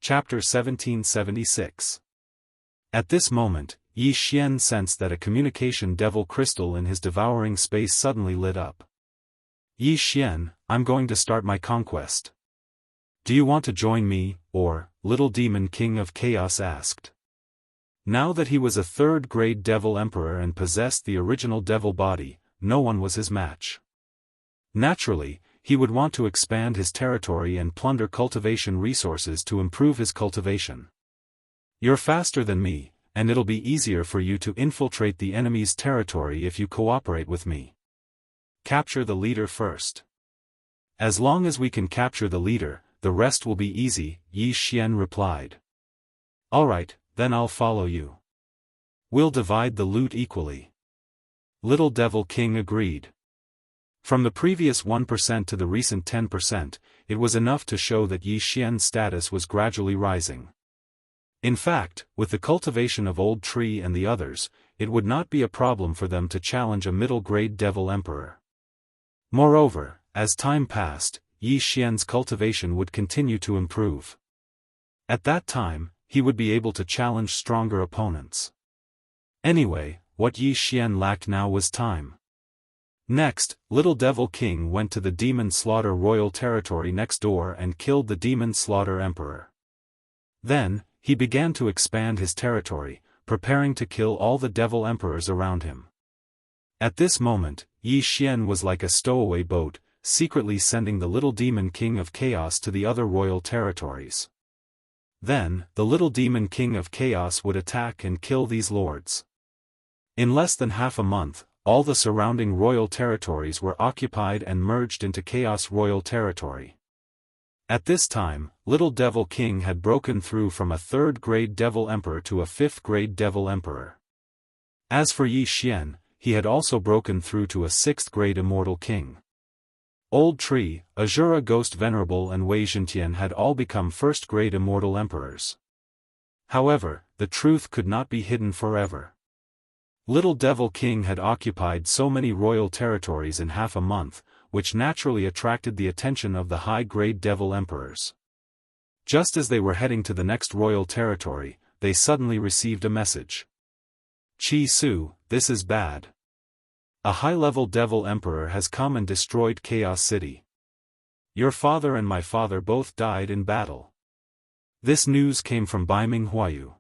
Chapter 1776. At this moment, Yi Xian sensed that a communication devil crystal in his devouring space suddenly lit up. Yi Xian, I'm going to start my conquest. Do you want to join me, or, Little Demon King of Chaos asked. Now that he was a third-grade devil emperor and possessed the original devil body, no one was his match. Naturally, he would want to expand his territory and plunder cultivation resources to improve his cultivation. You're faster than me, and it'll be easier for you to infiltrate the enemy's territory if you cooperate with me. Capture the leader first. As long as we can capture the leader, the rest will be easy, Yi Xian replied. Alright, then I'll follow you. We'll divide the loot equally. Little Devil King agreed. From the previous 1% to the recent 10%, it was enough to show that Yi Xian's status was gradually rising. In fact, with the cultivation of Old Tree and the others, it would not be a problem for them to challenge a middle-grade devil emperor. Moreover, as time passed, Yi Xian's cultivation would continue to improve. At that time, he would be able to challenge stronger opponents. Anyway, what Yi Xian lacked now was time. Next, Little Devil King went to the Demon Slaughter royal territory next door and killed the Demon Slaughter Emperor. Then, he began to expand his territory, preparing to kill all the devil emperors around him. At this moment, Yi Xian was like a stowaway boat, secretly sending the Little Demon King of Chaos to the other royal territories. Then, the Little Demon King of Chaos would attack and kill these lords. In less than half a month, all the surrounding royal territories were occupied and merged into Chaos Royal Territory. At this time, Little Devil King had broken through from a third-grade devil emperor to a fifth-grade devil emperor. As for Yi Xian, he had also broken through to a sixth-grade immortal king. Old Tree, Azura Ghost Venerable and Wei Zhentian had all become first-grade immortal emperors. However, the truth could not be hidden forever. Little Devil King had occupied so many royal territories in half a month, which naturally attracted the attention of the high-grade devil emperors. Just as they were heading to the next royal territory, they suddenly received a message. Chi Su, this is bad. A high-level devil emperor has come and destroyed Chaos City. Your father and my father both died in battle. This news came from Baiming Huayu.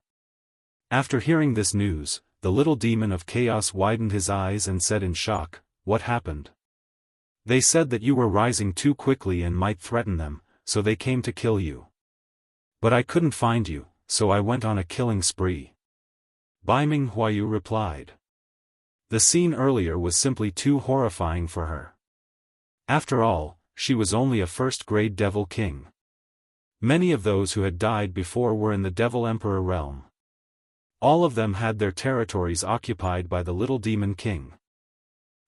After hearing this news, the little demon of chaos widened his eyes and said in shock, "What happened?" They said that you were rising too quickly and might threaten them, so they came to kill you. But I couldn't find you, so I went on a killing spree. Baiming Huayu replied. The scene earlier was simply too horrifying for her. After all, she was only a first-grade devil king. Many of those who had died before were in the devil emperor realm. All of them had their territories occupied by the Little Demon King.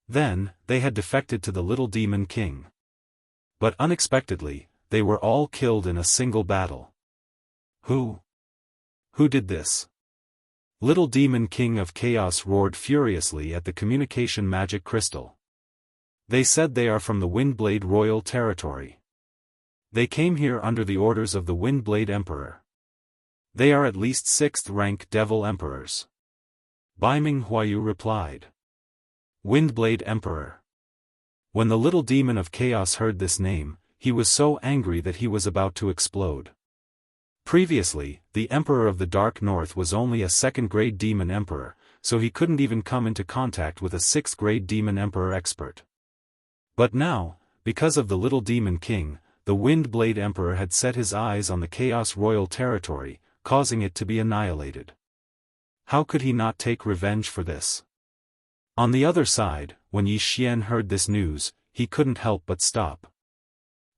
Then, they had defected to the Little Demon King. But unexpectedly, they were all killed in a single battle. Who did this? Little Demon King of Chaos roared furiously at the communication magic crystal. They said they are from the Windblade Royal Territory. They came here under the orders of the Windblade Emperor. They are at least 6th-rank devil emperors. Baiming Huayu replied. Windblade Emperor. When the little demon of chaos heard this name, he was so angry that he was about to explode. Previously, the Emperor of the Dark North was only a second-grade demon emperor, so he couldn't even come into contact with a 6th-grade demon emperor expert. But now, because of the Little Demon King, the Windblade Emperor had set his eyes on the Chaos Royal Territory, causing it to be annihilated. How could he not take revenge for this? On the other side, when Yi Xian heard this news, he couldn't help but stop.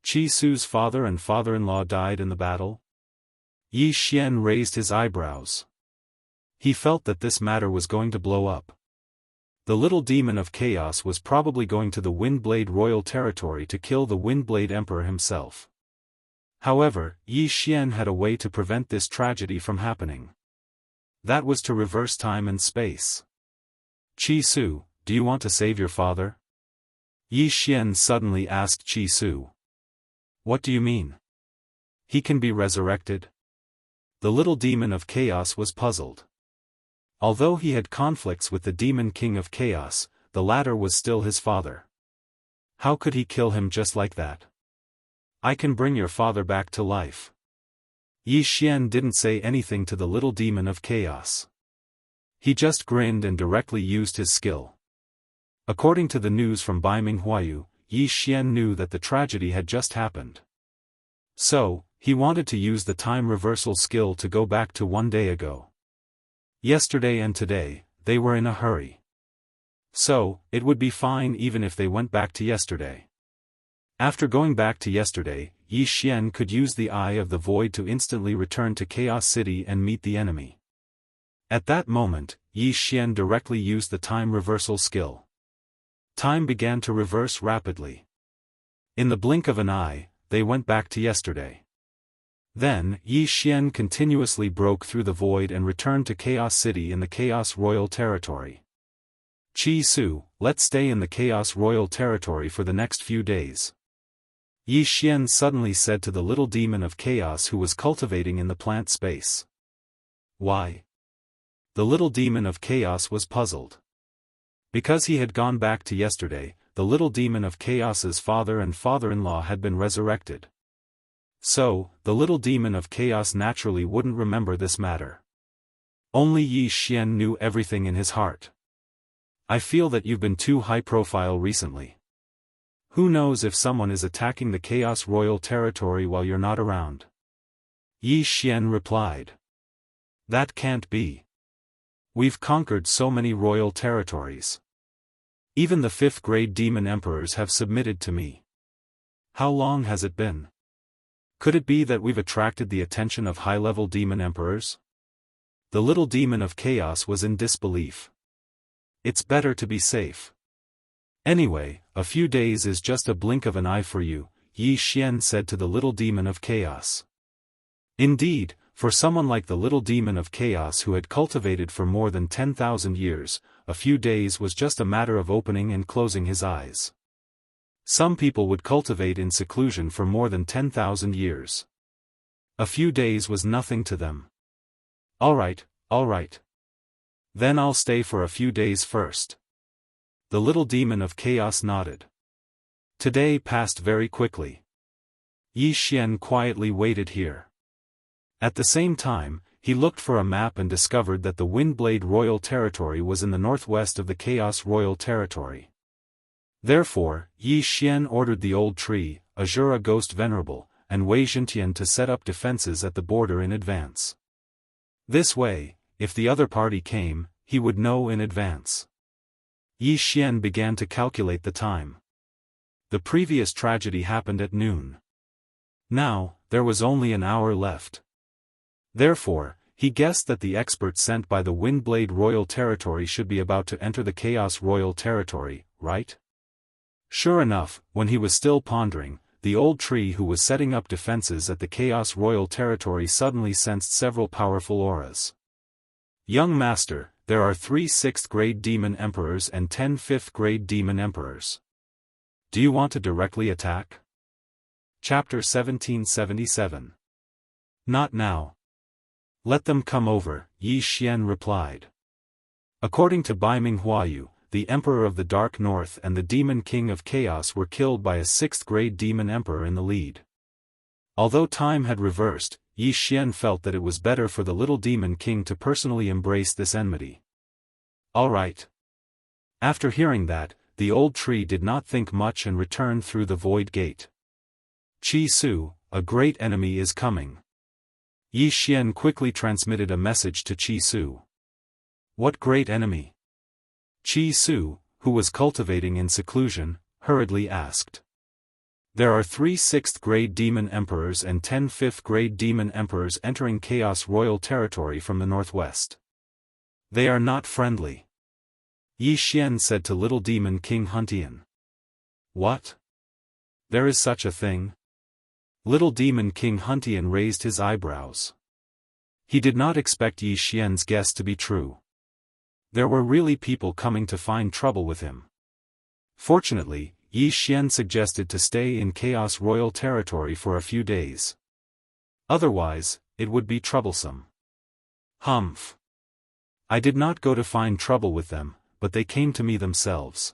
Chi Su's father and father-in-law died in the battle? Yi Xian raised his eyebrows. He felt that this matter was going to blow up. The little demon of chaos was probably going to the Windblade Royal Territory to kill the Windblade Emperor himself. However, Yi Xian had a way to prevent this tragedy from happening. That was to reverse time and space. Chi Su, do you want to save your father? Yi Xian suddenly asked Chi Su. What do you mean? He can be resurrected? The little demon of chaos was puzzled. Although he had conflicts with the demon king of chaos, the latter was still his father. How could he kill him just like that? I can bring your father back to life. Yi Xian didn't say anything to the little demon of chaos. He just grinned and directly used his skill. According to the news from Baiming Huayu, Yi Xian knew that the tragedy had just happened. So, he wanted to use the time reversal skill to go back to one day ago. Yesterday and today, they were in a hurry. So, it would be fine even if they went back to yesterday. After going back to yesterday, Yi Xian could use the Eye of the Void to instantly return to Chaos City and meet the enemy. At that moment, Yi Xian directly used the time reversal skill. Time began to reverse rapidly. In the blink of an eye, they went back to yesterday. Then, Yi Xian continuously broke through the void and returned to Chaos City in the Chaos Royal Territory. Qi Su, let's stay in the Chaos Royal Territory for the next few days. Yi Xian suddenly said to the little demon of chaos who was cultivating in the plant space. Why? The little demon of chaos was puzzled. Because he had gone back to yesterday, the little demon of chaos's father and father-in-law had been resurrected. So, the little demon of chaos naturally wouldn't remember this matter. Only Yi Xian knew everything in his heart. I feel that you've been too high-profile recently. Who knows if someone is attacking the Chaos Royal Territory while you're not around? Yi Xian replied. That can't be. We've conquered so many royal territories. Even the 5th-grade demon emperors have submitted to me. How long has it been? Could it be that we've attracted the attention of high-level demon emperors? The little demon of chaos was in disbelief. It's better to be safe. Anyway, a few days is just a blink of an eye for you, Yi Xian said to the little demon of chaos. Indeed, for someone like the little demon of chaos who had cultivated for more than 10,000 years, a few days was just a matter of opening and closing his eyes. Some people would cultivate in seclusion for more than 10,000 years. A few days was nothing to them. Alright. Then I'll stay for a few days first. The little demon of chaos nodded. Today passed very quickly. Yi Xian quietly waited here. At the same time, he looked for a map and discovered that the Windblade Royal Territory was in the northwest of the Chaos Royal Territory. Therefore, Yi Xian ordered the Old Tree, Azura Ghost Venerable, and Wei Zhentian to set up defenses at the border in advance. This way, if the other party came, he would know in advance. Yi Xian began to calculate the time. The previous tragedy happened at noon. Now, there was only an hour left. Therefore, he guessed that the experts sent by the Windblade Royal Territory should be about to enter the Chaos Royal Territory, right? Sure enough, when he was still pondering, the Old Tree who was setting up defenses at the Chaos Royal Territory suddenly sensed several powerful auras. Young Master, there are 3 6th-grade demon emperors and 10 5th-grade demon emperors. Do you want to directly attack? Chapter 1777. Not now. Let them come over, Yi Xian replied. According to Baiming Huayu, the Emperor of the Dark North and the Demon King of Chaos were killed by a 6th-grade demon emperor in the lead. Although time had reversed, Yi Xian felt that it was better for the little demon king to personally embrace this enmity. Alright. After hearing that, the Old Tree did not think much and returned through the Void Gate. Qi Su, a great enemy is coming. Yi Xian quickly transmitted a message to Qi Su. What great enemy? Qi Su, who was cultivating in seclusion, hurriedly asked. There are 3 6th-grade demon emperors and 10 5th-grade demon emperors entering Chaos Royal Territory from the northwest. They are not friendly. Yi Xian said to little demon King Huntian. What? There is such a thing? Little demon King Huntian raised his eyebrows. He did not expect Yi Xian's guess to be true. There were really people coming to find trouble with him. Fortunately, Yi Xian suggested to stay in Chaos Royal Territory for a few days. Otherwise, it would be troublesome. Humph. I did not go to find trouble with them, but they came to me themselves.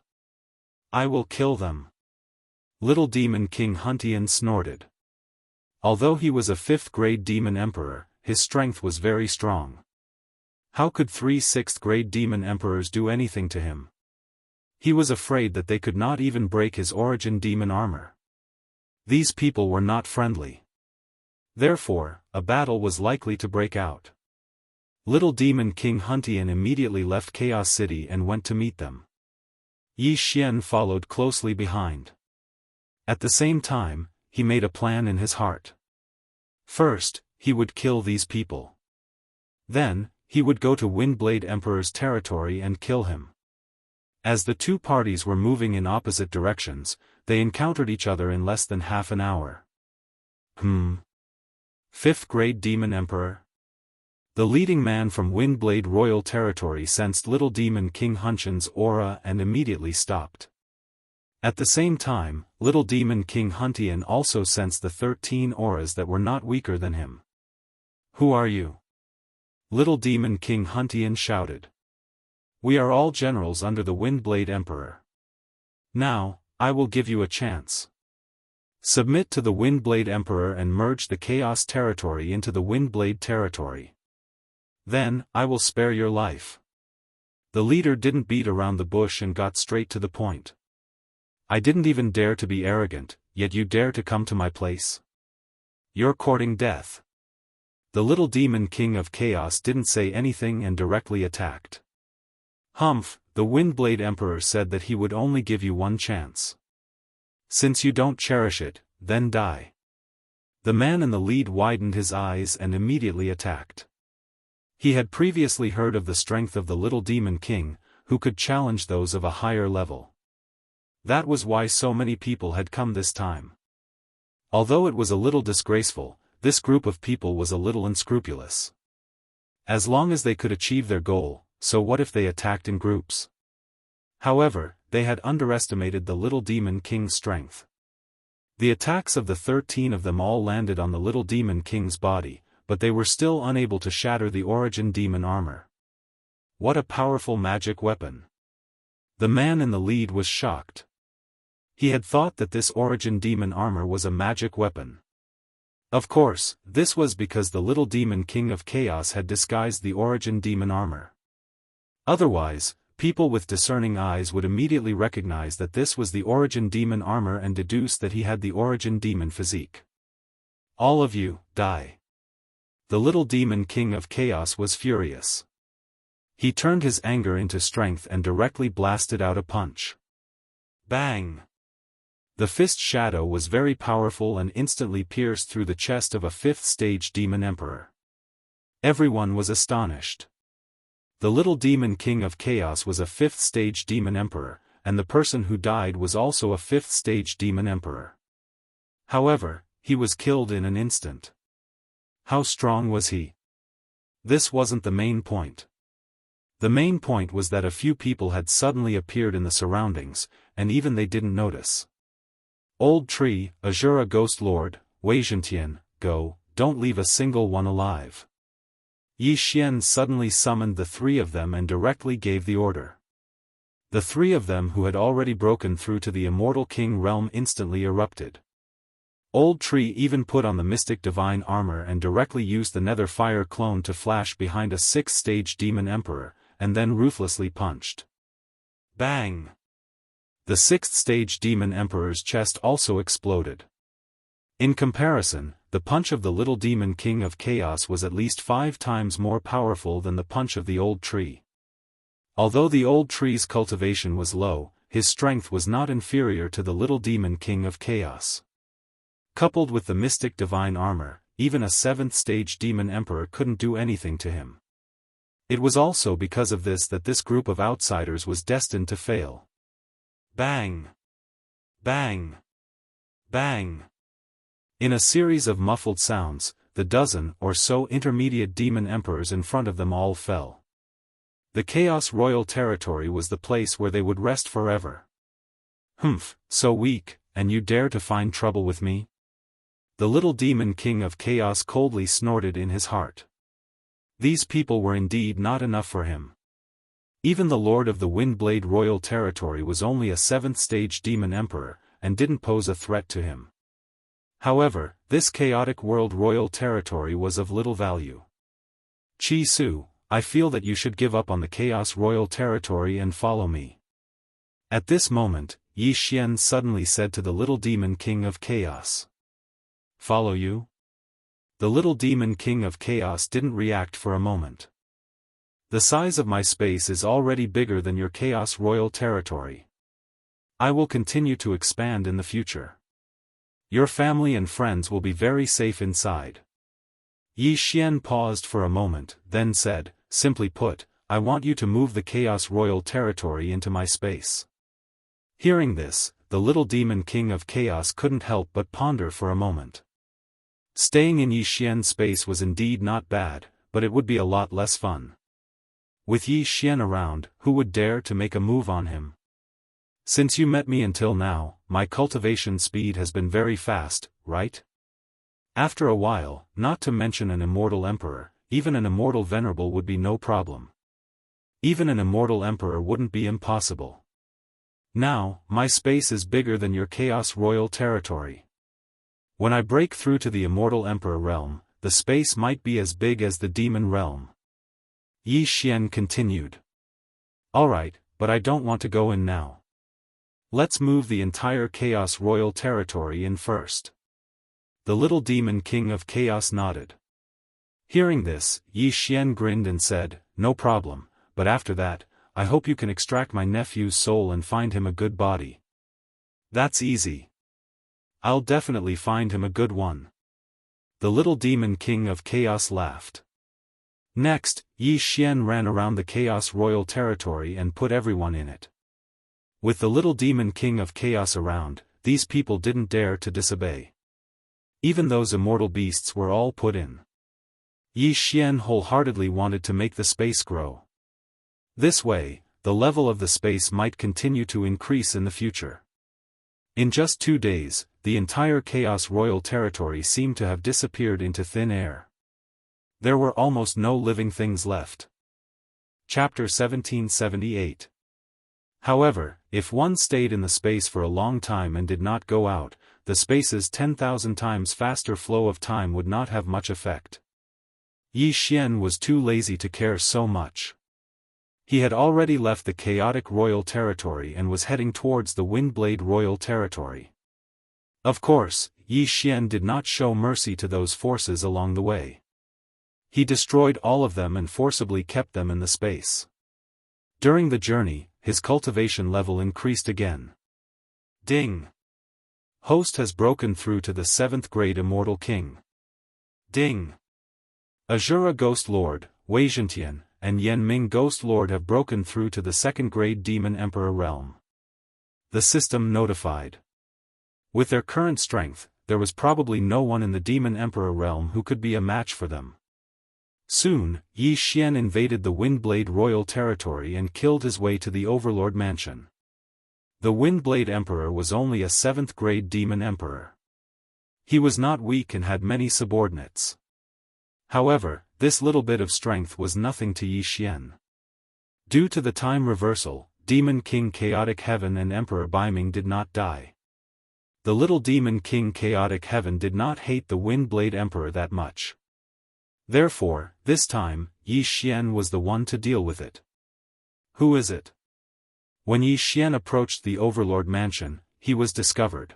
I will kill them. Little Demon King Huntian snorted. Although he was a 5th-grade demon emperor, his strength was very strong. How could 3 6th-grade demon emperors do anything to him? He was afraid that they could not even break his origin demon armor. These people were not friendly. Therefore, a battle was likely to break out. Little Demon King Huntian immediately left Chaos City and went to meet them. Yi Xian followed closely behind. At the same time, he made a plan in his heart. First, he would kill these people. Then, he would go to Windblade Emperor's territory and kill him. As the two parties were moving in opposite directions, they encountered each other in less than half an hour. 5th-grade Demon Emperor? The leading man from Windblade Royal Territory sensed Little Demon King Huntian's aura and immediately stopped. At the same time, Little Demon King Huntian also sensed the 13 auras that were not weaker than him. Who are you? Little Demon King Huntian shouted. We are all generals under the Windblade Emperor. Now, I will give you a chance. Submit to the Windblade Emperor and merge the Chaos Territory into the Windblade Territory. Then, I will spare your life. The leader didn't beat around the bush and got straight to the point. I didn't even dare to be arrogant, yet you dare to come to my place? You're courting death. The Little Demon King of Chaos didn't say anything and directly attacked. Humph, the Windblade Emperor said that he would only give you one chance. Since you don't cherish it, then die. The man in the lead widened his eyes and immediately attacked. He had previously heard of the strength of the Little Demon King, who could challenge those of a higher level. That was why so many people had come this time. Although it was a little disgraceful, this group of people was a little unscrupulous. As long as they could achieve their goal, so what if they attacked in groups? However, they had underestimated the Little Demon King's strength. The attacks of the 13 of them all landed on the Little Demon King's body, but they were still unable to shatter the origin demon armor. What a powerful magic weapon! The man in the lead was shocked. He had thought that this origin demon armor was a magic weapon. Of course, this was because the Little Demon King of Chaos had disguised the origin demon armor. Otherwise, people with discerning eyes would immediately recognize that this was the origin demon armor and deduce that he had the origin demon physique. All of you, die. The Little Demon King of Chaos was furious. He turned his anger into strength and directly blasted out a punch. Bang! The fist shadow was very powerful and instantly pierced through the chest of a 5th-stage demon emperor. Everyone was astonished. The Little Demon King of Chaos was a 5th-stage demon emperor, and the person who died was also a 5th-stage demon emperor. However, he was killed in an instant. How strong was he? This wasn't the main point. The main point was that a few people had suddenly appeared in the surroundings, and even they didn't notice. Old Tree, Azura Ghost Lord, Wei Zhentian, go, don't leave a single one alive. Yi Xian suddenly summoned the 3 of them and directly gave the order. The 3 of them who had already broken through to the Immortal King realm instantly erupted. Old Tree even put on the Mystic Divine armor and directly used the Nether Fire clone to flash behind a 6th-stage demon emperor, and then ruthlessly punched. Bang! The 6th-stage demon emperor's chest also exploded. In comparison, the punch of the Little Demon King of Chaos was at least 5 times more powerful than the punch of the Old Tree. Although the Old Tree's cultivation was low, his strength was not inferior to the Little Demon King of Chaos. Coupled with the Mystic Divine armor, even a 7th-stage demon emperor couldn't do anything to him. It was also because of this that this group of outsiders was destined to fail. Bang! Bang! Bang! In a series of muffled sounds, the dozen or so intermediate demon emperors in front of them all fell. The Chaos Royal Territory was the place where they would rest forever. Humph, so weak, and you dare to find trouble with me? The little demon king of chaos coldly snorted in his heart. These people were indeed not enough for him. Even the lord of the Windblade royal territory was only a 7th stage demon emperor, and didn't pose a threat to him. However, this chaotic world royal territory was of little value. Chi Su, I feel that you should give up on the chaos royal territory and follow me. At this moment, Yi Xian suddenly said to the little demon king of chaos. Follow you? The little demon king of chaos didn't react for a moment. The size of my space is already bigger than your chaos royal territory. I will continue to expand in the future. Your family and friends will be very safe inside. Yi Xian paused for a moment, then said, simply put, I want you to move the chaos royal territory into my space. Hearing this, the little demon king of chaos couldn't help but ponder for a moment. Staying in Yi Xian's space was indeed not bad, but it would be a lot less fun. With Yi Xian around, who would dare to make a move on him? Since you met me until now, my cultivation speed has been very fast, right? After a while, not to mention an immortal emperor, even an immortal venerable would be no problem. Even an immortal emperor wouldn't be impossible. Now, my space is bigger than your chaos royal territory. When I break through to the immortal emperor realm, the space might be as big as the demon realm. Yi Xian continued. Alright, but I don't want to go in now. Let's move the entire chaos royal territory in first. The little demon king of chaos nodded. Hearing this, Yi Xian grinned and said, no problem, but after that, I hope you can extract my nephew's soul and find him a good body. That's easy. I'll definitely find him a good one. The little demon king of chaos laughed. Next, Yi Xian ran around the chaos royal territory and put everyone in it. With the little demon king of chaos around, these people didn't dare to disobey. Even those immortal beasts were all put in. Yi Xian wholeheartedly wanted to make the space grow. This way, the level of the space might continue to increase in the future. In just 2 days, the entire chaos royal territory seemed to have disappeared into thin air. There were almost no living things left. Chapter 1778. However, if one stayed in the space for a long time and did not go out, the space's 10,000 times faster flow of time would not have much effect. Yi Xian was too lazy to care so much. He had already left the chaotic royal territory and was heading towards the Windblade royal territory. Of course, Yi Xian did not show mercy to those forces along the way. He destroyed all of them and forcibly kept them in the space. During the journey, his cultivation level increased again. Ding! Host has broken through to the 7th grade Immortal King. Ding! Azura Ghost Lord, Wei Zhentian, and Yan Ming Ghost Lord have broken through to the 2nd grade Demon Emperor realm. The system notified. With their current strength, there was probably no one in the Demon Emperor realm who could be a match for them. Soon, Yi Xian invaded the Windblade royal territory and killed his way to the Overlord mansion. The Windblade Emperor was only a 7th grade Demon Emperor. He was not weak and had many subordinates. However, this little bit of strength was nothing to Yi Xian. Due to the time reversal, Demon King Chaotic Heaven and Emperor Baiming did not die. The little Demon King Chaotic Heaven did not hate the Windblade Emperor that much. Therefore, this time, Yi Xian was the one to deal with it. Who is it? When Yi Xian approached the Overlord mansion, he was discovered.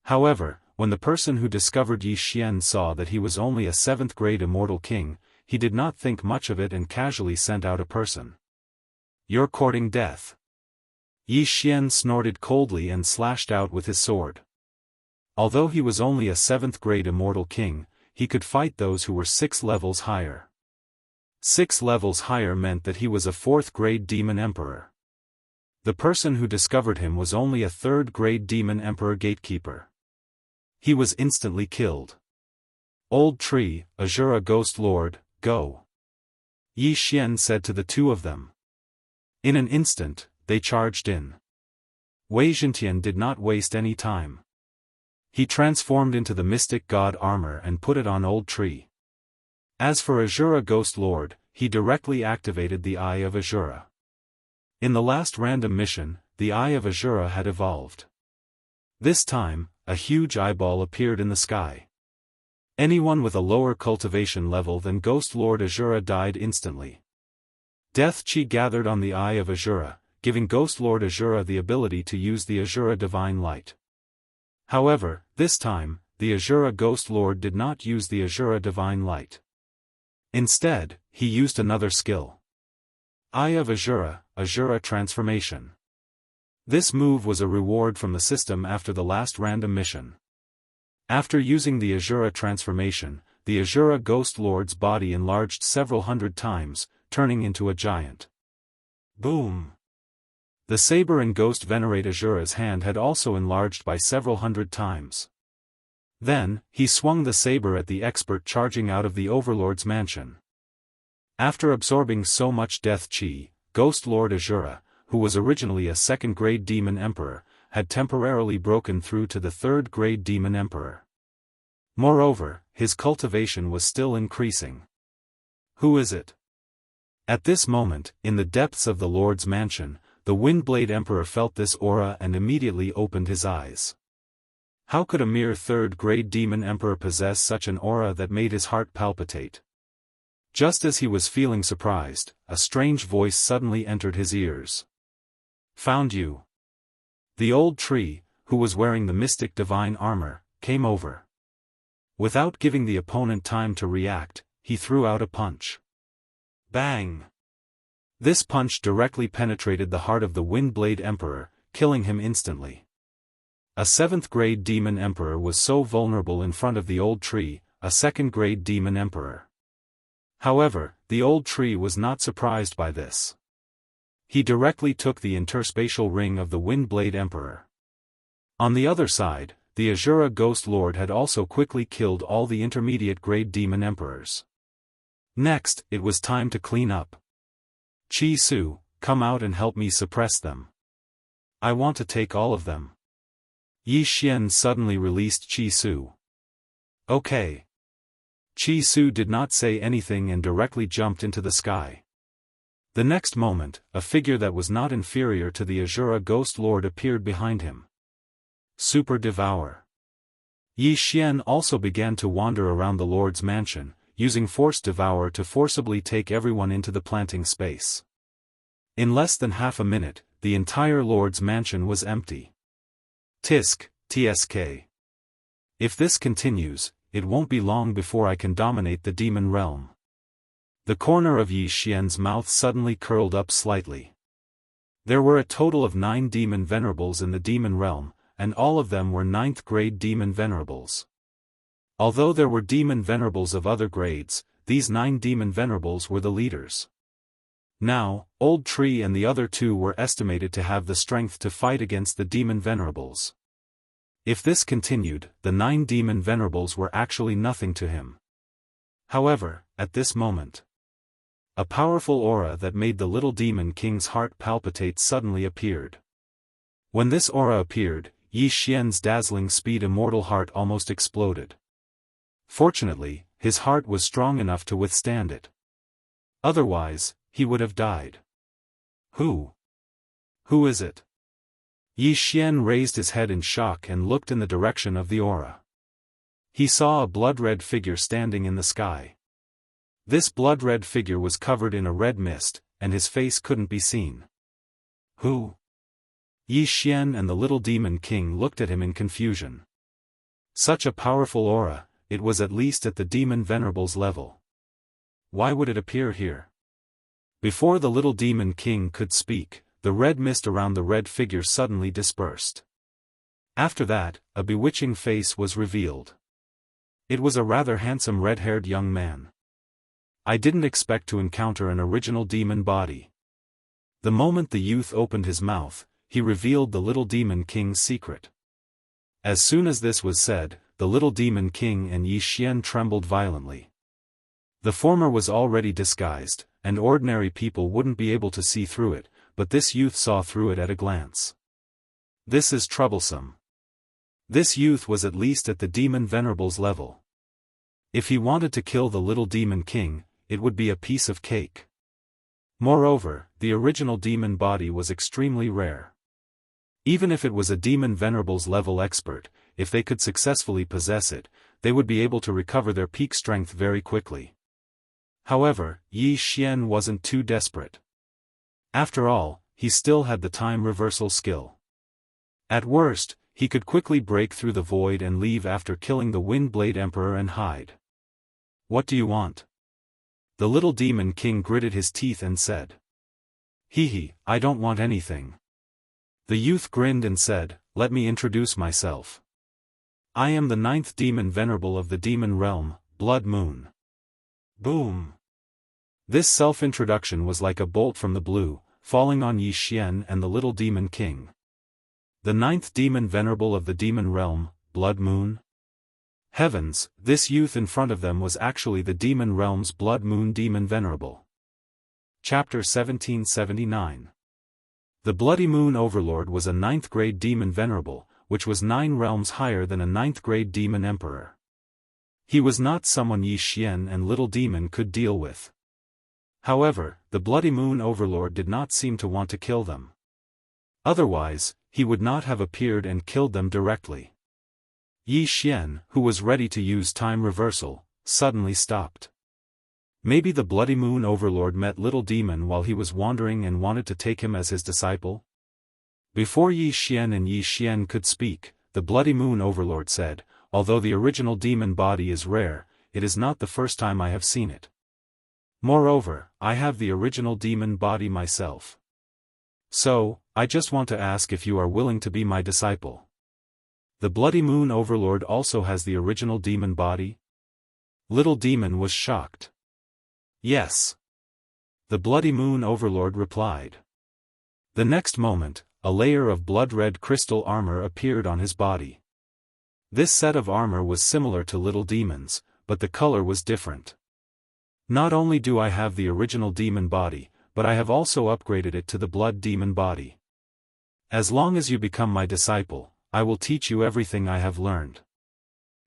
However, when the person who discovered Yi Xian saw that he was only a 7th grade Immortal King, he did not think much of it and casually sent out a person. You're courting death. Yi Xian snorted coldly and slashed out with his sword. Although he was only a 7th grade Immortal King, he could fight those who were 6 levels higher. 6 levels higher meant that he was a 4th grade Demon Emperor. The person who discovered him was only a 3rd grade Demon Emperor Gatekeeper. He was instantly killed. Old Tree, Azura Ghost Lord, go! Yi Xian said to the two of them. In an instant, they charged in. Wei Zhentian did not waste any time. He transformed into the mystic god armor and put it on Old Tree. As for Azura Ghost Lord, he directly activated the Eye of Azura. In the last random mission, the Eye of Azura had evolved. This time, a huge eyeball appeared in the sky. Anyone with a lower cultivation level than Ghost Lord Azura died instantly. Death Chi gathered on the Eye of Azura, giving Ghost Lord Azura the ability to use the Azura Divine Light. However, this time, the Azura Ghost Lord did not use the Azura Divine Light. Instead, he used another skill. Eye of Azura, Azura Transformation. This move was a reward from the system after the last random mission. After using the Azura Transformation, the Azura Ghost Lord's body enlarged several hundred times, turning into a giant. Boom! The saber in Ghost Venerate Azura's hand had also enlarged by several hundred times. Then, he swung the saber at the expert charging out of the Overlord's mansion. After absorbing so much death chi, Ghost Lord Azura, who was originally a second-grade Demon Emperor, had temporarily broken through to the third-grade Demon Emperor. Moreover, his cultivation was still increasing. Who is it? At this moment, in the depths of the Lord's mansion, the Windblade Emperor felt this aura and immediately opened his eyes. How could a mere third-grade Demon Emperor possess such an aura that made his heart palpitate? Just as he was feeling surprised, a strange voice suddenly entered his ears. Found you. The Old Tree, who was wearing the mystic divine armor, came over. Without giving the opponent time to react, he threw out a punch. Bang! This punch directly penetrated the heart of the Windblade Emperor, killing him instantly. A 7th-grade Demon Emperor was so vulnerable in front of the Old Tree, a 2nd-grade Demon Emperor. However, the Old Tree was not surprised by this. He directly took the interspatial ring of the Windblade Emperor. On the other side, the Azura Ghost Lord had also quickly killed all the intermediate-grade Demon Emperors. Next, it was time to clean up. Chi Su, come out and help me suppress them. I want to take all of them. Yi Xian suddenly released Chi Su. Okay. Chi Su did not say anything and directly jumped into the sky. The next moment, a figure that was not inferior to the Azura Ghost Lord appeared behind him. Super Devour. Yi Xian also began to wander around the Lord's mansion, using Force Devour to forcibly take everyone into the planting space. In less than half a minute, the entire Lord's mansion was empty. Tisk, TSK. If this continues, it won't be long before I can dominate the demon realm. The corner of Yi Xian's mouth suddenly curled up slightly. There were a total of 9 demon venerables in the demon realm, and all of them were 9th-grade demon venerables. Although there were demon venerables of other grades, these 9 demon venerables were the leaders. Now, Old Tree and the other 2 were estimated to have the strength to fight against the demon venerables. If this continued, the 9 demon venerables were actually nothing to him. However, at this moment, a powerful aura that made the little demon king's heart palpitate suddenly appeared. When this aura appeared, Yi Xian's dazzling speed immortal heart almost exploded. Fortunately, his heart was strong enough to withstand it. Otherwise, he would have died. Who? Who is it? Yi Xian raised his head in shock and looked in the direction of the aura. He saw a blood-red figure standing in the sky. This blood-red figure was covered in a red mist, and his face couldn't be seen. Who? Yi Xian and the little demon king looked at him in confusion. Such a powerful aura, it was at least at the demon venerable's level. Why would it appear here? Before the little demon king could speak, the red mist around the red figure suddenly dispersed. After that, a bewitching face was revealed. It was a rather handsome red-haired young man. I didn't expect to encounter an original demon body. The moment the youth opened his mouth, he revealed the little demon king's secret. As soon as this was said, the little demon king and Yi Xian trembled violently. The former was already disguised, and ordinary people wouldn't be able to see through it, but this youth saw through it at a glance. This is troublesome. This youth was at least at the demon venerable's level. If he wanted to kill the little demon king, it would be a piece of cake. Moreover, the original demon body was extremely rare. Even if it was a demon venerable's level expert, if they could successfully possess it, they would be able to recover their peak strength very quickly. However, Yi Xian wasn't too desperate. After all, he still had the time reversal skill. At worst, he could quickly break through the void and leave after killing the Windblade Emperor and hide. What do you want? The little demon king gritted his teeth and said. Hee, I don't want anything. The youth grinned and said, let me introduce myself. I am the 9th demon venerable of the demon realm, Blood Moon. Boom. This self-introduction was like a bolt from the blue, falling on Yi Xian and the little demon king. The 9th demon venerable of the demon realm, Blood Moon? Heavens, this youth in front of them was actually the demon realm's Blood Moon demon venerable. Chapter 1779. The Bloody Moon Overlord was a 9th grade demon venerable, which was 9 realms higher than a 9th grade demon emperor. He was not someone Yi Xian and little demon could deal with. However, the Bloody Moon Overlord did not seem to want to kill them. Otherwise, he would not have appeared and killed them directly. Yi Xian, who was ready to use time reversal, suddenly stopped. Maybe the Bloody Moon Overlord met little demon while he was wandering and wanted to take him as his disciple? Before Yi Xian and Yi Xian could speak, the Bloody Moon Overlord said, although the original demon body is rare, it is not the first time I have seen it. Moreover, I have the original demon body myself. So, I just want to ask if you are willing to be my disciple. The Bloody Moon Overlord also has the original demon body? Little demon was shocked. Yes. The Bloody Moon Overlord replied. The next moment, a layer of blood-red crystal armor appeared on his body. This set of armor was similar to little demon's, but the color was different. Not only do I have the original demon body, but I have also upgraded it to the blood demon body. As long as you become my disciple, I will teach you everything I have learned.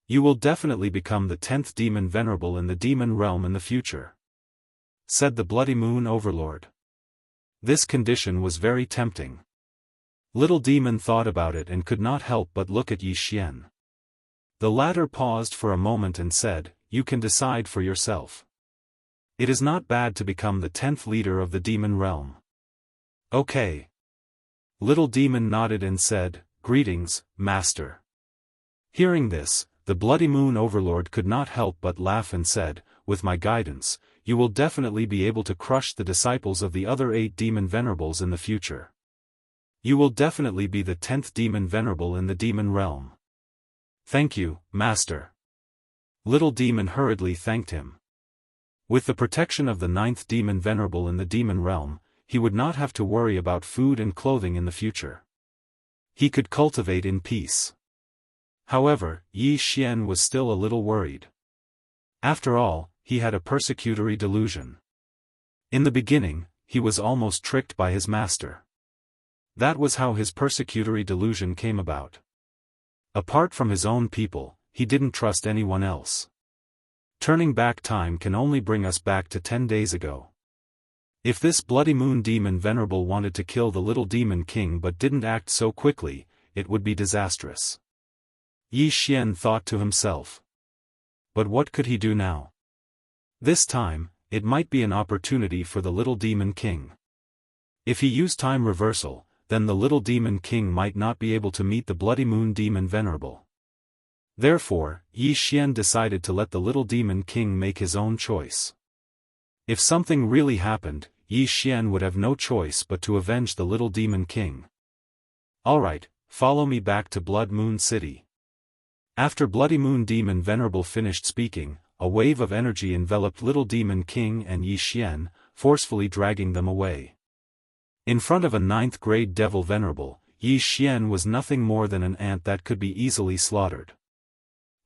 You will definitely become the 10th demon venerable in the demon realm in the future, said the Bloody Moon Overlord. This condition was very tempting. Little demon thought about it and could not help but look at Yi Xian. The latter paused for a moment and said, you can decide for yourself. It is not bad to become the 10th leader of the demon realm. Okay. Little demon nodded and said, greetings, master. Hearing this, the Bloody Moon Overlord could not help but laugh and said, with my guidance, you will definitely be able to crush the disciples of the other 8 demon venerables in the future. You will definitely be the 10th demon venerable in the demon realm. Thank you, master. Little demon hurriedly thanked him. With the protection of the 9th demon venerable in the demon realm, he would not have to worry about food and clothing in the future. He could cultivate in peace. However, Yi Xian was still a little worried. After all, he had a persecutory delusion. In the beginning, he was almost tricked by his master. That was how his persecutory delusion came about. Apart from his own people, he didn't trust anyone else. Turning back time can only bring us back to 10 days ago. If this Bloody Moon Demon Venerable wanted to kill the little demon king but didn't act so quickly, it would be disastrous. Yi Xian thought to himself. But what could he do now? This time, it might be an opportunity for the little demon king. If he used time reversal, then the little demon king might not be able to meet the Bloody Moon Demon Venerable. Therefore, Yi Xian decided to let the little demon king make his own choice. If something really happened, Yi Xian would have no choice but to avenge the little demon king. Alright, follow me back to Blood Moon City. After Bloody Moon Demon Venerable finished speaking, a wave of energy enveloped little demon king and Yi Xian, forcefully dragging them away. In front of a 9th grade devil venerable, Yi Xian was nothing more than an ant that could be easily slaughtered.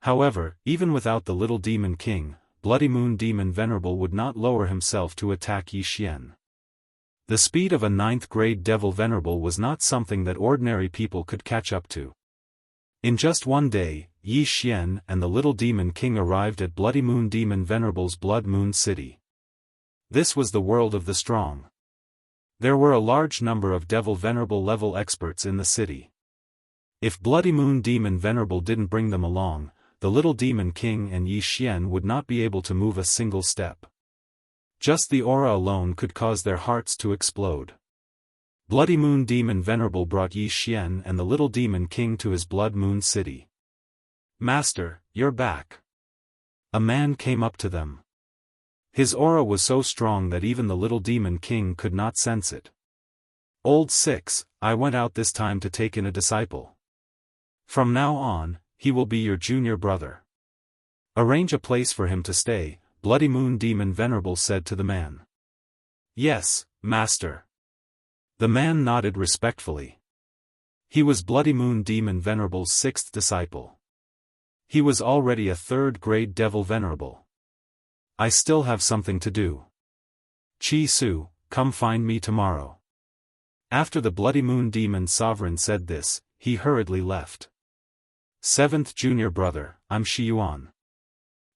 However, even without the little demon king, Bloody Moon Demon Venerable would not lower himself to attack Yi Xian. The speed of a 9th grade devil venerable was not something that ordinary people could catch up to. In just one day, Yi Xian and the little demon king arrived at Bloody Moon Demon Venerable's Blood Moon City. This was the world of the strong. There were a large number of Devil Venerable level experts in the city. If Bloody Moon Demon Venerable didn't bring them along, the little demon king and Yi Xian would not be able to move a single step. Just the aura alone could cause their hearts to explode. Bloody Moon Demon Venerable brought Yi Xian and the little demon king to his Blood Moon City. "Master, you're back." A man came up to them. His aura was so strong that even the little demon king could not sense it. "Old Six, I went out this time to take in a disciple. From now on, he will be your junior brother. Arrange a place for him to stay," Bloody Moon Demon Venerable said to the man. "Yes, master." The man nodded respectfully. He was Bloody Moon Demon Venerable's sixth disciple. He was already a third-grade Devil Venerable. "I still have something to do. Chi Su, come find me tomorrow." After the Bloody Moon Demon Sovereign said this, he hurriedly left. "Seventh junior brother, I'm Shi Yuan."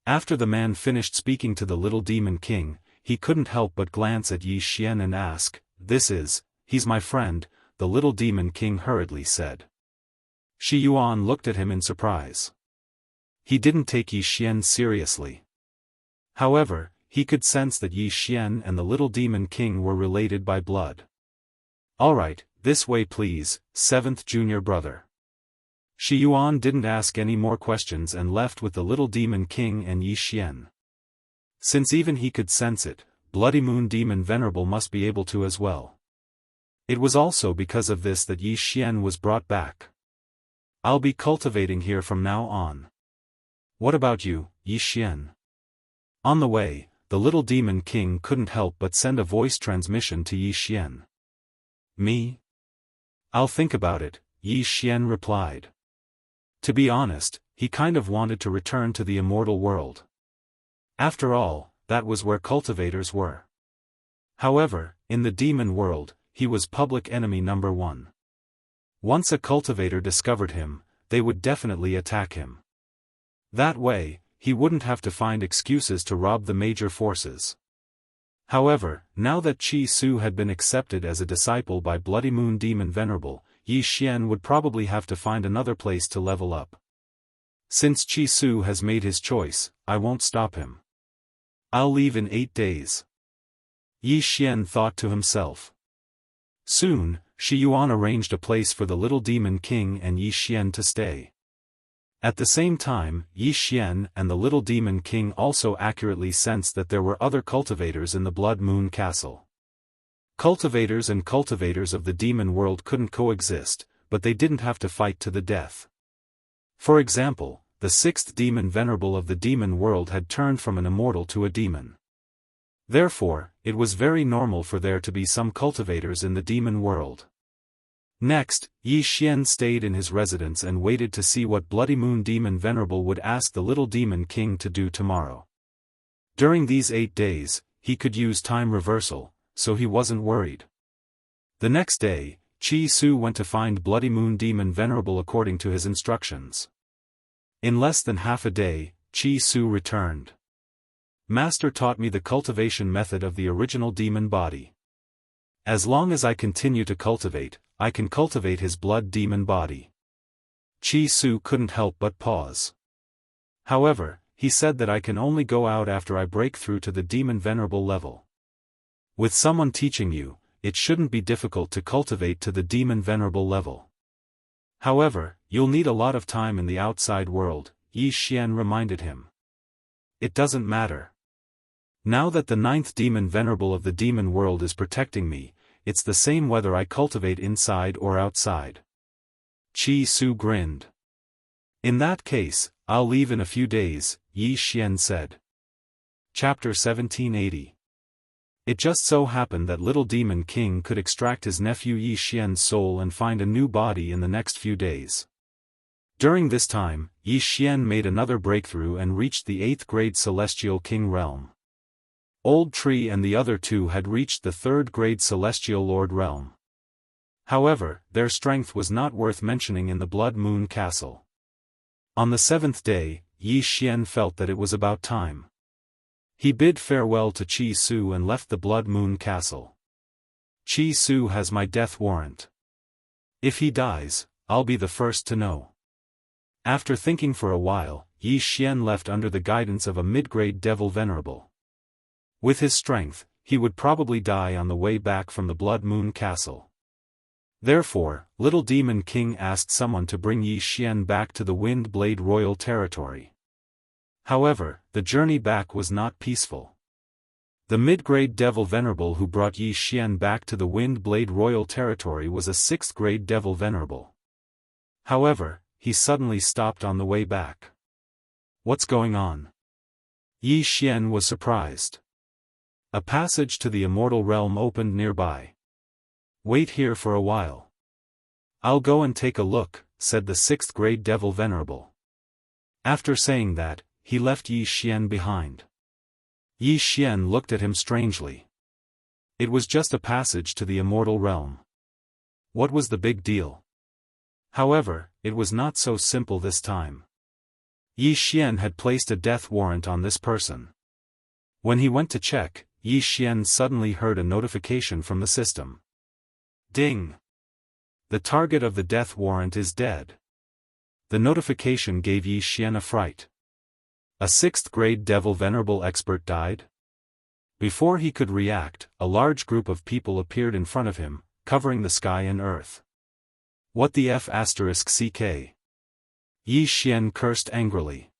After the man finished speaking to the little demon king, he couldn't help but glance at Yi Xian and ask, He's my friend," the little demon king hurriedly said. Shi Yuan looked at him in surprise. He didn't take Yi Xian seriously. However, he could sense that Yi Xian and the little demon king were related by blood. "Alright, this way please, seventh junior brother." Shi Yuan didn't ask any more questions and left with the little demon king and Yi Xian. Since even he could sense it, Bloody Moon Demon Venerable must be able to as well. It was also because of this that Yi Xian was brought back. "I'll be cultivating here from now on. What about you, Yi Xian?" On the way, the little demon king couldn't help but send a voice transmission to Yi Xian. "Me? I'll think about it," Yi Xian replied. To be honest, he kind of wanted to return to the immortal world. After all, that was where cultivators were. However, in the demon world, he was public enemy number one. Once a cultivator discovered him, they would definitely attack him. That way, he wouldn't have to find excuses to rob the major forces. However, now that Chi Su had been accepted as a disciple by Bloody Moon Demon Venerable, Yi Xian would probably have to find another place to level up. Since Chi Su has made his choice, I won't stop him. I'll leave in 8 days. Yi Xian thought to himself. Soon, Shi Yuan arranged a place for the little demon king and Yi Xian to stay. At the same time, Yi Xian and the little demon king also accurately sensed that there were other cultivators in the Blood Moon Castle. Cultivators and cultivators of the demon world couldn't coexist, but they didn't have to fight to the death. For example, the sixth demon venerable of the demon world had turned from an immortal to a demon. Therefore, it was very normal for there to be some cultivators in the demon world. Next, Yi Xian stayed in his residence and waited to see what Bloody Moon Demon Venerable would ask the little demon king to do tomorrow. During these 8 days, he could use time reversal, so he wasn't worried. The next day, Chi Su went to find Bloody Moon Demon Venerable according to his instructions. In less than half a day, Chi Su returned. Master taught me the cultivation method of the original demon body. As long as I continue to cultivate, I can cultivate his blood demon body. Chi Su couldn't help but pause. However, he said that I can only go out after I break through to the demon venerable level. With someone teaching you, it shouldn't be difficult to cultivate to the demon venerable level. However, you'll need a lot of time in the outside world, Yi Xian reminded him. It doesn't matter. Now that the 9th demon venerable of the demon world is protecting me, it's the same whether I cultivate inside or outside. Chi Su grinned. In that case, I'll leave in a few days, Yi Xian said. Chapter 1780. It just so happened that little demon king could extract his nephew Yi Xian's soul and find a new body in the next few days. During this time, Yi Xian made another breakthrough and reached the 8th grade Celestial King realm. Old Tree and the other two had reached the 3rd grade Celestial Lord realm. However, their strength was not worth mentioning in the Blood Moon Castle. On the seventh day, Yi Xian felt that it was about time. He bid farewell to Qi Su and left the Blood Moon Castle. Qi Su has my death warrant. If he dies, I'll be the first to know. After thinking for a while, Yi Xian left under the guidance of a mid-grade devil venerable. With his strength, he would probably die on the way back from the Blood Moon Castle. Therefore, Little Demon King asked someone to bring Yi Xian back to the Wind Blade Royal territory. However, the journey back was not peaceful. The mid-grade devil venerable who brought Yi Xian back to the Wind Blade Royal territory was a 6th-grade devil venerable. However, he suddenly stopped on the way back. What's going on? Yi Xian was surprised. A passage to the immortal realm opened nearby. Wait here for a while. I'll go and take a look, said the 6th-grade devil venerable. After saying that, he left Yi Xian behind. Yi Xian looked at him strangely. It was just a passage to the immortal realm. What was the big deal? However, it was not so simple this time. Yi Xian had placed a death warrant on this person. When he went to check, Yi Xian suddenly heard a notification from the system. Ding! The target of the death warrant is dead. The notification gave Yi Xian a fright. A 6th-grade devil venerable expert died? Before he could react, a large group of people appeared in front of him, covering the sky and earth. What the F***ck? Yi Xian cursed angrily.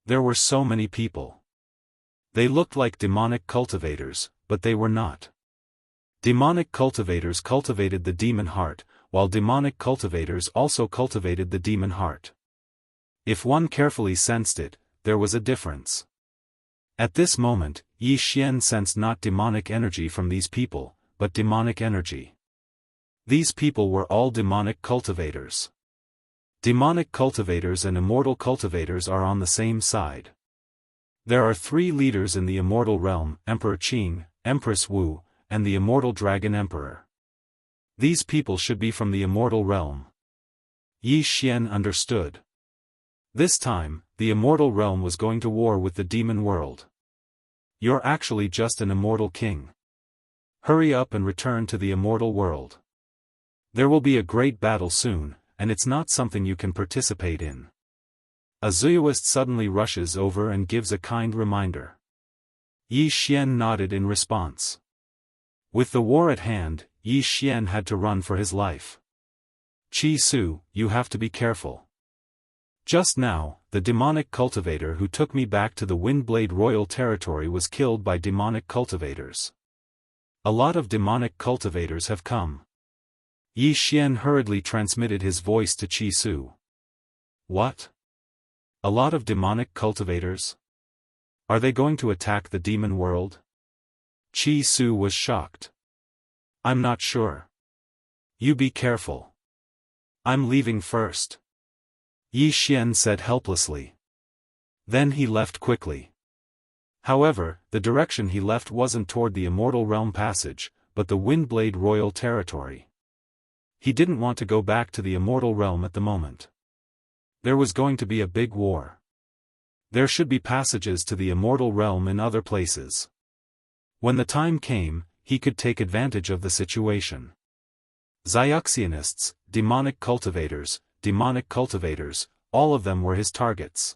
There were so many people. They looked like demonic cultivators, but they were not. Demonic cultivators cultivated the demon heart, while demonic cultivators also cultivated the demon heart. If one carefully sensed it, there was a difference. At this moment, Yi Xian sensed not demonic energy from these people, but demonic energy. These people were all demonic cultivators. Demonic cultivators and immortal cultivators are on the same side. There are 3 leaders in the immortal realm: Emperor Qing, Empress Wu, and the immortal dragon emperor. These people should be from the immortal realm. Yi Xian understood. This time, the immortal realm was going to war with the demon world. You're actually just an immortal king. Hurry up and return to the immortal world. There will be a great battle soon, and it's not something you can participate in. A Daoist suddenly rushes over and gives a kind reminder. Yi Xian nodded in response. With the war at hand, Yi Xian had to run for his life. Qi Su, you have to be careful. Just now, the demonic cultivator who took me back to the Windblade Royal territory was killed by demonic cultivators. A lot of demonic cultivators have come. Yi Xian hurriedly transmitted his voice to Qi Su. What? A lot of demonic cultivators? Are they going to attack the demon world? Qi Su was shocked. I'm not sure. You be careful. I'm leaving first. Yi Xian said helplessly. Then he left quickly. However, the direction he left wasn't toward the Immortal Realm passage, but the Windblade Royal territory. He didn't want to go back to the Immortal Realm at the moment. There was going to be a big war. There should be passages to the Immortal Realm in other places. When the time came, he could take advantage of the situation. Xianxianists, demonic cultivators, all of them were his targets.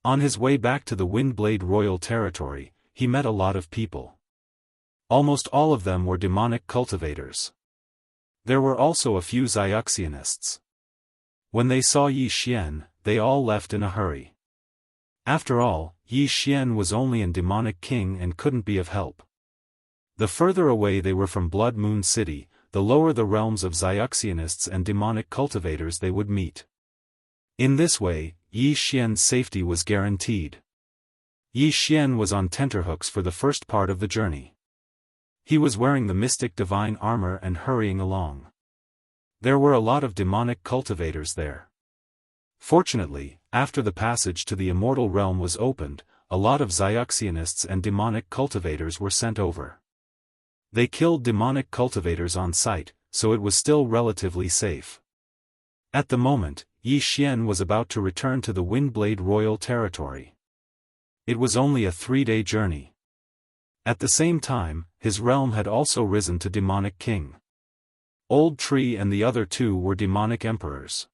On his way back to the Windblade Royal territory, he met a lot of people. Almost all of them were demonic cultivators. There were also a few Xianxianists. When they saw Yi Xian, they all left in a hurry. After all, Yi Xian was only a demonic king and couldn't be of help. The further away they were from Blood Moon City, the lower the realms of Xianxianists and demonic cultivators they would meet. In this way, Yi Xian's safety was guaranteed. Yi Xian was on tenterhooks for the first part of the journey. He was wearing the mystic divine armor and hurrying along. There were a lot of demonic cultivators there. Fortunately, after the passage to the Immortal Realm was opened, a lot of Xianxianists and demonic cultivators were sent over. They killed demonic cultivators on sight, so it was still relatively safe. At the moment, Yi Xian was about to return to the Windblade Royal Territory. It was only a 3-day journey. At the same time, his realm had also risen to demonic king. Old Tree and the other two were demonic emperors.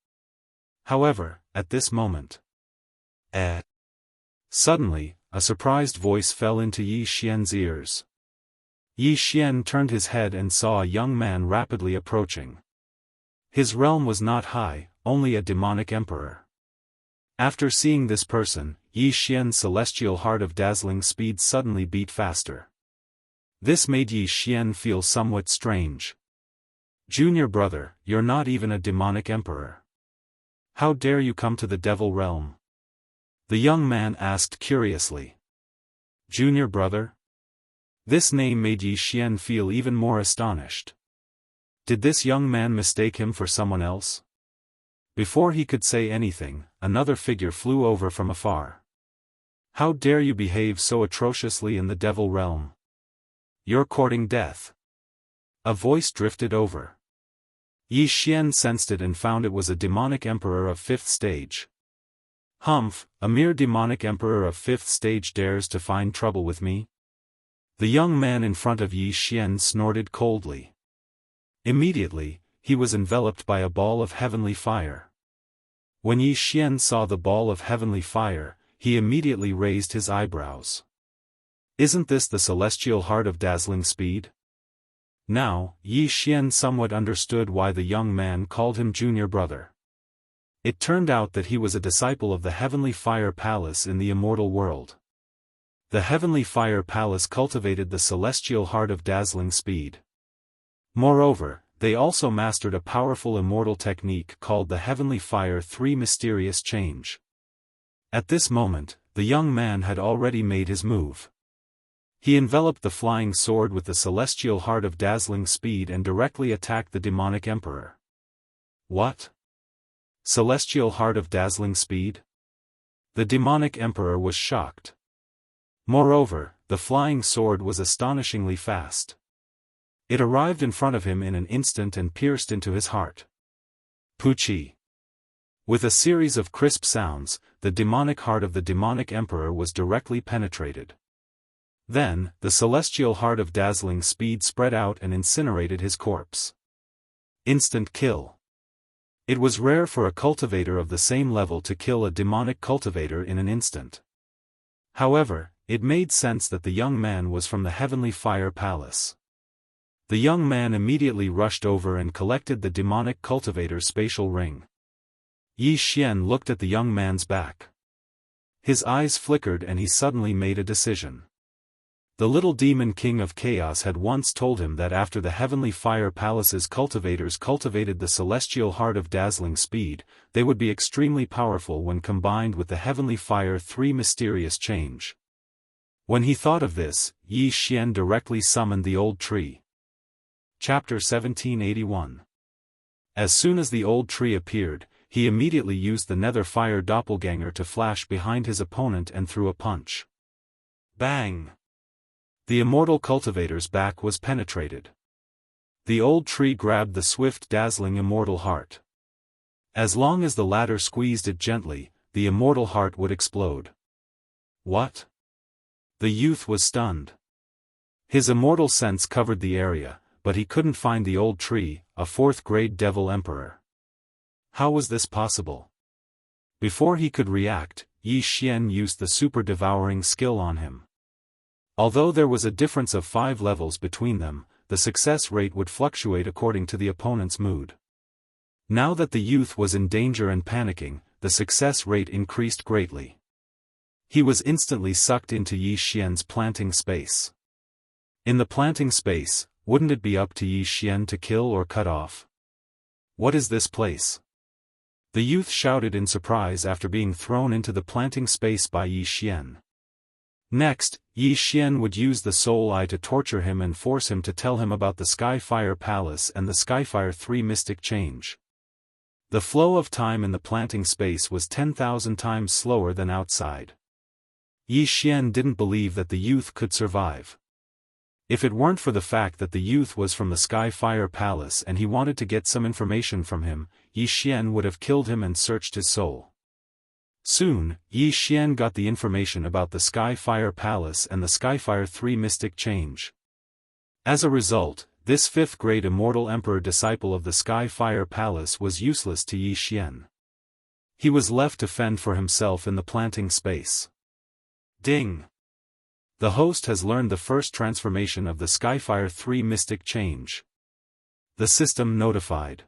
However, at this moment, suddenly, a surprised voice fell into Yi Xian's ears. Yi Xian turned his head and saw a young man rapidly approaching. His realm was not high, only a demonic emperor. After seeing this person, Yi Xian's celestial heart of dazzling speed suddenly beat faster. This made Yi Xian feel somewhat strange. Junior brother, you're not even a demonic emperor. How dare you come to the devil realm? The young man asked curiously. Junior brother? This name made Yi Xian feel even more astonished. Did this young man mistake him for someone else? Before he could say anything, another figure flew over from afar. How dare you behave so atrociously in the devil realm? You're courting death. A voice drifted over. Yi Xian sensed it and found it was a demonic emperor of 5th stage. Humph, a mere demonic emperor of 5th stage dares to find trouble with me? The young man in front of Yi Xian snorted coldly. Immediately, he was enveloped by a ball of heavenly fire. When Yi Xian saw the ball of heavenly fire, he immediately raised his eyebrows. Isn't this the celestial heart of dazzling speed? Now, Yi Xian somewhat understood why the young man called him junior brother. It turned out that he was a disciple of the Heavenly Fire Palace in the immortal world. The Heavenly Fire Palace cultivated the celestial heart of dazzling speed. Moreover, they also mastered a powerful immortal technique called the Heavenly Fire 3 Mysterious Change. At this moment, the young man had already made his move. He enveloped the flying sword with the celestial heart of dazzling speed and directly attacked the demonic emperor. What? Celestial heart of dazzling speed? The demonic emperor was shocked. Moreover, the flying sword was astonishingly fast. It arrived in front of him in an instant and pierced into his heart. Puchi. With a series of crisp sounds, the demonic heart of the demonic emperor was directly penetrated. Then, the celestial heart of dazzling speed spread out and incinerated his corpse. Instant kill. It was rare for a cultivator of the same level to kill a demonic cultivator in an instant. However, it made sense that the young man was from the Heavenly Fire Palace. The young man immediately rushed over and collected the demonic cultivator's spatial ring. Yi Xian looked at the young man's back. His eyes flickered and he suddenly made a decision. The little demon king of chaos had once told him that after the Heavenly Fire Palace's cultivators cultivated the celestial heart of dazzling speed, they would be extremely powerful when combined with the Heavenly Fire 3 Mysterious Change. When he thought of this, Yi Xian directly summoned the old tree. Chapter 1781. As soon as the old tree appeared, he immediately used the nether fire doppelganger to flash behind his opponent and threw a punch. Bang! The immortal cultivator's back was penetrated. The old tree grabbed the swift dazzling immortal heart. As long as the latter squeezed it gently, the immortal heart would explode. What? The youth was stunned. His immortal sense covered the area, but he couldn't find the old tree, a 4th-grade devil emperor. How was this possible? Before he could react, Yi Xian used the super devouring skill on him. Although there was a difference of 5 levels between them, the success rate would fluctuate according to the opponent's mood. Now that the youth was in danger and panicking, the success rate increased greatly. He was instantly sucked into Yi Xian's planting space. In the planting space, wouldn't it be up to Yi Xian to kill or cut off? What is this place? The youth shouted in surprise after being thrown into the planting space by Yi Xian. Next, Yi Xian would use the soul eye to torture him and force him to tell him about the Skyfire Palace and the Skyfire 3 Mystic Change. The flow of time in the planting space was 10,000 times slower than outside. Yi Xian didn't believe that the youth could survive. If it weren't for the fact that the youth was from the Sky Fire Palace and he wanted to get some information from him, Yi Xian would have killed him and searched his soul. Soon, Yi Xian got the information about the Sky Fire Palace and the Skyfire 3 mystic change. As a result, this 5th-grade Immortal Emperor disciple of the Sky Fire Palace was useless to Yi Xian. He was left to fend for himself in the planting space. Ding! The host has learned the first transformation of the Skyfire 3 mystic change. The system notified.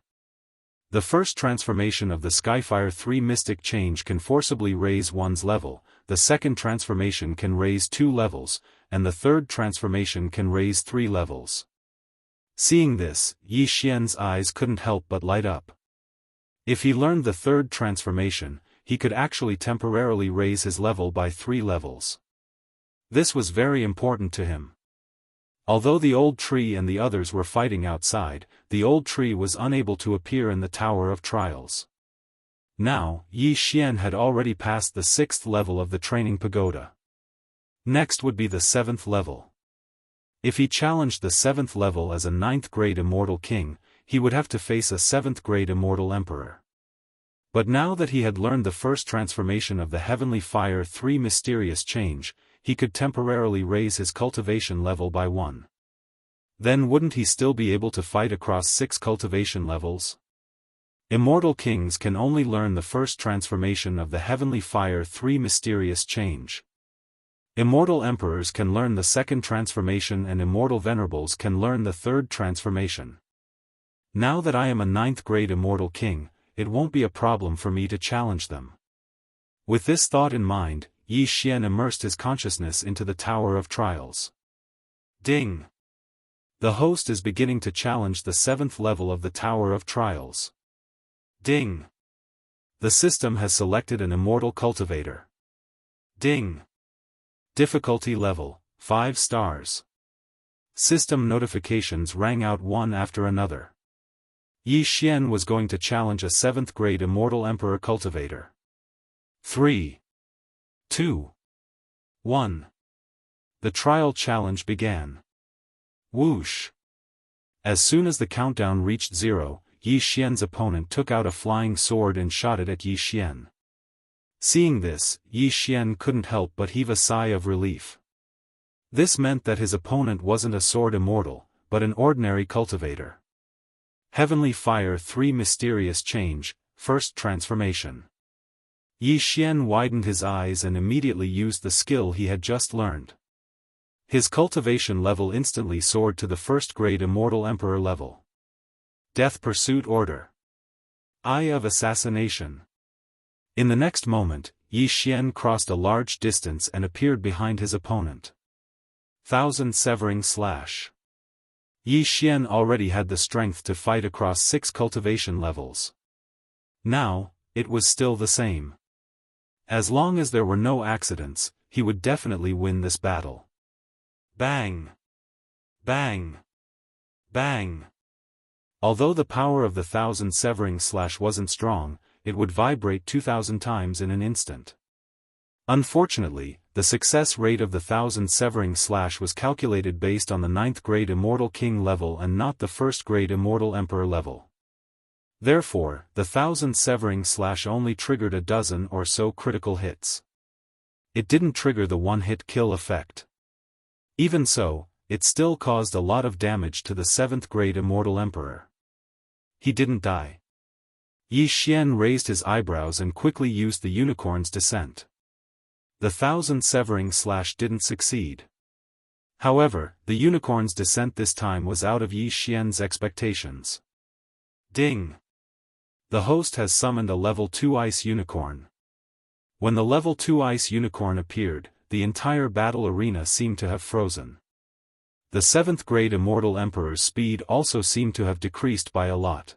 The first transformation of the Skyfire 3 mystic change can forcibly raise one's level, the second transformation can raise 2 levels, and the third transformation can raise 3 levels. Seeing this, Yi Xian's eyes couldn't help but light up. If he learned the third transformation, he could actually temporarily raise his level by 3 levels. This was very important to him. Although the old tree and the others were fighting outside, the old tree was unable to appear in the Tower of Trials. Now, Yi Xian had already passed the 6th level of the training pagoda. Next would be the 7th level. If he challenged the 7th level as a 9th-grade Immortal King, he would have to face a 7th-grade Immortal Emperor. But now that he had learned the first transformation of the Heavenly Fire 3 mysterious change, he could temporarily raise his cultivation level by 1. Then wouldn't he still be able to fight across 6 cultivation levels? Immortal Kings can only learn the first transformation of the Heavenly Fire 3 mysterious change. Immortal Emperors can learn the second transformation and Immortal Venerables can learn the third transformation. Now that I am a 9th-grade Immortal King, it won't be a problem for me to challenge them. With this thought in mind, Yi Xian immersed his consciousness into the Tower of Trials. Ding! The host is beginning to challenge the 7th level of the Tower of Trials. Ding! The system has selected an Immortal Cultivator. Ding! Difficulty level, 5 stars. System notifications rang out one after another. Yi Xian was going to challenge a 7th-grade Immortal Emperor Cultivator. 3, 2, 1. The trial challenge began. Whoosh! As soon as the countdown reached 0, Yi Xian's opponent took out a flying sword and shot it at Yi Xian. Seeing this, Yi Xian couldn't help but heave a sigh of relief. This meant that his opponent wasn't a sword immortal, but an ordinary cultivator. Heavenly Fire 3 mysterious change, first transformation. Yi Xian widened his eyes and immediately used the skill he had just learned. His cultivation level instantly soared to the 1st-grade Immortal Emperor level. Death Pursuit Order. Eye of Assassination. In the next moment, Yi Xian crossed a large distance and appeared behind his opponent. 1000 Severing Slash. Yi Xian already had the strength to fight across 6 cultivation levels. Now, it was still the same. As long as there were no accidents, he would definitely win this battle. Bang! Bang! Bang! Although the power of the 1000 Severing Slash wasn't strong, it would vibrate 2000 times in an instant. Unfortunately, the success rate of the 1000 Severing Slash was calculated based on the 9th-grade Immortal King level and not the 1st-grade Immortal Emperor level. Therefore, the 1000 Severing Slash only triggered a dozen or so critical hits. It didn't trigger the one-hit kill effect. Even so, it still caused a lot of damage to the 7th-grade Immortal Emperor. He didn't die. Yi Xian raised his eyebrows and quickly used the Unicorn's Descent. The 1000 Severing Slash didn't succeed. However, the Unicorn's Descent this time was out of Yi Xian's expectations. Ding! The host has summoned a level 2 Ice Unicorn. When the level 2 Ice Unicorn appeared, the entire battle arena seemed to have frozen. The 7th-grade Immortal Emperor's speed also seemed to have decreased by a lot.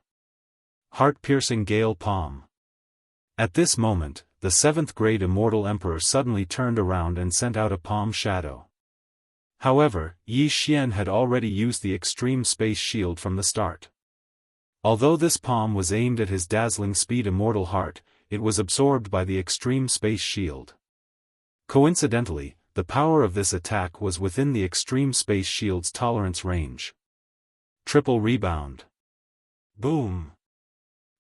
Heart-piercing Gale Palm. At this moment, the 7th-grade Immortal Emperor suddenly turned around and sent out a palm shadow. However, Yi Xian had already used the Extreme Space Shield from the start. Although this palm was aimed at his dazzling speed Immortal Heart, it was absorbed by the Extreme Space Shield. Coincidentally, the power of this attack was within the extreme space shield's tolerance range. Triple rebound. Boom!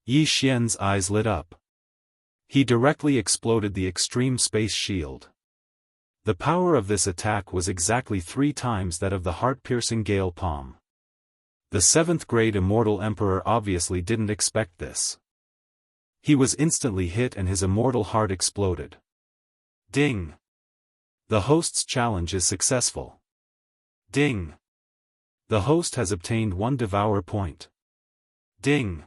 Yi Xian's eyes lit up. He directly exploded the extreme space shield. The power of this attack was exactly 3 times that of the heart-piercing Gale Palm. The 7th grade Immortal Emperor obviously didn't expect this. He was instantly hit and his immortal heart exploded. Ding! The host's challenge is successful. Ding! The host has obtained 1 Devour point. Ding!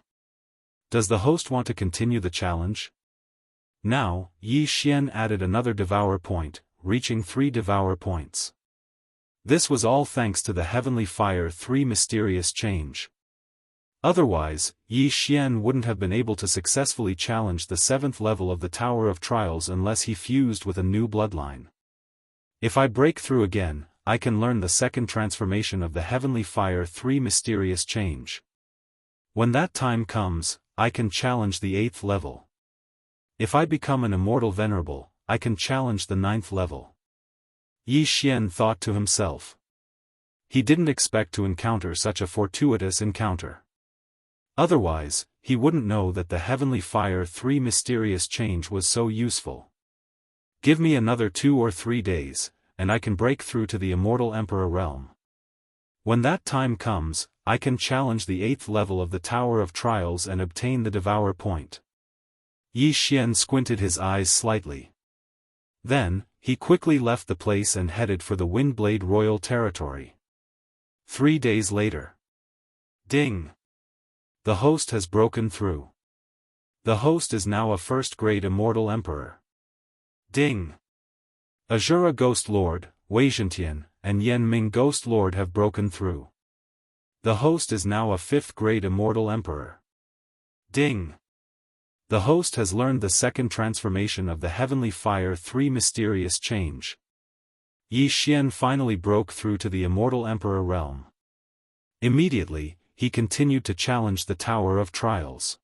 Does the host want to continue the challenge? Now, Yi Xian added another Devour point, reaching 3 Devour points. This was all thanks to the Heavenly Fire 3 mysterious change. Otherwise, Yi Xian wouldn't have been able to successfully challenge the 7th level of the Tower of Trials unless he fused with a new bloodline. If I break through again, I can learn the 2nd transformation of the Heavenly Fire 3 mysterious change. When that time comes, I can challenge the 8th level. If I become an Immortal Venerable, I can challenge the 9th level. Yi Xian thought to himself. He didn't expect to encounter such a fortuitous encounter. Otherwise, he wouldn't know that the Heavenly Fire 3 mysterious change was so useful. Give me another 2 or 3 days, and I can break through to the Immortal Emperor realm. When that time comes, I can challenge the 8th level of the Tower of Trials and obtain the Devour point. Yi Xian squinted his eyes slightly. Then, he quickly left the place and headed for the Windblade Royal Territory. 3 days later. Ding! The host has broken through. The host is now a 1st-grade Immortal Emperor. Ding! Azura Ghost Lord, Wei Zhentian, and Yan Ming Ghost Lord have broken through. The host is now a 5th-grade Immortal Emperor. Ding! The host has learned the 2nd transformation of the Heavenly Fire 3 mysterious change. Yi Xian finally broke through to the Immortal Emperor realm. Immediately, he continued to challenge the Tower of Trials.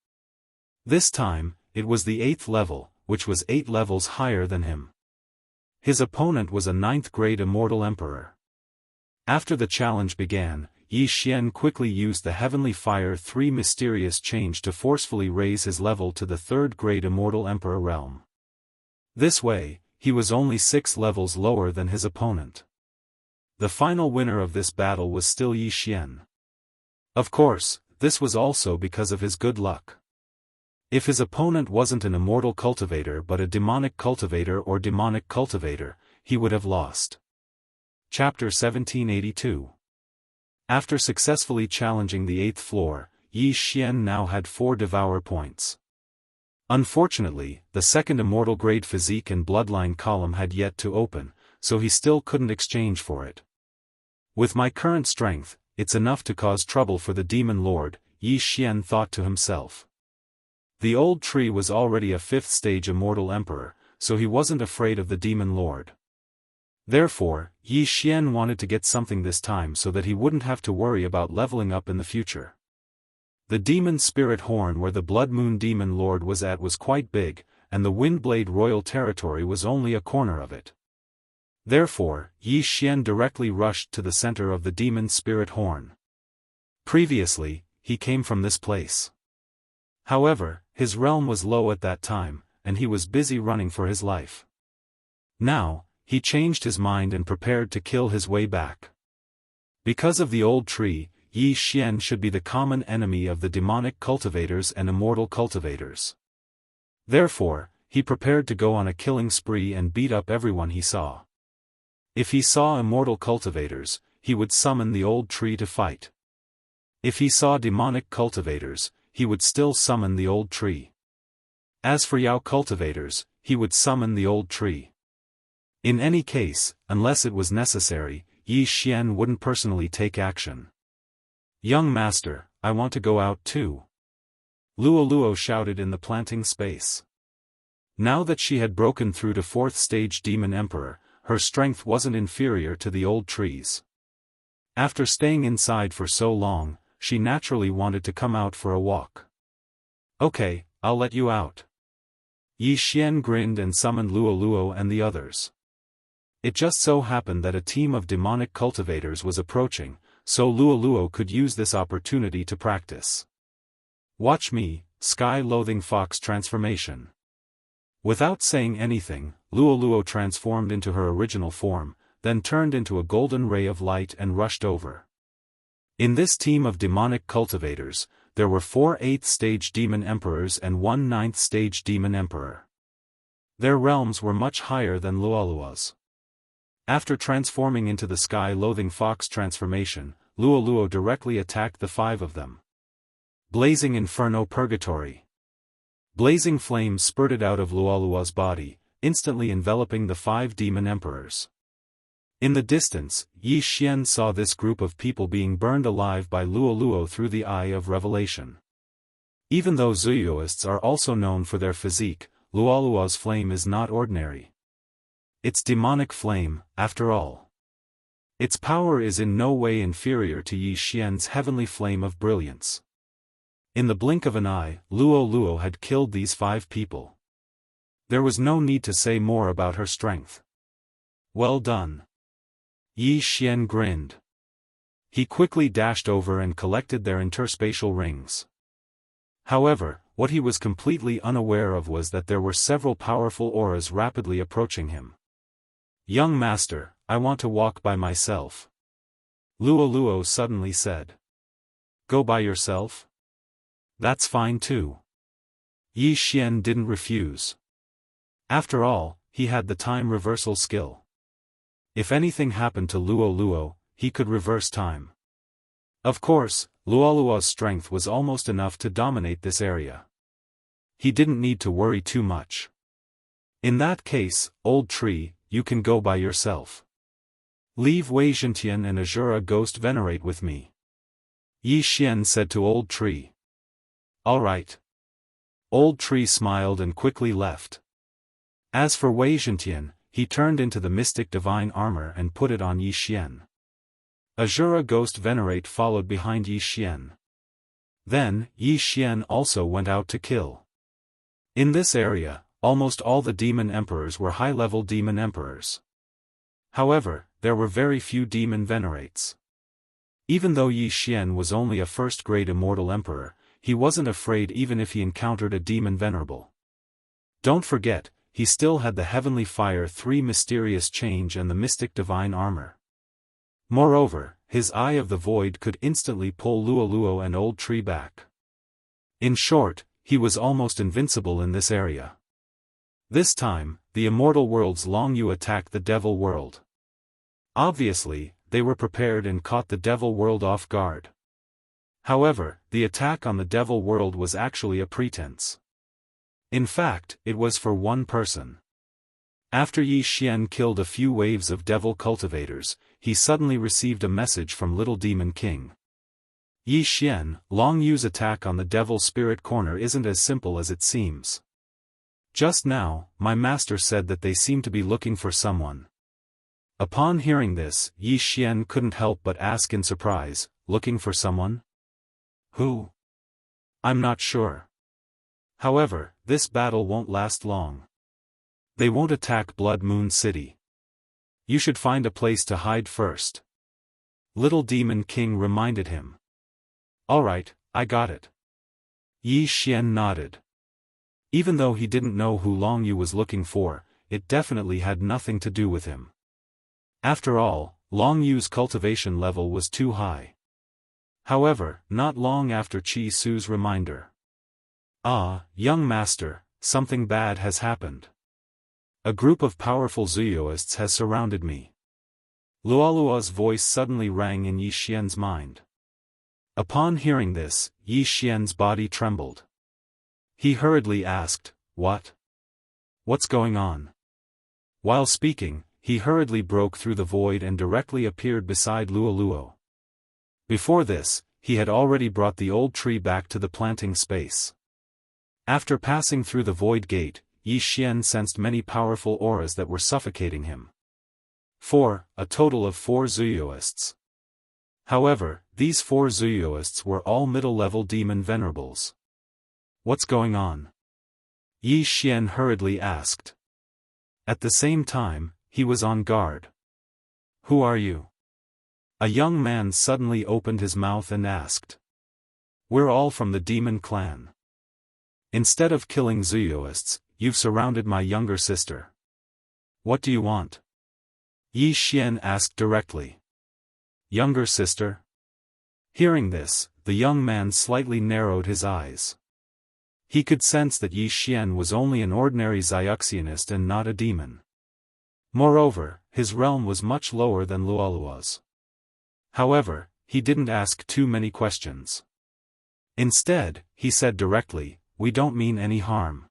This time, it was the 8th level, which was 8 levels higher than him. His opponent was a 9th-grade Immortal Emperor. After the challenge began, Yi Xian quickly used the Heavenly Fire 3 mysterious change to forcefully raise his level to the 3rd-grade Immortal Emperor realm. This way, he was only 6 levels lower than his opponent. The final winner of this battle was still Yi Xian. Of course, this was also because of his good luck. If his opponent wasn't an immortal cultivator but a demonic cultivator or demonic cultivator, he would have lost. Chapter 1782. After successfully challenging the 8th floor, Yi Xian now had 4 Devour points. Unfortunately, the 2nd Immortal Grade Physique and Bloodline column had yet to open, so he still couldn't exchange for it. With my current strength, it's enough to cause trouble for the Demon Lord, Yi Xian thought to himself. The old tree was already a 5th-stage Immortal Emperor, so he wasn't afraid of the Demon Lord. Therefore, Yi Xian wanted to get something this time so that he wouldn't have to worry about leveling up in the future. The Demon Spirit Horn where the Blood Moon Demon Lord was at was quite big, and the Windblade Royal Territory was only a corner of it. Therefore, Yi Xian directly rushed to the center of the Demon Spirit Horn. Previously, he came from this place. However, his realm was low at that time, and he was busy running for his life. Now, he changed his mind and prepared to kill his way back. Because of the old tree, Yi Xian should be the common enemy of the demonic cultivators and immortal cultivators. Therefore, he prepared to go on a killing spree and beat up everyone he saw. If he saw immortal cultivators, he would summon the old tree to fight. If he saw demonic cultivators, he would still summon the old tree. As for Yao cultivators, he would summon the old tree. In any case, unless it was necessary, Yi Xian wouldn't personally take action. "Young master, I want to go out too," Luo shouted in the planting space. Now that she had broken through to 4th-stage Demon Emperor, her strength wasn't inferior to the old trees. After staying inside for so long, she naturally wanted to come out for a walk. "Okay, I'll let you out." Yi Xian grinned and summoned Luo and the others. It just so happened that a team of demonic cultivators was approaching, so Luoluo could use this opportunity to practice. Watch me, sky-loathing fox transformation. Without saying anything, Luoluo transformed into her original form, then turned into a golden ray of light and rushed over. In this team of demonic cultivators, there were 4 8th-stage demon emperors and 1 9th-stage demon emperor. Their realms were much higher than Luoluo's. After transforming into the sky-loathing fox transformation, Luoluo directly attacked the 5 of them. Blazing Inferno Purgatory. Blazing flames spurted out of Luoluo's body, instantly enveloping the 5 demon emperors. In the distance, Yi Xian saw this group of people being burned alive by Luoluo through the Eye of Revelation. Even though Daoists are also known for their physique, Luoluo's flame is not ordinary. It's demonic flame, after all. Its power is in no way inferior to Yi Xian's heavenly flame of brilliance. In the blink of an eye, Luoluo had killed these 5 people. There was no need to say more about her strength. Well done. Yi Xian grinned. He quickly dashed over and collected their interspatial rings. However, what he was completely unaware of was that there were several powerful auras rapidly approaching him. Young master, I want to walk by myself. Luoluo suddenly said. Go by yourself? That's fine too. Yi Xian didn't refuse. After all, he had the time reversal skill. If anything happened to Luoluo, he could reverse time. Of course, Luoluo's strength was almost enough to dominate this area. He didn't need to worry too much. In that case, old tree, you can go by yourself. Leave Wei Zhentian and Azura Ghost venerate with me. Yi Xian said to Old Tree. All right. Old Tree smiled and quickly left. As for Wei Zhentian, he turned into the mystic divine armor and put it on Yi Xian. Azura Ghost Venerate followed behind Yi Xian. Then, Yi Xian also went out to kill. In this area, almost all the demon emperors were high-level demon emperors. However, there were very few demon venerates. Even though Yi Xian was only a first-grade immortal emperor, he wasn't afraid even if he encountered a demon venerable. Don't forget, he still had the Heavenly Fire 3 mysterious change and the Mystic Divine Armor. Moreover, his Eye of the Void could instantly pull Luoluo and Old Tree back. In short, he was almost invincible in this area. This time, the Immortal World's Long Yu attacked the Devil World. Obviously, they were prepared and caught the Devil World off guard. However, the attack on the Devil World was actually a pretense. In fact, it was for one person. After Yi Xian killed a few waves of devil cultivators, he suddenly received a message from Little Demon King. Yi Xian, Long Yu's attack on the Devil Spirit Corner isn't as simple as it seems. Just now, my master said that they seem to be looking for someone. Upon hearing this, Yi Xian couldn't help but ask in surprise, looking for someone? Who? I'm not sure. However, this battle won't last long. They won't attack Blood Moon City. You should find a place to hide first. Little Demon King reminded him. Alright, I got it. Yi Xian nodded. Even though he didn't know who Long Yu was looking for, it definitely had nothing to do with him. After all, Long Yu's cultivation level was too high. However, not long after Chi Su's reminder. Ah, young master, something bad has happened. A group of powerful Daoists has surrounded me. Luoluo's voice suddenly rang in Yi Xian's mind. Upon hearing this, Yi Xian's body trembled. He hurriedly asked, What? What's going on? While speaking, he hurriedly broke through the void and directly appeared beside Luoluo. Before this, he had already brought the old tree back to the planting space. After passing through the void gate, Yi Xian sensed many powerful auras that were suffocating him. A total of 4 Daoists. However, these 4 Daoists were all middle-level demon venerables. What's going on? Yi Xian hurriedly asked. At the same time, he was on guard. "Who are you?" A young man suddenly opened his mouth and asked. "We're all from the demon clan. Instead of killing Daoists, you've surrounded my younger sister. What do you want?" Yi Xian asked directly. "Younger sister?" Hearing this, the young man slightly narrowed his eyes. He could sense that Yi Xian was only an ordinary Xianxianist and not a demon. Moreover, his realm was much lower than Luoluo's. However, he didn't ask too many questions. Instead, he said directly, "We don't mean any harm.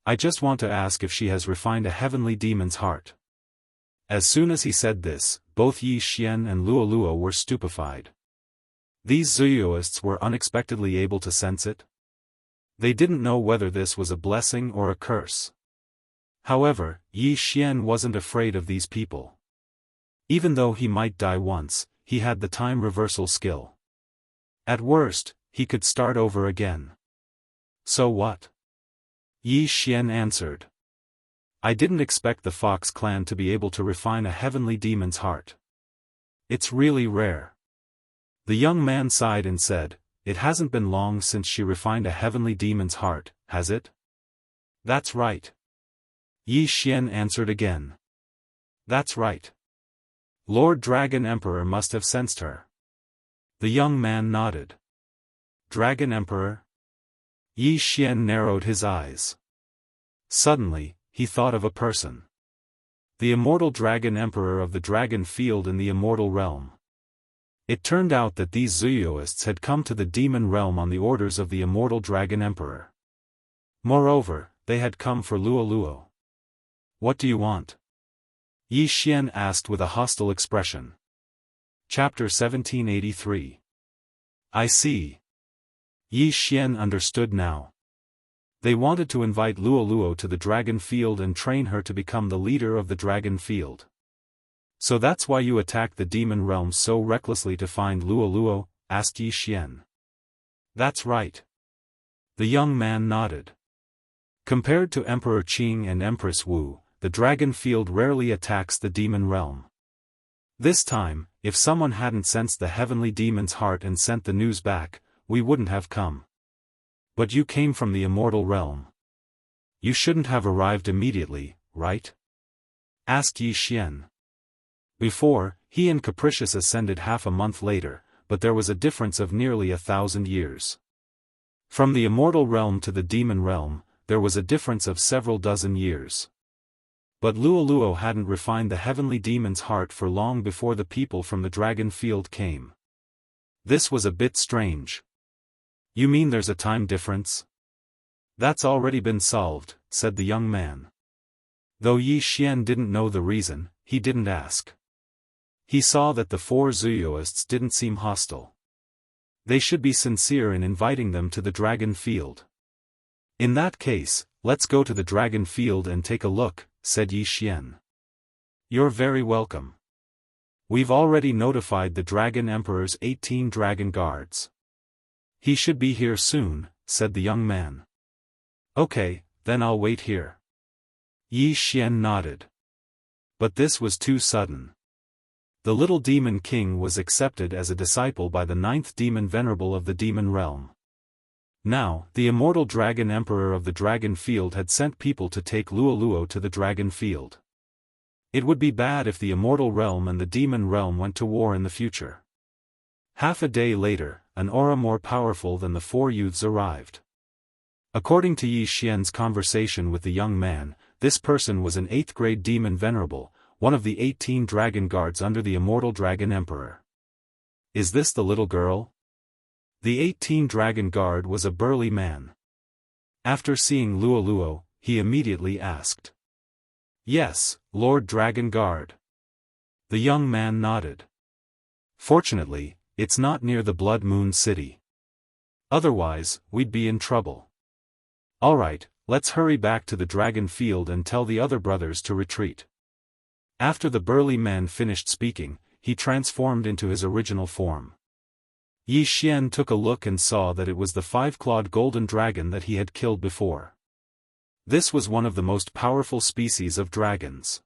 I just want to ask if she has refined a heavenly demon's heart." As soon as he said this, both Yi Xian and Luoluo were stupefied. These Daoists were unexpectedly able to sense it. They didn't know whether this was a blessing or a curse. However, Yi Xian wasn't afraid of these people. Even though he might die once, he had the time reversal skill. At worst, he could start over again. "So what?" Yi Xian answered. "I didn't expect the Fox clan to be able to refine a heavenly demon's heart. It's really rare." The young man sighed and said, "It hasn't been long since she refined a heavenly demon's heart, has it?" "That's right." Yi Xian answered again. "That's right. Lord Dragon Emperor must have sensed her." The young man nodded. "Dragon Emperor?" Yi Xian narrowed his eyes. Suddenly, he thought of a person. The immortal Dragon Emperor of the Dragon Field in the Immortal Realm. It turned out that these Daoists had come to the demon realm on the orders of the immortal Dragon Emperor. Moreover, they had come for Luoluo. "What do you want?" Yi Xian asked with a hostile expression. Chapter 1783. "I see." Yi Xian understood now. They wanted to invite Luoluo to the Dragon Field and train her to become the leader of the Dragon Field. "So that's why you attacked the demon realm so recklessly to find Luoluo?" asked Yi Xian. "That's right." The young man nodded. Compared to Emperor Qing and Empress Wu, the Dragon Field rarely attacks the demon realm. This time, if someone hadn't sensed the heavenly demon's heart and sent the news back, we wouldn't have come. "But you came from the immortal realm. You shouldn't have arrived immediately, right?" asked Yi Xian. Before, he and Capricious ascended half a month later, but there was a difference of nearly 1,000 years. From the immortal realm to the demon realm, there was a difference of several dozen years. But Luoluo hadn't refined the heavenly demon's heart for long before the people from the Dragon Field came. This was a bit strange. "You mean there's a time difference?" "That's already been solved," said the young man. Though Yi Xian didn't know the reason, he didn't ask. He saw that the four Daoists didn't seem hostile. They should be sincere in inviting them to the Dragon Field. "In that case, let's go to the Dragon Field and take a look," said Yi Xian. "You're very welcome. We've already notified the Dragon Emperor's 18 Dragon Guards. He should be here soon," said the young man. "Okay, then I'll wait here." Yi Xian nodded. But this was too sudden. The little demon king was accepted as a disciple by the 9th demon venerable of the demon realm. Now, the immortal Dragon Emperor of the Dragon Field had sent people to take Luoluo to the Dragon Field. It would be bad if the immortal realm and the demon realm went to war in the future. Half a day later, an aura more powerful than the four youths arrived. According to Yi Xian's conversation with the young man, this person was an 8th grade demon venerable, one of the 18 dragon guards under the immortal Dragon Emperor. "Is this the little girl?" The 18 dragon guard was a burly man. After seeing Luoluo, he immediately asked. "Yes, Lord Dragon Guard." The young man nodded. "Fortunately, it's not near the Blood Moon City. Otherwise, we'd be in trouble. Alright, let's hurry back to the Dragon Field and tell the other brothers to retreat." After the burly man finished speaking, he transformed into his original form. Yi Xian took a look and saw that it was the 5-clawed golden dragon that he had killed before. This was one of the most powerful species of dragons.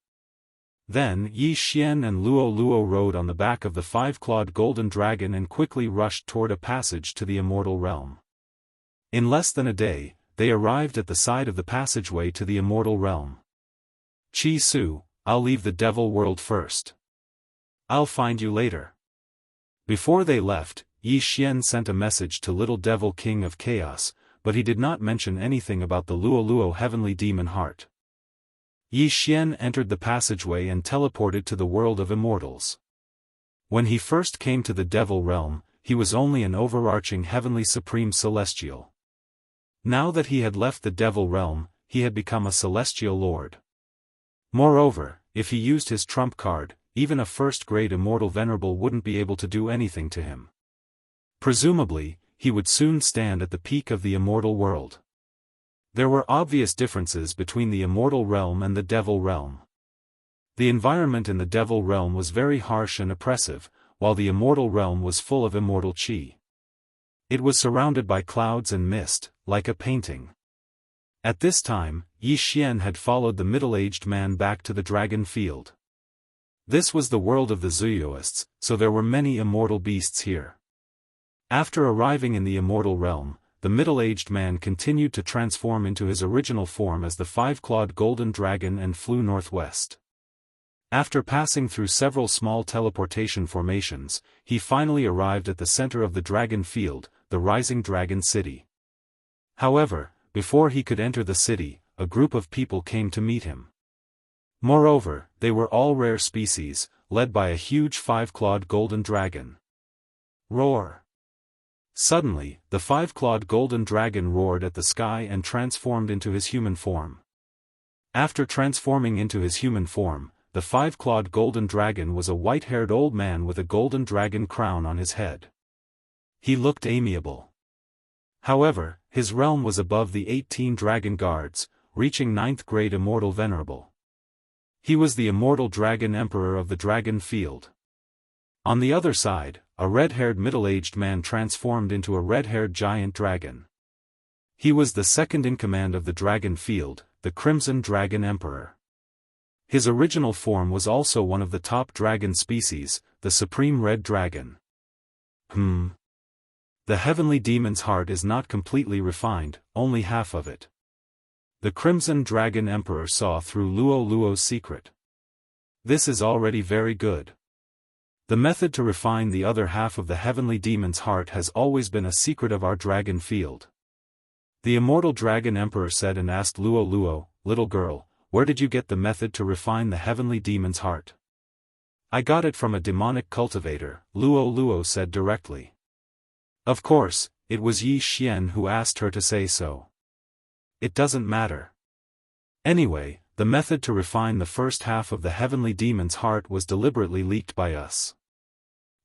Then Yi Xian and Luo Luo rode on the back of the five-clawed golden dragon and quickly rushed toward a passage to the immortal realm. In less than a day, they arrived at the side of the passageway to the immortal realm. Chi Su, I'll leave the devil world first. I'll find you later. Before they left, Yi Xian sent a message to Little Devil King of Chaos, but he did not mention anything about the Luo Luo heavenly demon heart. Yi Xian entered the passageway and teleported to the world of immortals. When he first came to the devil realm, he was only an overarching heavenly supreme celestial. Now that he had left the devil realm, he had become a celestial lord. Moreover, if he used his trump card, even a first-grade immortal venerable wouldn't be able to do anything to him. Presumably, he would soon stand at the peak of the immortal world. There were obvious differences between the immortal realm and the devil realm. The environment in the devil realm was very harsh and oppressive, while the immortal realm was full of immortal chi. It was surrounded by clouds and mist, like a painting. At this time, Yi Xian had followed the middle-aged man back to the dragon field. This was the world of the Daoists, so there were many immortal beasts here. After arriving in the immortal realm, the middle-aged man continued to transform into his original form as the five-clawed golden dragon and flew northwest. After passing through several small teleportation formations, he finally arrived at the center of the dragon field, the rising dragon city. However, before he could enter the city, a group of people came to meet him. Moreover, they were all rare species, led by a huge five-clawed golden dragon. Roar! Suddenly, the five-clawed golden dragon roared at the sky and transformed into his human form. After transforming into his human form, the five-clawed golden dragon was a white-haired old man with a golden dragon crown on his head. He looked amiable. However, his realm was above the 18 dragon guards, reaching 9th grade immortal venerable. He was the immortal dragon emperor of the dragon field. On the other side, a red-haired middle-aged man transformed into a red-haired giant dragon. He was the second in command of the dragon field, the Crimson Dragon Emperor. His original form was also one of the top dragon species, the Supreme Red Dragon. The heavenly demon's heart is not completely refined, only half of it. The Crimson Dragon Emperor saw through Luo Luo's secret. This is already very good. The method to refine the other half of the heavenly demon's heart has always been a secret of our dragon field. The immortal dragon emperor said and asked Luo Luo, "Little girl, where did you get the method to refine the heavenly demon's heart?" "I got it from a demonic cultivator," Luo Luo said directly. Of course, it was Yi Xian who asked her to say so. It doesn't matter. Anyway, the method to refine the first half of the heavenly demon's heart was deliberately leaked by us.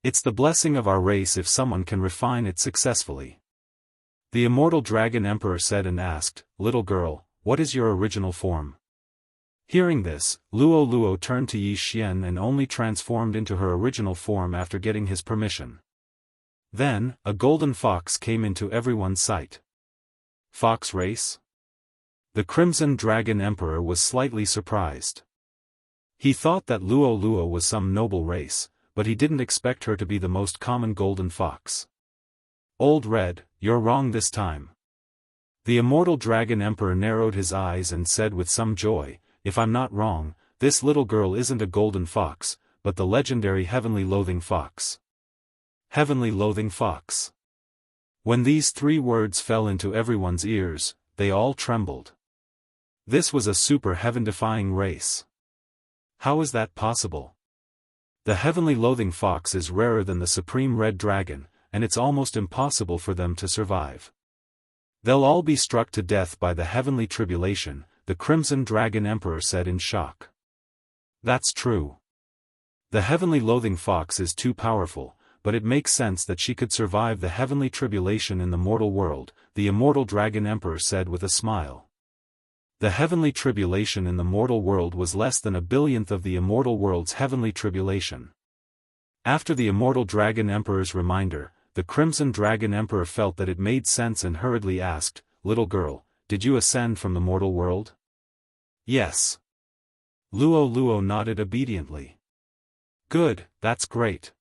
It's the blessing of our race if someone can refine it successfully. The immortal dragon emperor said and asked, "Little girl, what is your original form?" Hearing this, Luo Luo turned to Yi Xian and only transformed into her original form after getting his permission. Then, a golden fox came into everyone's sight. Fox race? The Crimson Dragon Emperor was slightly surprised. He thought that Luo Luo was some noble race, but he didn't expect her to be the most common golden fox. "Old Red, you're wrong this time." The immortal Dragon Emperor narrowed his eyes and said with some joy, "If I'm not wrong, this little girl isn't a golden fox, but the legendary Heavenly Loathing Fox." Heavenly Loathing Fox. When these three words fell into everyone's ears, they all trembled. This was a super heaven-defying race. How is that possible? The Heavenly Loathing Fox is rarer than the Supreme Red Dragon, and it's almost impossible for them to survive. They'll all be struck to death by the heavenly tribulation, the Crimson Dragon Emperor said in shock. That's true. The Heavenly Loathing Fox is too powerful, but it makes sense that she could survive the heavenly tribulation in the mortal world, the Immortal Dragon Emperor said with a smile. The heavenly tribulation in the mortal world was less than a billionth of the immortal world's heavenly tribulation. After the Immortal Dragon Emperor's reminder, the Crimson Dragon Emperor felt that it made sense and hurriedly asked, "Little girl, did you ascend from the mortal world?" "Yes." Luo nodded obediently. Good, that's great.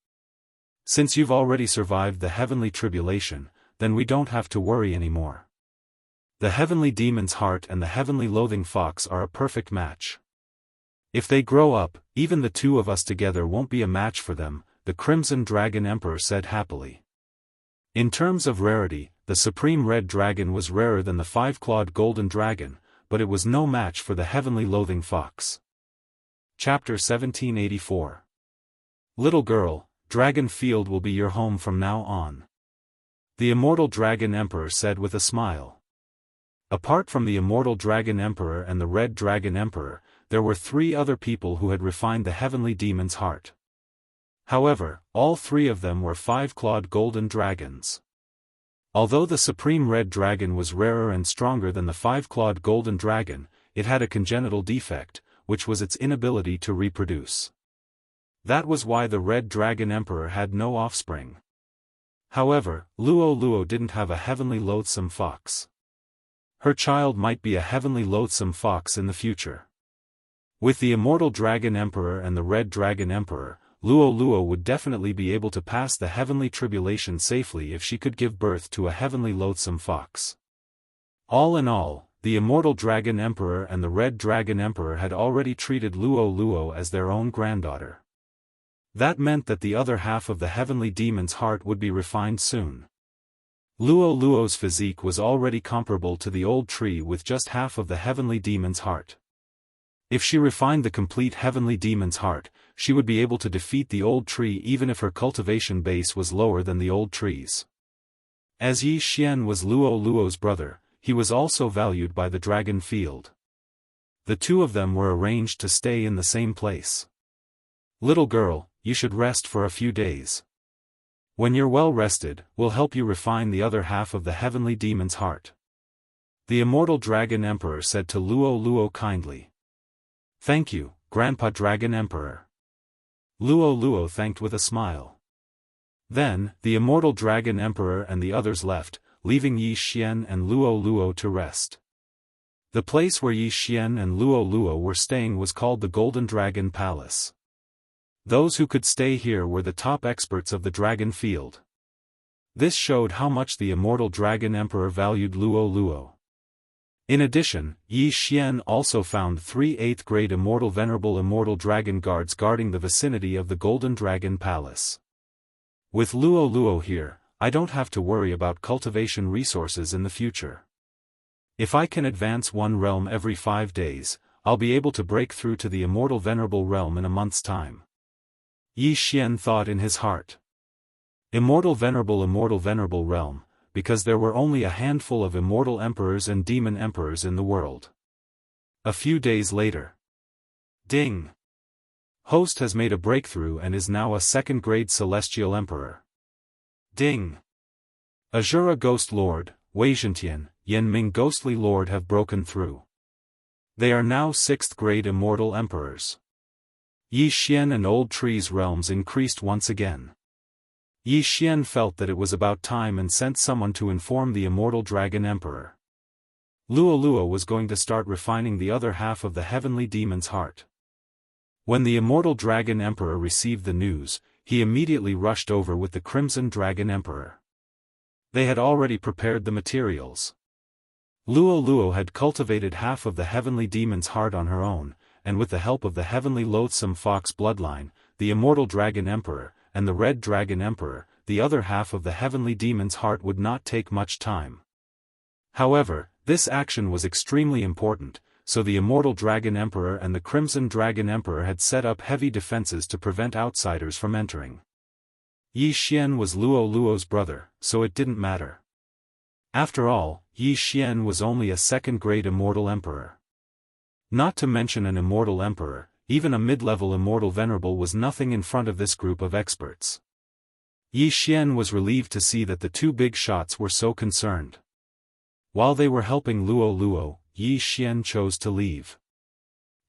Since you've already survived the heavenly tribulation, then we don't have to worry anymore. The heavenly demon's heart and the heavenly loathing fox are a perfect match. If they grow up, even the two of us together won't be a match for them, the Crimson Dragon Emperor said happily. In terms of rarity, the Supreme Red Dragon was rarer than the five-clawed Golden Dragon, but it was no match for the heavenly loathing fox. Chapter 1784. Little girl, Dragon Field will be your home from now on. The Immortal Dragon Emperor said with a smile. Apart from the Immortal Dragon Emperor and the Red Dragon Emperor, there were three other people who had refined the heavenly demon's heart. However, all three of them were five-clawed golden dragons. Although the Supreme Red Dragon was rarer and stronger than the five-clawed Golden Dragon, it had a congenital defect, which was its inability to reproduce. That was why the Red Dragon Emperor had no offspring. However, Luo didn't have a heavenly loathsome fox. Her child might be a heavenly loathsome fox in the future. With the Immortal Dragon Emperor and the Red Dragon Emperor, Luo would definitely be able to pass the heavenly tribulation safely if she could give birth to a heavenly loathsome fox. All in all, the Immortal Dragon Emperor and the Red Dragon Emperor had already treated Luo as their own granddaughter. That meant that the other half of the heavenly demon's heart would be refined soon. Luo's physique was already comparable to the old tree with just half of the heavenly demon's heart. If she refined the complete heavenly demon's heart, she would be able to defeat the old tree even if her cultivation base was lower than the old tree's. As Yi Xian was Luo's brother, he was also valued by the dragon field. The two of them were arranged to stay in the same place. Little girl, you should rest for a few days. When you're well rested, we'll help you refine the other half of the heavenly demon's heart. The Immortal Dragon Emperor said to Luo kindly. Thank you, Grandpa Dragon Emperor. Luo thanked with a smile. Then, the Immortal Dragon Emperor and the others left, leaving Yi Xian and Luo to rest. The place where Yi Xian and Luo were staying was called the Golden Dragon Palace. Those who could stay here were the top experts of the dragon field. This showed how much the Immortal Dragon Emperor valued Luo. In addition, Yi Xian also found 3 8th-grade Venerable Immortal Dragon Guards guarding the vicinity of the Golden Dragon Palace. With Luo here, I don't have to worry about cultivation resources in the future. If I can advance one realm every 5 days, I'll be able to break through to the Immortal Venerable realm in a month's time. Yi Xian thought in his heart. Immortal Venerable realm, because there were only a handful of immortal emperors and demon emperors in the world. A few days later. Ding! Host has made a breakthrough and is now a 2nd-grade celestial emperor. Ding! Azura Ghost Lord, Wei Zhentian, Yanming Ghostly Lord have broken through. They are now 6th-grade immortal emperors. Yi Xian and Old Tree's realms increased once again. Yi Xian felt that it was about time and sent someone to inform the Immortal Dragon Emperor. Luo was going to start refining the other half of the heavenly demon's heart. When the Immortal Dragon Emperor received the news, he immediately rushed over with the Crimson Dragon Emperor. They had already prepared the materials. Luo had cultivated half of the heavenly demon's heart on her own, and with the help of the heavenly loathsome fox bloodline, the Immortal Dragon Emperor, and the Red Dragon Emperor, the other half of the heavenly demon's heart would not take much time. However, this action was extremely important, so the Immortal Dragon Emperor and the Crimson Dragon Emperor had set up heavy defenses to prevent outsiders from entering. Yi Xian was Luo's brother, so it didn't matter. After all, Yi Xian was only a 2nd-grade immortal emperor. Not to mention an immortal emperor, even a mid-level immortal venerable was nothing in front of this group of experts. Yi Xian was relieved to see that the two big shots were so concerned. While they were helping Luo, Yi Xian chose to leave.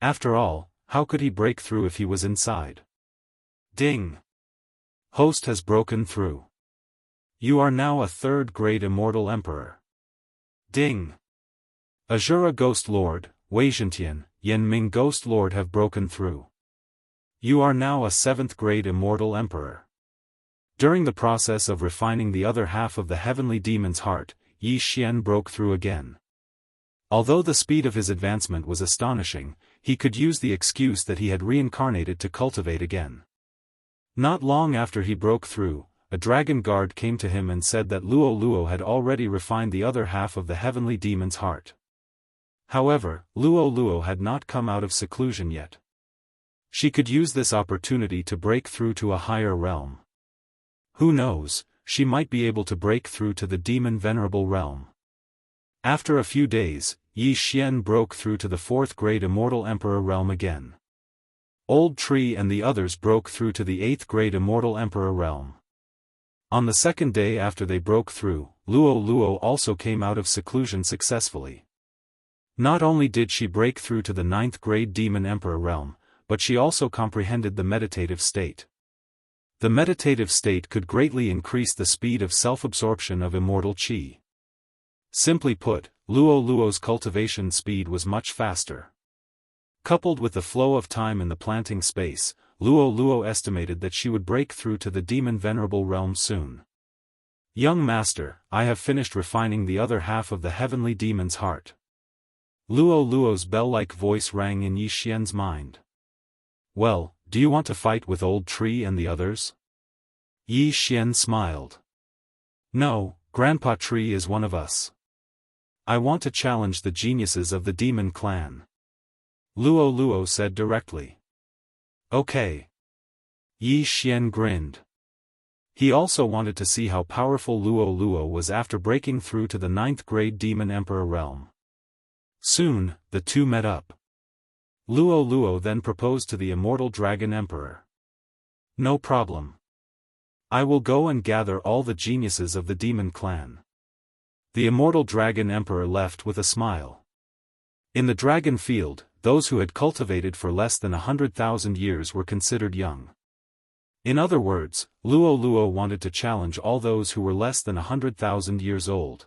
After all, how could he break through if he was inside? Ding! Host has broken through. You are now a 3rd-grade immortal emperor. Ding! Azura Ghost Lord, Wei Zhentian, Yan Ming Ghost Lord have broken through. You are now a 7th grade immortal emperor. During the process of refining the other half of the heavenly demon's heart, Yi Xian broke through again. Although the speed of his advancement was astonishing, he could use the excuse that he had reincarnated to cultivate again. Not long after he broke through, a dragon guard came to him and said that Luo Luo had already refined the other half of the heavenly demon's heart. However, Luo Luo had not come out of seclusion yet. She could use this opportunity to break through to a higher realm. Who knows, she might be able to break through to the demon venerable realm. After a few days, Yi Xian broke through to the 4th grade immortal emperor realm again. Old Tree and the others broke through to the 8th grade immortal emperor realm. On the 2nd day after they broke through, Luo Luo also came out of seclusion successfully. Not only did she break through to the 9th grade demon emperor realm, but she also comprehended the meditative state. The meditative state could greatly increase the speed of self-absorption of immortal qi. Simply put, Luo Luo's cultivation speed was much faster. Coupled with the flow of time in the planting space, Luo Luo estimated that she would break through to the demon venerable realm soon. Young master, I have finished refining the other half of the heavenly demon's heart. Luo Luo's bell-like voice rang in Yi Xian's mind. Well, do you want to fight with Old Tree and the others? Yi Xian smiled. No, Grandpa Tree is one of us. I want to challenge the geniuses of the demon clan. Luo Luo said directly. Okay. Yi Xian grinned. He also wanted to see how powerful Luo Luo was after breaking through to the 9th grade demon emperor realm. Soon, the two met up. Luo Luo then proposed to the immortal dragon emperor. No problem. I will go and gather all the geniuses of the demon clan. The immortal dragon emperor left with a smile. In the dragon field, those who had cultivated for less than 100,000 years were considered young. In other words, Luo Luo wanted to challenge all those who were less than 100,000 years old.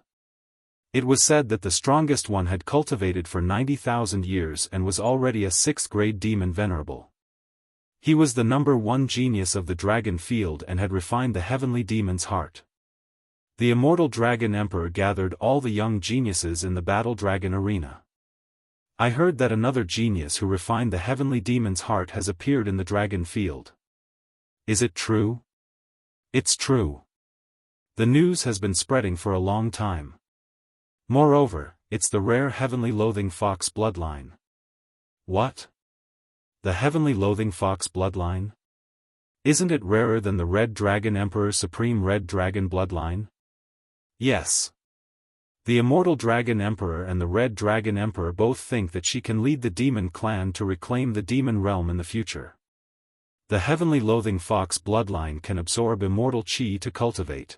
It was said that the strongest one had cultivated for 90,000 years and was already a 6th grade demon venerable. He was the number 1 genius of the dragon field and had refined the heavenly demon's heart. The immortal dragon emperor gathered all the young geniuses in the battle dragon arena. I heard that another genius who refined the heavenly demon's heart has appeared in the dragon field. Is it true? It's true. The news has been spreading for a long time. Moreover, it's the rare heavenly loathing fox bloodline. What? The heavenly loathing fox bloodline? Isn't it rarer than the red dragon emperor's supreme red dragon bloodline? Yes. The immortal dragon emperor and the red dragon emperor both think that she can lead the demon clan to reclaim the demon realm in the future. The heavenly loathing fox bloodline can absorb immortal qi to cultivate.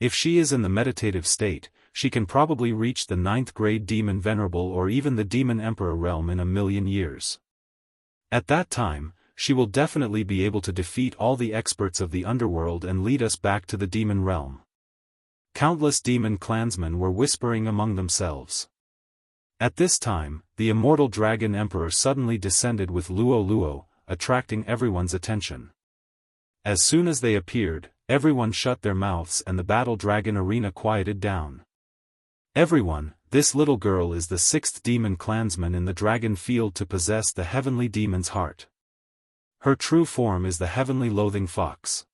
If she is in the meditative state, she can probably reach the 9th grade demon venerable or even the demon emperor realm in 1,000,000 years. At that time, she will definitely be able to defeat all the experts of the underworld and lead us back to the demon realm. Countless demon clansmen were whispering among themselves. At this time, the immortal dragon emperor suddenly descended with Luo Luo, attracting everyone's attention. As soon as they appeared, everyone shut their mouths and the battle dragon arena quieted down. Everyone, this little girl is the 6th demon clansman in the dragon field to possess the heavenly demon's heart. Her true form is the heavenly loathing fox.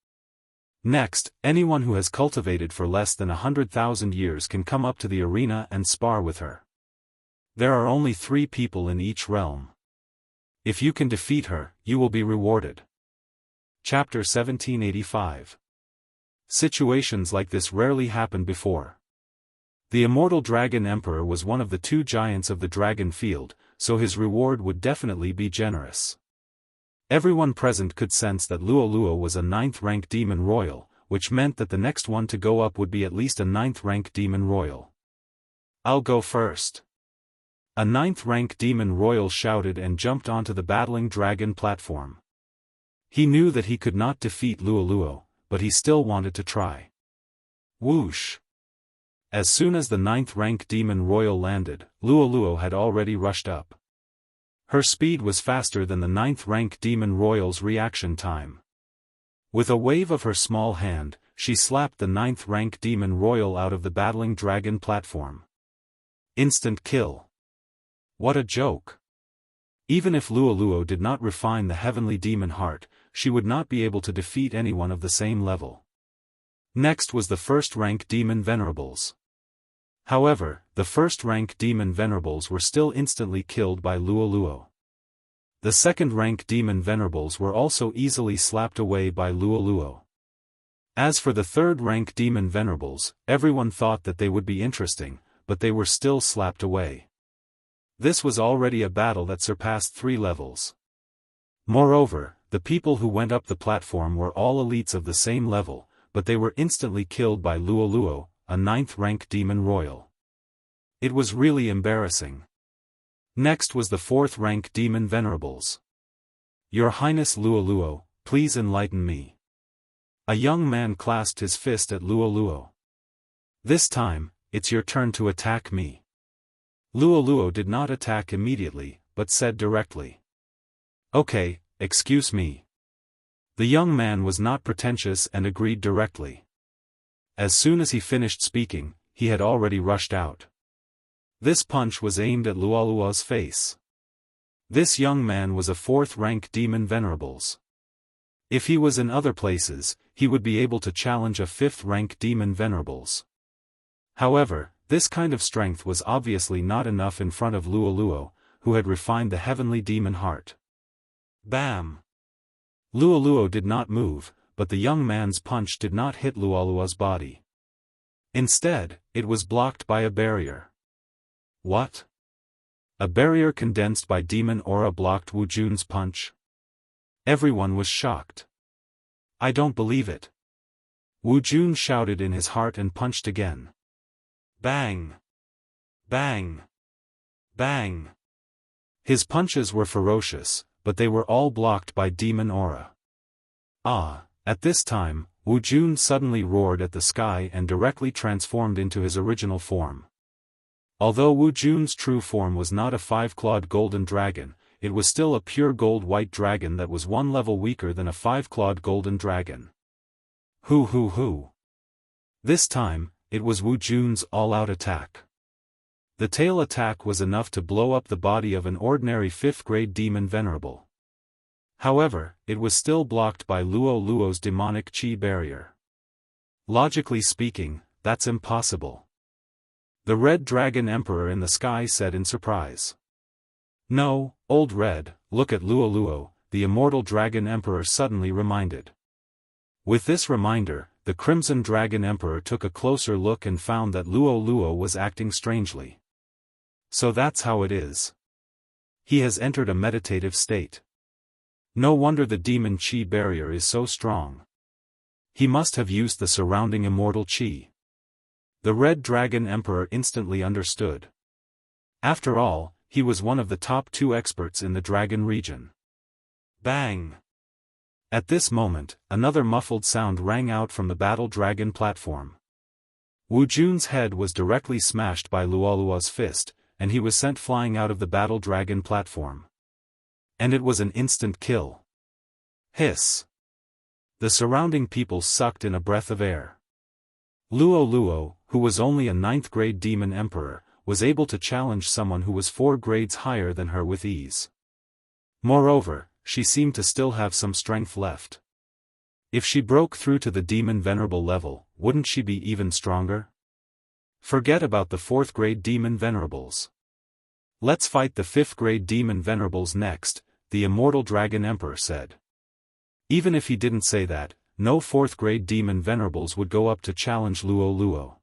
Next, anyone who has cultivated for less than 100,000 years can come up to the arena and spar with her. There are only 3 people in each realm. If you can defeat her, you will be rewarded. Chapter 1785. Situations like this rarely happened before. The immortal dragon emperor was one of the 2 giants of the dragon field, so his reward would definitely be generous. Everyone present could sense that Luo Luo was a 9th rank demon royal, which meant that the next one to go up would be at least a 9th rank demon royal. I'll go first. A 9th rank demon royal shouted and jumped onto the battling dragon platform. He knew that he could not defeat Luo Luo, but he still wanted to try. Whoosh! As soon as the 9th rank demon royal landed, Luo Luo had already rushed up. Her speed was faster than the 9th-rank demon royal's reaction time. With a wave of her small hand, she slapped the 9th-rank demon royal out of the battling dragon platform. Instant kill. What a joke. Even if Luoluo did not refine the heavenly demon heart, she would not be able to defeat anyone of the same level. Next was the 1st-rank demon venerables. However, the 1st-rank demon venerables were still instantly killed by Luoluo. The 2nd-rank demon venerables were also easily slapped away by Luoluo. As for the 3rd-rank demon venerables, everyone thought that they would be interesting, but they were still slapped away. This was already a battle that surpassed 3 levels. Moreover, the people who went up the platform were all elites of the same level, but they were instantly killed by Luoluo, a 9th-rank demon royal. It was really embarrassing. Next was the 4th-rank demon venerables. Your Highness Luoluo, please enlighten me. A young man clasped his fist at Luoluo. This time, it's your turn to attack me. Luoluo did not attack immediately, but said directly. Okay, excuse me. The young man was not pretentious and agreed directly. As soon as he finished speaking, he had already rushed out. This punch was aimed at Luoluo's face. This young man was a 4th-rank demon venerables. If he was in other places, he would be able to challenge a 5th-rank demon venerables. However, this kind of strength was obviously not enough in front of Luoluo, who had refined the heavenly demon heart. Bam! Luoluo did not move, but the young man's punch did not hit Luoluo's body. Instead, it was blocked by a barrier. What? A barrier condensed by demon aura blocked Wu Jun's punch? Everyone was shocked. I don't believe it. Wu Jun shouted in his heart and punched again. Bang! Bang! Bang! His punches were ferocious, but they were all blocked by demon aura. At this time, Wu Jun suddenly roared at the sky and directly transformed into his original form. Although Wu Jun's true form was not a 5-clawed golden dragon, it was still a pure gold-white dragon that was 1 level weaker than a 5-clawed golden dragon. Hoo. This time, it was Wu Jun's all-out attack. The tail attack was enough to blow up the body of an ordinary 5th-grade demon venerable. However, it was still blocked by Luoluo's demonic chi barrier. Logically speaking, that's impossible. The Red Dragon Emperor in the sky said in surprise. No, Old Red, look at Luoluo, the Immortal Dragon Emperor suddenly reminded. With this reminder, the Crimson Dragon Emperor took a closer look and found that Luoluo was acting strangely. So that's how it is. He has entered a meditative state. No wonder the demon chi barrier is so strong. He must have used the surrounding immortal chi. The Red Dragon Emperor instantly understood. After all, he was one of the top 2 experts in the dragon region. Bang! At this moment, another muffled sound rang out from the battle dragon platform. Wu Jun's head was directly smashed by Luoluo's fist, and he was sent flying out of the battle dragon platform. And it was an instant kill. Hiss! The surrounding people sucked in a breath of air. Luoluo, who was only a 9th-grade demon emperor, was able to challenge someone who was 4 grades higher than her with ease. Moreover, she seemed to still have some strength left. If she broke through to the demon venerable level, wouldn't she be even stronger? Forget about the 4th-grade demon venerables. Let's fight the 5th-grade demon venerables next, the Immortal Dragon Emperor said. Even if he didn't say that, no 4th-grade demon venerables would go up to challenge Luoluo.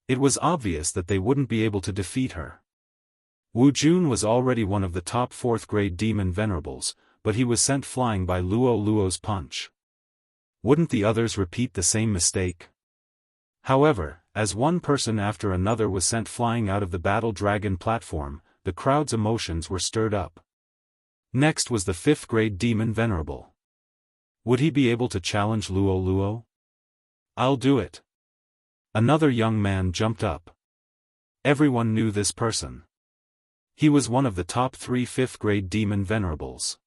It was obvious that they wouldn't be able to defeat her. Wu Jun was already one of the top 4th-grade demon venerables, but he was sent flying by Luoluo's punch. Wouldn't the others repeat the same mistake? However, as one person after another was sent flying out of the battle dragon platform, the crowd's emotions were stirred up. Next was the 5th-grade demon venerable. Would he be able to challenge Luoluo? I'll do it. Another young man jumped up. Everyone knew this person. He was one of the top 3 5th-grade demon venerables.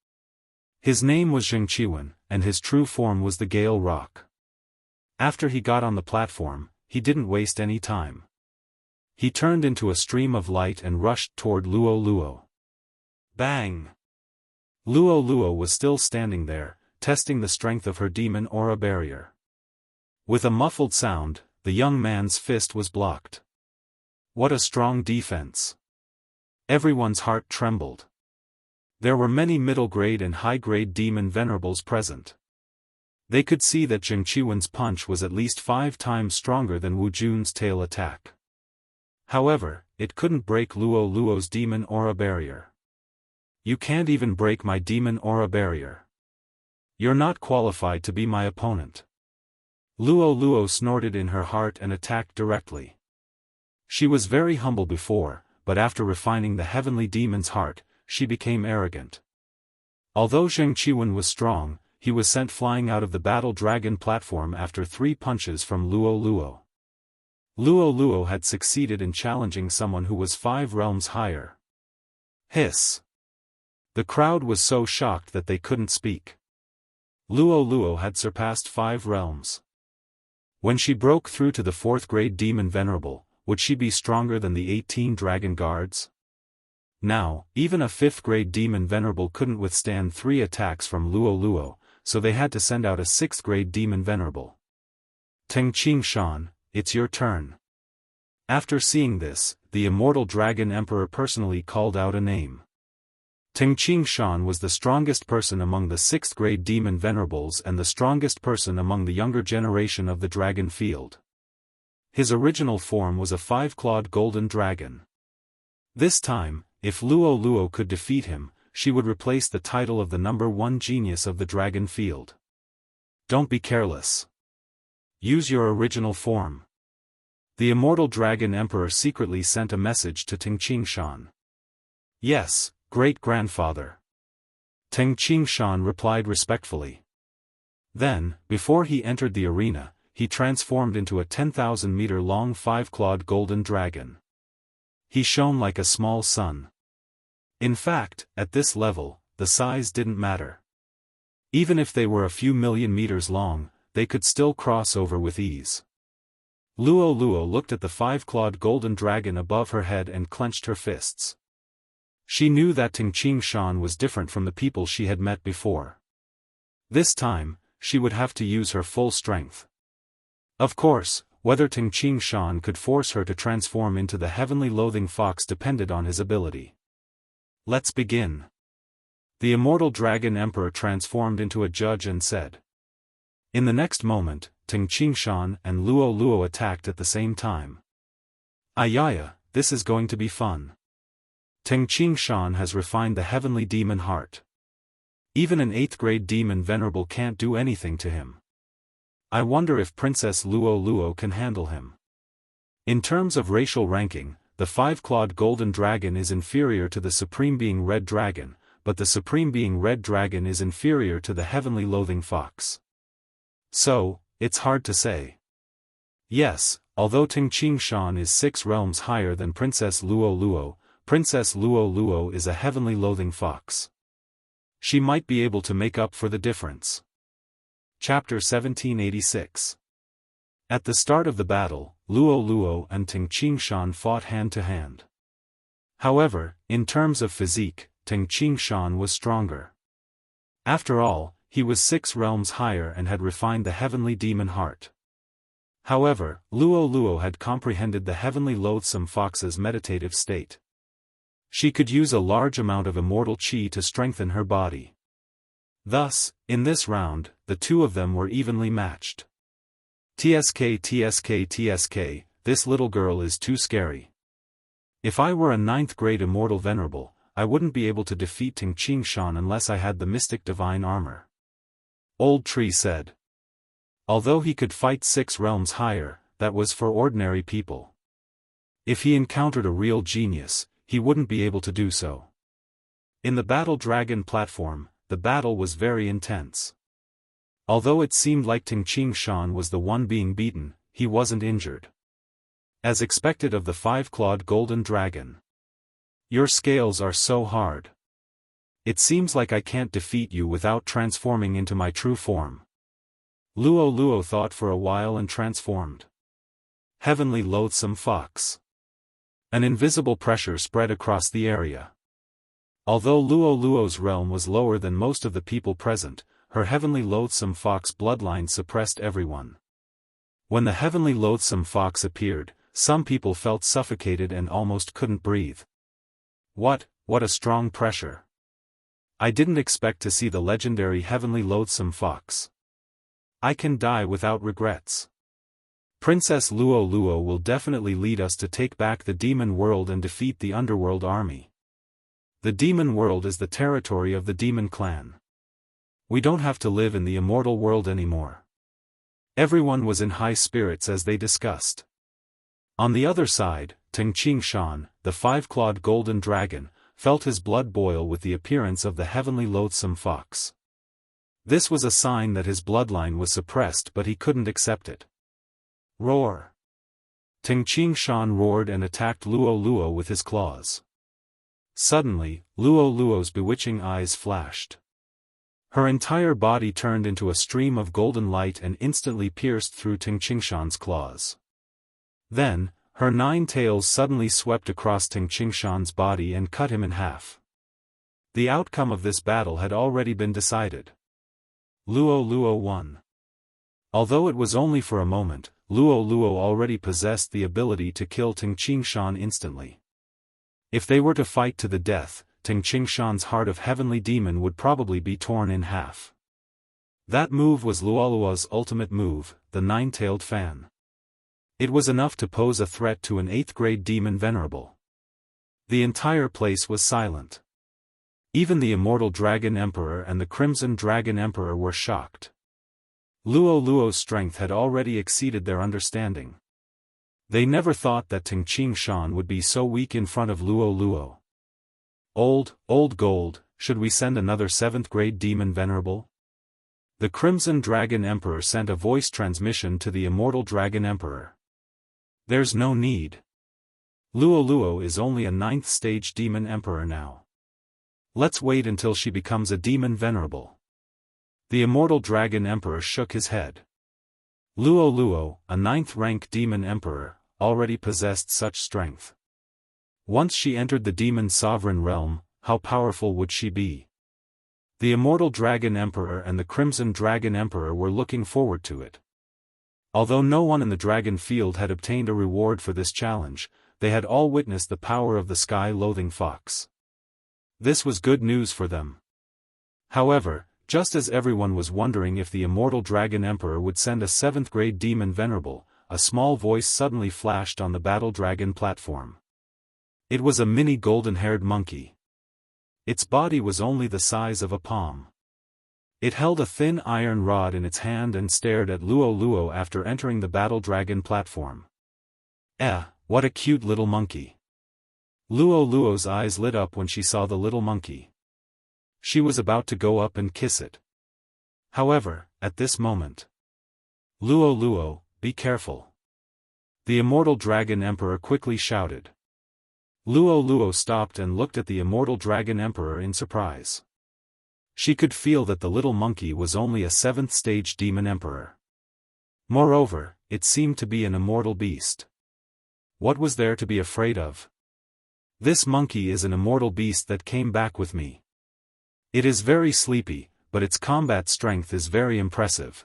His name was Zhengqiwen, and his true form was the Gale Rock. After he got on the platform, he didn't waste any time. He turned into a stream of light and rushed toward Luo Luo. Bang! Luo Luo was still standing there, testing the strength of her demon aura barrier. With a muffled sound, the young man's fist was blocked. What a strong defense! Everyone's heart trembled. There were many middle-grade and high-grade demon venerables present. They could see that Zhengqiwen's punch was at least 5 times stronger than Wu Jun's tail attack. However, it couldn't break Luo Luo's demon aura barrier. You can't even break my demon aura barrier. You're not qualified to be my opponent. Luo Luo snorted in her heart and attacked directly. She was very humble before, but after refining the heavenly demon's heart, she became arrogant. Although Zhengqiwen was strong, he was sent flying out of the battle dragon platform after 3 punches from Luo Luo. Luo Luo had succeeded in challenging someone who was 5 realms higher. Hiss! The crowd was so shocked that they couldn't speak. Luo Luo had surpassed 5 realms. When she broke through to the 4th-grade demon venerable, would she be stronger than the 18 dragon guards? Now, even a 5th-grade demon venerable couldn't withstand 3 attacks from Luo Luo, so they had to send out a 6th-grade demon venerable. Tengqing Shan, it's your turn. After seeing this, the immortal dragon emperor personally called out a name. Tengqing Shan was the strongest person among the 6th-grade demon venerables and the strongest person among the younger generation of the dragon field. His original form was a 5-clawed golden dragon. This time, if Luo Luo could defeat him, she would replace the title of the number 1 genius of the dragon field. Don't be careless. Use your original form. The immortal dragon emperor secretly sent a message to Tengqing Shan. Yes, great-grandfather. Tengqing Shan replied respectfully. Then, before he entered the arena, he transformed into a 10,000-meter-long 5-clawed golden dragon. He shone like a small sun. In fact, at this level, the size didn't matter. Even if they were a few million meters long, they could still cross over with ease. Luo Luo looked at the 5-clawed golden dragon above her head and clenched her fists. She knew that Tengqing Shan was different from the people she had met before. This time, she would have to use her full strength. Of course, whether Tengqing Shan could force her to transform into the heavenly loathing fox depended on his ability. Let's begin. The immortal dragon emperor transformed into a judge and said. In the next moment, Tengqing Shan and Luo Luo attacked at the same time. Ayaya, this is going to be fun. Tengqing Shan has refined the heavenly demon heart. Even an 8th-grade demon venerable can't do anything to him. I wonder if Princess Luo Luo can handle him. In terms of racial ranking, the 5-clawed golden dragon is inferior to the supreme being red dragon, but the supreme being red dragon is inferior to the heavenly loathing fox. So, it's hard to say. Yes, although Tengqing Shan is 6 realms higher than Princess Luo Luo, Princess Luo Luo is a heavenly loathing fox. She might be able to make up for the difference. Chapter 1786. At the start of the battle, Luo Luo and Tengqing Shan fought hand to hand. However, in terms of physique, Tengqing Shan was stronger. After all, he was 6 realms higher and had refined the heavenly demon heart. However, Luo Luo had comprehended the heavenly loathsome fox's meditative state. She could use a large amount of immortal qi to strengthen her body. Thus, in this round, the two of them were evenly matched. TSK TSK TSK, this little girl is too scary. If I were a 9th-grade immortal venerable, I wouldn't be able to defeat Tengqing Shan unless I had the mystic divine armor. Old Tree said. Although he could fight 6 realms higher, that was for ordinary people. If he encountered a real genius, he wouldn't be able to do so. In the battle dragon platform, the battle was very intense. Although it seemed like Tengqing Shan was the one being beaten, he wasn't injured. As expected of the 5-clawed golden dragon. Your scales are so hard. It seems like I can't defeat you without transforming into my true form. Luo Luo thought for a while and transformed. Heavenly loathsome fox. An invisible pressure spread across the area. Although Luo Luo's realm was lower than most of the people present, her heavenly loathsome fox bloodline suppressed everyone. When the heavenly loathsome fox appeared, some people felt suffocated and almost couldn't breathe. What a strong pressure. I didn't expect to see the legendary heavenly loathsome fox. I can die without regrets. Princess Luo Luo will definitely lead us to take back the demon world and defeat the underworld army. The demon world is the territory of the demon clan. We don't have to live in the immortal world anymore. Everyone was in high spirits as they discussed. On the other side, Teng Qingshan, the five-clawed golden dragon, felt his blood boil with the appearance of the heavenly loathsome fox. This was a sign that his bloodline was suppressed, but he couldn't accept it. Roar! Teng Qingshan roared and attacked Luo Luo with his claws. Suddenly, Luo Luo's bewitching eyes flashed. Her entire body turned into a stream of golden light and instantly pierced through Teng Qingshan's claws. Then, her 9 tails suddenly swept across Teng Qingshan's body and cut him in half. The outcome of this battle had already been decided. Luo Luo won. Although it was only for a moment, Luo Luo already possessed the ability to kill Teng Qingshan instantly. If they were to fight to the death, Teng Qingshan's heart of heavenly demon would probably be torn in half. That move was Luo Luo's ultimate move, the 9-tailed fan. It was enough to pose a threat to an 8th-grade demon venerable. The entire place was silent. Even the Immortal Dragon Emperor and the Crimson Dragon Emperor were shocked. Luo Luo's strength had already exceeded their understanding. They never thought that Teng Qingshan would be so weak in front of Luo Luo. Old gold, should we send another 7th-grade demon venerable? The Crimson Dragon Emperor sent a voice transmission to the Immortal Dragon Emperor. There's no need. Luo Luo is only a 9th-stage demon emperor now. Let's wait until she becomes a demon venerable. The Immortal Dragon Emperor shook his head. Luo Luo, a 9th-rank demon emperor, already possessed such strength. Once she entered the demon sovereign realm, how powerful would she be? The Immortal Dragon Emperor and the Crimson Dragon Emperor were looking forward to it. Although no one in the dragon field had obtained a reward for this challenge, they had all witnessed the power of the sky-loathing fox. This was good news for them. However, just as everyone was wondering if the Immortal Dragon Emperor would send a 7th-grade demon venerable, a small voice suddenly flashed on the battle dragon platform. It was a mini golden-haired monkey. Its body was only the size of a palm. It held a thin iron rod in its hand and stared at Luo Luo after entering the battle dragon platform. What a cute little monkey. Luo Luo's eyes lit up when she saw the little monkey. She was about to go up and kiss it. However, at this moment, Luo Luo, be careful. The Immortal Dragon Emperor quickly shouted. Luo Luo stopped and looked at the Immortal Dragon Emperor in surprise. She could feel that the little monkey was only a 7th-stage demon emperor. Moreover, it seemed to be an immortal beast. What was there to be afraid of? This monkey is an immortal beast that came back with me. It is very sleepy, but its combat strength is very impressive.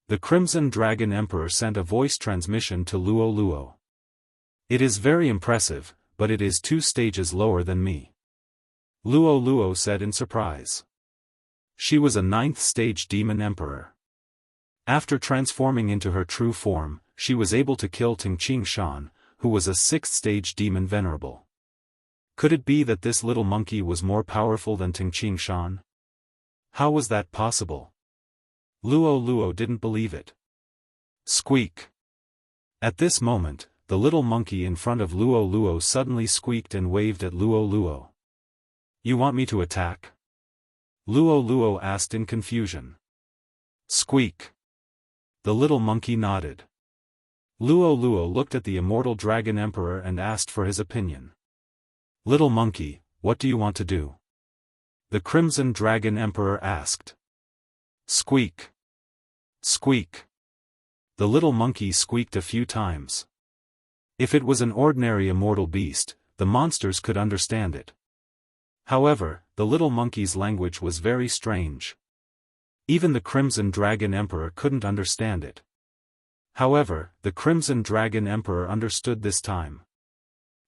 The Crimson Dragon Emperor sent a voice transmission to Luo Luo. It is very impressive, but it is 2 stages lower than me. Luo Luo said in surprise. She was a 9th-stage demon emperor. After transforming into her true form, she was able to kill Teng Qingshan, who was a 6th-stage demon venerable. Could it be that this little monkey was more powerful than Teng Qingshan? How was that possible? Luo Luo didn't believe it. Squeak! At this moment, the little monkey in front of Luo Luo suddenly squeaked and waved at Luo Luo. You want me to attack? Luo Luo asked in confusion. Squeak! The little monkey nodded. Luo Luo looked at the Immortal Dragon Emperor and asked for his opinion. Little monkey, what do you want to do? The Crimson Dragon Emperor asked. Squeak. Squeak. The little monkey squeaked a few times. If it was an ordinary immortal beast, the monsters could understand it. However, the little monkey's language was very strange. Even the Crimson Dragon Emperor couldn't understand it. However, the Crimson Dragon Emperor understood this time.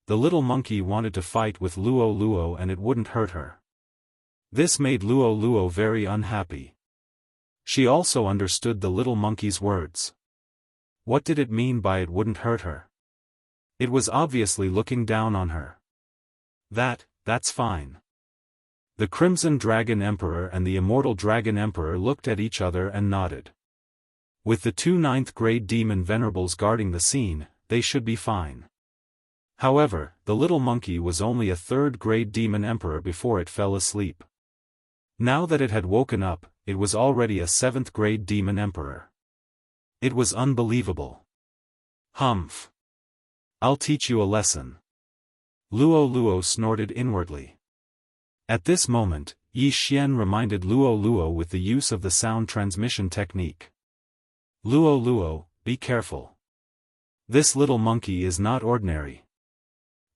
The little monkey wanted to fight with Luo Luo and it wouldn't hurt her. This made Luo Luo very unhappy. She also understood the little monkey's words. What did it mean by it wouldn't hurt her? It was obviously looking down on her. That's fine. The Crimson Dragon Emperor and the Immortal Dragon Emperor looked at each other and nodded. With the 2 9th-grade demon venerables guarding the scene, they should be fine. However, the little monkey was only a 3rd-grade demon emperor before it fell asleep. Now that it had woken up, it was already a 7th-grade demon emperor. It was unbelievable. Humph. I'll teach you a lesson. Luo Luo snorted inwardly. At this moment, Yi Xian reminded Luo Luo with the use of the sound transmission technique. Luo Luo, be careful. This little monkey is not ordinary.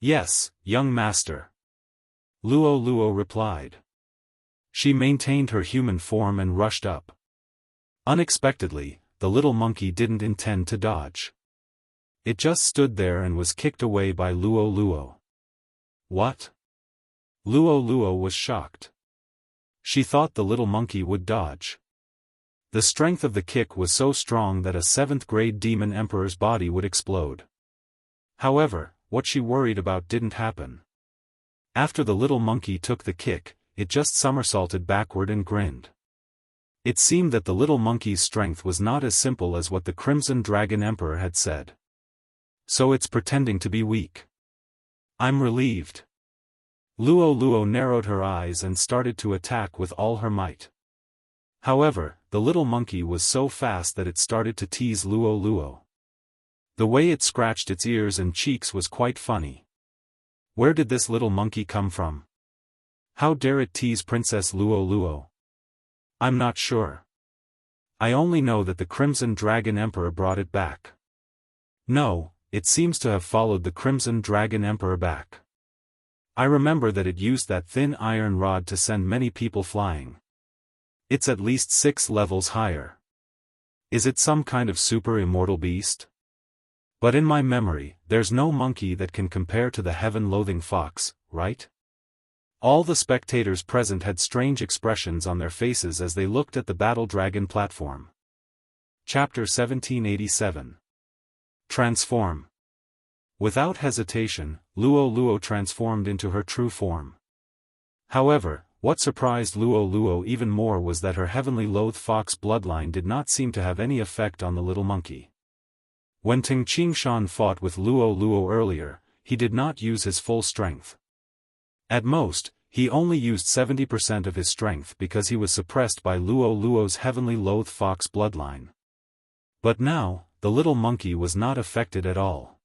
Yes, young master. Luo Luo replied. She maintained her human form and rushed up. Unexpectedly, the little monkey didn't intend to dodge. It just stood there and was kicked away by Luo Luo. What? Luo Luo was shocked. She thought the little monkey would dodge. The strength of the kick was so strong that a 7th-grade demon emperor's body would explode. However, what she worried about didn't happen. After the little monkey took the kick, it just somersaulted backward and grinned. It seemed that the little monkey's strength was not as simple as what the Crimson Dragon Emperor had said. So it's pretending to be weak. I'm relieved. Luo Luo narrowed her eyes and started to attack with all her might. However, the little monkey was so fast that it started to tease Luo Luo. The way it scratched its ears and cheeks was quite funny. Where did this little monkey come from? How dare it tease Princess Luo Luo? I'm not sure. I only know that the Crimson Dragon Emperor brought it back. No, it seems to have followed the Crimson Dragon Emperor back. I remember that it used that thin iron rod to send many people flying. It's at least 6 levels higher. Is it some kind of super immortal beast? But in my memory, there's no monkey that can compare to the heaven-loathing fox, right? All the spectators present had strange expressions on their faces as they looked at the battle dragon platform. Chapter 1787. Transform. Without hesitation, Luo Luo transformed into her true form. However, what surprised Luo Luo even more was that her heavenly loathed fox bloodline did not seem to have any effect on the little monkey. When Ting Qingshan fought with Luo Luo earlier, he did not use his full strength. At most, he only used 70% of his strength because he was suppressed by Luo Luo's heavenly loathed fox bloodline. But now, the little monkey was not affected at all.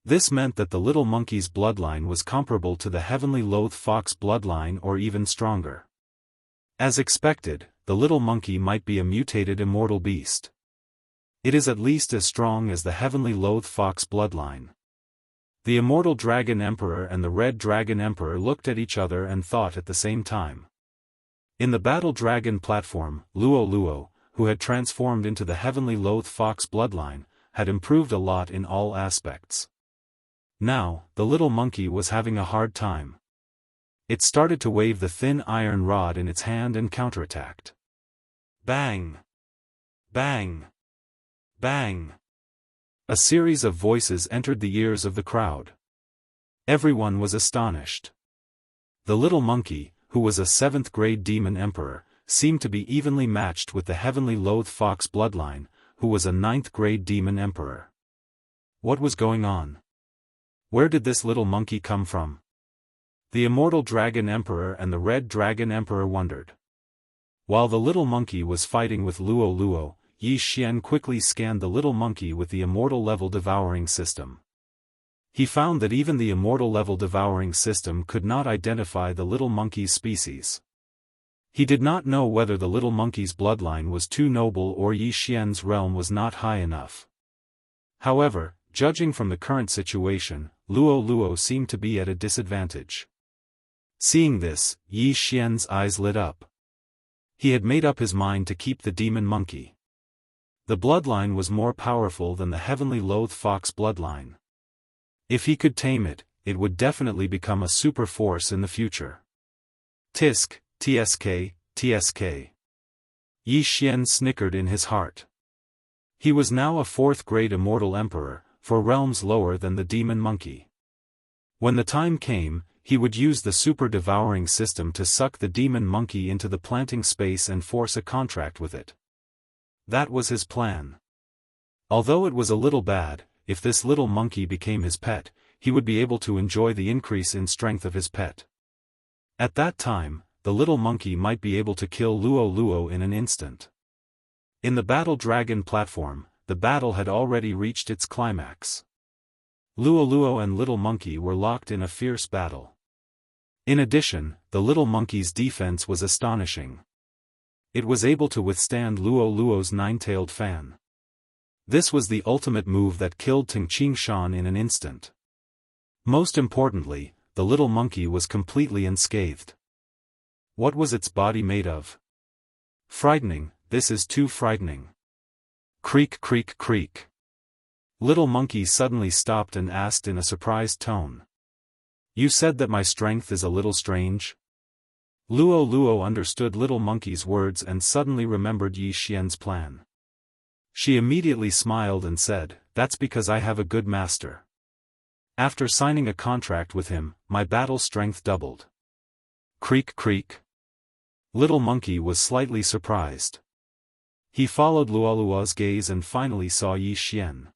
This meant that the little monkey's bloodline was comparable to the heavenly loathed fox bloodline or even stronger. As expected, the little monkey might be a mutated immortal beast. It is at least as strong as the heavenly loathed fox bloodline. The Immortal Dragon Emperor and the Red Dragon Emperor looked at each other and thought at the same time. In the battle dragon platform, Luo Luo, who had transformed into the heavenly loathed fox bloodline, had improved a lot in all aspects. Now, the little monkey was having a hard time. It started to wave the thin iron rod in its hand and counterattacked. Bang! Bang! Bang! A series of voices entered the ears of the crowd. Everyone was astonished. The little monkey, who was a 7th-grade demon emperor, seemed to be evenly matched with the heavenly loathed fox bloodline, who was a 9th-grade demon emperor. What was going on? Where did this little monkey come from? The Immortal Dragon Emperor and the Red Dragon Emperor wondered. While the little monkey was fighting with Luo Luo, Yi Xian quickly scanned the little monkey with the immortal level devouring system. He found that even the immortal level devouring system could not identify the little monkey's species. He did not know whether the little monkey's bloodline was too noble or Yi Xian's realm was not high enough. However, judging from the current situation, Luo seemed to be at a disadvantage. Seeing this, Yi Xian's eyes lit up. He had made up his mind to keep the demon monkey. The bloodline was more powerful than the heavenly loathed fox bloodline. If he could tame it, it would definitely become a super force in the future. Tisk, tsk, tsk. Yi Xian snickered in his heart. He was now a fourth-grade immortal emperor, 4 realms lower than the demon monkey. When the time came, he would use the super devouring system to suck the demon monkey into the planting space and force a contract with it. That was his plan. Although it was a little bad, if this little monkey became his pet, he would be able to enjoy the increase in strength of his pet. At that time, the little monkey might be able to kill Luo in an instant. In the battle dragon platform, the battle had already reached its climax. Luo and little monkey were locked in a fierce battle. In addition, the little monkey's defense was astonishing. It was able to withstand Luo's 9-tailed fan. This was the ultimate move that killed Tingqing Shan in an instant. Most importantly, the little monkey was completely unscathed. What was its body made of? Frightening, this is too frightening. Creak creak creak. Little monkey suddenly stopped and asked in a surprised tone. You said that my strength is a little strange? Luo understood little monkey's words and suddenly remembered Yi Xian's plan. She immediately smiled and said, that's because I have a good master. After signing a contract with him, my battle strength doubled. Creak creak. Little monkey was slightly surprised. He followed Luo's gaze and finally saw Yi Xian.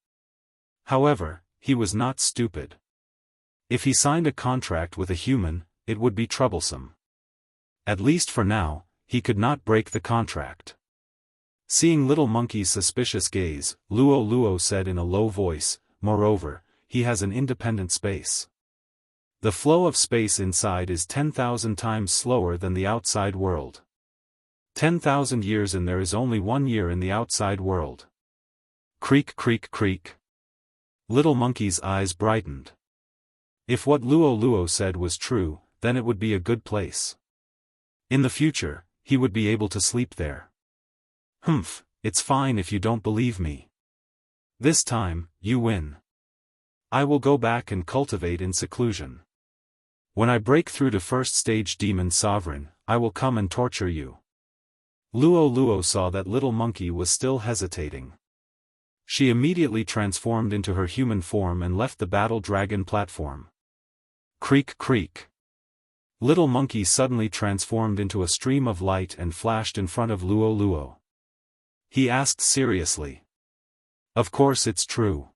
However, he was not stupid. If he signed a contract with a human, it would be troublesome. At least for now, he could not break the contract. Seeing little monkey's suspicious gaze, Luo said in a low voice, moreover, he has an independent space. The flow of space inside is 10,000 times slower than the outside world. 10,000 years and there is only 1 year in the outside world. Creak creak creak. Little monkey's eyes brightened. If what Luo said was true, then it would be a good place. In the future, he would be able to sleep there. Humph, it's fine if you don't believe me. This time, you win. I will go back and cultivate in seclusion. When I break through to first stage demon sovereign, I will come and torture you. Luo saw that little monkey was still hesitating. She immediately transformed into her human form and left the battle dragon platform. Creak creak. Little monkey suddenly transformed into a stream of light and flashed in front of Luo. He asked seriously. Of course it's true.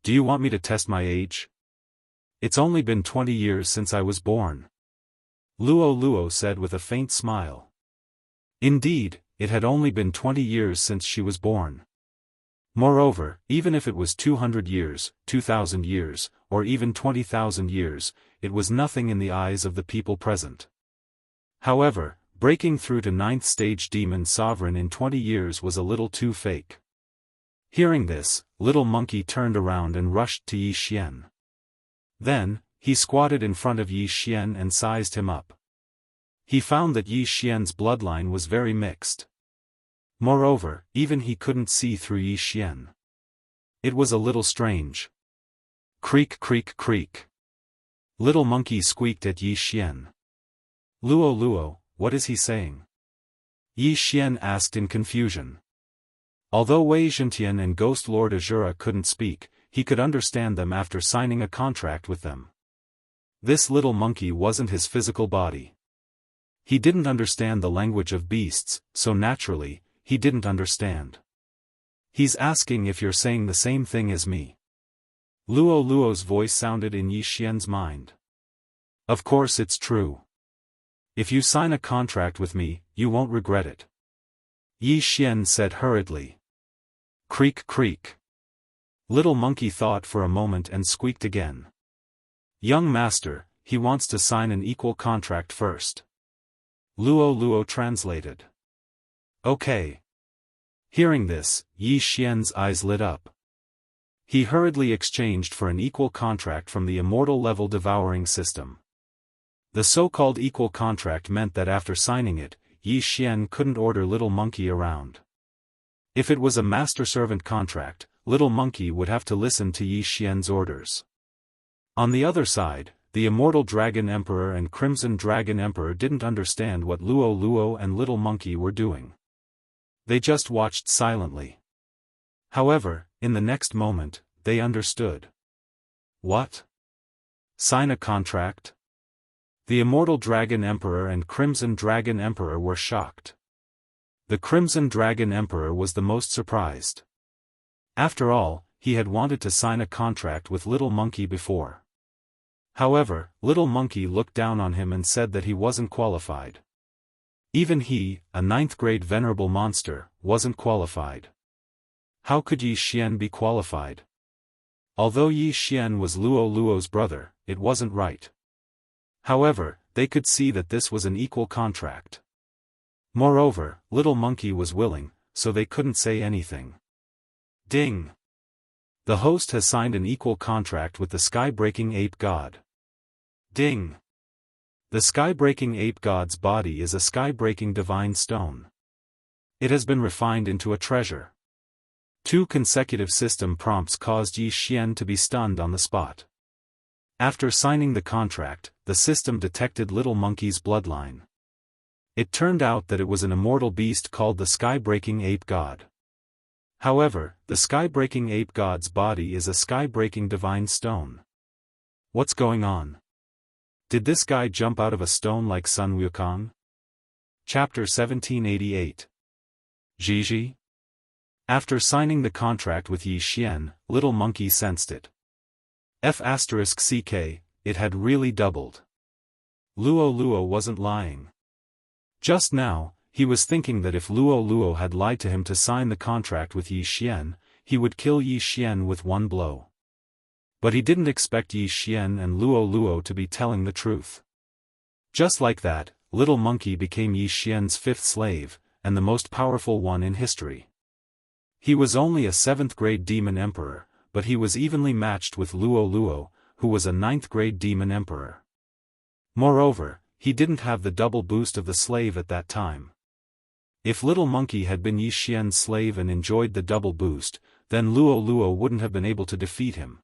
Do you want me to test my age? It's only been 20 years since I was born. Luo said with a faint smile. Indeed, it had only been 20 years since she was born. Moreover, even if it was 200 years, 2,000 years, or even 20,000 years, it was nothing in the eyes of the people present. However, breaking through to 9th stage demon sovereign in 20 years was a little too fake. Hearing this, little monkey turned around and rushed to Yi Xian. Then, he squatted in front of Yi Xian and sized him up. He found that Yi Xian's bloodline was very mixed. Moreover, even he couldn't see through Yi Xian. It was a little strange. Creak creak creak. Little monkey squeaked at Yi Xian. Luo, what is he saying? Yi Xian asked in confusion. Although Wei Zhentian and Ghost Lord Azura couldn't speak, he could understand them after signing a contract with them. This little monkey wasn't his physical body. He didn't understand the language of beasts, so naturally, he didn't understand. He's asking if you're saying the same thing as me. Luo's voice sounded in Yi Xian's mind. Of course it's true. If you sign a contract with me, you won't regret it. Yi Xian said hurriedly. Creak creak. Little Monkey thought for a moment and squeaked again. Young master, he wants to sign an equal contract first. Luo translated. Okay. Hearing this, Yi Xian's eyes lit up. He hurriedly exchanged for an equal contract from the immortal level devouring system. The so-called equal contract meant that after signing it, Yi Xian couldn't order Little Monkey around. If it was a master-servant contract, Little Monkey would have to listen to Yi Xian's orders. On the other side, the Immortal Dragon Emperor and Crimson Dragon Emperor didn't understand what Luo and Little Monkey were doing. They just watched silently. However, in the next moment, they understood. What? Sign a contract? The Immortal Dragon Emperor and Crimson Dragon Emperor were shocked. The Crimson Dragon Emperor was the most surprised. After all, he had wanted to sign a contract with Little Monkey before. However, Little Monkey looked down on him and said that he wasn't qualified. Even he, a 9th-grade venerable monster, wasn't qualified. How could Yi Xian be qualified? Although Yi Xian was Luo's brother, it wasn't right. However, they could see that this was an equal contract. Moreover, Little Monkey was willing, so they couldn't say anything. Ding! The host has signed an equal contract with the sky-breaking ape god. Ding! The sky-breaking ape god's body is a sky-breaking divine stone. It has been refined into a treasure. 2 consecutive system prompts caused Yi Xian to be stunned on the spot. After signing the contract, the system detected Little Monkey's bloodline. It turned out that it was an immortal beast called the sky-breaking ape god. However, the sky-breaking ape god's body is a sky-breaking divine stone. What's going on? Did this guy jump out of a stone like Sun Wukong? Chapter 1788. Jiji? After signing the contract with Yi Xian, Little Monkey sensed it. F***ck, it had really doubled. Luo wasn't lying. Just now, he was thinking that if Luo had lied to him to sign the contract with Yi Xian, he would kill Yi Xian with one blow. But he didn't expect Yi Xian and Luo to be telling the truth. Just like that, Little Monkey became Yi Xian's 5th slave, and the most powerful one in history. He was only a 7th-grade demon emperor, but he was evenly matched with Luo, who was a 9th-grade demon emperor. Moreover, he didn't have the double boost of the slave at that time. If Little Monkey had been Yi Xian's slave and enjoyed the double boost, then Luo wouldn't have been able to defeat him.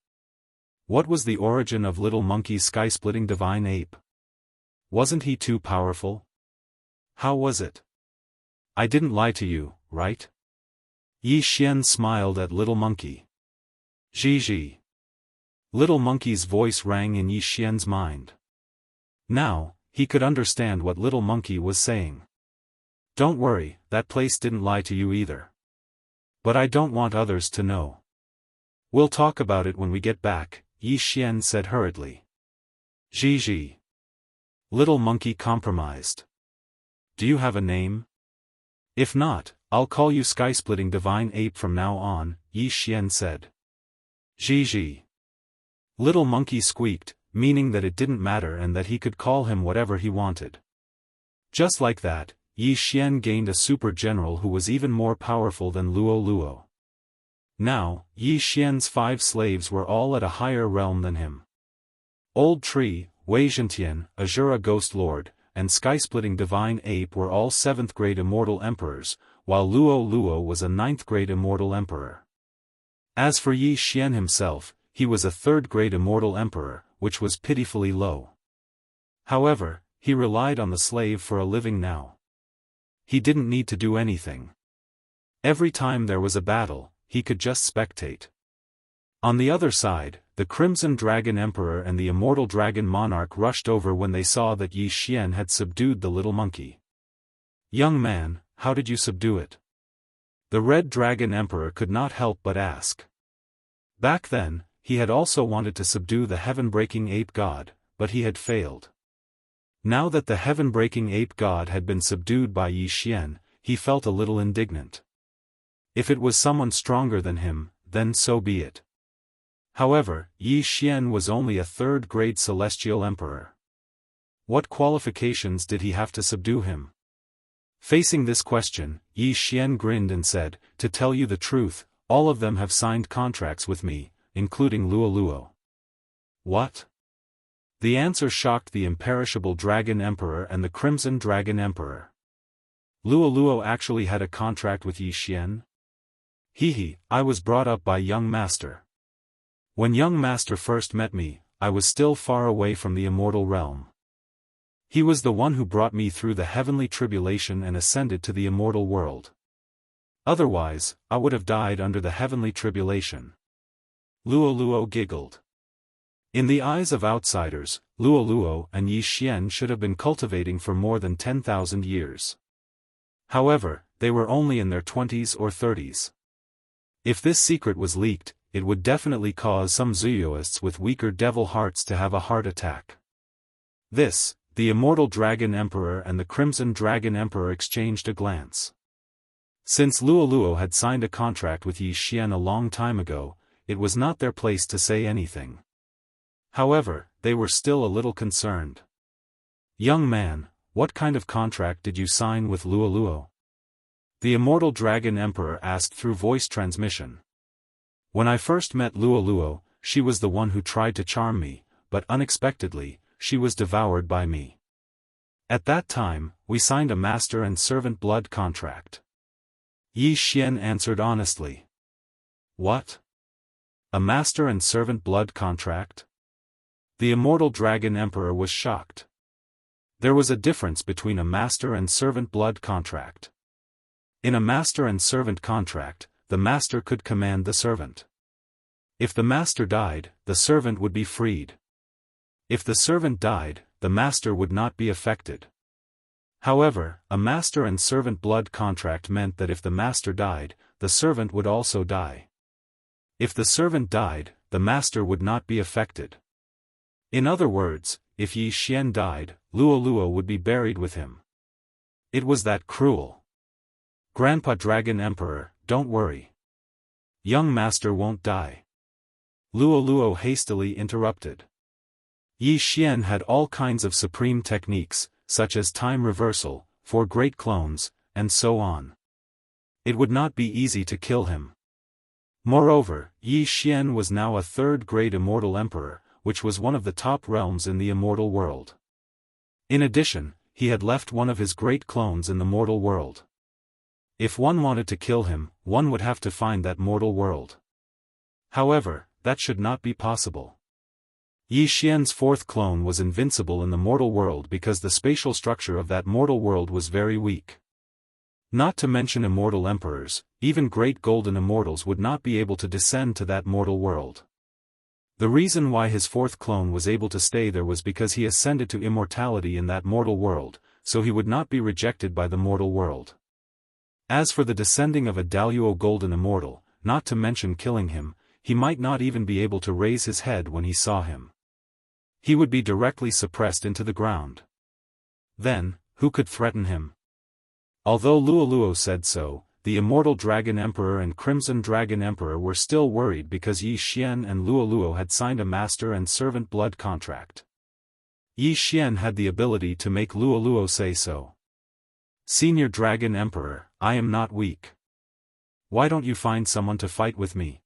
What was the origin of Little Monkey's sky-splitting divine ape? Wasn't he too powerful? How was it? I didn't lie to you, right? Yi Xian smiled at Little Monkey. Jiji. Little Monkey's voice rang in Yi Xian's mind. Now, he could understand what Little Monkey was saying. Don't worry, that place didn't lie to you either. But I don't want others to know. We'll talk about it when we get back, Yi Xian said hurriedly. Jiji. Little Monkey compromised. Do you have a name? If not, I'll call you Sky-Splitting Divine Ape from now on, Yi Xian said. Jiji. Little Monkey squeaked, meaning that it didn't matter and that he could call him whatever he wanted. Just like that, Yi Xian gained a super general who was even more powerful than Luo. Now, Yi Xian's 5 slaves were all at a higher realm than him. Old Tree, Wei Zhentian, Azura Ghost Lord, and Sky-Splitting Divine Ape were all 7th-grade Immortal Emperors, while Luo was a 9th-grade Immortal Emperor. As for Yi Xian himself, he was a 3rd-grade Immortal Emperor, which was pitifully low. However, he relied on the slave for a living now. He didn't need to do anything. Every time there was a battle, he could just spectate. On the other side, the Crimson Dragon Emperor and the Immortal Dragon Monarch rushed over when they saw that Yi Xian had subdued the Little Monkey. Young man, how did you subdue it? The Red Dragon Emperor could not help but ask. Back then, he had also wanted to subdue the heaven-breaking ape god, but he had failed. Now that the heaven-breaking ape god had been subdued by Yi Xian, he felt a little indignant. If it was someone stronger than him, then so be it. However, Yi Xian was only a third-grade celestial emperor. What qualifications did he have to subdue him? Facing this question, Yi Xian grinned and said, "To tell you the truth, all of them have signed contracts with me, including Luo. What?" The answer shocked the imperishable Dragon Emperor and the Crimson Dragon Emperor. Luo actually had a contract with Yi Xian? Hehe, I was brought up by young master. When young master first met me, I was still far away from the immortal realm. He was the one who brought me through the heavenly tribulation and ascended to the immortal world. Otherwise, I would have died under the heavenly tribulation. Luo giggled. In the eyes of outsiders, Luo and Yi Xian should have been cultivating for more than 10,000 years. However, they were only in their 20s or 30s. If this secret was leaked, it would definitely cause some Daoists with weaker devil hearts to have a heart attack. The Immortal Dragon Emperor and the Crimson Dragon Emperor exchanged a glance. Since Luo had signed a contract with Yi Xian a long time ago, it was not their place to say anything. However, they were still a little concerned. "Young man, what kind of contract did you sign with Luo?" The Immortal Dragon Emperor asked through voice transmission. "When I first met Luo, she was the one who tried to charm me, but unexpectedly, she was devoured by me. At that time, we signed a master and servant blood contract." Yi Xian answered honestly. "What? A master and servant blood contract?" The Immortal Dragon Emperor was shocked. There was a difference between a master and servant blood contract. In a master and servant contract, the master could command the servant. If the master died, the servant would be freed. If the servant died, the master would not be affected. However, a master and servant blood contract meant that if the master died, the servant would also die. If the servant died, the master would not be affected. In other words, if Yi Xian died, Luo would be buried with him. It was that cruel. "Grandpa Dragon Emperor, don't worry. Young master won't die." Luo hastily interrupted. Yi Xian had all kinds of supreme techniques, such as time reversal, 4 great clones, and so on. It would not be easy to kill him. Moreover, Yi Xian was now a third-grade immortal emperor, which was one of the top realms in the immortal world. In addition, he had left one of his great clones in the mortal world. If one wanted to kill him, one would have to find that mortal world. However, that should not be possible. Yi Xian's 4th clone was invincible in the mortal world because the spatial structure of that mortal world was very weak. Not to mention immortal emperors, even great golden immortals would not be able to descend to that mortal world. The reason why his 4th clone was able to stay there was because he ascended to immortality in that mortal world, so he would not be rejected by the mortal world. As for the descending of a Daoist golden immortal, not to mention killing him, he might not even be able to raise his head when he saw him. He would be directly suppressed into the ground. Then, who could threaten him? Although Luo said so, the Immortal Dragon Emperor and Crimson Dragon Emperor were still worried because Yi Xian and Luo had signed a master and servant blood contract. Yi Xian had the ability to make Luo say so. "Senior Dragon Emperor, I am not weak. Why don't you find someone to fight with me?"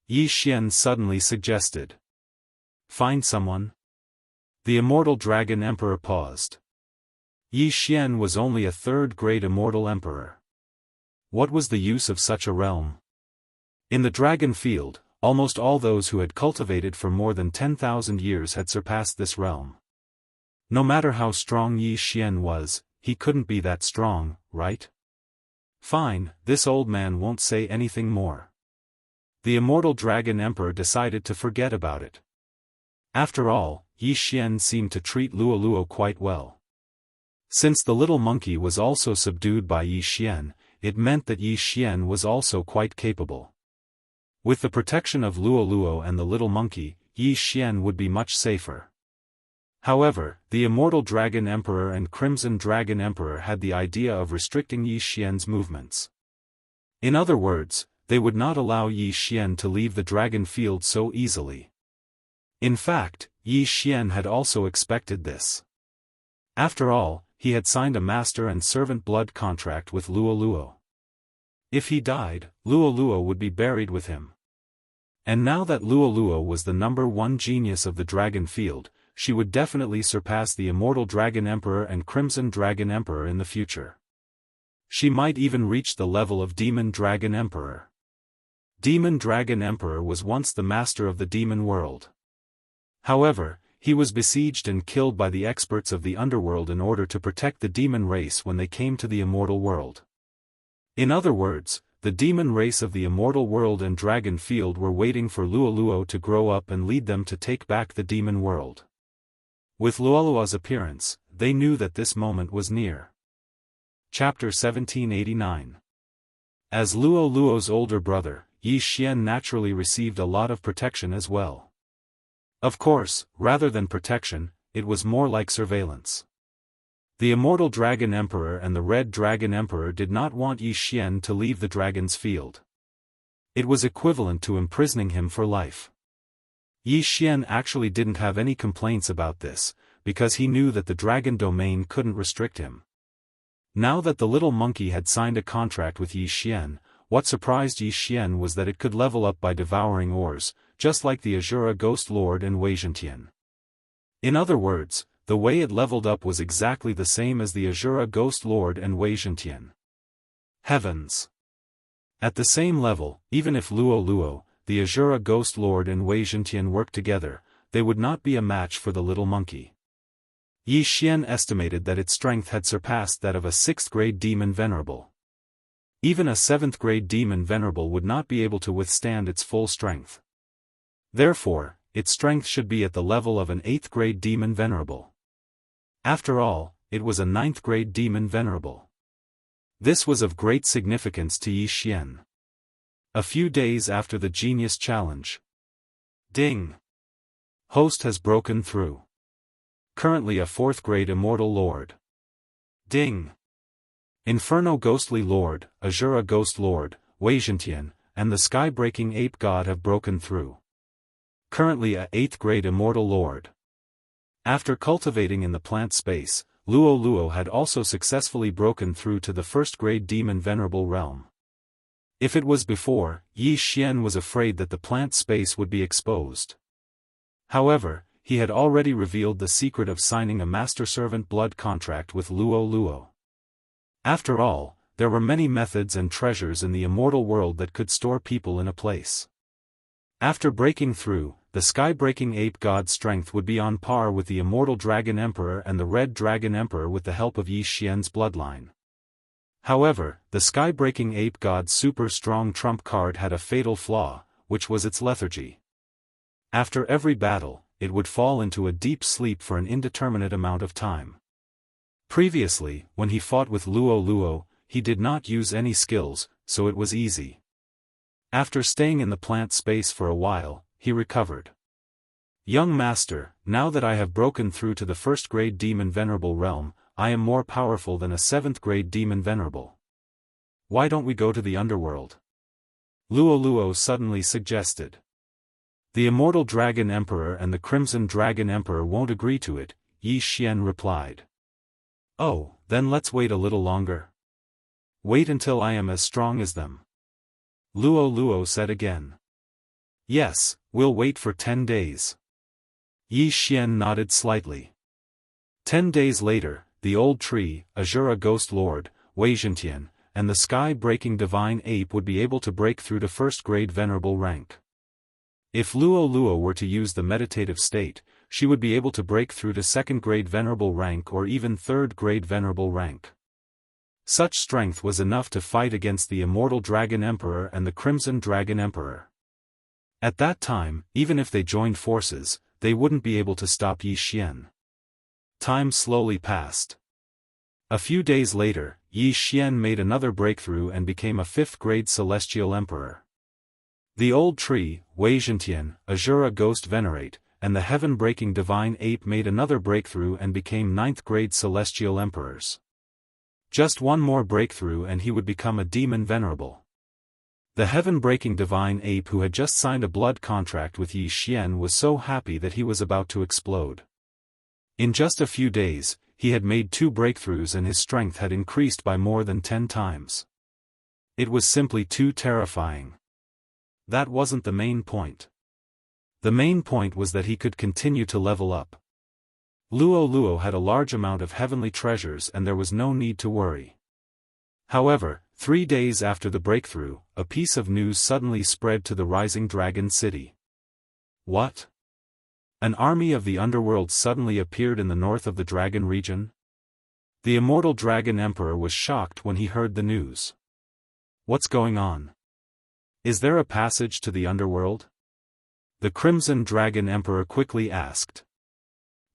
Yi Xian suddenly suggested. "Find someone?" The Immortal Dragon Emperor paused. Yi Xian was only a third-grade immortal emperor. What was the use of such a realm? In the dragon field, almost all those who had cultivated for more than 10,000 years had surpassed this realm. No matter how strong Yi Xian was, he couldn't be that strong, right? Fine, this old man won't say anything more. The Immortal Dragon Emperor decided to forget about it. After all, Yi Xian seemed to treat Luo quite well. Since the little monkey was also subdued by Yi Xian, it meant that Yi Xian was also quite capable. With the protection of Luo and the little monkey, Yi Xian would be much safer. However, the Immortal Dragon Emperor and Crimson Dragon Emperor had the idea of restricting Yi Xian's movements. In other words, they would not allow Yi Xian to leave the dragon field so easily. In fact, Yi Xian had also expected this. After all, he had signed a master and servant blood contract with Luo Luo. If he died, Luo Luo would be buried with him. And now that Luo Luo was the #1 genius of the dragon field, she would definitely surpass the Immortal Dragon Emperor and Crimson Dragon Emperor in the future. She might even reach the level of Demon Dragon Emperor. Demon Dragon Emperor was once the master of the demon world. However, he was besieged and killed by the experts of the underworld in order to protect the demon race when they came to the immortal world. In other words, the demon race of the immortal world and dragon field were waiting for Luo Luo to grow up and lead them to take back the demon world. With Luo Luo's appearance, they knew that this moment was near. Chapter 1789. As Luo Luo's older brother, Yi Xian naturally received a lot of protection as well. Of course, rather than protection, it was more like surveillance. The Immortal Dragon Emperor and the Red Dragon Emperor did not want Yi Xian to leave the dragon's field. It was equivalent to imprisoning him for life. Yi Xian actually didn't have any complaints about this, because he knew that the dragon domain couldn't restrict him. Now that the little monkey had signed a contract with Yi Xian, what surprised Yi Xian was that it could level up by devouring ores, just like the Azura Ghost Lord and Wei Zhentian. In other words, the way it leveled up was exactly the same as the Azura Ghost Lord and Wei Zhentian. Heavens! At the same level, even if Luo Luo, the Azura Ghost Lord and Wei Zhentian worked together, they would not be a match for the little monkey. Yi Xian estimated that its strength had surpassed that of a 6th-grade demon venerable. Even a 7th-grade demon venerable would not be able to withstand its full strength. Therefore, its strength should be at the level of an 8th-grade demon venerable. After all, it was a 9th-grade demon venerable. This was of great significance to Yi Xian. A few days after the Genius Challenge. Ding! Host has broken through. Currently a 4th-grade Immortal Lord. Ding! Inferno Ghostly Lord, Azura Ghost Lord, Wei Zhentian, and the Sky-Breaking Ape God have broken through. Currently a 8th-grade Immortal Lord. After cultivating in the plant space, Luo Luo had also successfully broken through to the 1st-grade Demon Venerable realm. If it was before, Yi Xian was afraid that the plant space would be exposed. However, he had already revealed the secret of signing a master-servant blood contract with Luo Luo. After all, there were many methods and treasures in the immortal world that could store people in a place. After breaking through, the Sky-Breaking Ape God's strength would be on par with the Immortal Dragon Emperor and the Red Dragon Emperor with the help of Yi Xian's bloodline. However, the Sky-Breaking Ape God's super-strong trump card had a fatal flaw, which was its lethargy. After every battle, it would fall into a deep sleep for an indeterminate amount of time. Previously, when he fought with Luo Luo, he did not use any skills, so it was easy. After staying in the plant space for a while, he recovered. Young Master, now that I have broken through to the 1st-grade Demon Venerable realm, I am more powerful than a 7th-grade Demon Venerable. Why don't we go to the underworld? Luo Luo suddenly suggested. The Immortal Dragon Emperor and the Crimson Dragon Emperor won't agree to it, Yi Xian replied. Oh, then let's wait a little longer. Wait until I am as strong as them. Luo Luo said again. Yes, we'll wait for 10 days. Yi Xian nodded slightly. 10 days later, the old tree, Azura Ghost Lord, Wei Zhentian, and the Sky-Breaking Divine Ape would be able to break through to 1st-grade Venerable rank. If Luo Luo were to use the meditative state, she would be able to break through to 2nd-grade Venerable rank or even 3rd-grade Venerable rank. Such strength was enough to fight against the Immortal Dragon Emperor and the Crimson Dragon Emperor. At that time, even if they joined forces, they wouldn't be able to stop Yi Xian. Time slowly passed. A few days later, Yi Xian made another breakthrough and became a 5th-grade Celestial Emperor. The old tree, Wei Zhentian, Azura Ghost Venerate, and the Heaven-Breaking Divine Ape made another breakthrough and became 9th-grade Celestial Emperors. Just one more breakthrough and he would become a Demon Venerable. The heaven-breaking divine ape who had just signed a blood contract with Yi Xian was so happy that he was about to explode. In just a few days, he had made 2 breakthroughs and his strength had increased by more than 10 times. It was simply too terrifying. That wasn't the main point. The main point was that he could continue to level up. Luo had a large amount of heavenly treasures and there was no need to worry. However, 3 days after the breakthrough, a piece of news suddenly spread to the Rising Dragon City. What? An army of the underworld suddenly appeared in the north of the dragon region? The immortal Dragon Emperor was shocked when he heard the news. What's going on? Is there a passage to the underworld? The Crimson Dragon Emperor quickly asked.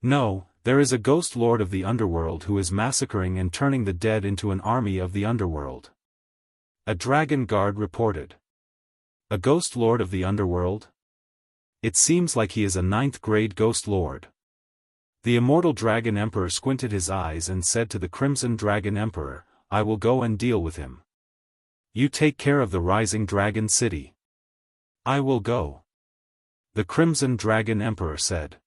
No, there is a ghost lord of the underworld who is massacring and turning the dead into an army of the underworld. A dragon guard reported. A ghost lord of the underworld? It seems like he is a 9th-grade ghost lord. The immortal Dragon Emperor squinted his eyes and said to the Crimson Dragon Emperor, I will go and deal with him. You take care of the Rising Dragon City. I will go. The Crimson Dragon Emperor said.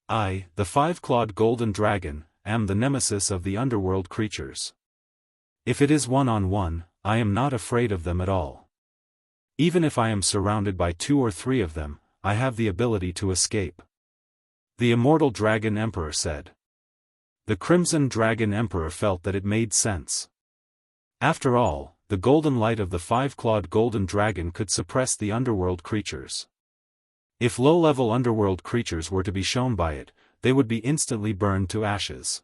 I, the 5-clawed golden dragon, am the nemesis of the underworld creatures. If it is one-on-one, I am not afraid of them at all. Even if I am surrounded by 2 or 3 of them, I have the ability to escape. The immortal Dragon Emperor said. The Crimson Dragon Emperor felt that it made sense. After all, the golden light of the 5-clawed golden dragon could suppress the underworld creatures. If low-level underworld creatures were to be shown by it, they would be instantly burned to ashes.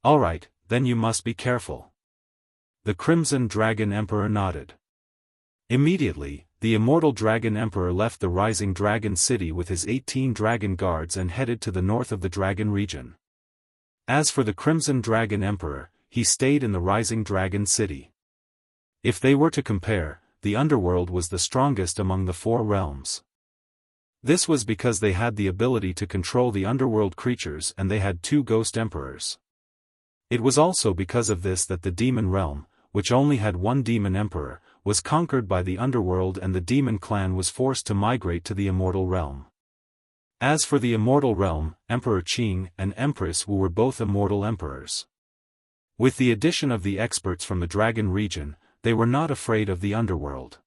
Alright, then you must be careful. The Crimson Dragon Emperor nodded. Immediately, the immortal Dragon Emperor left the Rising Dragon City with his 18 dragon guards and headed to the north of the dragon region. As for the Crimson Dragon Emperor, he stayed in the Rising Dragon City. If they were to compare, the underworld was the strongest among the 4 realms. This was because they had the ability to control the underworld creatures and they had 2 ghost emperors. It was also because of this that the demon realm, which only had 1 demon emperor, was conquered by the underworld and the demon clan was forced to migrate to the immortal realm. As for the immortal realm, Emperor Qing and Empress Wu were both immortal emperors. With the addition of the experts from the dragon region, they were not afraid of the underworld.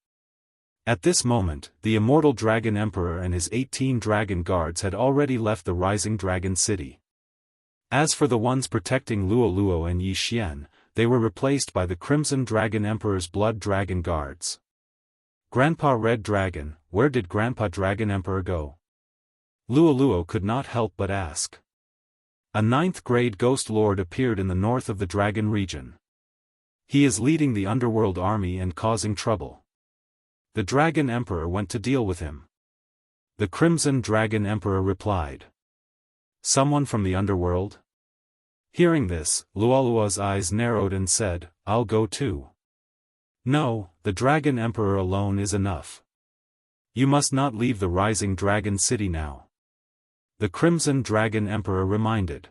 At this moment, the immortal Dragon Emperor and his 18 dragon guards had already left the Rising Dragon City. As for the ones protecting Luo and Yi Xian, they were replaced by the Crimson Dragon Emperor's Blood Dragon Guards. Grandpa Red Dragon, where did Grandpa Dragon Emperor go? Luo could not help but ask. A 9th-grade ghost lord appeared in the north of the dragon region. He is leading the underworld army and causing trouble. The Dragon Emperor went to deal with him. The Crimson Dragon Emperor replied. Someone from the underworld? Hearing this, Luo's eyes narrowed and said, I'll go too. No, the Dragon Emperor alone is enough. You must not leave the Rising Dragon City now. The Crimson Dragon Emperor reminded.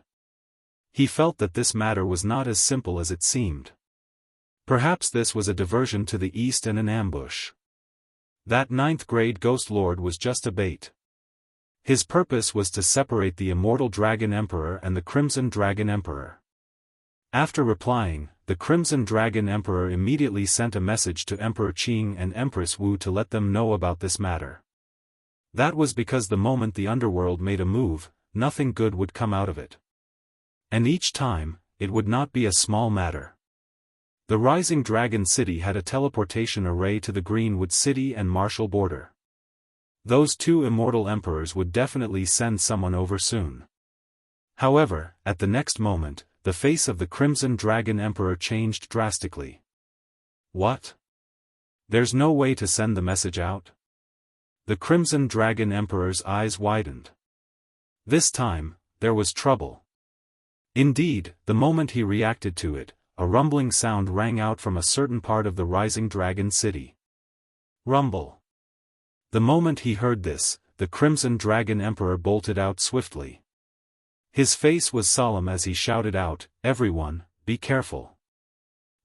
He felt that this matter was not as simple as it seemed. Perhaps this was a diversion to the east and an ambush. That 9th-grade Ghost Lord was just a bait. His purpose was to separate the Immortal Dragon Emperor and the Crimson Dragon Emperor. After replying, the Crimson Dragon Emperor immediately sent a message to Emperor Qing and Empress Wu to let them know about this matter. That was because the moment the underworld made a move, nothing good would come out of it. And each time, it would not be a small matter. The Rising Dragon City had a teleportation array to the Greenwood City and Martial border. Those 2 immortal emperors would definitely send someone over soon. However, at the next moment, the face of the Crimson Dragon Emperor changed drastically. What? There's no way to send the message out? The Crimson Dragon Emperor's eyes widened. This time, there was trouble. Indeed, the moment he reacted to it, a rumbling sound rang out from a certain part of the Rising Dragon City. Rumble. The moment he heard this, the Crimson Dragon Emperor bolted out swiftly. His face was solemn as he shouted out, Everyone, be careful.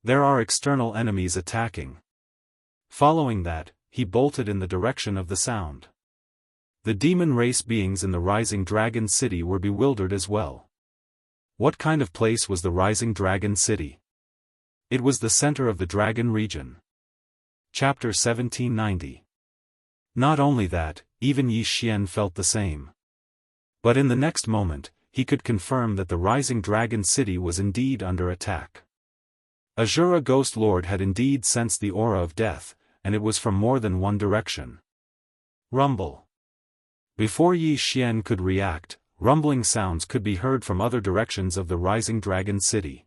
There are external enemies attacking. Following that, he bolted in the direction of the sound. The demon race beings in the Rising Dragon City were bewildered as well. What kind of place was the Rising Dragon City? It was the center of the Dragon region. Chapter 1790. Not only that, even Yi Xian felt the same. But in the next moment, he could confirm that the Rising Dragon City was indeed under attack. Azura Ghost Lord had indeed sensed the aura of death, and it was from more than one direction. Rumble. Before Yi Xian could react, rumbling sounds could be heard from other directions of the Rising Dragon City.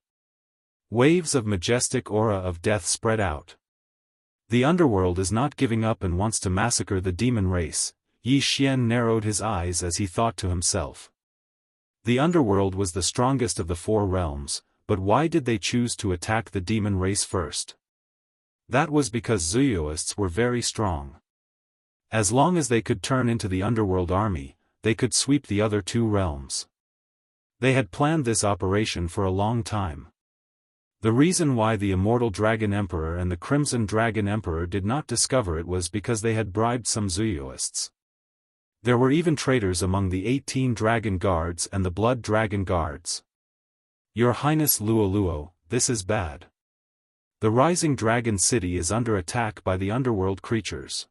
Waves of majestic aura of death spread out. The underworld is not giving up and wants to massacre the demon race. Yi Xian narrowed his eyes as he thought to himself. The underworld was the strongest of the four realms, but why did they choose to attack the demon race first? That was because Daoists were very strong. As long as they could turn into the underworld army, they could sweep the other two realms. They had planned this operation for a long time. The reason why the Immortal Dragon Emperor and the Crimson Dragon Emperor did not discover it was because they had bribed some Daoists. There were even traitors among the 18 Dragon Guards and the Blood Dragon Guards. Your Highness Luo, this is bad. The Rising Dragon City is under attack by the underworld creatures.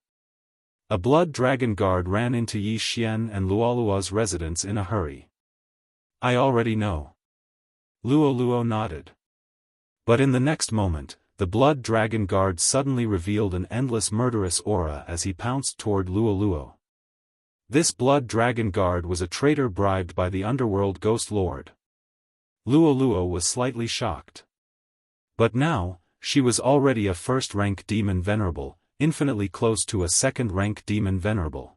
A Blood Dragon Guard ran into Yi Xian and Luo's residence in a hurry. I already know. Luo nodded. But in the next moment, the Blood Dragon Guard suddenly revealed an endless murderous aura as he pounced toward Luo. This Blood Dragon Guard was a traitor bribed by the Underworld Ghost Lord. Luo was slightly shocked. But now, she was already a first-rank demon venerable, infinitely close to a second-rank demon venerable.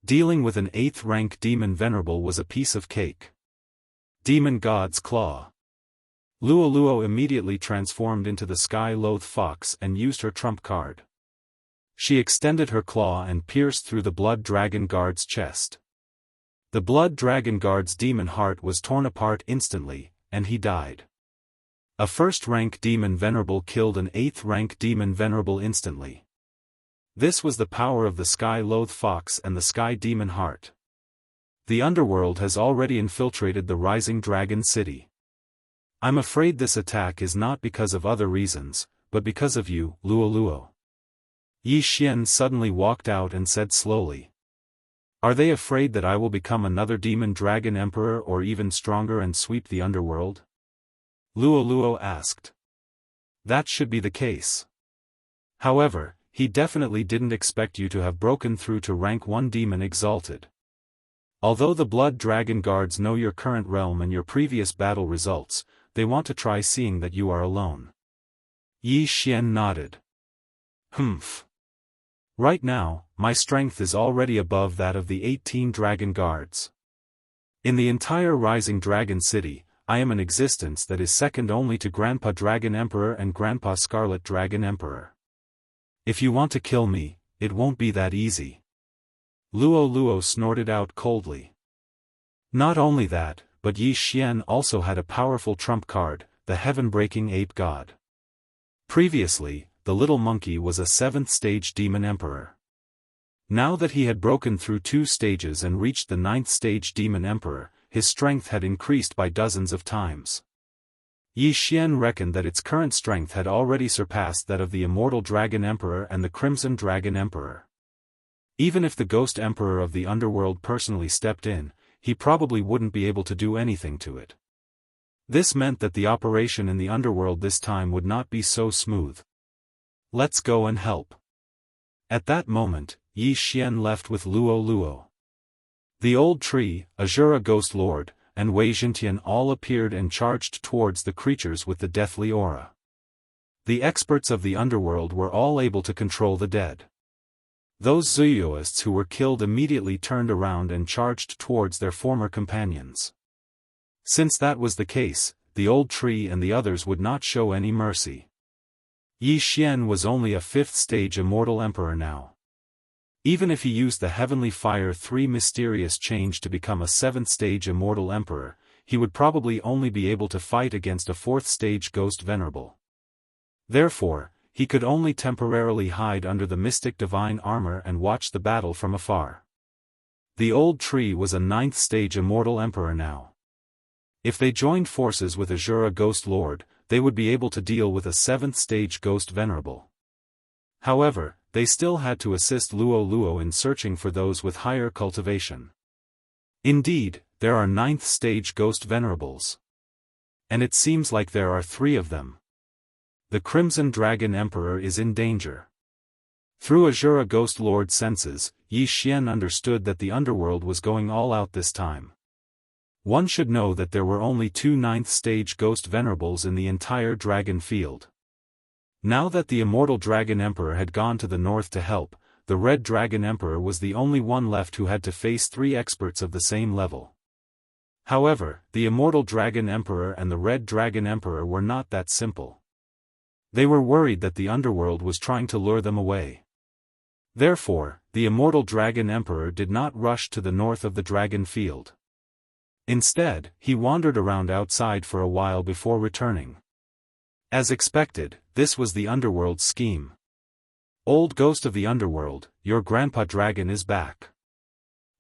Dealing with an 8th-rank demon venerable was a piece of cake. Demon God's Claw. Luo immediately transformed into the Sky-Loath Fox and used her trump card. She extended her claw and pierced through the Blood Dragon Guard's chest. The Blood Dragon Guard's demon heart was torn apart instantly, and he died. A first-rank demon venerable killed an 8th-rank demon venerable instantly. This was the power of the Sky-Loath Fox and the Sky Demon Heart. The underworld has already infiltrated the Rising Dragon City. I'm afraid this attack is not because of other reasons, but because of you, Luo. Yi Xian suddenly walked out and said slowly. Are they afraid that I will become another demon dragon emperor or even stronger and sweep the underworld? Luo asked. That should be the case. However, he definitely didn't expect you to have broken through to rank 1 demon exalted. Although the Blood Dragon Guards know your current realm and your previous battle results, they want to try seeing that you are alone. Yi Xian nodded. Humph. Right now, my strength is already above that of the 18 Dragon Guards. In the entire Rising Dragon City, I am an existence that is second only to Grandpa Dragon Emperor and Grandpa Scarlet Dragon Emperor. If you want to kill me, it won't be that easy. Luo snorted out coldly. Not only that, but Yi Xian also had a powerful trump card, the Heaven-Breaking Ape God. Previously, the little monkey was a 7th stage demon emperor. Now that he had broken through 2 stages and reached the 9th stage demon emperor, his strength had increased by dozens of times. Yi Xian reckoned that its current strength had already surpassed that of the Immortal Dragon Emperor and the Crimson Dragon Emperor. Even if the Ghost Emperor of the Underworld personally stepped in, he probably wouldn't be able to do anything to it. This meant that the operation in the Underworld this time would not be so smooth. Let's go and help. At that moment, Yi Xian left with Luo. The old tree, Azura Ghost Lord, and Wei Xintian all appeared and charged towards the creatures with the deathly aura. The experts of the underworld were all able to control the dead. Those Daoists who were killed immediately turned around and charged towards their former companions. Since that was the case, the old tree and the others would not show any mercy. Yi Xian was only a 5th stage Immortal Emperor now. Even if he used the Heavenly Fire 3 mysterious change to become a 7th stage Immortal Emperor, he would probably only be able to fight against a 4th stage Ghost Venerable. Therefore, he could only temporarily hide under the mystic divine armor and watch the battle from afar. The old tree was a 9th-stage immortal emperor now. If they joined forces with Azura Ghost Lord, they would be able to deal with a 7th-stage Ghost Venerable. However, they still had to assist Luo Luo in searching for those with higher cultivation. Indeed, there are 9th-stage Ghost Venerables. And it seems like there are 3 of them. The Crimson Dragon Emperor is in danger. Through Azura Ghost Lord's senses, Yi Xian understood that the underworld was going all out this time. One should know that there were only 2 9th-stage Ghost Venerables in the entire dragon field. Now that the Immortal Dragon Emperor had gone to the north to help, the Red Dragon Emperor was the only one left who had to face 3 experts of the same level. However, the Immortal Dragon Emperor and the Red Dragon Emperor were not that simple. They were worried that the underworld was trying to lure them away. Therefore, the Immortal Dragon Emperor did not rush to the north of the dragon field. Instead, he wandered around outside for a while before returning. As expected, this was the underworld's scheme. Old ghost of the underworld, your grandpa dragon is back.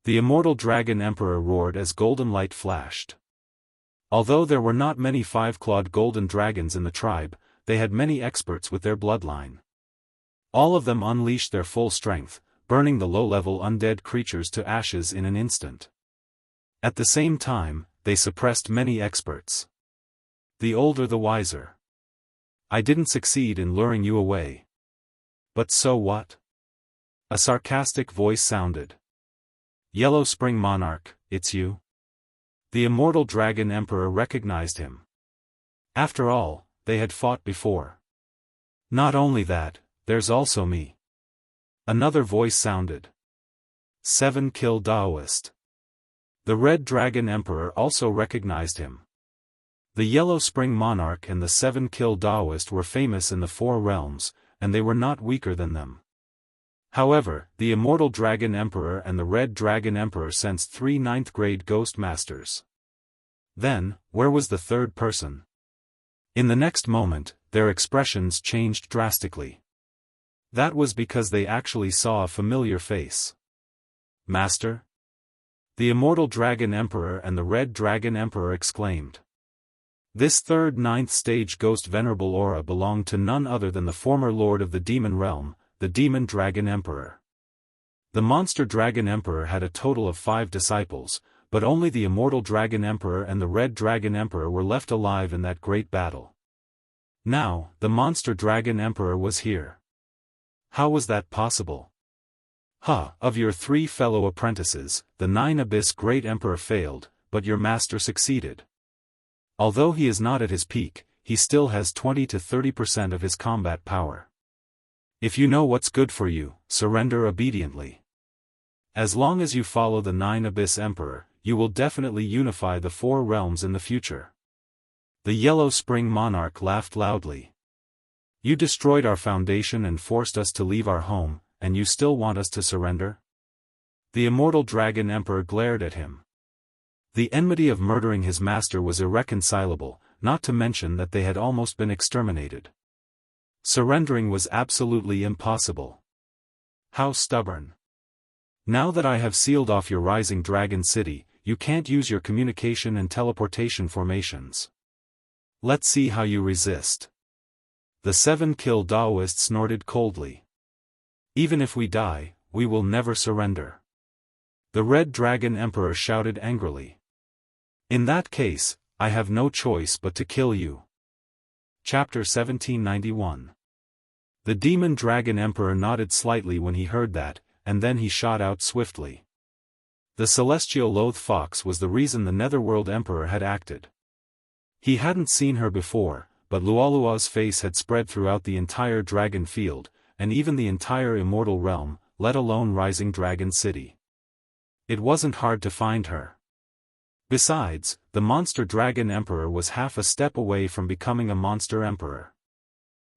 The Immortal Dragon Emperor roared as golden light flashed. Although there were not many 5-clawed golden dragons in the tribe, they had many experts with their bloodline. All of them unleashed their full strength, burning the low-level undead creatures to ashes in an instant. At the same time, they suppressed many experts. The older the wiser. I didn't succeed in luring you away. But so what? A sarcastic voice sounded. Yellow Spring Monarch, it's you? The Immortal Dragon Emperor recognized him. After all, they had fought before. Not only that, there's also me. Another voice sounded. 7 Kill Daoist. The Red Dragon Emperor also recognized him. The Yellow Spring Monarch and the 7 Kill Daoist were famous in the 4 realms, and they were not weaker than them. However, the Immortal Dragon Emperor and the Red Dragon Emperor sensed 3 9th-grade Ghost Masters. Then, where was the third person? In the next moment, their expressions changed drastically. That was because they actually saw a familiar face. Master? The Immortal Dragon Emperor and the Red Dragon Emperor exclaimed. This third 9th-stage Ghost Venerable aura belonged to none other than the former Lord of the Demon Realm, the Demon Dragon Emperor. The Monster Dragon Emperor had a total of 5 disciples, but only the Immortal Dragon Emperor and the Red Dragon Emperor were left alive in that great battle. Now, the Monster Dragon Emperor was here. How was that possible? Of your 3 fellow apprentices, the 9 Abyss Great Emperor failed, but your master succeeded. Although he is not at his peak, he still has 20 to 30% of his combat power. If you know what's good for you, surrender obediently. As long as you follow the 9 Abyss Emperor, you will definitely unify the 4 realms in the future. The Yellow Spring Monarch laughed loudly. You destroyed our foundation and forced us to leave our home, and you still want us to surrender? The Immortal Dragon Emperor glared at him. The enmity of murdering his master was irreconcilable, not to mention that they had almost been exterminated. Surrendering was absolutely impossible. How stubborn. Now that I have sealed off your rising dragon city, you can't use your communication and teleportation formations. Let's see how you resist. The 7 Kill Daoist snorted coldly. Even if we die, we will never surrender. The Red Dragon Emperor shouted angrily. In that case, I have no choice but to kill you. Chapter 1791. The Demon Dragon Emperor nodded slightly when he heard that, and then he shot out swiftly. The Celestial Loathe Fox was the reason the Netherworld Emperor had acted. He hadn't seen her before, but Lualua's face had spread throughout the entire dragon field, and even the entire immortal realm, let alone Rising Dragon City. It wasn't hard to find her. Besides, the Monster Dragon Emperor was half a step away from becoming a Monster Emperor.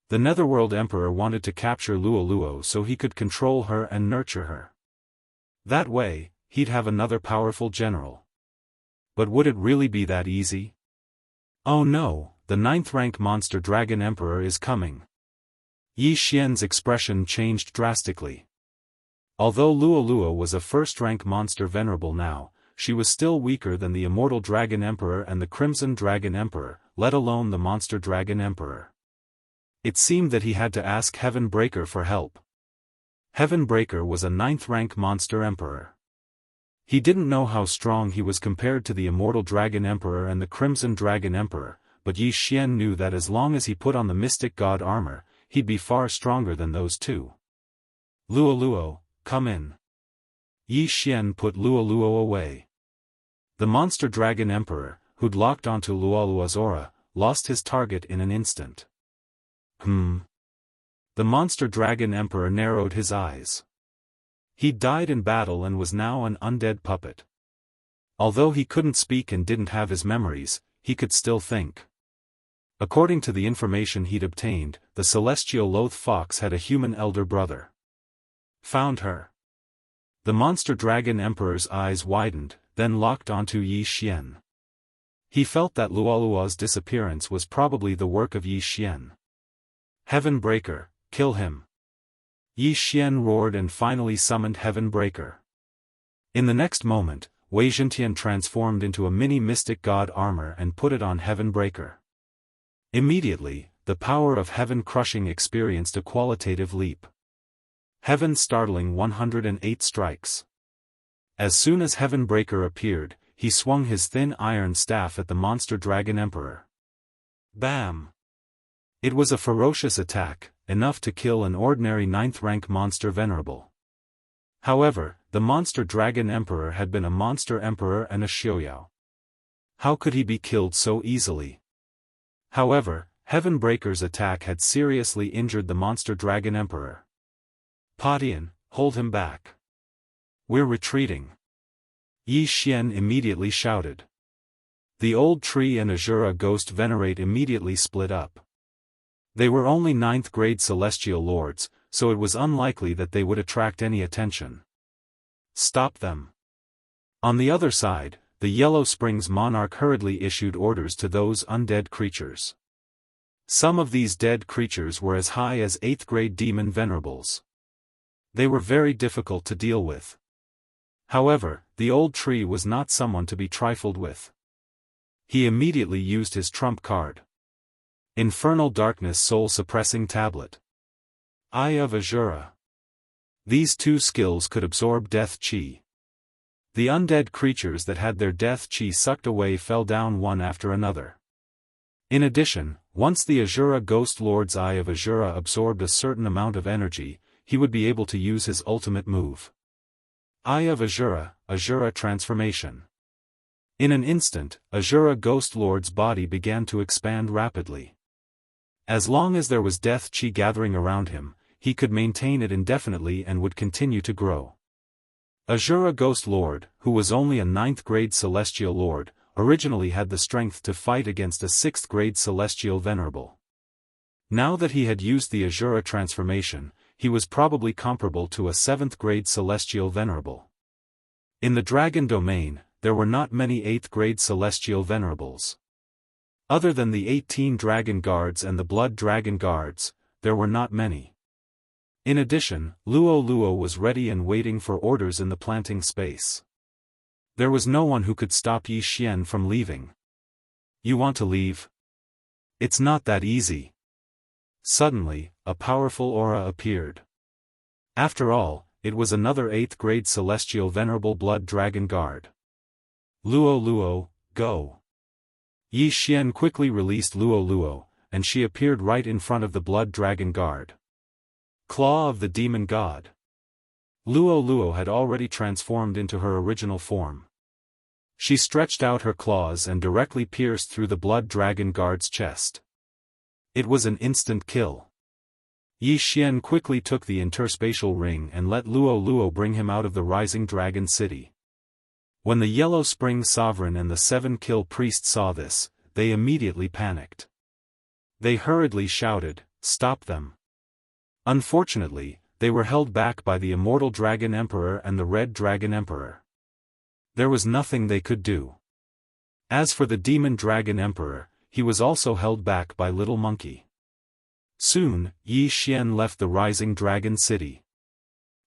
The Netherworld Emperor wanted to capture Luoluo so he could control her and nurture her. That way, he'd have another powerful general. But would it really be that easy? Oh no, the 9th-ranked Monster Dragon Emperor is coming. Yi Xian's expression changed drastically. Although Luo was a first-rank monster venerable now, she was still weaker than the Immortal Dragon Emperor and the Crimson Dragon Emperor, let alone the Monster Dragon Emperor. It seemed that he had to ask Heaven Breaker for help. Heaven Breaker was a 9th-rank monster emperor. He didn't know how strong he was compared to the Immortal Dragon Emperor and the Crimson Dragon Emperor, but Yi Xian knew that as long as he put on the Mystic God armor, he'd be far stronger than those two. Luo, come in. Yi Xian put Luo away. The Monster Dragon Emperor, who'd locked onto Luo's aura, lost his target in an instant. The Monster Dragon Emperor narrowed his eyes. He'd died in battle and was now an undead puppet. Although he couldn't speak and didn't have his memories, he could still think. According to the information he'd obtained, the celestial loath fox had a human elder brother. Found her. The Monster Dragon Emperor's eyes widened, then locked onto Yi Xian. He felt that Luo's disappearance was probably the work of Yi Xian. Heaven Breaker, kill him. Yi Xian roared and finally summoned Heaven Breaker. In the next moment, Wei Zhentian transformed into a mini Mystic God armor and put it on Heaven Breaker. Immediately, the power of Heaven Crushing experienced a qualitative leap. Heaven Startling 108 strikes. As soon as Heaven Breaker appeared, he swung his thin iron staff at the Monster Dragon Emperor. Bam! It was a ferocious attack, enough to kill an ordinary 9th-rank monster venerable. However, the Monster Dragon Emperor had been a monster emperor and a xiaoyao. How could he be killed so easily? However, Heaven Breaker's attack had seriously injured the Monster Dragon Emperor. Patian, hold him back. We're retreating. Yi Xian immediately shouted. The old tree and Azura Ghost Venerate immediately split up. They were only 9th-grade celestial lords, so it was unlikely that they would attract any attention. Stop them. On the other side, the Yellow Springs monarch hurriedly issued orders to those undead creatures. Some of these dead creatures were as high as 8th-grade demon venerables. They were very difficult to deal with. However, the old tree was not someone to be trifled with. He immediately used his trump card. Infernal Darkness Soul-Suppressing Tablet. Eye of Azura. These two skills could absorb death chi. The undead creatures that had their death chi sucked away fell down one after another. In addition, once the Azura Ghost Lord's Eye of Azura absorbed a certain amount of energy, he would be able to use his ultimate move. Eye of Azura, Azura Transformation. In an instant, Azura Ghost Lord's body began to expand rapidly. As long as there was death chi gathering around him, he could maintain it indefinitely and would continue to grow. Azura Ghost Lord, who was only a 9th-grade celestial lord, originally had the strength to fight against a 6th-grade celestial venerable. Now that he had used the Azura transformation, he was probably comparable to a 7th-grade celestial venerable. In the dragon domain, there were not many 8th-grade celestial venerables. Other than the 18 dragon guards and the blood dragon guards, there were not many. In addition, Luo was ready and waiting for orders in the planting space. There was no one who could stop Yi Xian from leaving. You want to leave? It's not that easy. Suddenly, a powerful aura appeared. After all, it was another 8th-grade celestial venerable blood dragon guard. Luo, go. Yi Xian quickly released Luo, and she appeared right in front of the blood dragon guard. Claw of the Demon God. Luo had already transformed into her original form. She stretched out her claws and directly pierced through the blood dragon guard's chest. It was an instant kill. Yi Xian quickly took the interspatial ring and let Luo bring him out of the rising dragon city. When the Yellow Spring Sovereign and the 7-kill priest saw this, they immediately panicked. They hurriedly shouted, "Stop them!" Unfortunately, they were held back by the Immortal Dragon Emperor and the Red Dragon Emperor. There was nothing they could do. As for the Demon Dragon Emperor, he was also held back by Little Monkey. Soon, Yi Xian left the rising dragon city.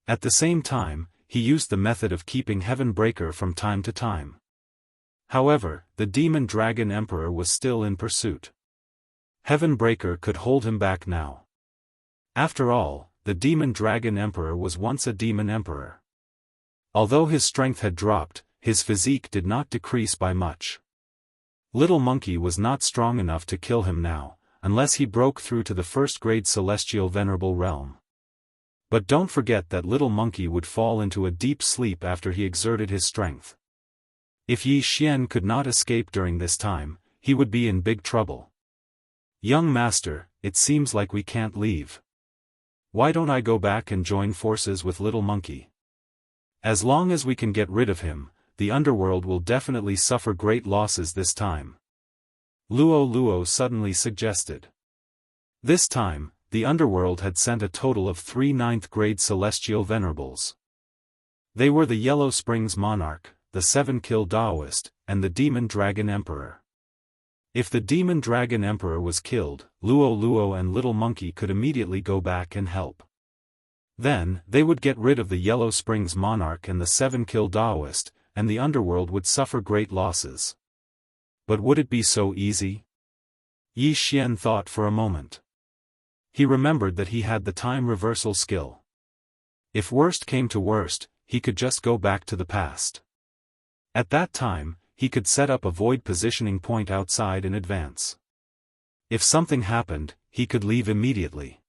At the same time, he used the method of keeping Heaven Breaker from time to time. However, the demon dragon emperor was still in pursuit. Heaven Breaker could hold him back now. After all, the demon dragon emperor was once a demon emperor. Although his strength had dropped, his physique did not decrease by much. Little Monkey was not strong enough to kill him now, unless he broke through to the first-grade celestial venerable realm. But don't forget that Little Monkey would fall into a deep sleep after he exerted his strength. If Yi Xian could not escape during this time, he would be in big trouble. Young master, it seems like we can't leave. Why don't I go back and join forces with Little Monkey? As long as we can get rid of him, the underworld will definitely suffer great losses this time. Luo Luo suddenly suggested. This time, the underworld had sent a total of 3 9th-grade celestial venerables. They were the Yellow Springs Monarch, the 7-kill Daoist, and the Demon Dragon Emperor. If the Demon Dragon Emperor was killed, Luo Luo and Little Monkey could immediately go back and help. Then, they would get rid of the Yellow Springs Monarch and the 7-kill Daoist, and the underworld would suffer great losses. But would it be so easy? Yi Xian thought for a moment. He remembered that he had the time reversal skill. If worst came to worst, he could just go back to the past. At that time, he could set up a void positioning point outside in advance. If something happened, he could leave immediately.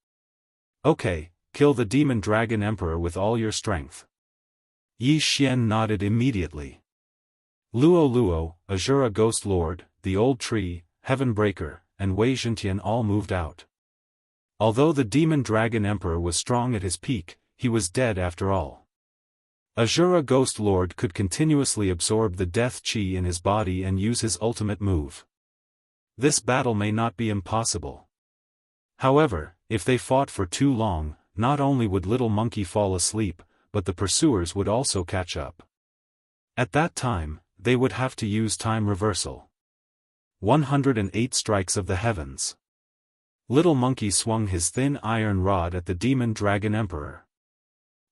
Okay, kill the Demon Dragon Emperor with all your strength. Yi Xian nodded immediately. Luo Luo, Azura Ghost Lord, the Old Tree, Heaven Breaker, and Wei Zhentian all moved out. Although the Demon Dragon Emperor was strong at his peak, he was dead after all. Azura Ghost Lord could continuously absorb the death chi in his body and use his ultimate move. This battle may not be impossible. However, if they fought for too long, not only would Little Monkey fall asleep, but the pursuers would also catch up. At that time, they would have to use time reversal. 108 Strikes of the Heavens. Little Monkey swung his thin iron rod at the Demon Dragon Emperor.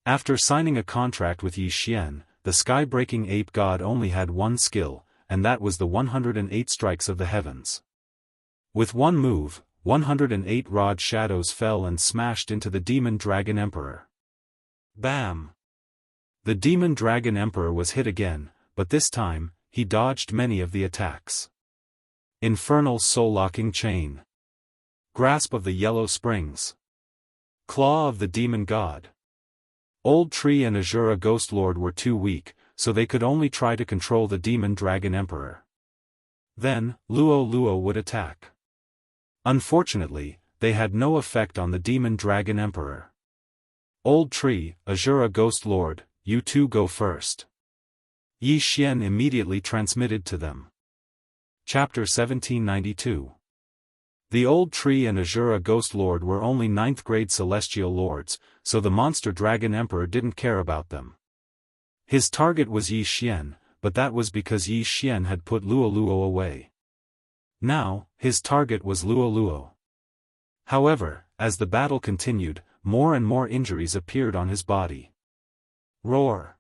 After signing a contract with Yi Xian, the sky-breaking ape god only had one skill, and that was the 108 Strikes of the Heavens. With one move, 108 rod shadows fell and smashed into the Demon Dragon Emperor. Bam! The Demon Dragon Emperor was hit again, but this time, he dodged many of the attacks. Infernal Soul-Locking Chain. Grasp of the Yellow Springs. Claw of the Demon God. Old Tree and Azura Ghost Lord were too weak, so they could only try to control the Demon Dragon Emperor. Then, Luo Luo would attack. Unfortunately, they had no effect on the Demon Dragon Emperor. Old Tree, Azura Ghost Lord, you two go first. Yi Xian immediately transmitted to them. Chapter 1792. The Old Tree and Azura Ghost Lord were only 9th-grade celestial lords, so the Monster Dragon Emperor didn't care about them. His target was Yi Xian, but that was because Yi Xian had put Luo Luo away. Now, his target was Luo Luo. However, as the battle continued, more and more injuries appeared on his body. Roar!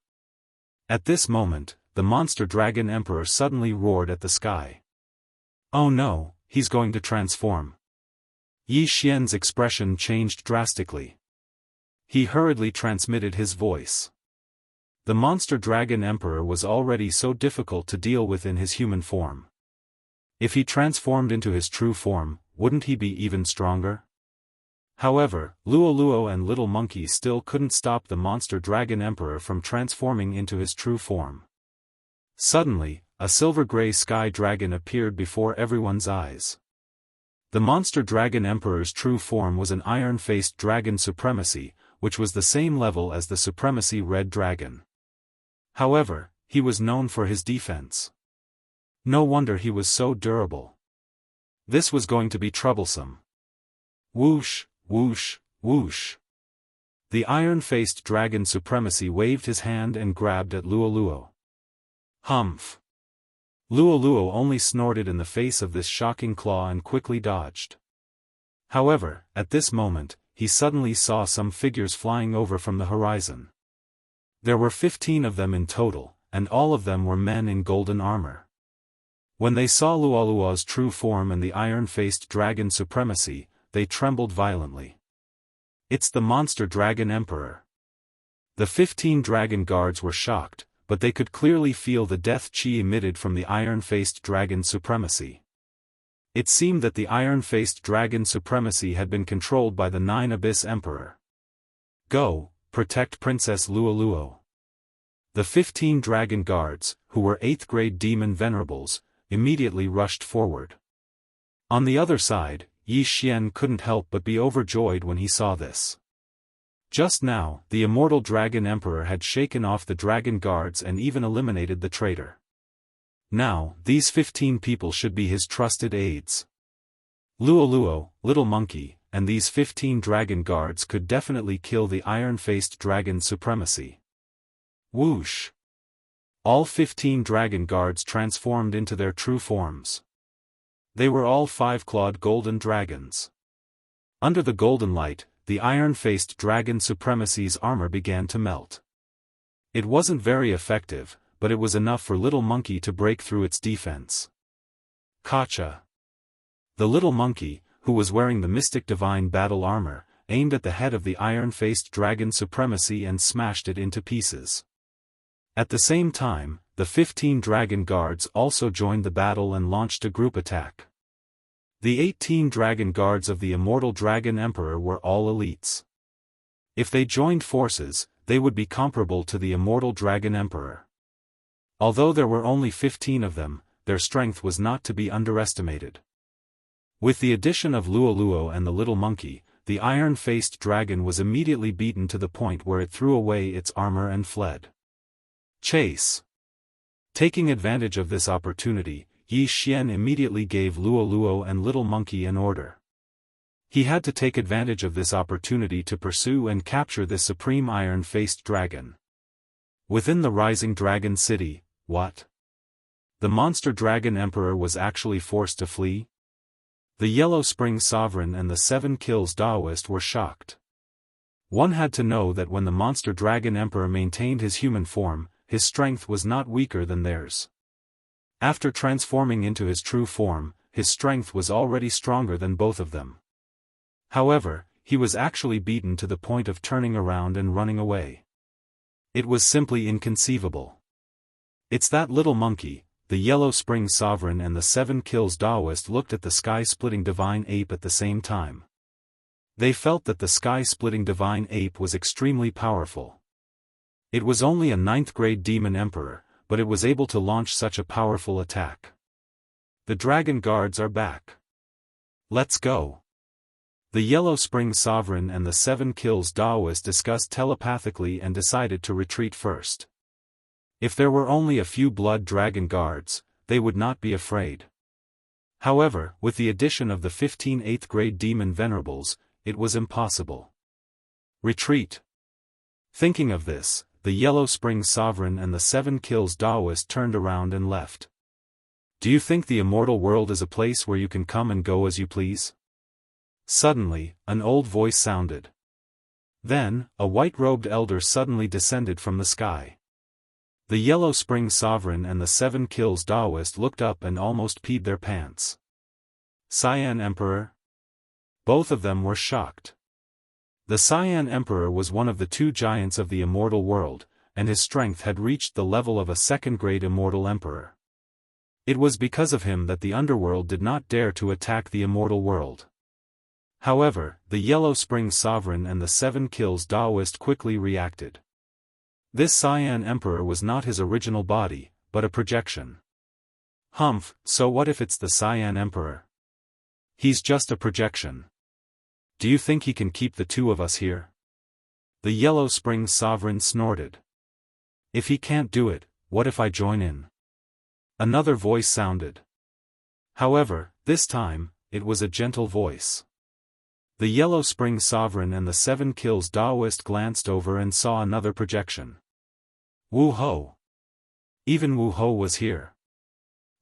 At this moment, the Monster Dragon Emperor suddenly roared at the sky. Oh no, he's going to transform. Yi Xian's expression changed drastically. He hurriedly transmitted his voice. The Monster Dragon Emperor was already so difficult to deal with in his human form. If he transformed into his true form, wouldn't he be even stronger? However, Luo Luo and Little Monkey still couldn't stop the Monster Dragon Emperor from transforming into his true form. Suddenly, a silver-gray sky dragon appeared before everyone's eyes. The Monster Dragon Emperor's true form was an iron-faced dragon supremacy, which was the same level as the Supremacy Red Dragon. However, he was known for his defense. No wonder he was so durable. This was going to be troublesome. Whoosh, whoosh, whoosh. The iron-faced dragon supremacy waved his hand and grabbed at Luo Luo. Humph! Luo Luo only snorted in the face of this shocking claw and quickly dodged. However, at this moment, he suddenly saw some figures flying over from the horizon. There were 15 of them in total, and all of them were men in golden armor. When they saw Luoluo's true form and the iron-faced dragon supremacy, they trembled violently. It's the monster dragon emperor. The 15 dragon guards were shocked, but they could clearly feel the death chi emitted from the iron-faced dragon supremacy. It seemed that the iron-faced dragon supremacy had been controlled by the 9 Abyss Emperor. Go, protect Princess Luoluo. The 15 dragon guards, who were 8th grade demon venerables, immediately rushed forward. On the other side, Yi Xian couldn't help but be overjoyed when he saw this. Just now, the immortal dragon emperor had shaken off the dragon guards and even eliminated the traitor. Now, these 15 people should be his trusted aides. Luoluo, Little Monkey, and these 15 dragon guards could definitely kill the iron-faced dragon supremacy. Whoosh! All 15 dragon guards transformed into their true forms. They were all 5-clawed golden dragons. Under the golden light, the iron-faced dragon supremacy's armor began to melt. It wasn't very effective, but it was enough for Little Monkey to break through its defense. Kacha! The Little Monkey, who was wearing the mystic divine battle armor, aimed at the head of the iron-faced dragon supremacy and smashed it into pieces. At the same time, the 15 dragon guards also joined the battle and launched a group attack. The 18 dragon guards of the immortal dragon emperor were all elites. If they joined forces, they would be comparable to the immortal dragon emperor. Although there were only 15 of them, their strength was not to be underestimated. With the addition of Luoluo and the Little Monkey, the iron-faced dragon was immediately beaten to the point where it threw away its armor and fled. Chase! Taking advantage of this opportunity, Yi Xian immediately gave Luoluo and Little Monkey an order. He had to take advantage of this opportunity to pursue and capture this supreme iron-faced dragon. Within the rising dragon city, what? The monster dragon emperor was actually forced to flee? The Yellow Spring Sovereign and the 7 Kills Daoist were shocked. One had to know that when the monster dragon emperor maintained his human form, his strength was not weaker than theirs. After transforming into his true form, his strength was already stronger than both of them. However, he was actually beaten to the point of turning around and running away. It was simply inconceivable. It's that Little Monkey, the Yellow Spring Sovereign and the 7 Kills Daoist looked at the sky-splitting divine ape at the same time. They felt that the sky-splitting divine ape was extremely powerful. It was only a 9th grade demon emperor, but it was able to launch such a powerful attack. The dragon guards are back. Let's go. The Yellow Spring Sovereign and the 7 Kills Daoist discussed telepathically and decided to retreat first. If there were only a few blood dragon guards, they would not be afraid. However, with the addition of the 15 8th grade demon venerables, it was impossible. Retreat. Thinking of this, the Yellow Spring Sovereign and the 7 Kills Daoist turned around and left. Do you think the immortal world is a place where you can come and go as you please? Suddenly, an old voice sounded. Then, a white-robed elder suddenly descended from the sky. The Yellow Spring Sovereign and the 7 Kills Daoist looked up and almost peed their pants. Cyan Emperor? Both of them were shocked. The Cyan Emperor was one of the 2 giants of the immortal world, and his strength had reached the level of a 2nd-grade immortal emperor. It was because of him that the underworld did not dare to attack the immortal world. However, the Yellow Spring Sovereign and the 7 Kills Daoist quickly reacted. This Cyan Emperor was not his original body, but a projection. Humph, so what if it's the Cyan Emperor? He's just a projection. Do you think he can keep the 2 of us here? The Yellow Spring Sovereign snorted. If he can't do it, what if I join in? Another voice sounded. However, this time, it was a gentle voice. The Yellow Spring Sovereign and the 7 Kills Daoist glanced over and saw another projection. Wu Ho. Even Wu Ho was here.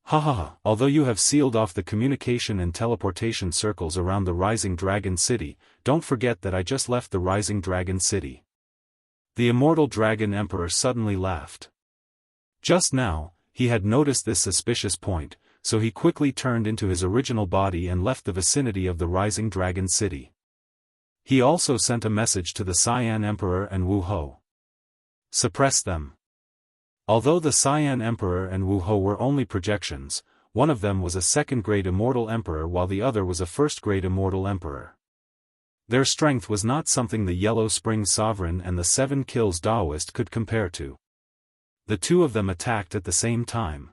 Ha ha ha, although you have sealed off the communication and teleportation circles around the Rising Dragon City, don't forget that I just left the Rising Dragon City. The Immortal Dragon Emperor suddenly laughed. Just now, he had noticed this suspicious point, so he quickly turned into his original body and left the vicinity of the Rising Dragon City. He also sent a message to the Cyan Emperor and Wu Ho. Suppress them. Although the Cyan Emperor and Wu Ho were only projections, one of them was a second-grade Immortal Emperor while the other was a first-grade Immortal Emperor. Their strength was not something the Yellow Spring Sovereign and the 7 Kills Daoist could compare to. The two of them attacked at the same time.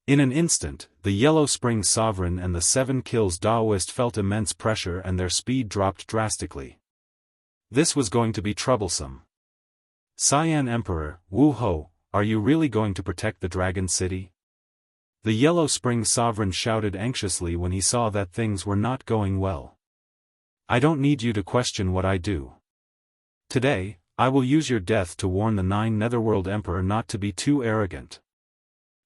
In an instant, the Yellow Spring Sovereign and the 7 Kills Daoist felt immense pressure and their speed dropped drastically. This was going to be troublesome. Cyan Emperor, Wu Ho, are you really going to protect the Dragon City? The Yellow Spring Sovereign shouted anxiously when he saw that things were not going well. I don't need you to question what I do. Today, I will use your death to warn the 9 Netherworld Emperor not to be too arrogant.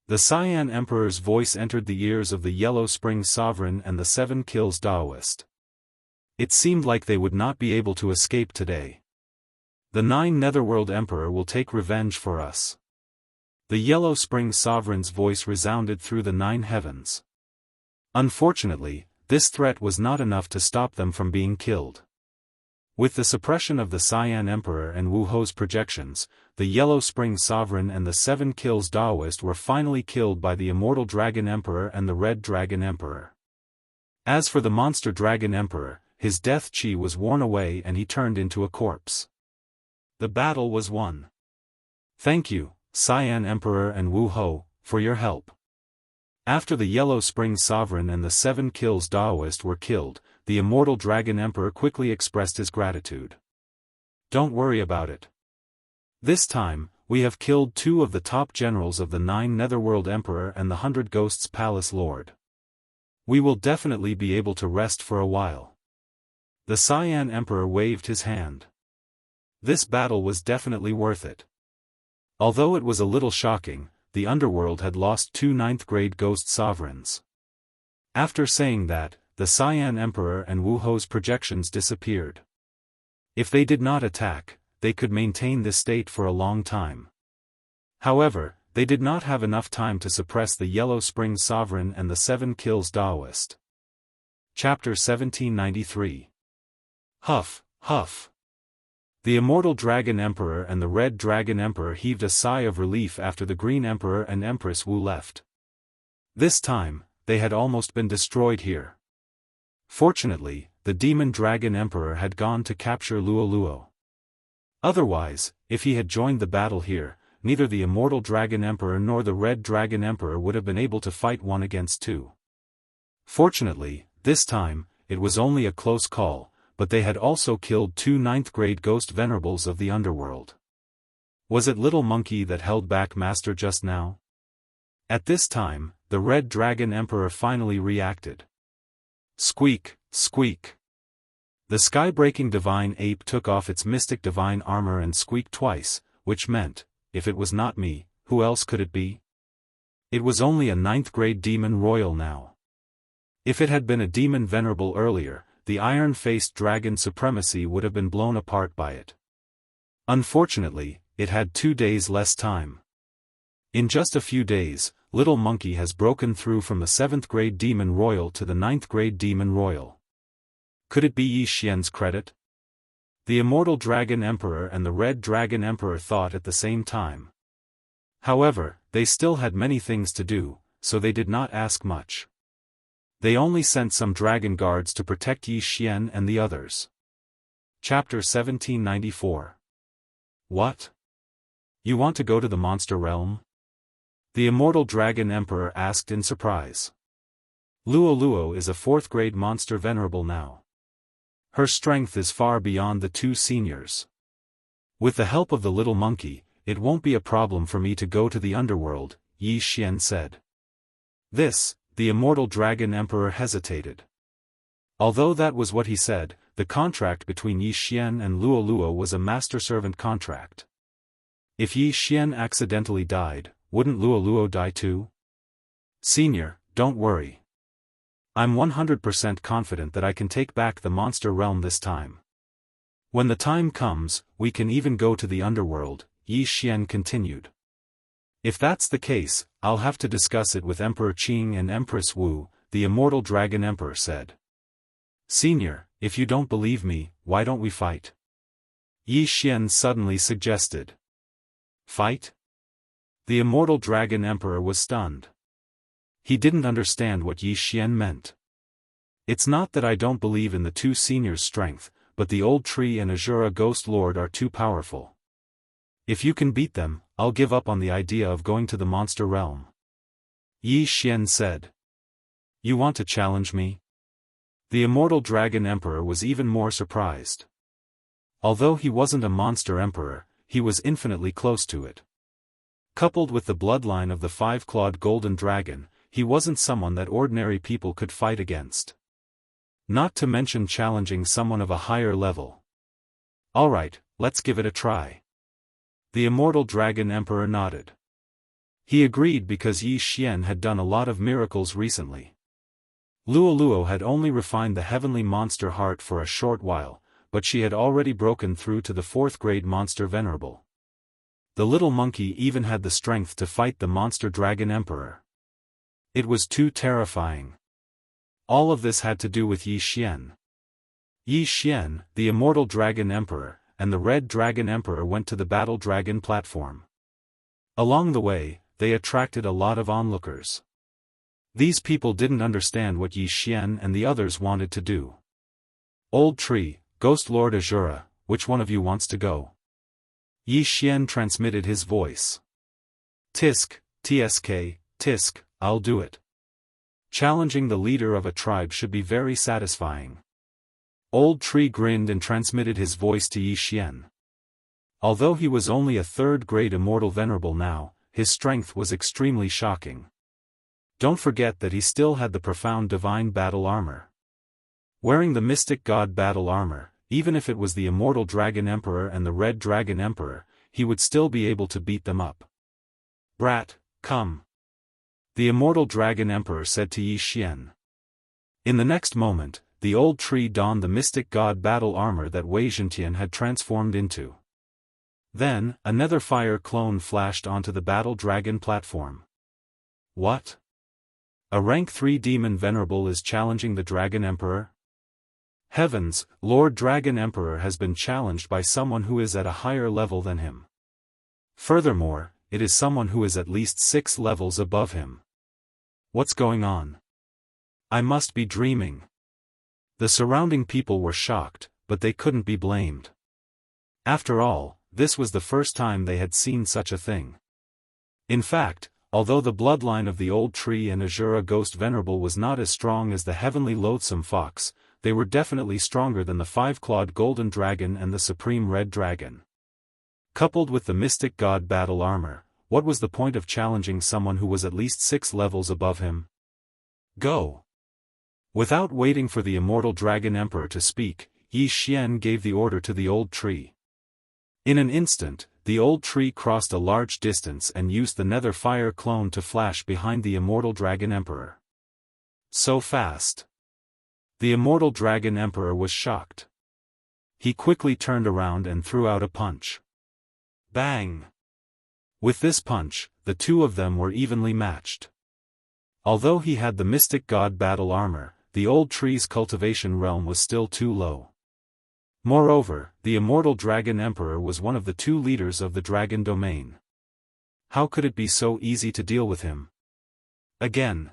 The Cyan Emperor's voice entered the ears of the Yellow Spring Sovereign and the 7 Kills Daoist. It seemed like they would not be able to escape today. The 9 Netherworld Emperor will take revenge for us. The Yellow Spring Sovereign's voice resounded through the 9 heavens. Unfortunately, this threat was not enough to stop them from being killed. With the suppression of the Cyan Emperor and Wu Ho's projections, the Yellow Spring Sovereign and the 7 Kills Daoist were finally killed by the Immortal Dragon Emperor and the Red Dragon Emperor. As for the Monster Dragon Emperor, his death chi was worn away and he turned into a corpse. The battle was won. Thank you, Cyan Emperor and Wu Ho, for your help. After the Yellow Spring Sovereign and the 7 Kills Daoist were killed, the Immortal Dragon Emperor quickly expressed his gratitude. Don't worry about it. This time, we have killed 2 of the top generals of the 9 Netherworld Emperor and the 100 Ghosts Palace Lord. We will definitely be able to rest for a while. The Cyan Emperor waved his hand. This battle was definitely worth it. Although it was a little shocking, the underworld had lost 2 9th-grade Ghost Sovereigns. After saying that, the Cyan Emperor and Wu Ho's projections disappeared. If they did not attack, they could maintain this state for a long time. However, they did not have enough time to suppress the Yellow Spring Sovereign and the 7 Kills Daoist. Chapter 1793. Huff, huff. The Immortal Dragon Emperor and the Red Dragon Emperor heaved a sigh of relief after the Green Emperor and Empress Wu left. This time, they had almost been destroyed here. Fortunately, the Demon Dragon Emperor had gone to capture Luo. Otherwise, if he had joined the battle here, neither the Immortal Dragon Emperor nor the Red Dragon Emperor would have been able to fight 1 against 2. Fortunately, this time, it was only a close call, but they had also killed 2 9th-grade Ghost Venerables of the underworld. Was it Little Monkey that held back Master just now? At this time, the Red Dragon Emperor finally reacted. Squeak, squeak. The sky-breaking Divine Ape took off its mystic divine armor and squeaked twice, which meant, if it was not me, who else could it be? It was only a 9th-grade Demon Royal now. If it had been a Demon Venerable earlier, the iron-faced dragon supremacy would have been blown apart by it. Unfortunately, it had 2 days less time. In just a few days, Little Monkey has broken through from the 7th-grade Demon Royal to the 9th-grade Demon Royal. Could it be Yi Xian's credit? The Immortal Dragon Emperor and the Red Dragon Emperor thought at the same time. However, they still had many things to do, so they did not ask much. They only sent some dragon guards to protect Yi Xian and the others. Chapter 1794. What? You want to go to the monster realm? The Immortal Dragon Emperor asked in surprise. Luo is a 4th-grade monster venerable now. Her strength is far beyond the 2 seniors. With the help of the Little Monkey, it won't be a problem for me to go to the underworld, Yi Xian said. The Immortal Dragon Emperor hesitated. Although that was what he said, the contract between Yi Xian and Luo was a master-servant contract. If Yi Xian accidentally died, wouldn't Luo die too? Senior, don't worry. I'm 100% confident that I can take back the monster realm this time. When the time comes, we can even go to the underworld, Yi Xian continued. If that's the case, I'll have to discuss it with Emperor Qing and Empress Wu, the Immortal Dragon Emperor said. Senior, if you don't believe me, why don't we fight? Yi Xian suddenly suggested. Fight? The Immortal Dragon Emperor was stunned. He didn't understand what Yi Xian meant. It's not that I don't believe in the two seniors' strength, but the old tree and Azura Ghost Lord are too powerful. If you can beat them, I'll give up on the idea of going to the monster realm. Yi Xian said. You want to challenge me? The Immortal Dragon Emperor was even more surprised. Although he wasn't a monster emperor, he was infinitely close to it. Coupled with the bloodline of the five-clawed golden dragon, he wasn't someone that ordinary people could fight against. Not to mention challenging someone of a higher level. Alright, let's give it a try. The Immortal Dragon Emperor nodded. He agreed because Yi Xian had done a lot of miracles recently. Luoluo had only refined the heavenly monster heart for a short while, but she had already broken through to the 4th grade monster venerable. The little monkey even had the strength to fight the monster dragon emperor. It was too terrifying. All of this had to do with Yi Xian. Yi Xian, the Immortal Dragon Emperor, and the Red Dragon Emperor went to the Battle Dragon platform. Along the way, they attracted a lot of onlookers. These people didn't understand what Yi Xian and the others wanted to do. Old Tree, Ghost Lord Azura, which one of you wants to go? Yi Xian transmitted his voice. Tisk, Tisk, I'll do it. Challenging the leader of a tribe should be very satisfying. Old Tree grinned and transmitted his voice to Yi Xian. Although he was only a 3rd grade immortal venerable now, his strength was extremely shocking. Don't forget that he still had the profound divine battle armor. Wearing the mystic god battle armor, even if it was the Immortal Dragon Emperor and the Red Dragon Emperor, he would still be able to beat them up. Brat, come. The Immortal Dragon Emperor said to Yi Xian. In the next moment, the old tree donned the mystic god battle armor that Wei Zhentian had transformed into. Then, a nether fire clone flashed onto the battle dragon platform. What? A rank 3 demon venerable is challenging the Dragon Emperor? Heavens, Lord Dragon Emperor has been challenged by someone who is at a higher level than him. Furthermore, it is someone who is at least 6 levels above him. What's going on? I must be dreaming. The surrounding people were shocked, but they couldn't be blamed. After all, this was the first time they had seen such a thing. In fact, although the bloodline of the old tree and Azura Ghost Venerable was not as strong as the heavenly loathsome fox, they were definitely stronger than the 5-clawed golden dragon and the supreme red dragon. Coupled with the mystic god battle armor, what was the point of challenging someone who was at least 6 levels above him? Go! Without waiting for the Immortal Dragon Emperor to speak, Yi Xian gave the order to the old tree. In an instant, the old tree crossed a large distance and used the nether fire clone to flash behind the Immortal Dragon Emperor. So fast! The Immortal Dragon Emperor was shocked. He quickly turned around and threw out a punch. Bang! With this punch, the two of them were evenly matched. Although he had the mystic god battle armor, the old tree's cultivation realm was still too low. Moreover, the Immortal Dragon Emperor was one of the 2 leaders of the dragon domain. How could it be so easy to deal with him? Again.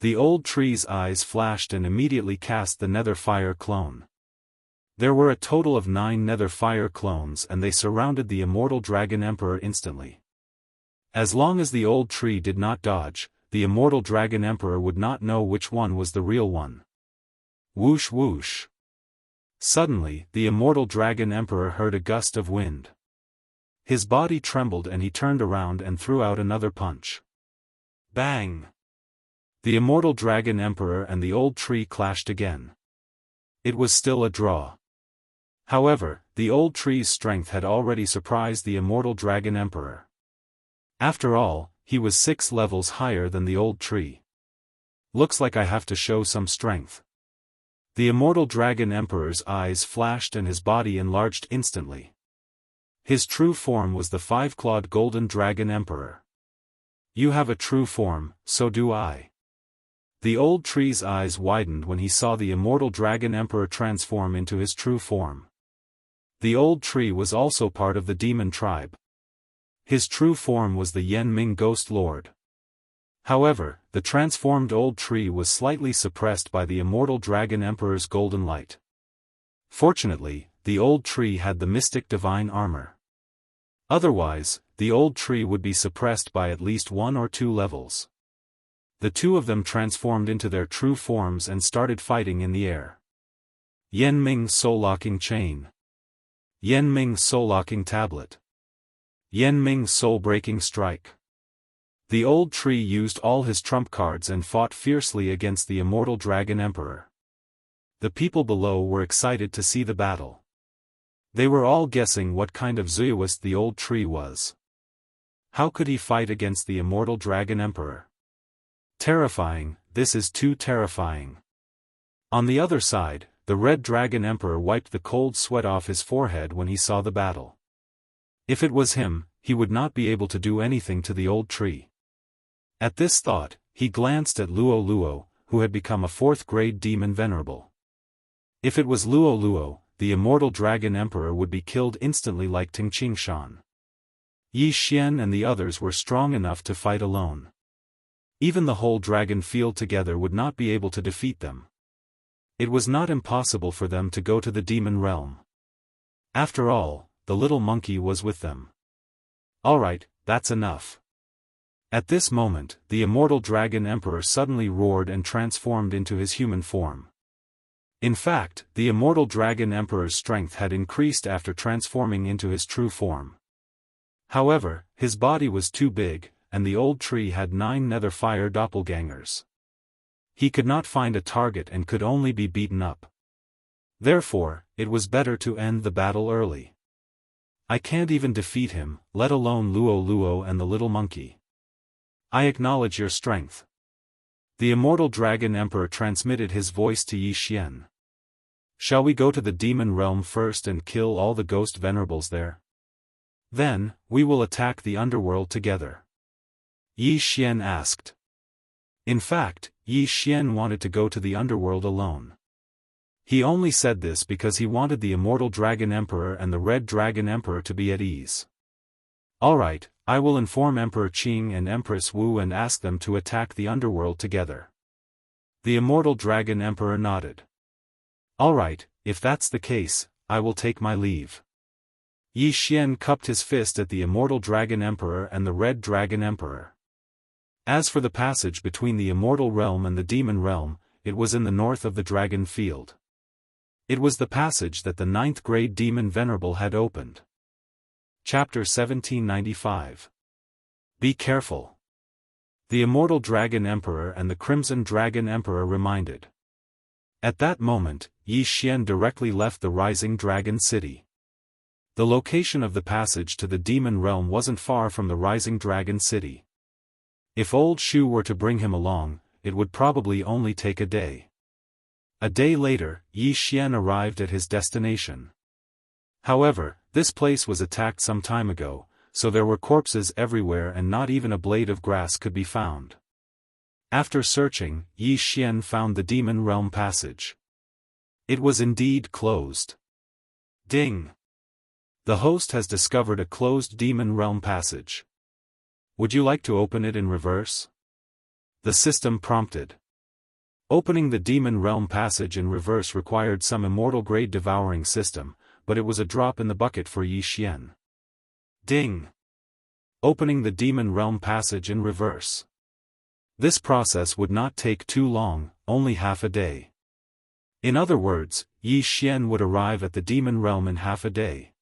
The old tree's eyes flashed and immediately cast the nether fire clone. There were a total of 9 nether fire clones and they surrounded the Immortal Dragon Emperor instantly. As long as the old tree did not dodge, the Immortal Dragon Emperor would not know which one was the real one. Whoosh whoosh. Suddenly, the Immortal Dragon Emperor heard a gust of wind. His body trembled and he turned around and threw out another punch. Bang! The Immortal Dragon Emperor and the old tree clashed again. It was still a draw. However, the old tree's strength had already surprised the Immortal Dragon Emperor. After all, he was 6 levels higher than the old tree. Looks like I have to show some strength. The immortal dragon emperor's eyes flashed and his body enlarged instantly. His true form was the 5-clawed golden dragon emperor. You have a true form, so do I. The old tree's eyes widened when he saw the immortal dragon emperor transform into his true form. The old tree was also part of the demon tribe. His true form was the Yen Ming Ghost Lord. However, the transformed old tree was slightly suppressed by the immortal dragon emperor's golden light. Fortunately, the old tree had the mystic divine armor. Otherwise, the old tree would be suppressed by at least 1 or 2 levels. The two of them transformed into their true forms and started fighting in the air. Yen Ming Soul-Locking Chain. Yen Ming Soul-Locking Tablet. Yen Ming Soul-Breaking Strike. The old tree used all his trump cards and fought fiercely against the immortal dragon emperor. The people below were excited to see the battle. They were all guessing what kind of Daoist the old tree was. How could he fight against the immortal dragon emperor? Terrifying, this is too terrifying. On the other side, the red dragon emperor wiped the cold sweat off his forehead when he saw the battle. If it was him, he would not be able to do anything to the old tree. At this thought, he glanced at Luo Luo, who had become a 4th-grade demon venerable. If it was Luo Luo, the immortal dragon emperor would be killed instantly like Ting Qingshan. Yi Xian and the others were strong enough to fight alone. Even the whole dragon field together would not be able to defeat them. It was not impossible for them to go to the demon realm. After all, the little monkey was with them. Alright, that's enough. At this moment, the immortal dragon emperor suddenly roared and transformed into his human form. In fact, the immortal dragon emperor's strength had increased after transforming into his true form. However, his body was too big, and the old tree had 9 nether fire doppelgangers. He could not find a target and could only be beaten up. Therefore, it was better to end the battle early. I can't even defeat him, let alone Luo Luo and the little monkey. I acknowledge your strength. The immortal dragon emperor transmitted his voice to Yi Xian. Shall we go to the demon realm first and kill all the ghost venerables there? Then, we will attack the underworld together. Yi Xian asked. In fact, Yi Xian wanted to go to the underworld alone. He only said this because he wanted the immortal dragon emperor and the red dragon emperor to be at ease. Alright, I will inform Emperor Qing and Empress Wu and ask them to attack the underworld together. The immortal dragon emperor nodded. Alright, if that's the case, I will take my leave. Yi Xian cupped his fist at the immortal dragon emperor and the red dragon emperor. As for the passage between the immortal realm and the demon realm, it was in the north of the dragon field. It was the passage that the 9th-grade demon venerable had opened. Chapter 1795. Be careful. The immortal dragon emperor and the crimson dragon emperor reminded. At that moment, Yi Xian directly left the rising dragon city. The location of the passage to the demon realm wasn't far from the rising dragon city. If old Shu were to bring him along, it would probably only take a day. A day later, Yi Xian arrived at his destination. However, this place was attacked some time ago, so there were corpses everywhere and not even a blade of grass could be found. After searching, Yi Xian found the demon realm passage. It was indeed closed. Ding! The host has discovered a closed demon realm passage. Would you like to open it in reverse? The system prompted. Opening the demon realm passage in reverse required some immortal-grade devouring system, but it was a drop in the bucket for Yi Xian. Ding! Opening the demon realm passage in reverse. This process would not take too long, only half a day. In other words, Yi Xian would arrive at the demon realm in half a day.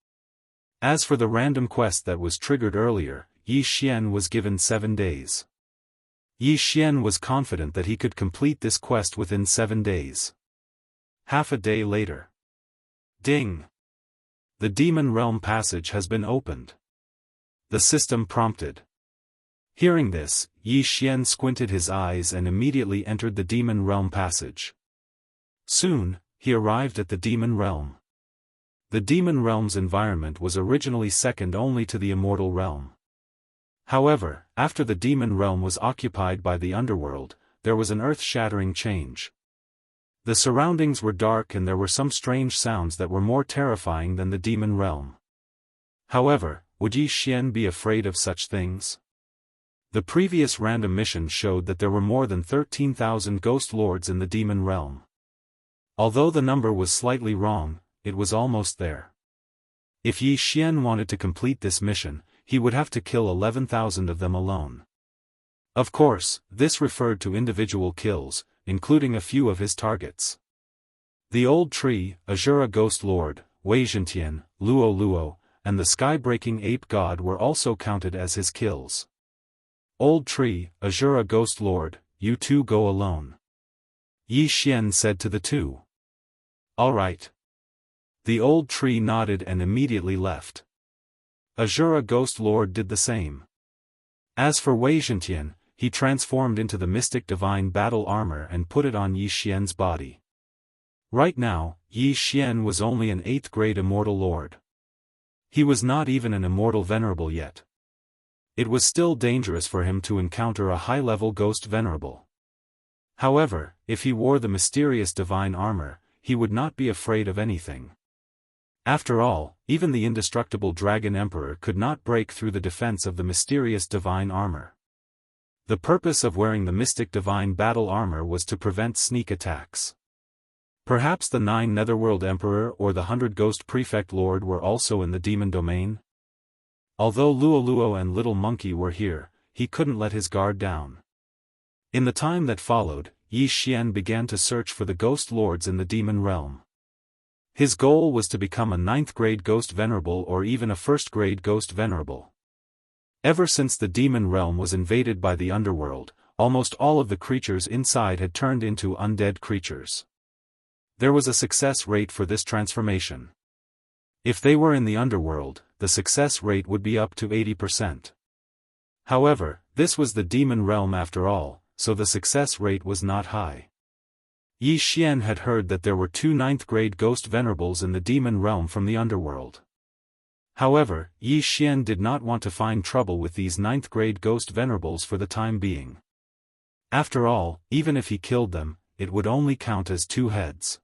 As for the random quest that was triggered earlier, Yi Xian was given 7 days. Yi Xian was confident that he could complete this quest within 7 days. Half a day later. Ding! The demon realm passage has been opened. The system prompted. Hearing this, Yi Xian squinted his eyes and immediately entered the demon realm passage. Soon, he arrived at the demon realm. The demon realm's environment was originally second only to the immortal realm. However, after the demon realm was occupied by the underworld, there was an earth-shattering change. The surroundings were dark and there were some strange sounds that were more terrifying than the demon realm. However, would Yi Xian be afraid of such things? The previous random mission showed that there were more than 13,000 ghost lords in the demon realm. Although the number was slightly wrong, it was almost there. If Yi Xian wanted to complete this mission, he would have to kill 11,000 of them alone. Of course, this referred to individual kills, including a few of his targets. The Old Tree, Azura Ghost Lord, Wei Zhentian, Luo Luo, and the sky-breaking ape god were also counted as his kills. Old Tree, Azura Ghost Lord, you two go alone. Yi Xian said to the two. All right. The Old Tree nodded and immediately left. Azura Ghost Lord did the same. As for Wei Zhentian, he transformed into the mystic divine battle armor and put it on Yi Xian's body. Right now, Yi Xian was only an 8th grade immortal lord. He was not even an immortal venerable yet. It was still dangerous for him to encounter a high-level ghost venerable. However, if he wore the mysterious divine armor, he would not be afraid of anything. After all, even the indestructible Dragon Emperor could not break through the defense of the mysterious divine armor. The purpose of wearing the mystic divine battle armor was to prevent sneak attacks. Perhaps the 9 Netherworld Emperor or the 100 Ghost Prefect Lord were also in the demon domain? Although Luo Luo and Little Monkey were here, he couldn't let his guard down. In the time that followed, Yi Xian began to search for the ghost lords in the demon realm. His goal was to become a 9th grade ghost venerable or even a 1st grade ghost venerable. Ever since the demon realm was invaded by the underworld, almost all of the creatures inside had turned into undead creatures. There was a success rate for this transformation. If they were in the underworld, the success rate would be up to 80%. However, this was the demon realm after all, so the success rate was not high. Yi Xian had heard that there were 2 9th grade ghost venerables in the demon realm from the underworld. However, Yi Xian did not want to find trouble with these 9th grade ghost venerables for the time being. After all, even if he killed them, it would only count as 2 heads.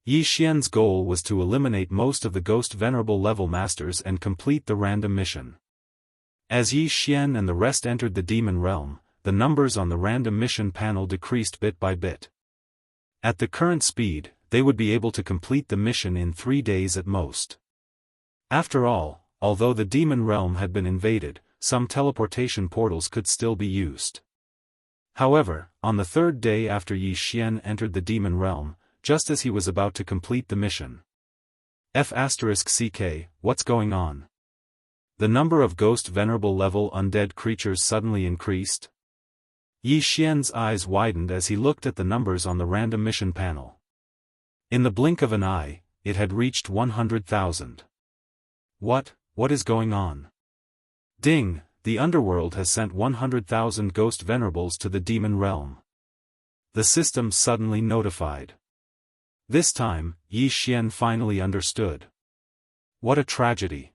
Yi Xian's goal was to eliminate most of the ghost venerable level masters and complete the random mission. As Yi Xian and the rest entered the demon realm, the numbers on the random mission panel decreased bit by bit. At the current speed, they would be able to complete the mission in 3 days at most. After all, although the demon realm had been invaded, some teleportation portals could still be used. However, on the 3rd day after Yi Xian entered the demon realm, just as he was about to complete the mission. F***CK, what's going on? The number of ghost venerable level undead creatures suddenly increased. Yi Xian's eyes widened as he looked at the numbers on the random mission panel. In the blink of an eye, it had reached 100,000. What is going on? Ding, the underworld has sent 100,000 ghost venerables to the demon realm. The system suddenly notified. This time, Yi Xian finally understood. What a tragedy.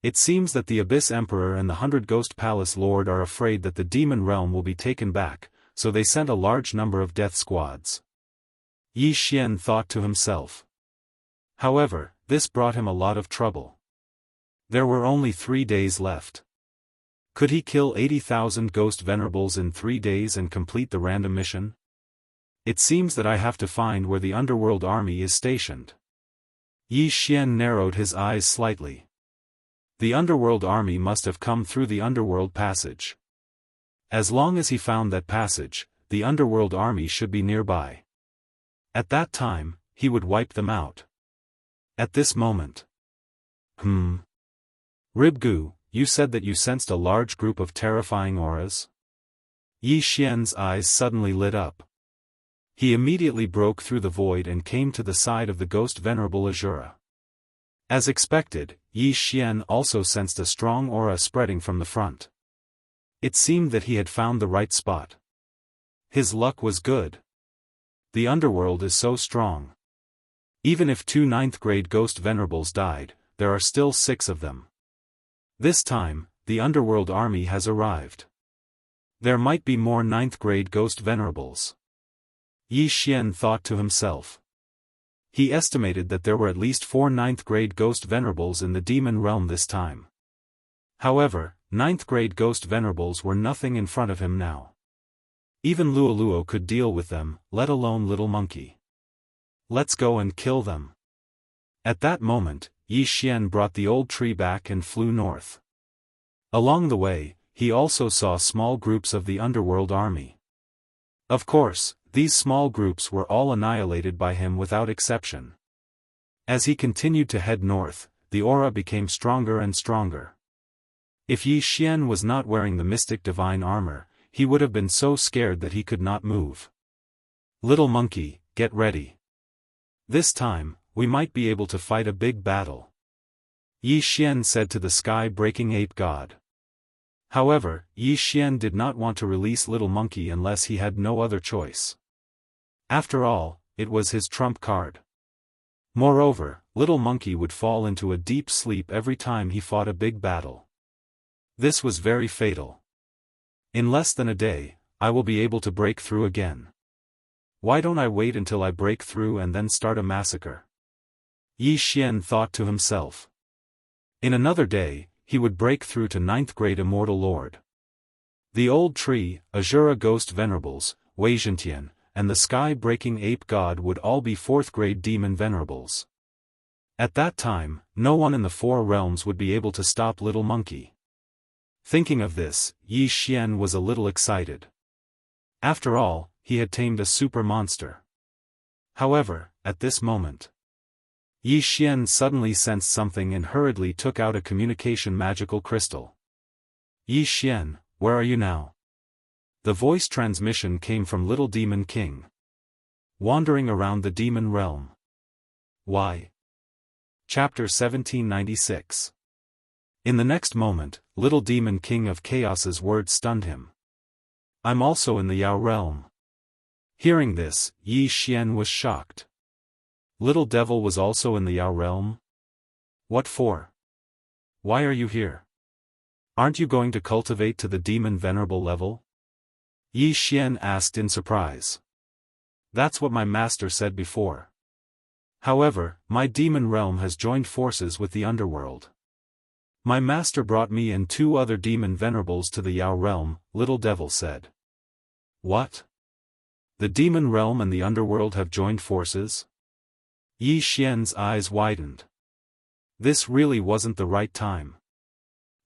It seems that the Abyss Emperor and the 100 Ghost Palace Lord are afraid that the demon realm will be taken back, so they sent a large number of death squads. Yi Xian thought to himself. However, this brought him a lot of trouble. There were only 3 days left. Could he kill 80,000 ghost venerables in 3 days and complete the random mission? It seems that I have to find where the underworld army is stationed. Yi Xian narrowed his eyes slightly. The underworld army must have come through the underworld passage. As long as he found that passage, the underworld army should be nearby. At that time, he would wipe them out. At this moment. Ribgu, you said that you sensed a large group of terrifying auras? Yi Xian's eyes suddenly lit up. He immediately broke through the void and came to the side of the ghost venerable Azura. As expected, Yi Xian also sensed a strong aura spreading from the front. It seemed that he had found the right spot. His luck was good. The underworld is so strong. Even if 2 9th-grade ghost venerables died, there are still 6 of them. This time, the underworld army has arrived. There might be more 9th-grade ghost venerables. Yi Xian thought to himself. He estimated that there were at least 4 9th-grade ghost venerables in the demon realm this time. However, 9th-grade ghost venerables were nothing in front of him now. Even Luoluo could deal with them, let alone Little Monkey. Let's go and kill them. At that moment, Yi Xian brought the old tree back and flew north. Along the way, he also saw small groups of the underworld army. Of course, these small groups were all annihilated by him without exception. As he continued to head north, the aura became stronger and stronger. If Yi Xian was not wearing the mystic divine armor, he would have been so scared that he could not move. Little Monkey, get ready. This time, we might be able to fight a big battle. Yi Xian said to the sky-breaking ape god. However, Yi Xian did not want to release Little Monkey unless he had no other choice. After all, it was his trump card. Moreover, Little Monkey would fall into a deep sleep every time he fought a big battle. This was very fatal. In less than a day, I will be able to break through again. Why don't I wait until I break through and then start a massacre? Yi Xian thought to himself. In another day, he would break through to 9th-grade Immortal Lord. The old tree, Azura Ghost Venerables, Wei Zhentian, and the sky-breaking ape god would all be 4th-grade demon venerables. At that time, no one in the 4 realms would be able to stop Little Monkey. Thinking of this, Yi Xian was a little excited. After all, he had tamed a super monster. However, at this moment, Yi Xian suddenly sensed something and hurriedly took out a communication magical crystal. Yi Xian, where are you now? The voice transmission came from Little Demon King. Wandering around the demon realm. Why? Chapter 1796. In the next moment, Little Demon King of Chaos's words stunned him. I'm also in the Yao realm. Hearing this, Yi Xian was shocked. Little Devil was also in the Yao realm? What for? Why are you here? Aren't you going to cultivate to the demon venerable level? Yi Xian asked in surprise. That's what my master said before. However, my demon realm has joined forces with the underworld. My master brought me and 2 other demon venerables to the Yao realm, Little Devil said. What? The demon realm and the underworld have joined forces? Yi Xian's eyes widened. This really wasn't the right time.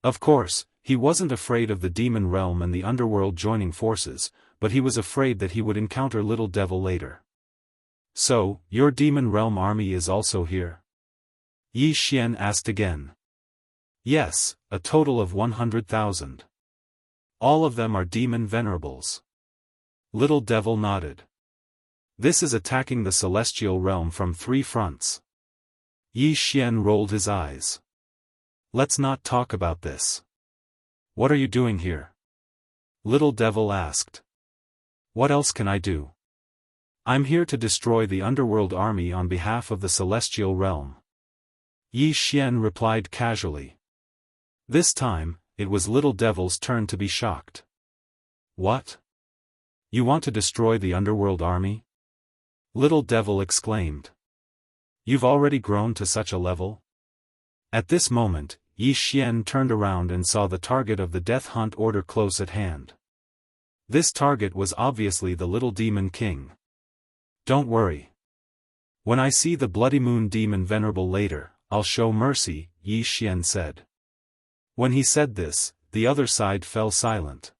Of course, he wasn't afraid of the demon realm and the underworld joining forces, but he was afraid that he would encounter Little Devil later. So, your demon realm army is also here? Yi Xian asked again. Yes, a total of 100,000. All of them are demon venerables. Little Devil nodded. This is attacking the celestial realm from 3 fronts. Yi Xian rolled his eyes. Let's not talk about this. What are you doing here? Little Devil asked. What else can I do? I'm here to destroy the underworld army on behalf of the celestial realm. Yi Xian replied casually. This time, it was Little Devil's turn to be shocked. What? You want to destroy the underworld army? Little Devil exclaimed. You've already grown to such a level? At this moment, Yi Xian turned around and saw the target of the death hunt order close at hand. This target was obviously the Little Demon King. Don't worry. When I see the Bloody Moon Demon Venerable later, I'll show mercy, Yi Xian said. When he said this, the other side fell silent.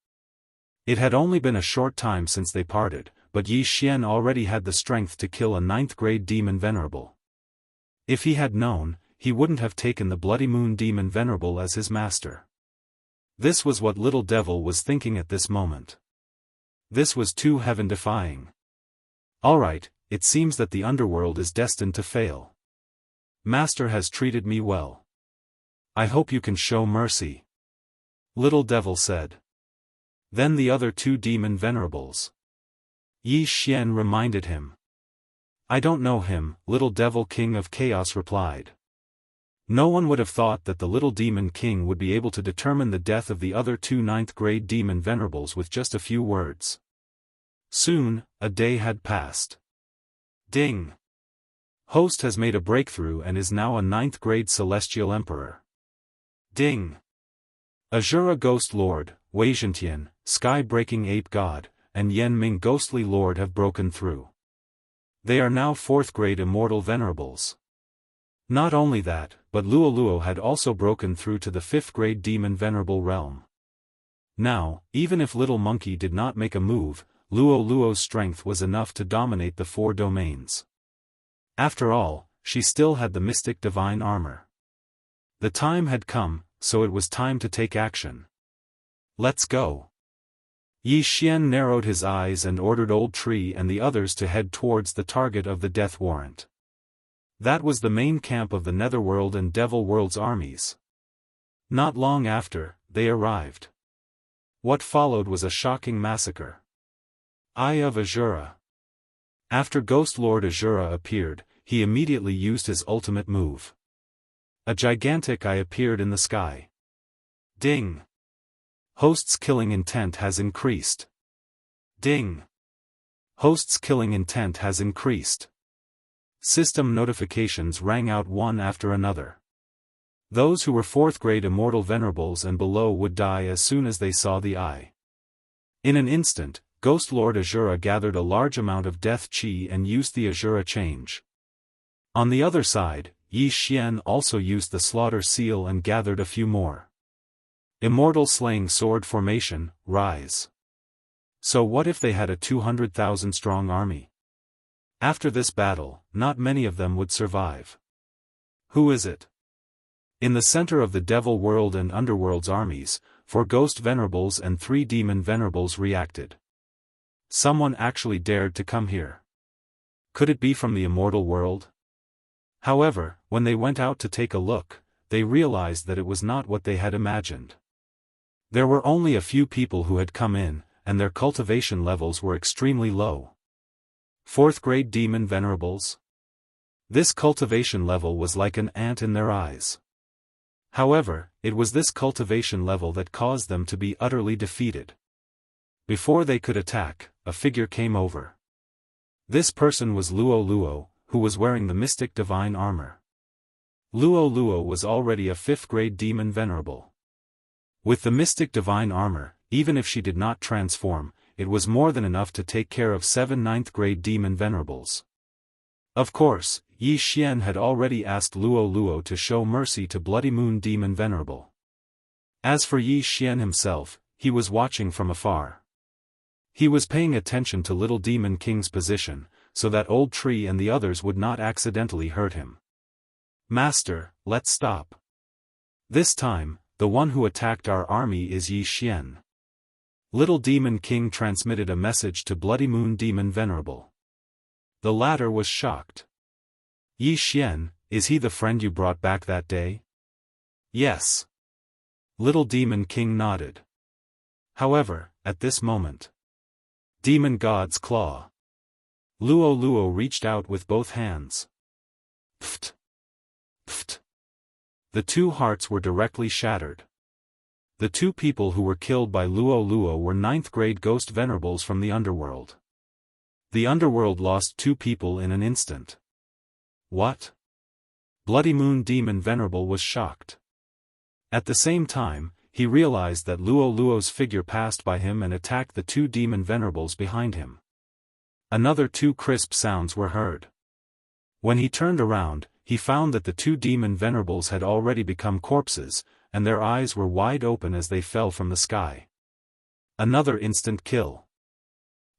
It had only been a short time since they parted, but Yi Xian already had the strength to kill a 9th-grade demon venerable. If he had known, he wouldn't have taken the Bloody Moon Demon Venerable as his master. This was what Little Devil was thinking at this moment. This was too heaven-defying. Alright, it seems that the underworld is destined to fail. Master has treated me well. I hope you can show mercy. Little Devil said. Then the other two demon venerables. Yi Xian reminded him. I don't know him, Little Devil King of Chaos replied. No one would have thought that the Little Demon King would be able to determine the death of the other two 9th-grade demon venerables with just a few words. Soon, a day had passed. Ding! Host has made a breakthrough and is now a 9th-grade Celestial Emperor. Ding! Azura Ghost Lord, Wei Zhentian, Sky-Breaking Ape God, and Yan Ming Ghostly Lord have broken through. They are now 4th-grade Immortal Venerables. Not only that, but Luo Luo had also broken through to the 5th-grade Demon Venerable realm. Now, even if Little Monkey did not make a move, Luo Luo's strength was enough to dominate the 4 domains. After all, she still had the mystic divine armor. The time had come, so it was time to take action. Let's go. Yi Xian narrowed his eyes and ordered Old Tree and the others to head towards the target of the death warrant. That was the main camp of the Netherworld and Devil World's armies. Not long after, they arrived. What followed was a shocking massacre. Eye of Azura. After Ghost Lord Azura appeared, he immediately used his ultimate move. A gigantic eye appeared in the sky. Ding! Host's killing intent has increased. Ding! Host's killing intent has increased. System notifications rang out one after another. Those who were 4th-grade Immortal Venerables and below would die as soon as they saw the eye. In an instant, Ghost Lord Azura gathered a large amount of death chi and used the Azura change. On the other side, Yi Xian also used the Slaughter Seal and gathered a few more. Immortal Slaying Sword Formation, rise. So what if they had a 200,000-strong army? After this battle, not many of them would survive. Who is it? In the center of the Devil World and Underworld's armies, 4 Ghost Venerables and 3 Demon Venerables reacted. Someone actually dared to come here. Could it be from the Immortal World? However, when they went out to take a look, they realized that it was not what they had imagined. There were only a few people who had come in, and their cultivation levels were extremely low. 4th-grade Demon Venerables? This cultivation level was like an ant in their eyes. However, it was this cultivation level that caused them to be utterly defeated. Before they could attack, a figure came over. This person was Luo Luo, who was wearing the mystic divine armor. Luo Luo was already a 5th-grade Demon Venerable. With the mystic divine armor, even if she did not transform, it was more than enough to take care of 7 9th-grade Demon Venerables. Of course, Yi Xian had already asked Luo Luo to show mercy to Bloody Moon Demon Venerable. As for Yi Xian himself, he was watching from afar. He was paying attention to Little Demon King's position, so that Old Tree and the others would not accidentally hurt him. Master, let's stop. This time, the one who attacked our army is Yi Xian. Little Demon King transmitted a message to Bloody Moon Demon Venerable. The latter was shocked. Yi Xian, is he the friend you brought back that day? Yes. Little Demon King nodded. However, at this moment, Demon God's Claw. Luo Luo reached out with both hands. Pft! Pft! The 2 hearts were directly shattered. The 2 people who were killed by Luo Luo were 9th-grade Ghost Venerables from the Underworld. The Underworld lost 2 people in an instant. What? Bloody Moon Demon Venerable was shocked. At the same time, he realized that Luo Luo's figure passed by him and attacked the 2 Demon Venerables behind him. Another 2 crisp sounds were heard. When he turned around, he found that the 2 Demon Venerables had already become corpses, and their eyes were wide open as they fell from the sky. Another instant kill.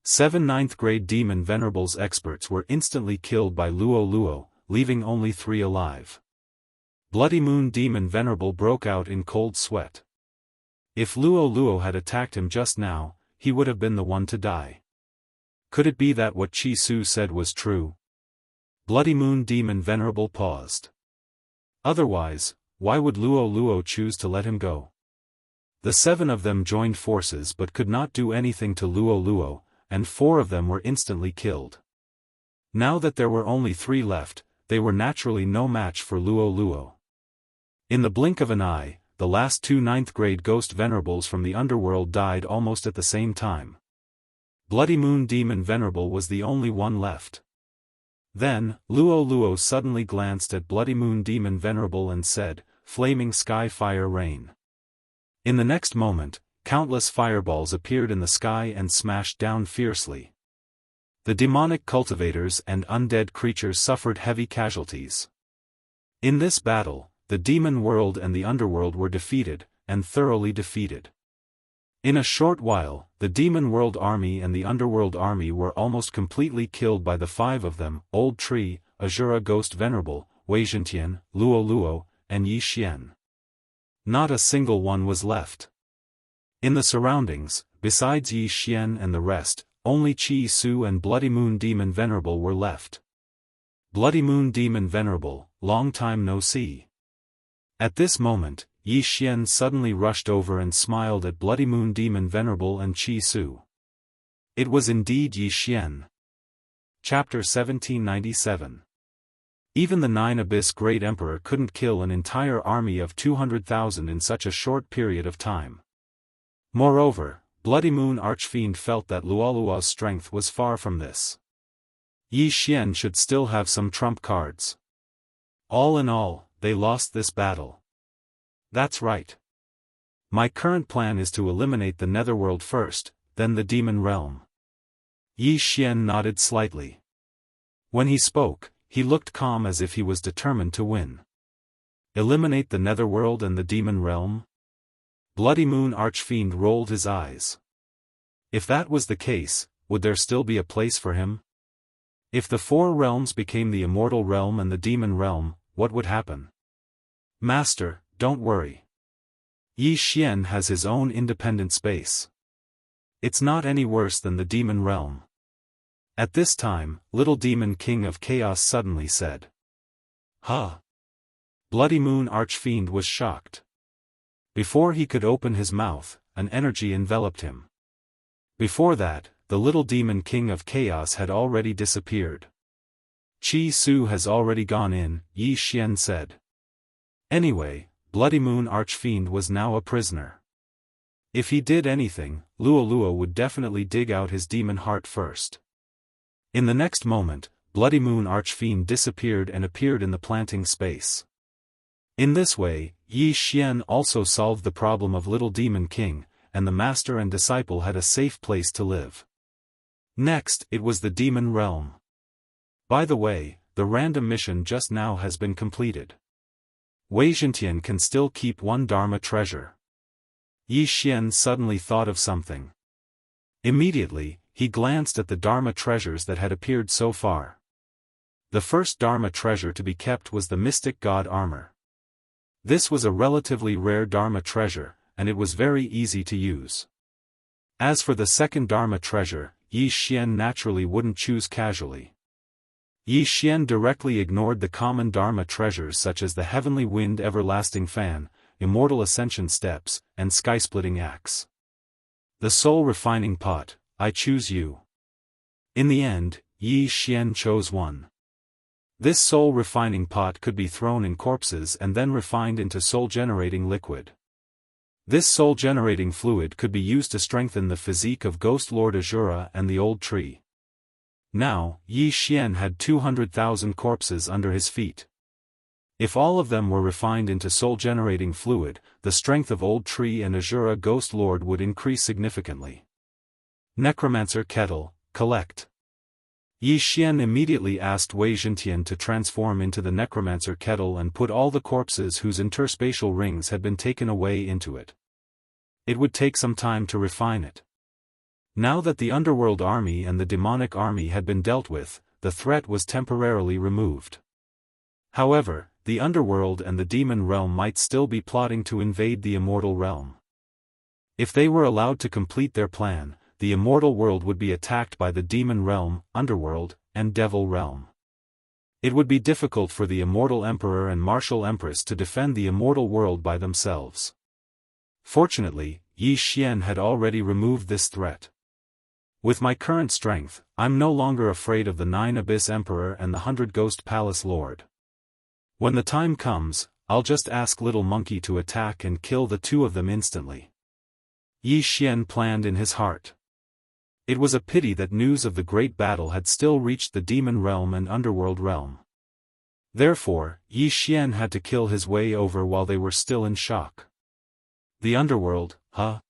7 9th-grade Demon Venerables experts were instantly killed by Luo Luo, leaving only 3 alive. Bloody Moon Demon Venerable broke out in cold sweat. If Luo Luo had attacked him just now, he would have been the one to die. Could it be that what Chi Su said was true? Bloody Moon Demon Venerable paused. Otherwise, why would Luo Luo choose to let him go? The 7 of them joined forces but could not do anything to Luo Luo, and 4 of them were instantly killed. Now that there were only 3 left, they were naturally no match for Luo Luo. In the blink of an eye, the last 2 9th-grade ghost venerables from the underworld died almost at the same time. Bloody Moon Demon Venerable was the only one left. Then, Luo Luo suddenly glanced at Bloody Moon Demon Venerable and said, "Flaming Sky Fire Rain." In the next moment, countless fireballs appeared in the sky and smashed down fiercely. The demonic cultivators and undead creatures suffered heavy casualties. In this battle, the demon world and the underworld were defeated, and thoroughly defeated. In a short while, the demon world army and the underworld army were almost completely killed by the 5 of them: Old Tree, Azura Ghost Venerable, Wei Zhentian, Luo Luo, and Yi Xian. Not a single one was left. In the surroundings, besides Yi Xian and the rest, only Qi Su and Bloody Moon Demon Venerable were left. Bloody Moon Demon Venerable, long time no see. At this moment, Yi Xian suddenly rushed over and smiled at Bloody Moon Demon Venerable and Qi Su. It was indeed Yi Xian. Chapter 1797. Even the 9 Abyss Great Emperor couldn't kill an entire army of 200,000 in such a short period of time. Moreover, Bloody Moon Archfiend felt that Luolua's strength was far from this. Yi Xian should still have some trump cards. All in all, they lost this battle. That's right. My current plan is to eliminate the Netherworld first, then the Demon Realm. Yi Xian nodded slightly. When he spoke, he looked calm as if he was determined to win. Eliminate the Netherworld and the Demon Realm? Bloody Moon Archfiend rolled his eyes. If that was the case, would there still be a place for him? If the 4 realms became the Immortal Realm and the Demon Realm, what would happen? Master, don't worry. Yi Xian has his own independent space. It's not any worse than the Demon Realm. At this time, Little Demon King of Chaos suddenly said. Huh? Bloody Moon Archfiend was shocked. Before he could open his mouth, an energy enveloped him. Before that, the Little Demon King of Chaos had already disappeared. Qi Su has already gone in, Yi Xian said. Anyway, Bloody Moon Archfiend was now a prisoner. If he did anything, Luo Luo would definitely dig out his demon heart first. In the next moment, Bloody Moon Archfiend disappeared and appeared in the planting space. In this way, Yi Xian also solved the problem of Little Demon King, and the master and disciple had a safe place to live. Next, it was the Demon Realm. By the way, the random mission just now has been completed. Wei Zhentian can still keep 1 Dharma treasure. Yi Xian suddenly thought of something. Immediately, he glanced at the Dharma treasures that had appeared so far. The first Dharma treasure to be kept was the Mystic God Armor. This was a relatively rare Dharma treasure, and it was very easy to use. As for the second Dharma treasure, Yi Xian naturally wouldn't choose casually. Yi Xian directly ignored the common Dharma treasures such as the Heavenly Wind Everlasting Fan, Immortal Ascension Steps, and Sky-Splitting Axe. The Soul Refining Pot, I choose you. In the end, Yi Xian chose one. This soul refining pot could be thrown in corpses and then refined into soul-generating liquid. This soul-generating fluid could be used to strengthen the physique of Ghost Lord Azura and the Old Tree. Now, Yi Xian had 200,000 corpses under his feet. If all of them were refined into soul-generating fluid, the strength of Old Tree and Azura Ghost Lord would increase significantly. Necromancer Kettle, collect. Yi Xian immediately asked Wei Zhentian to transform into the Necromancer Kettle and put all the corpses whose interspatial rings had been taken away into it. It would take some time to refine it. Now that the Underworld Army and the Demonic Army had been dealt with, the threat was temporarily removed. However, the Underworld and the Demon Realm might still be plotting to invade the Immortal Realm. If they were allowed to complete their plan, the Immortal World would be attacked by the Demon Realm, Underworld, and Devil Realm. It would be difficult for the Immortal Emperor and Martial Empress to defend the Immortal World by themselves. Fortunately, Yi Xian had already removed this threat. With my current strength, I'm no longer afraid of the 9 Abyss Emperor and the 100 Ghost Palace Lord. When the time comes, I'll just ask Little Monkey to attack and kill the 2 of them instantly. Yi Xian planned in his heart. It was a pity that news of the great battle had still reached the demon realm and underworld realm. Therefore, Yi Xian had to kill his way over while they were still in shock. The underworld, huh?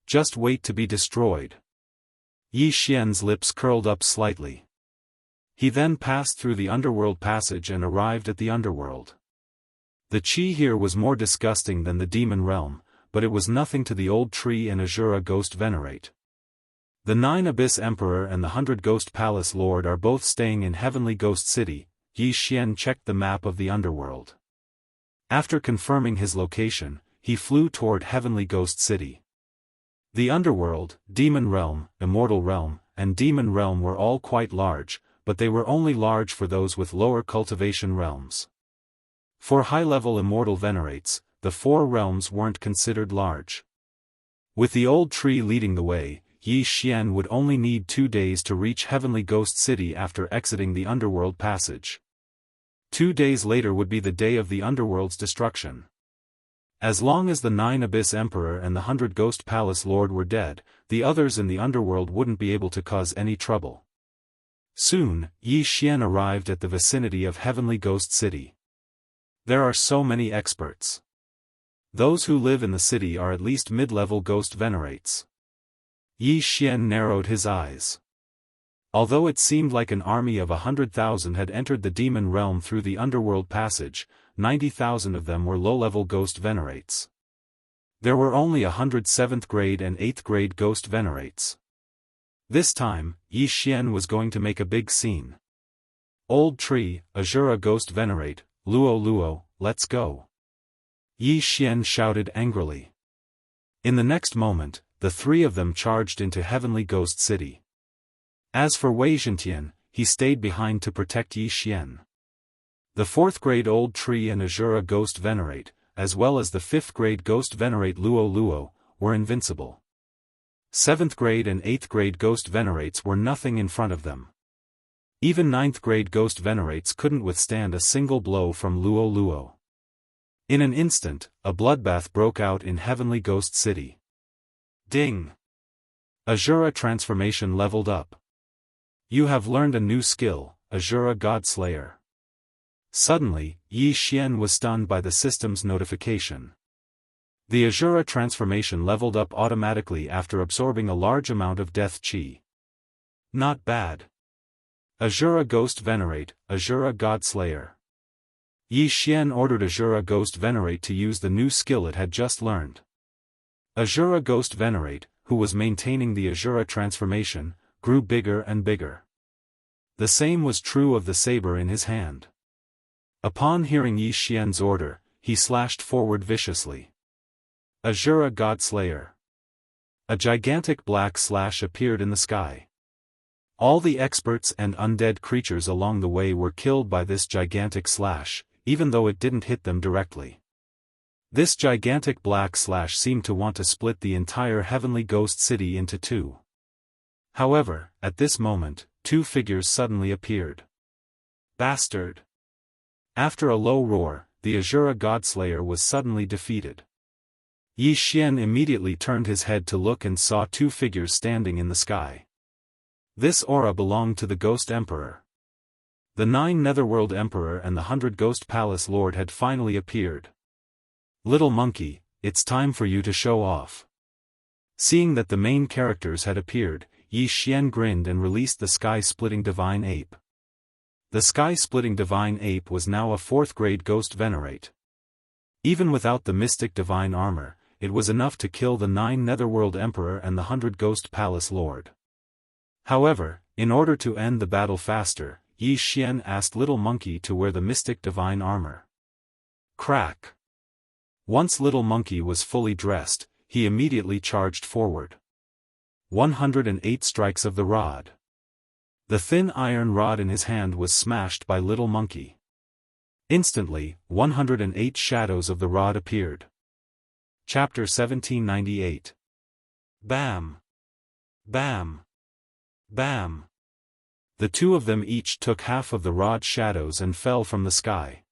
Just wait to be destroyed. Yi Xian's lips curled up slightly. He then passed through the underworld passage and arrived at the underworld. The qi here was more disgusting than the demon realm, but it was nothing to the old tree and Azura Ghost Venerate. The 9 Abyss Emperor and the 100 Ghost Palace Lord are both staying in Heavenly Ghost City. Yi Xian checked the map of the underworld. After confirming his location, he flew toward Heavenly Ghost City. The underworld, demon realm, immortal realm, and demon realm were all quite large, but they were only large for those with lower cultivation realms. For high-level immortal venerates, the 4 realms weren't considered large. With the old tree leading the way, Yi Xian would only need 2 days to reach Heavenly Ghost City after exiting the underworld passage. 2 days later would be the day of the underworld's destruction. As long as the 9 Abyss Emperor and the 100 Ghost Palace Lord were dead, the others in the underworld wouldn't be able to cause any trouble. Soon, Yi Xian arrived at the vicinity of Heavenly Ghost City. There are so many experts. Those who live in the city are at least mid-level ghost venerates. Yi Xian narrowed his eyes. Although it seemed like an army of 100,000 had entered the demon realm through the underworld passage, 90,000 of them were low-level ghost venerates. There were only 100 7th grade and 8th grade ghost venerates. This time, Yi Xian was going to make a big scene. Old tree, Azura Ghost Venerate, Luo, let's go. Yi Xian shouted angrily. In the next moment, the 3 of them charged into Heavenly Ghost City. As for Wei Zhentian, he stayed behind to protect Yi Xian. The 4th grade Old Tree and Azura Ghost Venerate, as well as the 5th grade Ghost Venerate Luo, were invincible. 7th grade and 8th grade Ghost Venerates were nothing in front of them. Even 9th grade Ghost Venerates couldn't withstand a single blow from Luo. In an instant, a bloodbath broke out in Heavenly Ghost City. Ding! Azura transformation leveled up. You have learned a new skill, Azura Godslayer. Suddenly, Yi Xian was stunned by the system's notification. The Azura transformation leveled up automatically after absorbing a large amount of death chi. Not bad. Azura Ghost Venerate, Azura Godslayer. Yi Xian ordered Azura Ghost Venerate to use the new skill it had just learned. Azura Ghost Venerate, who was maintaining the Azura transformation, grew bigger and bigger. The same was true of the saber in his hand. Upon hearing Yi Xian's order, he slashed forward viciously. Azura Godslayer. A gigantic black slash appeared in the sky. All the experts and undead creatures along the way were killed by this gigantic slash, even though it didn't hit them directly. This gigantic black slash seemed to want to split the entire Heavenly Ghost City into 2. However, at this moment, 2 figures suddenly appeared. Bastard! After a low roar, the Azura Godslayer was suddenly defeated. Yi Xian immediately turned his head to look and saw 2 figures standing in the sky. This aura belonged to the Ghost Emperor. The 9 Netherworld Emperor and the 100 Ghost Palace Lord had finally appeared. Little monkey, it's time for you to show off. Seeing that the main characters had appeared, Yi Xian grinned and released the sky-splitting Divine Ape. The sky-splitting Divine Ape was now a 4th grade Ghost Venerate. Even without the Mystic Divine Armor, it was enough to kill the 9 Netherworld Emperor and the 100 Ghost Palace Lord. However, in order to end the battle faster, Yi Xian asked Little Monkey to wear the Mystic Divine Armor. Crack! Once Little Monkey was fully dressed, he immediately charged forward. 108 strikes of the rod. The thin iron rod in his hand was smashed by Little Monkey. Instantly, 108 shadows of the rod appeared. Chapter 1798. Bam! Bam! Bam! The two of them each took half of the rod shadows and fell from the sky.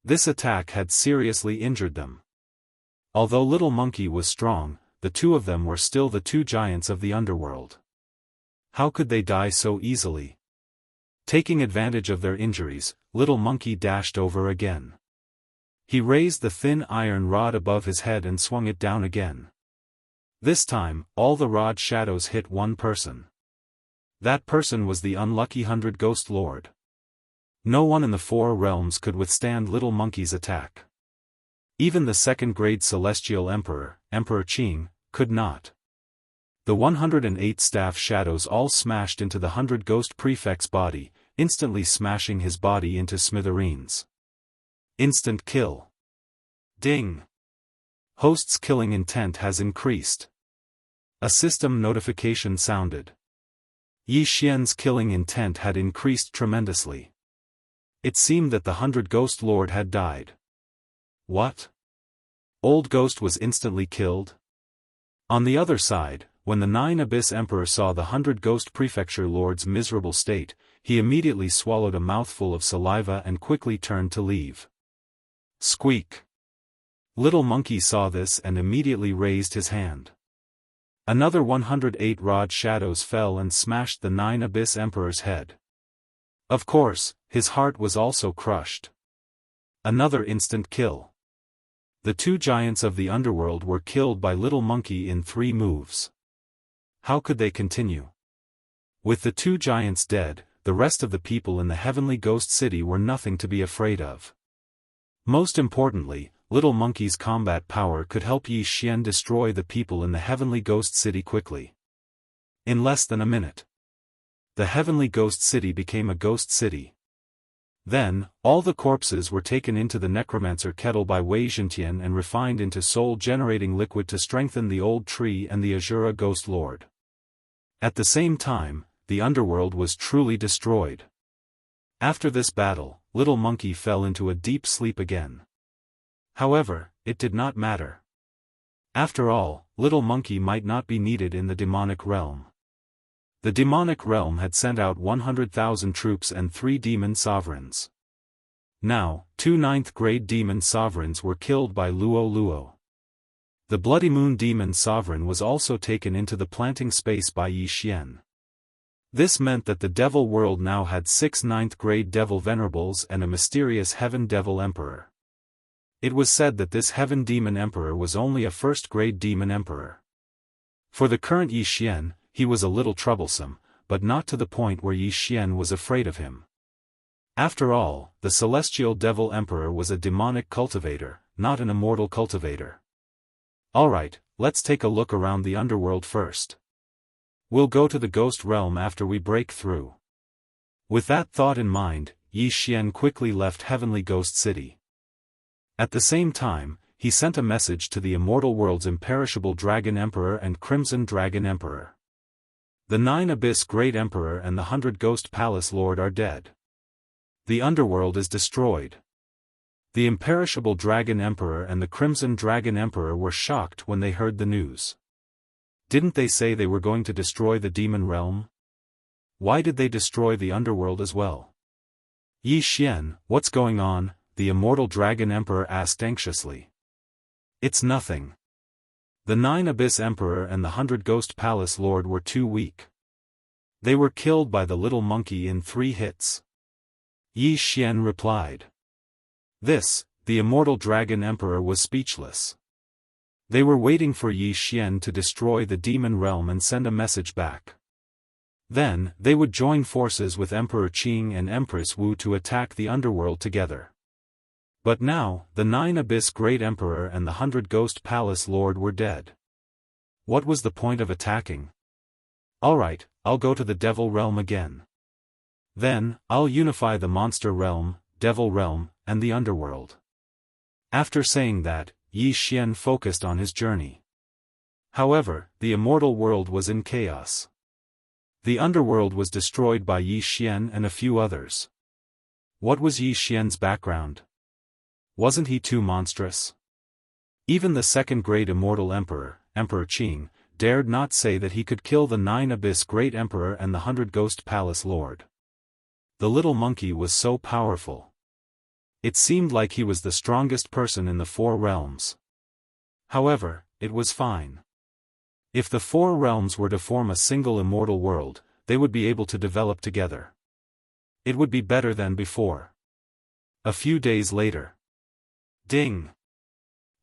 This attack had seriously injured them. Although Little Monkey was strong, the two of them were still the two giants of the underworld. How could they die so easily? Taking advantage of their injuries, Little Monkey dashed over again. He raised the thin iron rod above his head and swung it down again. This time, all the rod shadows hit one person. That person was the unlucky 100 Ghost Lord. No one in the four realms could withstand Little Monkey's attack. Even the second-grade Celestial Emperor, Emperor Qing, could not. The 108 staff shadows all smashed into the 100 Ghost Prefect's body, instantly smashing his body into smithereens. Instant kill. Ding! Host's killing intent has increased. A system notification sounded. Yi Xian's killing intent had increased tremendously. It seemed that the 100 Ghost Lord had died. What? Old Ghost was instantly killed? On the other side, when the 9 Abyss Emperor saw the 100 Ghost Prefecture Lord's miserable state, he immediately swallowed a mouthful of saliva and quickly turned to leave. Squeak! Little Monkey saw this and immediately raised his hand. Another 108 rod shadows fell and smashed the 9 Abyss Emperor's head. Of course, his heart was also crushed. Another instant kill. The two giants of the underworld were killed by Little Monkey in 3 moves. How could they continue? With the two giants dead, the rest of the people in the Heavenly Ghost City were nothing to be afraid of. Most importantly, Little Monkey's combat power could help Yi Xian destroy the people in the Heavenly Ghost City quickly. In less than a minute, the Heavenly Ghost City became a ghost city. Then, all the corpses were taken into the necromancer kettle by Wei Zhentian and refined into soul-generating liquid to strengthen the old tree and the Azura Ghost Lord. At the same time, the underworld was truly destroyed. After this battle, Little Monkey fell into a deep sleep again. However, it did not matter. After all, Little Monkey might not be needed in the demonic realm. The demonic realm had sent out 100,000 troops and 3 demon sovereigns. Now, 2 9th-grade demon sovereigns were killed by Luo Luo. The Bloody Moon demon sovereign was also taken into the planting space by Yi Xian. This meant that the devil world now had 6 9th-grade devil venerables and a mysterious heaven devil emperor. It was said that this heaven demon emperor was only a 1st-grade demon emperor. For the current Yi Xian, he was a little troublesome, but not to the point where Yi Xian was afraid of him. After all, the celestial devil emperor was a demonic cultivator, not an immortal cultivator. Alright, let's take a look around the underworld first. We'll go to the ghost realm after we break through. With that thought in mind, Yi Xian quickly left Heavenly Ghost City. At the same time, he sent a message to the immortal world's imperishable Dragon Emperor and Crimson Dragon Emperor. The 9 Abyss Great Emperor and the 100 Ghost Palace Lord are dead. The underworld is destroyed. The imperishable Dragon Emperor and the Crimson Dragon Emperor were shocked when they heard the news. Didn't they say they were going to destroy the demon realm? Why did they destroy the underworld as well? Yi Xian, what's going on? The immortal Dragon Emperor asked anxiously. It's nothing. The 9 Abyss Emperor and the 100 Ghost Palace Lord were too weak. They were killed by the Little Monkey in 3 hits. Yi Xian replied. The immortal Dragon Emperor was speechless. They were waiting for Yi Xian to destroy the demon realm and send a message back. Then, they would join forces with Emperor Qing and Empress Wu to attack the underworld together. But now, the 9 Abyss Great Emperor and the 100 Ghost Palace Lord were dead. What was the point of attacking? Alright, I'll go to the Devil Realm again. Then, I'll unify the Monster Realm, Devil Realm, and the Underworld. After saying that, Yi Xian focused on his journey. However, the immortal world was in chaos. The underworld was destroyed by Yi Xian and a few others. What was Yi Xian's background? Wasn't he too monstrous? Even the second great immortal emperor, Emperor Qing, dared not say that he could kill the 9 Abyss Great Emperor and the 100 Ghost Palace Lord. The little monkey was so powerful. It seemed like he was the strongest person in the 4 realms. However, it was fine. If the 4 realms were to form a single immortal world, they would be able to develop together. It would be better than before. A few days later. Ding!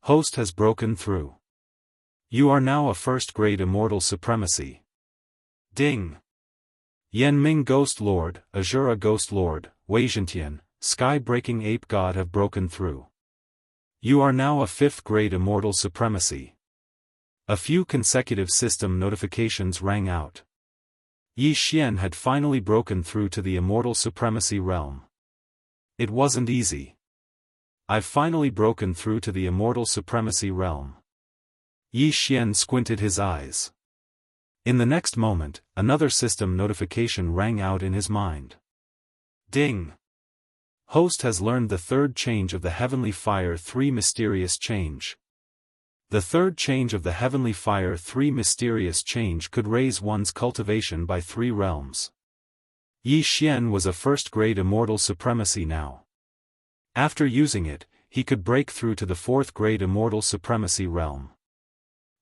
Host has broken through. You are now a first-grade immortal supremacy. Ding! Yanming Ghost Lord, Azura Ghost Lord, Weizhentian, Sky-breaking Ape God have broken through. You are now a 5th-grade immortal supremacy. A few consecutive system notifications rang out. Yi Xian had finally broken through to the immortal supremacy realm. It wasn't easy. I've finally broken through to the immortal supremacy realm. Yi Xian squinted his eyes. In the next moment, another system notification rang out in his mind. Ding! Host has learned the 3rd change of the Heavenly Fire 3 Mysterious Change. The 3rd change of the Heavenly Fire 3 Mysterious Change could raise one's cultivation by 3 realms. Yi Xian was a first-grade immortal supremacy now. After using it, he could break through to the 4th-grade immortal supremacy realm.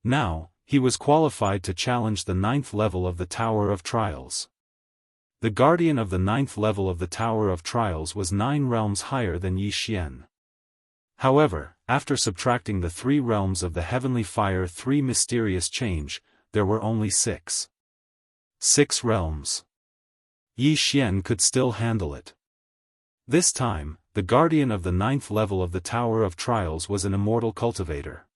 Now, he was qualified to challenge the 9th level of the Tower of Trials. The guardian of the 9th level of the Tower of Trials was 9 realms higher than Yi Xian. However, after subtracting the 3 realms of the Heavenly Fire 3 Mysterious Change, there were only 6. 6 realms. Yi Xian could still handle it. This time, the guardian of the 9th level of the Tower of Trials was an immortal cultivator.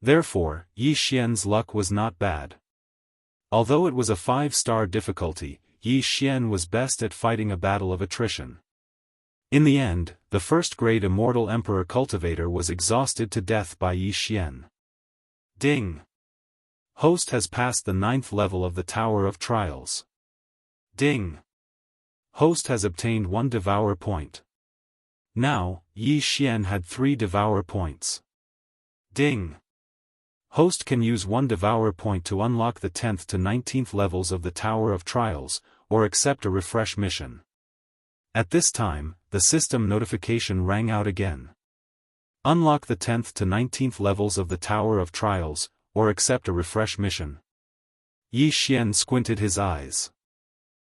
Therefore, Yi Xian's luck was not bad. Although it was a 5-star difficulty, Yi Xian was best at fighting a battle of attrition. In the end, the first-grade immortal emperor cultivator was exhausted to death by Yi Xian. Ding! Host has passed the 9th level of the Tower of Trials. Ding! Host has obtained 1 Devour point. Now, Yi Xian had 3 Devour points. Ding! Host can use 1 Devour point to unlock the 10th to 19th levels of the Tower of Trials, or accept a refresh mission. At this time, the system notification rang out again. Unlock the 10th to 19th levels of the Tower of Trials, or accept a refresh mission. Yi Xian squinted his eyes.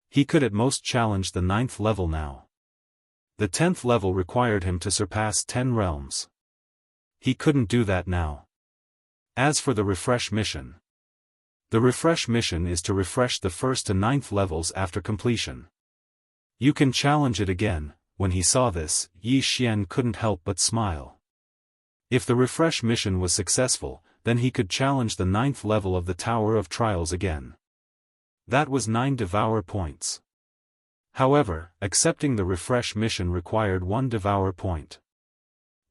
He could at most challenge the 9th level now. The 10th level required him to surpass 10 realms. He couldn't do that now. As for the refresh mission. The refresh mission is to refresh the 1st to 9th levels after completion. You can challenge it again. When he saw this, Yi Xian couldn't help but smile. If the refresh mission was successful, then he could challenge the 9th level of the Tower of Trials again. That was 9 Devour points. However, accepting the refresh mission required 1 Devour point.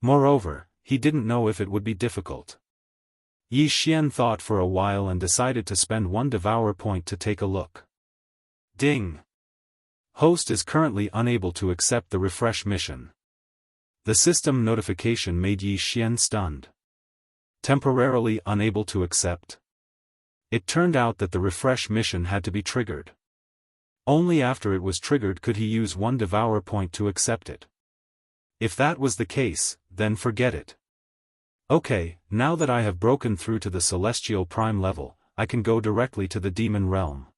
Moreover, he didn't know if it would be difficult. Yi Xian thought for a while and decided to spend 1 Devour point to take a look. Ding! Host is currently unable to accept the refresh mission. The system notification made Yi Xian stunned. Temporarily unable to accept. It turned out that the refresh mission had to be triggered. Only after it was triggered could he use 1 Devour point to accept it. If that was the case, then forget it. Okay, now that I have broken through to the Celestial Prime level, I can go directly to the Demon Realm.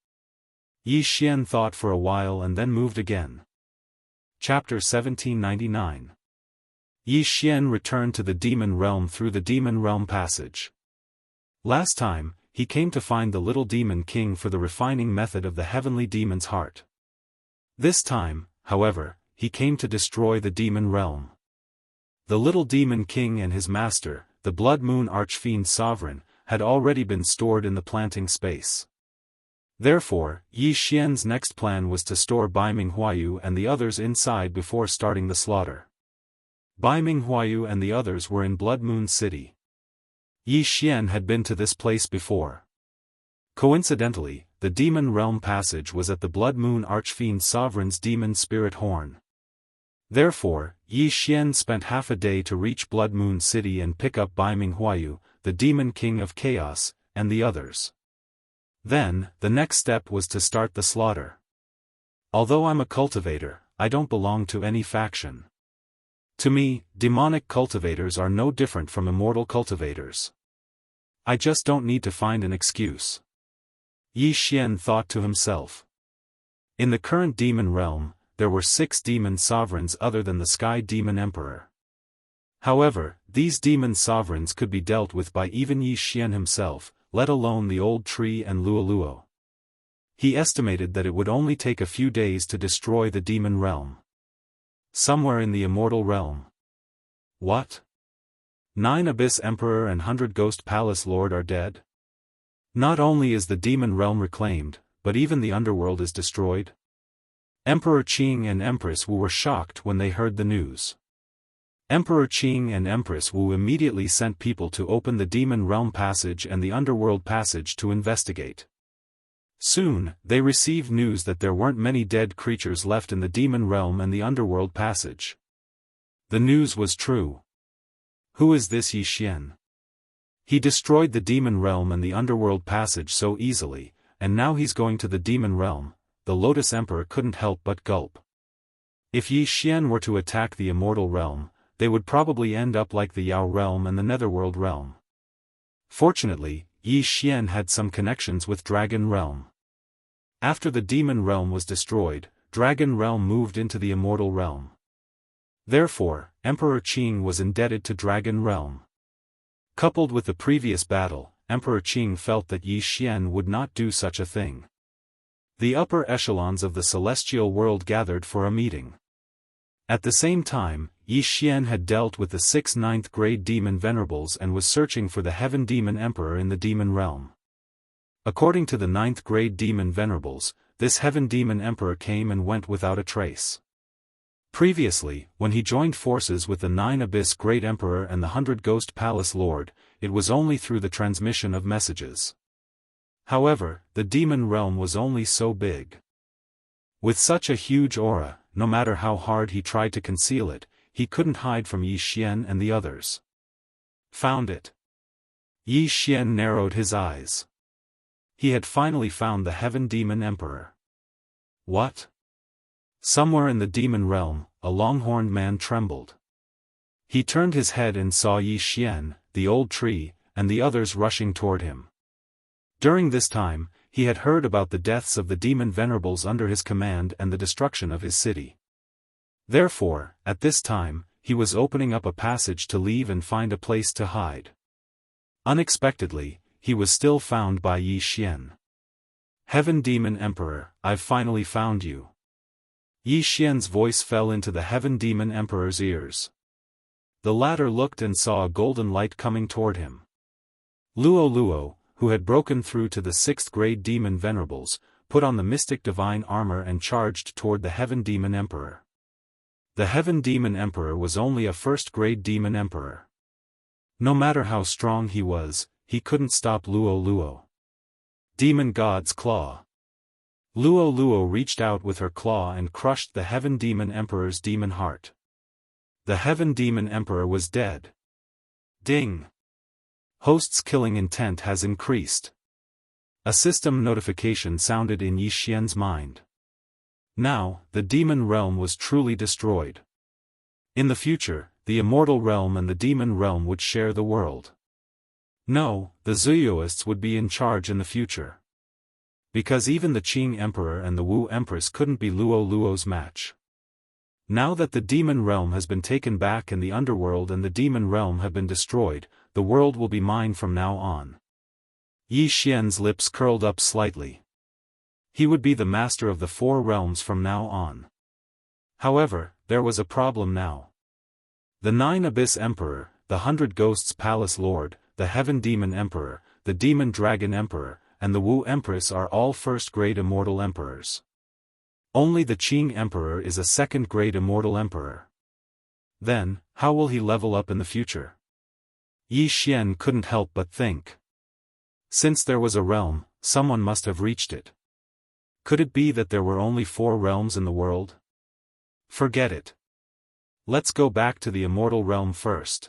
Yi Xian thought for a while and then moved again. Chapter 1799. Yi Xian returned to the Demon Realm through the Demon Realm passage. Last time, he came to find the little Demon King for the refining method of the heavenly demon's heart. This time, however, he came to destroy the Demon Realm. The little Demon King and his master, the Blood Moon Archfiend Sovereign, had already been stored in the planting space. Therefore, Yi Xian's next plan was to store Bai Minghuayu and the others inside before starting the slaughter. Bai Minghuayu and the others were in Blood Moon City. Yi Xian had been to this place before. Coincidentally, the Demon Realm passage was at the Blood Moon Archfiend Sovereign's Demon Spirit Horn. Therefore, Yi Xian spent half a day to reach Blood Moon City and pick up Bai Ming Huayu, the Demon King of Chaos, and the others. Then, the next step was to start the slaughter. Although I'm a cultivator, I don't belong to any faction. To me, demonic cultivators are no different from immortal cultivators. I just don't need to find an excuse. Yi Xian thought to himself. In the current demon realm, there were 6 demon sovereigns other than the Sky Demon Emperor. However, these demon sovereigns could be dealt with by even Yi Xian himself, let alone the Old Tree and Luoluo. He estimated that it would only take a few days to destroy the demon realm. Somewhere in the immortal realm. What? 9 Abyss Emperor and 100 Ghost Palace Lord are dead? Not only is the demon realm reclaimed, but even the underworld is destroyed? Emperor Qing and Empress Wu were shocked when they heard the news. Emperor Qing and Empress Wu immediately sent people to open the demon realm passage and the underworld passage to investigate. Soon, they received news that there weren't many dead creatures left in the demon realm and the underworld passage. The news was true. Who is this Yi Xian? He destroyed the demon realm and the underworld passage so easily, and now he's going to the demon realm. The Lotus Emperor couldn't help but gulp. If Yi Xian were to attack the immortal realm, they would probably end up like the Yao realm and the Netherworld realm. Fortunately, Yi Xian had some connections with Dragon Realm. After the demon realm was destroyed, Dragon Realm moved into the immortal realm. Therefore, Emperor Qing was indebted to Dragon Realm. Coupled with the previous battle, Emperor Qing felt that Yi Xian would not do such a thing. The upper echelons of the celestial world gathered for a meeting. At the same time, Yi Xian had dealt with the 6 9th-grade demon venerables and was searching for the Heaven Demon Emperor in the demon realm. According to the 9th-grade demon venerables, this Heaven Demon Emperor came and went without a trace. Previously, when he joined forces with the 9 Abyss Great Emperor and the 100 Ghost Palace Lord, it was only through the transmission of messages. However, the demon realm was only so big. With such a huge aura, no matter how hard he tried to conceal it, he couldn't hide from Yi Xian and the others. Found it. Yi Xian narrowed his eyes. He had finally found the Heaven Demon Emperor. What? Somewhere in the demon realm, a long-horned man trembled. He turned his head and saw Yi Xian, the Old Tree, and the others rushing toward him. During this time, he had heard about the deaths of the demon venerables under his command and the destruction of his city. Therefore, at this time, he was opening up a passage to leave and find a place to hide. Unexpectedly, he was still found by Yi Xian. Heaven Demon Emperor, I've finally found you. Yi Xian's voice fell into the Heaven Demon Emperor's ears. The latter looked and saw a golden light coming toward him. Luoluo, who had broken through to the 6th-grade demon venerables, put on the mystic divine armor and charged toward the Heaven Demon Emperor. The Heaven Demon Emperor was only a 1st-grade demon emperor. No matter how strong he was, he couldn't stop Luoluo. Demon God's Claw. Luoluo reached out with her claw and crushed the Heaven Demon Emperor's demon heart. The Heaven Demon Emperor was dead. Ding! Host's killing intent has increased. A system notification sounded in Yi Xian's mind. Now, the demon realm was truly destroyed. In the future, the immortal realm and the demon realm would share the world. No, the Daoists would be in charge in the future. Because even the Qing Emperor and the Wu Empress couldn't be Luoluo's match. Now that the demon realm has been taken back and the underworld and the demon realm have been destroyed, the world will be mine from now on. Yi Xian's lips curled up slightly. He would be the master of the 4 realms from now on. However, there was a problem now. The 9 Abyss Emperor, the 100 Ghosts Palace Lord, the Heaven Demon Emperor, the Demon Dragon Emperor, and the Wu Empress are all 1st-grade immortal emperors. Only the Qing Emperor is a 2nd-grade immortal emperor. Then, how will he level up in the future? Yi Xian couldn't help but think. Since there was a realm, someone must have reached it. Could it be that there were only 4 realms in the world? Forget it. Let's go back to the immortal realm first.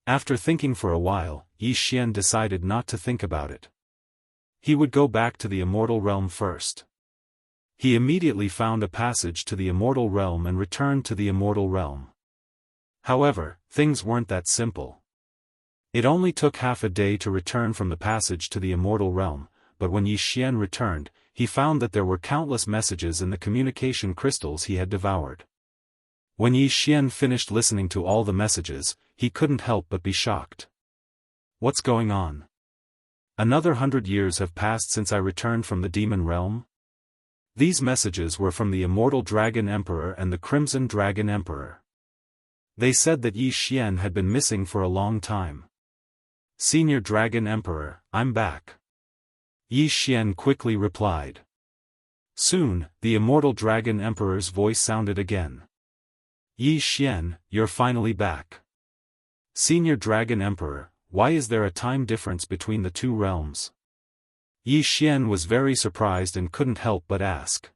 After thinking for a while, Yi Xian decided not to think about it. He would go back to the immortal realm first. He immediately found a passage to the immortal realm and returned to the immortal realm. However, things weren't that simple. It only took half a day to return from the passage to the immortal realm, but when Yi Xian returned, he found that there were countless messages in the communication crystals he had devoured. When Yi Xian finished listening to all the messages, he couldn't help but be shocked. What's going on? Another 100 years have passed since I returned from the demon realm? These messages were from the Immortal Dragon Emperor and the Crimson Dragon Emperor. They said that Yi Xian had been missing for a long time. Senior Dragon Emperor, I'm back. Yi Xian quickly replied. Soon, the Immortal Dragon Emperor's voice sounded again. Yi Xian, you're finally back. Senior Dragon Emperor, why is there a time difference between the two realms? Yi Xian was very surprised and couldn't help but ask.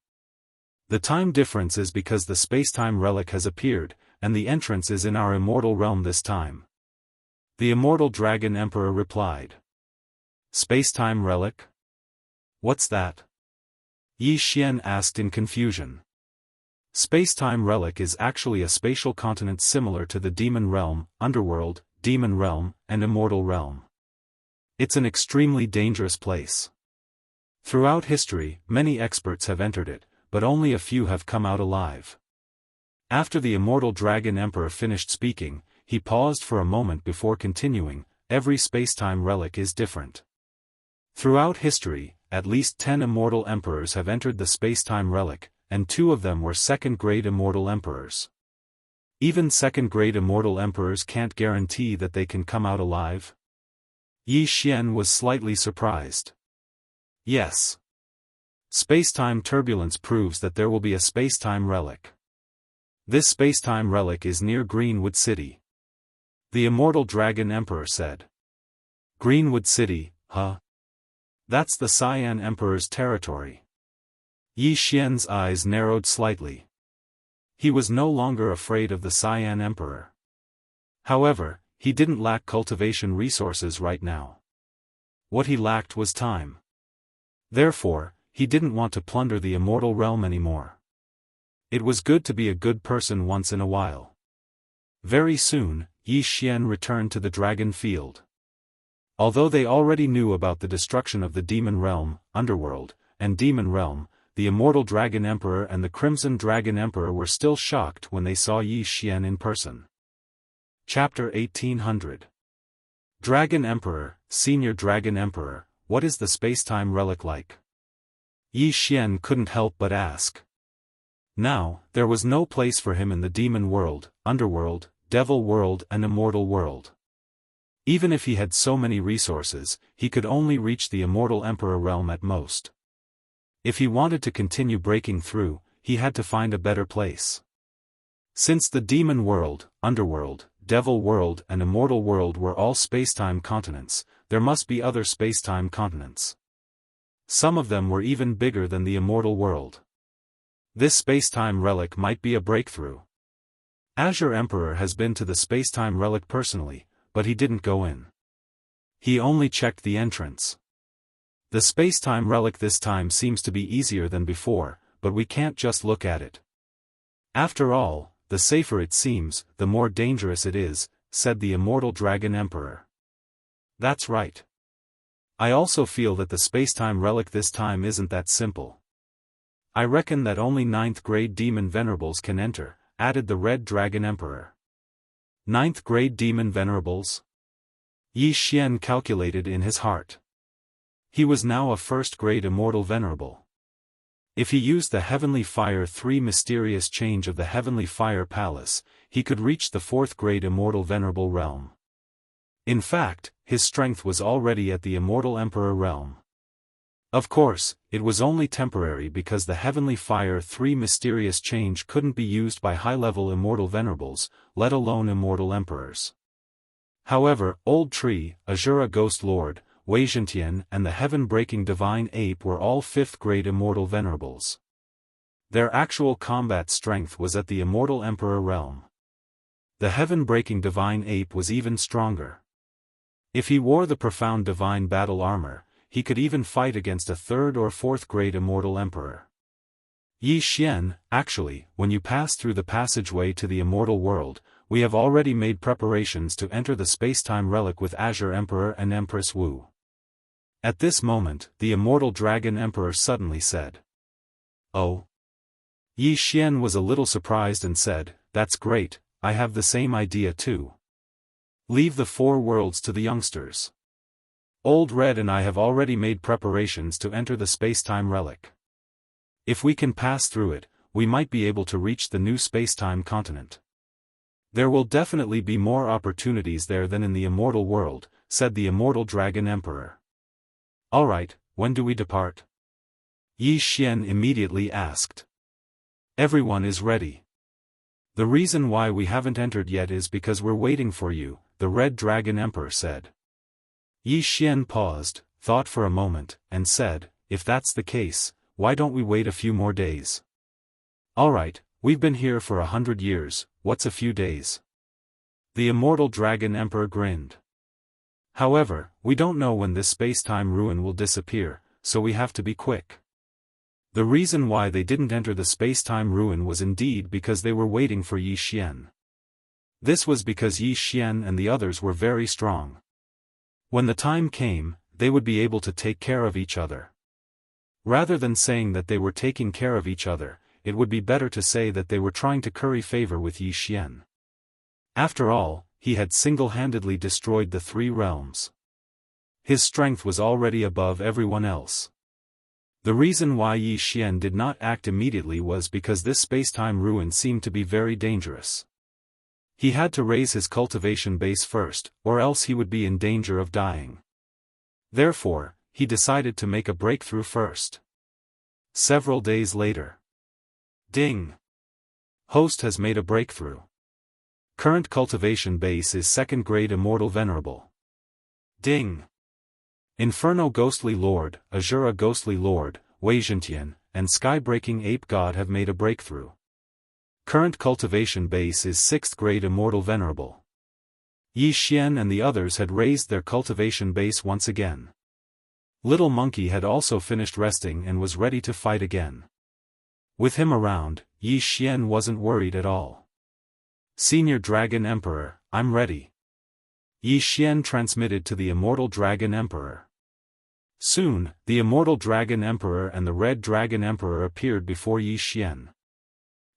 The time difference is because the space-time relic has appeared, and the entrance is in our immortal realm this time. The Immortal Dragon Emperor replied. Space-time relic? What's that? Yi Xian asked in confusion. Space-time relic is actually a spatial continent similar to the demon realm, underworld, demon realm, and immortal realm. It's an extremely dangerous place. Throughout history, many experts have entered it, but only a few have come out alive. After the Immortal Dragon Emperor finished speaking, he paused for a moment before continuing. Every space-time relic is different. Throughout history, at least 10 immortal emperors have entered the space-time relic, and 2 of them were second-grade immortal emperors. Even second-grade immortal emperors can't guarantee that they can come out alive. Yi Xian was slightly surprised. Yes. Space-time turbulence proves that there will be a space-time relic. This space-time relic is near Greenwood City. The Immortal Dragon Emperor said. Greenwood City, huh? That's the Cyan Emperor's territory. Yi Xian's eyes narrowed slightly. He was no longer afraid of the Cyan Emperor. However, he didn't lack cultivation resources right now. What he lacked was time. Therefore, he didn't want to plunder the immortal realm anymore. It was good to be a good person once in a while. Very soon, Yi Xian returned to the dragon field. Although they already knew about the destruction of the demon realm, underworld, and demon realm, the Immortal Dragon Emperor and the Crimson Dragon Emperor were still shocked when they saw Yi Xian in person. Chapter 1800. Dragon Emperor, Senior Dragon Emperor, what is the space-time relic like? Yi Xian couldn't help but ask. Now, there was no place for him in the demon world, underworld, devil world and immortal world. Even if he had so many resources, he could only reach the Immortal Emperor realm at most. If he wanted to continue breaking through, he had to find a better place. Since the demon world, underworld, devil world and immortal world were all space-time continents, there must be other space-time continents. Some of them were even bigger than the immortal world. This space-time relic might be a breakthrough. Azure Emperor has been to the space-time relic personally, but he didn't go in. He only checked the entrance. The space-time relic this time seems to be easier than before, but we can't just look at it. After all, the safer it seems, the more dangerous it is, said the Immortal Dragon Emperor. That's right. I also feel that the space-time relic this time isn't that simple. I reckon that only 9th-grade demon venerables can enter, added the Red Dragon Emperor. 9th-grade demon venerables? Yi Xian calculated in his heart. He was now a 1st-grade immortal venerable. If he used the Heavenly Fire 3 mysterious change of the Heavenly Fire Palace, he could reach the 4th-grade immortal venerable realm. In fact, his strength was already at the Immortal Emperor realm. Of course, it was only temporary because the Heavenly Fire 3 mysterious change couldn't be used by high-level immortal venerables, let alone immortal emperors. However, Old Tree, Azura Ghost Lord, Wei Zhentian and the Heaven-Breaking Divine Ape were all 5th-grade immortal venerables. Their actual combat strength was at the Immortal Emperor realm. The heaven-breaking divine ape was even stronger. If he wore the profound divine battle armor, he could even fight against a third or fourth grade immortal emperor. Yi Xian, actually, when you pass through the passageway to the immortal world, we have already made preparations to enter the space-time relic with Azure Emperor and Empress Wu. At this moment, the immortal dragon emperor suddenly said. Oh. Yi Xian was a little surprised and said, "That's great, I have the same idea too. Leave the four worlds to the youngsters. Old Red and I have already made preparations to enter the space-time relic. If we can pass through it, we might be able to reach the new space-time continent. There will definitely be more opportunities there than in the immortal world," said the immortal dragon emperor. "Alright, when do we depart?" Yi Xian immediately asked. "Everyone is ready. The reason why we haven't entered yet is because we're waiting for you," the red dragon emperor said. Yi Xian paused, thought for a moment, and said, "If that's the case, why don't we wait a few more days?" "Alright, we've been here for 100 years, what's a few days?" The immortal dragon emperor grinned. "However, we don't know when this space-time ruin will disappear, so we have to be quick." The reason why they didn't enter the space-time ruin was indeed because they were waiting for Yi Xian. This was because Yi Xian and the others were very strong. When the time came, they would be able to take care of each other. Rather than saying that they were taking care of each other, it would be better to say that they were trying to curry favor with Yi Xian. After all, he had single-handedly destroyed the three realms. His strength was already above everyone else. The reason why Yi Xian did not act immediately was because this space-time ruin seemed to be very dangerous. He had to raise his cultivation base first, or else he would be in danger of dying. Therefore, he decided to make a breakthrough first. Several days later. Ding! Host has made a breakthrough. Current cultivation base is 2nd grade Immortal Venerable. Ding! Inferno Ghostly Lord, Azura Ghostly Lord, Wei Zhentian, and Sky-Breaking Ape God have made a breakthrough. Current cultivation base is 6th grade Immortal Venerable. Yi Xian and the others had raised their cultivation base once again. Little Monkey had also finished resting and was ready to fight again. With him around, Yi Xian wasn't worried at all. "Senior Dragon Emperor, I'm ready." Yi Xian transmitted to the Immortal Dragon Emperor. Soon, the Immortal Dragon Emperor and the Red Dragon Emperor appeared before Yi Xian.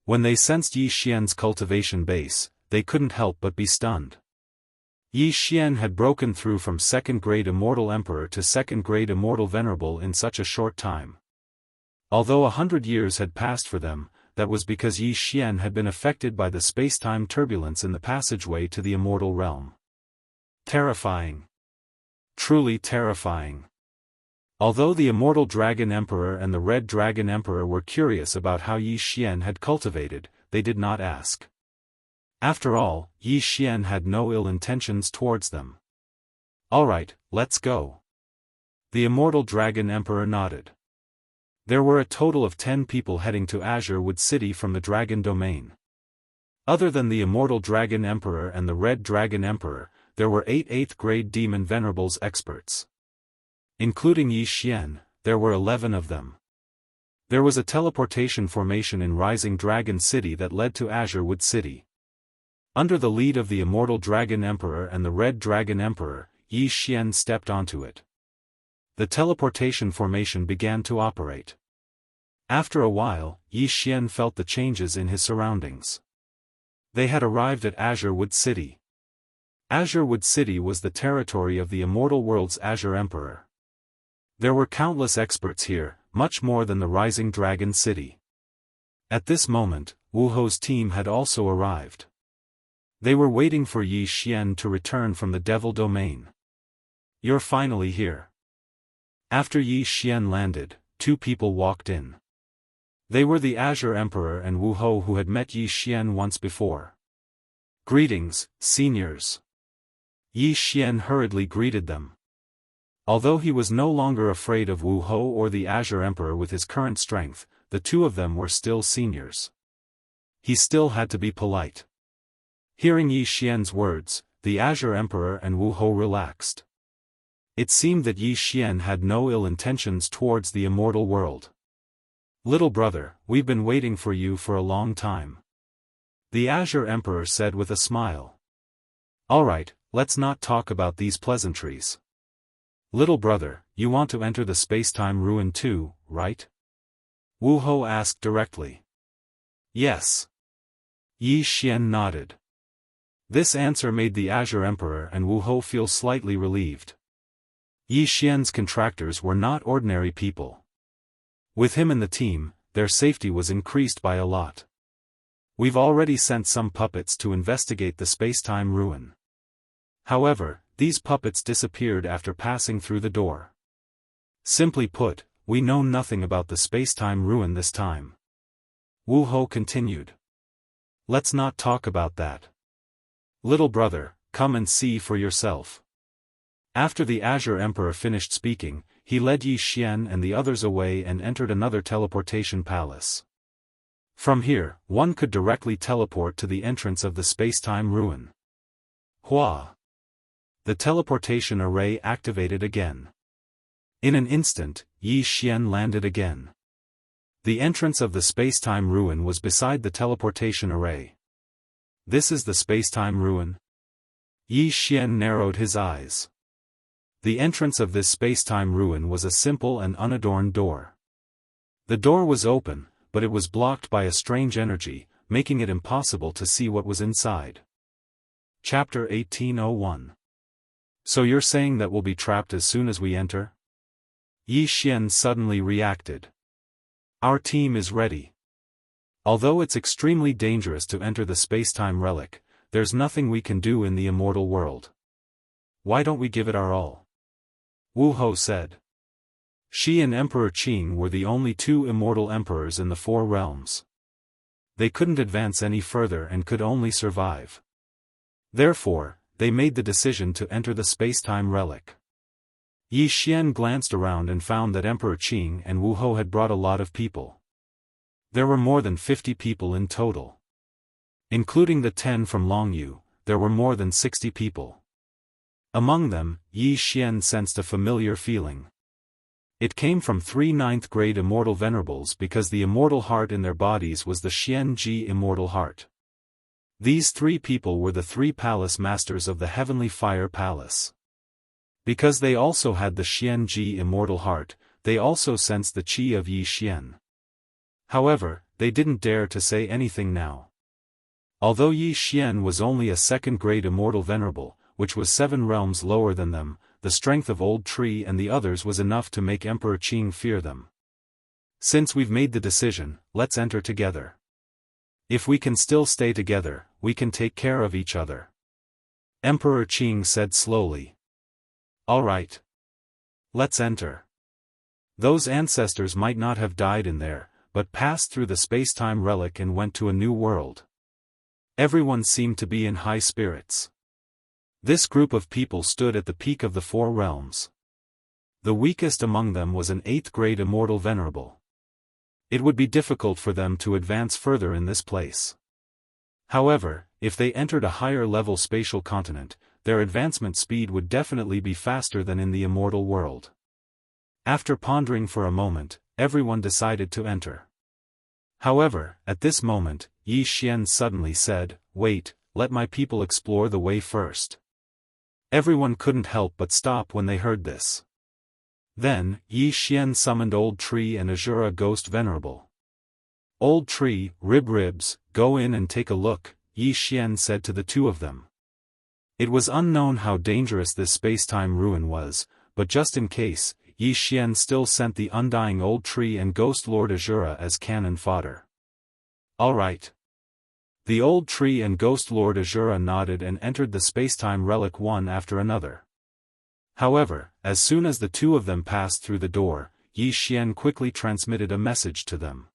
When they sensed Yi Xian's cultivation base, they couldn't help but be stunned. Yi Xian had broken through from 2nd grade Immortal Emperor to 2nd grade Immortal Venerable in such a short time. Although 100 years had passed for them, that was because Yi Xian had been affected by the space-time turbulence in the passageway to the immortal realm. Terrifying. Truly terrifying. Although the Immortal Dragon Emperor and the Red Dragon Emperor were curious about how Yi Xian had cultivated, they did not ask. After all, Yi Xian had no ill intentions towards them. "Alright, let's go." The Immortal Dragon Emperor nodded. There were a total of 10 people heading to Azure Wood City from the Dragon Domain. Other than the Immortal Dragon Emperor and the Red Dragon Emperor, there were 8 8th grade Demon Venerables experts. Including Yi Xian, there were 11 of them. There was a teleportation formation in Rising Dragon City that led to Azure Wood City. Under the lead of the Immortal Dragon Emperor and the Red Dragon Emperor, Yi Xian stepped onto it. The teleportation formation began to operate. After a while, Yi Xian felt the changes in his surroundings. They had arrived at Azure Wood City. Azure Wood City was the territory of the Immortal World's Azure Emperor. There were countless experts here, much more than the Rising Dragon City. At this moment, Wu Ho's team had also arrived. They were waiting for Yi Xian to return from the Devil Domain. "You're finally here." After Yi Xian landed, 2 people walked in. They were the Azure Emperor and Wu Ho, who had met Yi Xian once before. "Greetings, seniors." Yi Xian hurriedly greeted them. Although he was no longer afraid of Wu Ho or the Azure Emperor with his current strength, the two of them were still seniors. He still had to be polite. Hearing Yi Xian's words, the Azure Emperor and Wu Hou relaxed. It seemed that Yi Xian had no ill intentions towards the immortal world. "Little brother, we've been waiting for you for a long time," the Azure Emperor said with a smile. "Alright, let's not talk about these pleasantries. Little brother, you want to enter the space-time ruin too, right?" Wu Hou asked directly. "Yes." Yi Xian nodded. This answer made the Azure Emperor and Wu Hou feel slightly relieved. Yi Xian's contractors were not ordinary people. With him in the team, their safety was increased by a lot. "We've already sent some puppets to investigate the space-time ruin. However, these puppets disappeared after passing through the door. Simply put, we know nothing about the space-time ruin this time." Wu Hou continued. "Let's not talk about that. Little brother, come and see for yourself." After the Azure Emperor finished speaking, he led Yi Xian and the others away and entered another teleportation palace. From here, one could directly teleport to the entrance of the space-time ruin. Hua! The teleportation array activated again. In an instant, Yi Xian landed again. The entrance of the space-time ruin was beside the teleportation array. "This is the space-time ruin?" Yi Xian narrowed his eyes. The entrance of this space-time ruin was a simple and unadorned door. The door was open, but it was blocked by a strange energy, making it impossible to see what was inside. Chapter 1801. "So you're saying that we'll be trapped as soon as we enter?" Yi Xian suddenly reacted. "Our team is ready. Although it's extremely dangerous to enter the space-time relic, there's nothing we can do in the immortal world. Why don't we give it our all?" Wu Hou said. She and Emperor Qing were the only two immortal emperors in the four realms. They couldn't advance any further and could only survive. Therefore, they made the decision to enter the space-time relic. Yi Xian glanced around and found that Emperor Qing and Wu Hou had brought a lot of people. There were more than 50 people in total. Including the 10 from Longyu, there were more than 60 people. Among them, Yi Xian sensed a familiar feeling. It came from 3 9th-grade immortal venerables because the immortal heart in their bodies was the Xianji immortal heart. These 3 people were the 3 palace masters of the Heavenly Fire Palace. Because they also had the Xianji immortal heart, they also sensed the qi of Yi Xian. However, they didn't dare to say anything now. Although Yi Xian was only a 2nd-grade immortal venerable, which was 7 realms lower than them, the strength of Old Tree and the others was enough to make Emperor Qing fear them. "Since we've made the decision, let's enter together. If we can still stay together, we can take care of each other," Emperor Qing said slowly. "Alright. Let's enter." Those ancestors might not have died in there, but passed through the space-time relic and went to a new world. Everyone seemed to be in high spirits. This group of people stood at the peak of the 4 realms. The weakest among them was an 8th-grade immortal venerable. It would be difficult for them to advance further in this place. However, if they entered a higher-level spatial continent, their advancement speed would definitely be faster than in the immortal world. After pondering for a moment, everyone decided to enter. However, at this moment, Yi Xian suddenly said, "Wait, let my people explore the way first." Everyone couldn't help but stop when they heard this. Then, Yi Xian summoned Old Tree and Azura Ghost Venerable. "Old Tree, Ribs, go in and take a look," Yi Xian said to the 2 of them. It was unknown how dangerous this space-time ruin was, but just in case, Yi Xian still sent the undying Old Tree and Ghost Lord Azura as cannon fodder. "Alright." The Old Tree and Ghost Lord Azura nodded and entered the space-time relic one after another. However, as soon as the 2 of them passed through the door, Yi Xian quickly transmitted a message to them.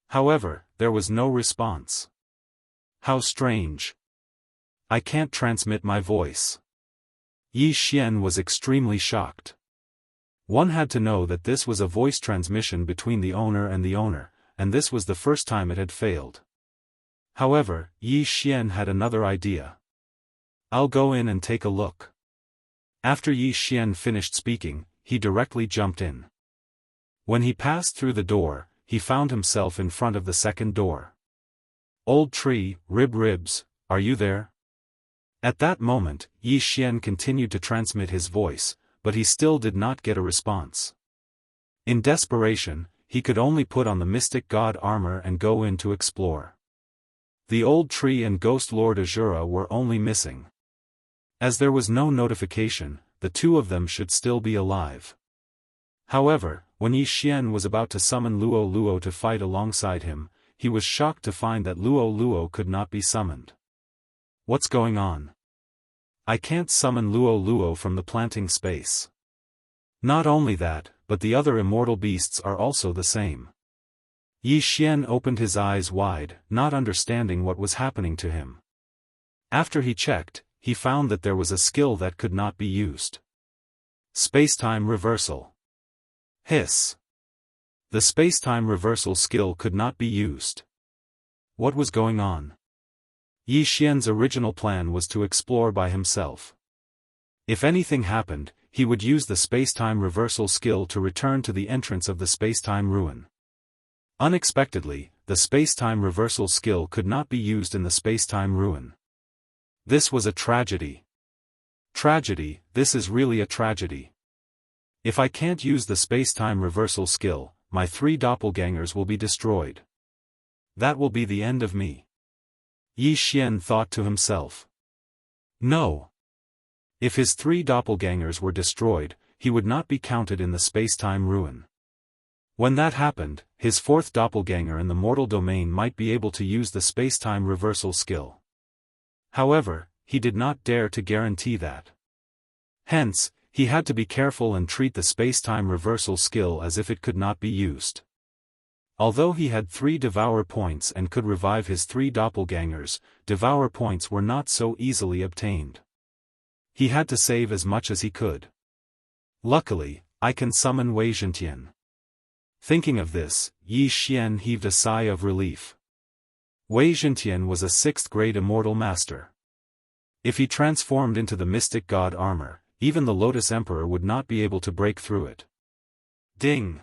However, there was no response. How strange. I can't transmit my voice. Yi Xian was extremely shocked. One had to know that this was a voice transmission between the owner, and this was the first time it had failed. However, Yi Xian had another idea. "I'll go in and take a look." After Yi Xian finished speaking, he directly jumped in. When he passed through the door, he found himself in front of the second door. "Old tree, ribs, are you there?" At that moment, Yi Xian continued to transmit his voice, but he still did not get a response. In desperation, he could only put on the mystic god armor and go in to explore. The old tree and ghost lord Azura were only missing. As there was no notification, the two of them should still be alive. However, when Yi Xian was about to summon Luo to fight alongside him, he was shocked to find that Luo could not be summoned. "What's going on? I can't summon Luo from the planting space." Not only that, but the other immortal beasts are also the same. Yi Xian opened his eyes wide, not understanding what was happening to him. After he checked, he found that there was a skill that could not be used. Spacetime reversal. Hiss. The spacetime reversal skill could not be used. What was going on? Yi Xian's original plan was to explore by himself. If anything happened, he would use the spacetime reversal skill to return to the entrance of the spacetime ruin. Unexpectedly, the spacetime reversal skill could not be used in the spacetime ruin. This was a tragedy. Tragedy, this is really a tragedy. If I can't use the spacetime reversal skill, my 3 doppelgangers will be destroyed. That will be the end of me. Yi Xian thought to himself. No. If his 3 doppelgangers were destroyed, he would not be counted in the spacetime ruin. When that happened, his 4th doppelganger in the mortal domain might be able to use the spacetime reversal skill. However, he did not dare to guarantee that. Hence, he had to be careful and treat the spacetime reversal skill as if it could not be used. Although he had 3 devour points and could revive his 3 doppelgangers, devour points were not so easily obtained. He had to save as much as he could. Luckily, I can summon Wei Zhentian. Thinking of this, Yi Xian heaved a sigh of relief. Wei Zhentian was a 6th grade immortal master. If he transformed into the mystic god armor, even the Lotus Emperor would not be able to break through it. Ding!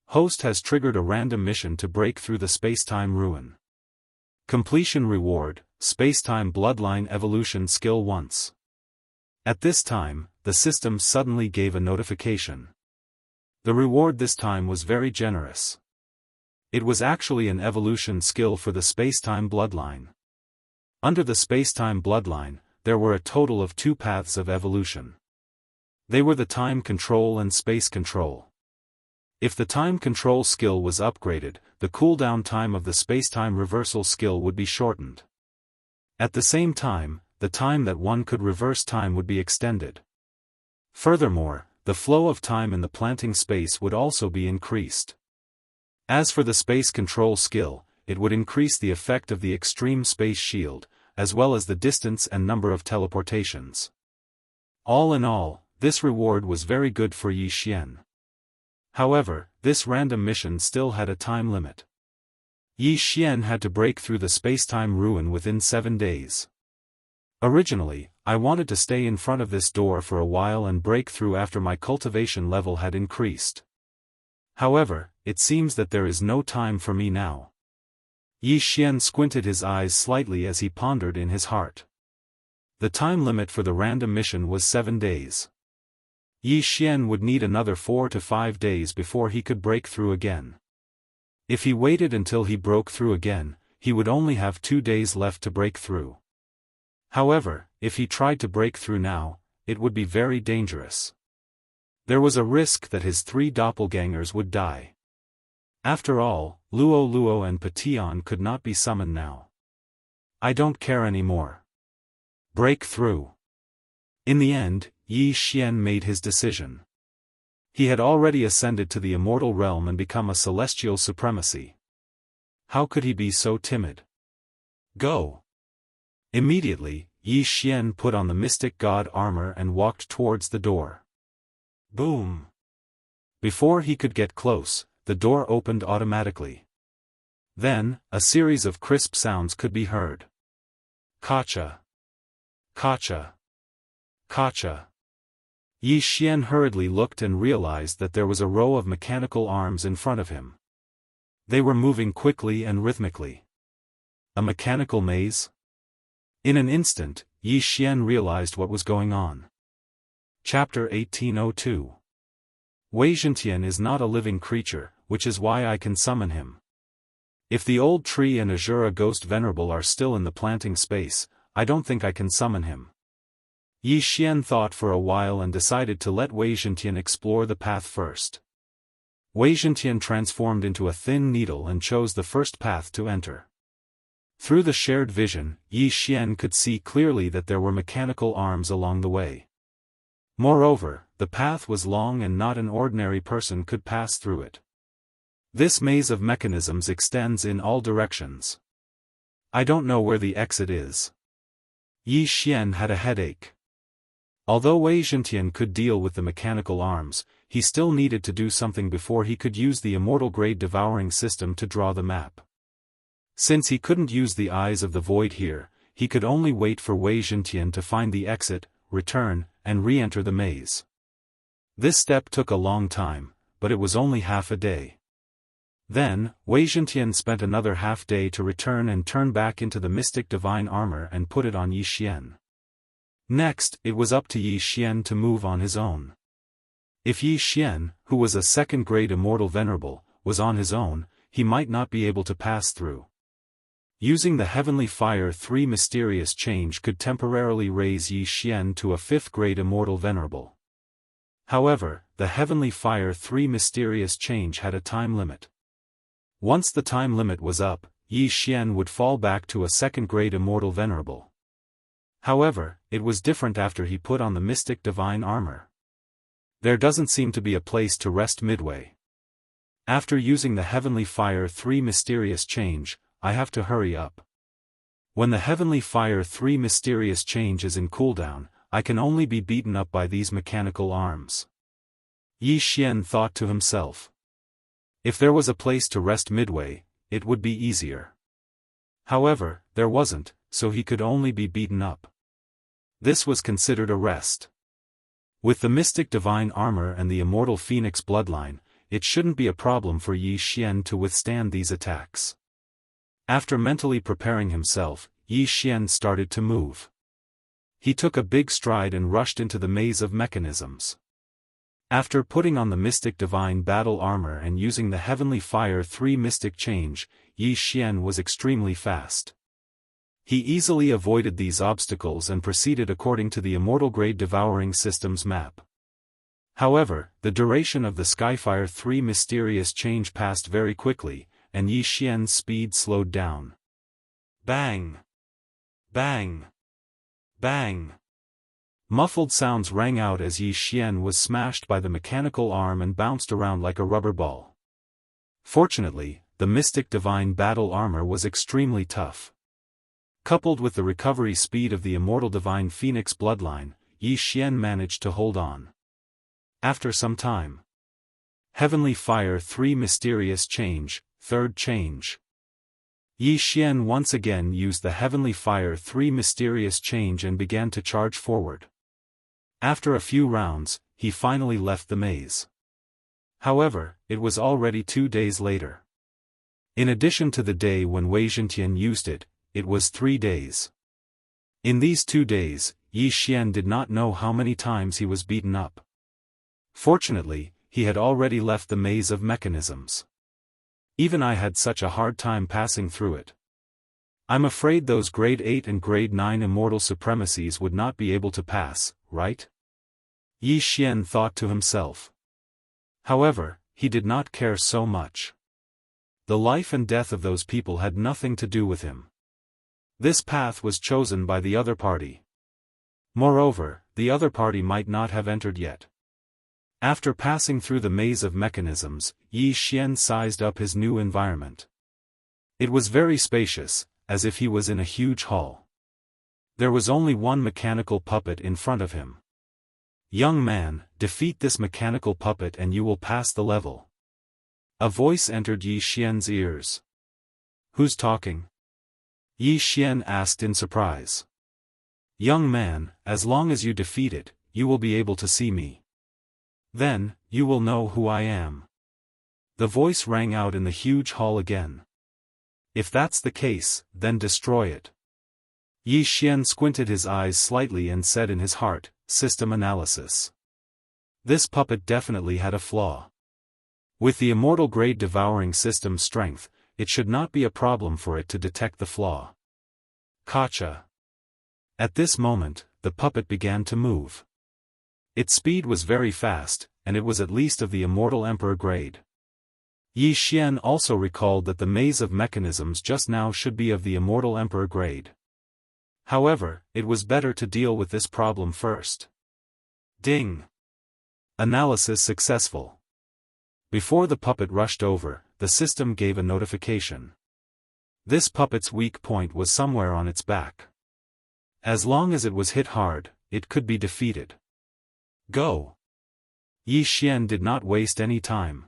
Host has triggered a random mission to break through the spacetime ruin. Completion reward, Spacetime Bloodline Evolution Skill once. At this time, the system suddenly gave a notification. The reward this time was very generous. It was actually an evolution skill for the spacetime bloodline. Under the spacetime bloodline, there were a total of 2 paths of evolution. They were the time control and space control. If the time control skill was upgraded, the cooldown time of the spacetime reversal skill would be shortened. At the same time, the time that one could reverse time would be extended. Furthermore, the flow of time in the planting space would also be increased. As for the space control skill, it would increase the effect of the extreme space shield, as well as the distance and number of teleportations. All in all, this reward was very good for Yi Xian. However, this random mission still had a time limit. Yi Xian had to break through the spacetime ruin within 7 days. Originally, I wanted to stay in front of this door for a while and break through after my cultivation level had increased. However, it seems that there is no time for me now. Yi Xian squinted his eyes slightly as he pondered in his heart. The time limit for the random mission was 7 days. Yi Xian would need another 4 to 5 days before he could break through again. If he waited until he broke through again, he would only have 2 days left to break through. However, if he tried to break through now, it would be very dangerous. There was a risk that his 3 doppelgangers would die. After all, Luo and Patillon could not be summoned now. I don't care anymore. Break through. In the end, Yi Xian made his decision. He had already ascended to the immortal realm and become a celestial supremacy. How could he be so timid? Go! Immediately, Yi Xian put on the mystic god armor and walked towards the door. Boom! Before he could get close, the door opened automatically. Then, a series of crisp sounds could be heard. Kacha. Kacha. Kacha. Yi Xian hurriedly looked and realized that there was a row of mechanical arms in front of him. They were moving quickly and rhythmically. A mechanical maze? In an instant, Yi Xian realized what was going on. Chapter 1802. Wei Zhentian is not a living creature, which is why I can summon him. If the old tree and Azura Ghost Venerable are still in the planting space, I don't think I can summon him. Yi Xian thought for a while and decided to let Wei Zhentian explore the path first. Wei Zhentian transformed into a thin needle and chose the first path to enter. Through the shared vision, Yi Xian could see clearly that there were mechanical arms along the way. Moreover, the path was long and not an ordinary person could pass through it. This maze of mechanisms extends in all directions. I don't know where the exit is. Yi Xian had a headache. Although Wei Zhentian could deal with the mechanical arms, he still needed to do something before he could use the immortal-grade devouring system to draw the map. Since he couldn't use the eyes of the void here, he could only wait for Wei Zhentian to find the exit, return, and re-enter the maze. This step took a long time, but it was only half a day. Then, Wei Zhentian spent another half day to return and turn back into the mystic divine armor and put it on Yi Xian. Next, it was up to Yi Xian to move on his own. If Yi Xian, who was a second-grade immortal venerable, was on his own, he might not be able to pass through. Using the Heavenly Fire 3 mysterious change could temporarily raise Yi Xian to a 5th-grade immortal venerable. However, the Heavenly Fire 3 mysterious change had a time limit. Once the time limit was up, Yi Xian would fall back to a 2nd-grade immortal venerable. However, it was different after he put on the mystic divine armor. There doesn't seem to be a place to rest midway. After using the Heavenly Fire 3 mysterious change, I have to hurry up. When the Heavenly Fire 3 mysterious change is in cooldown, I can only be beaten up by these mechanical arms. Yi Xian thought to himself. If there was a place to rest midway, it would be easier. However, there wasn't, so he could only be beaten up. This was considered a rest. With the mystic divine armor and the immortal phoenix bloodline, it shouldn't be a problem for Yi Xian to withstand these attacks. After mentally preparing himself, Yi Xian started to move. He took a big stride and rushed into the maze of mechanisms. After putting on the mystic divine battle armor and using the Heavenly Fire 3 mystic change, Yi Xian was extremely fast. He easily avoided these obstacles and proceeded according to the immortal-grade devouring system's map. However, the duration of the Skyfire 3 mysterious change passed very quickly, and Yi Xian's speed slowed down. Bang! Bang! Bang! Muffled sounds rang out as Yi Xian was smashed by the mechanical arm and bounced around like a rubber ball. Fortunately, the mystic divine battle armor was extremely tough. Coupled with the recovery speed of the immortal divine phoenix bloodline, Yi Xian managed to hold on. After some time. Heavenly Fire 3 mysterious change, 3rd change. Yi Xian once again used the Heavenly Fire 3 mysterious change and began to charge forward. After a few rounds, he finally left the maze. However, it was already 2 days later. In addition to the day when Wei Zhentian used it, it was 3 days. In these 2 days, Yi Xian did not know how many times he was beaten up. Fortunately, he had already left the maze of mechanisms. Even I had such a hard time passing through it. I'm afraid those grade 8 and grade 9 immortal supremacies would not be able to pass, right? Yi Xian thought to himself. However, he did not care so much. The life and death of those people had nothing to do with him. This path was chosen by the other party. Moreover, the other party might not have entered yet. After passing through the maze of mechanisms, Yi Xian sized up his new environment. It was very spacious, as if he was in a huge hall. There was only one mechanical puppet in front of him. "Young man, defeat this mechanical puppet and you will pass the level." A voice entered Yi Xian's ears. Who's talking? Yi Xian asked in surprise. Young man, as long as you defeat it, you will be able to see me. Then, you will know who I am. The voice rang out in the huge hall again. If that's the case, then destroy it. Yi Xian squinted his eyes slightly and said in his heart, system analysis. This puppet definitely had a flaw. With the immortal grade devouring system strength, it should not be a problem for it to detect the flaw. Gotcha. At this moment, the puppet began to move. Its speed was very fast, and it was at least of the immortal emperor grade. Yi Xian also recalled that the maze of mechanisms just now should be of the immortal emperor grade. However, it was better to deal with this problem first. Ding! Analysis successful. Before the puppet rushed over, the system gave a notification. This puppet's weak point was somewhere on its back. As long as it was hit hard, it could be defeated. Go! Yi Xian did not waste any time.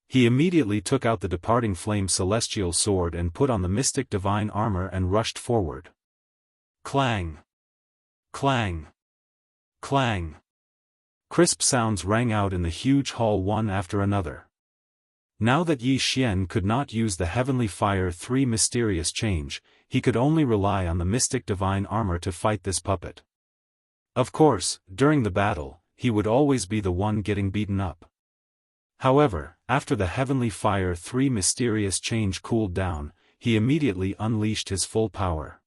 He immediately took out the departing flame celestial sword and put on the mystic divine armor and rushed forward. Clang! Clang! Clang! Crisp sounds rang out in the huge hall one after another. Now that Yi Xian could not use the Heavenly Fire 3 mysterious change, he could only rely on the mystic divine armor to fight this puppet. Of course, during the battle, he would always be the one getting beaten up. However, after the Heavenly Fire 3 mysterious change cooled down, he immediately unleashed his full power.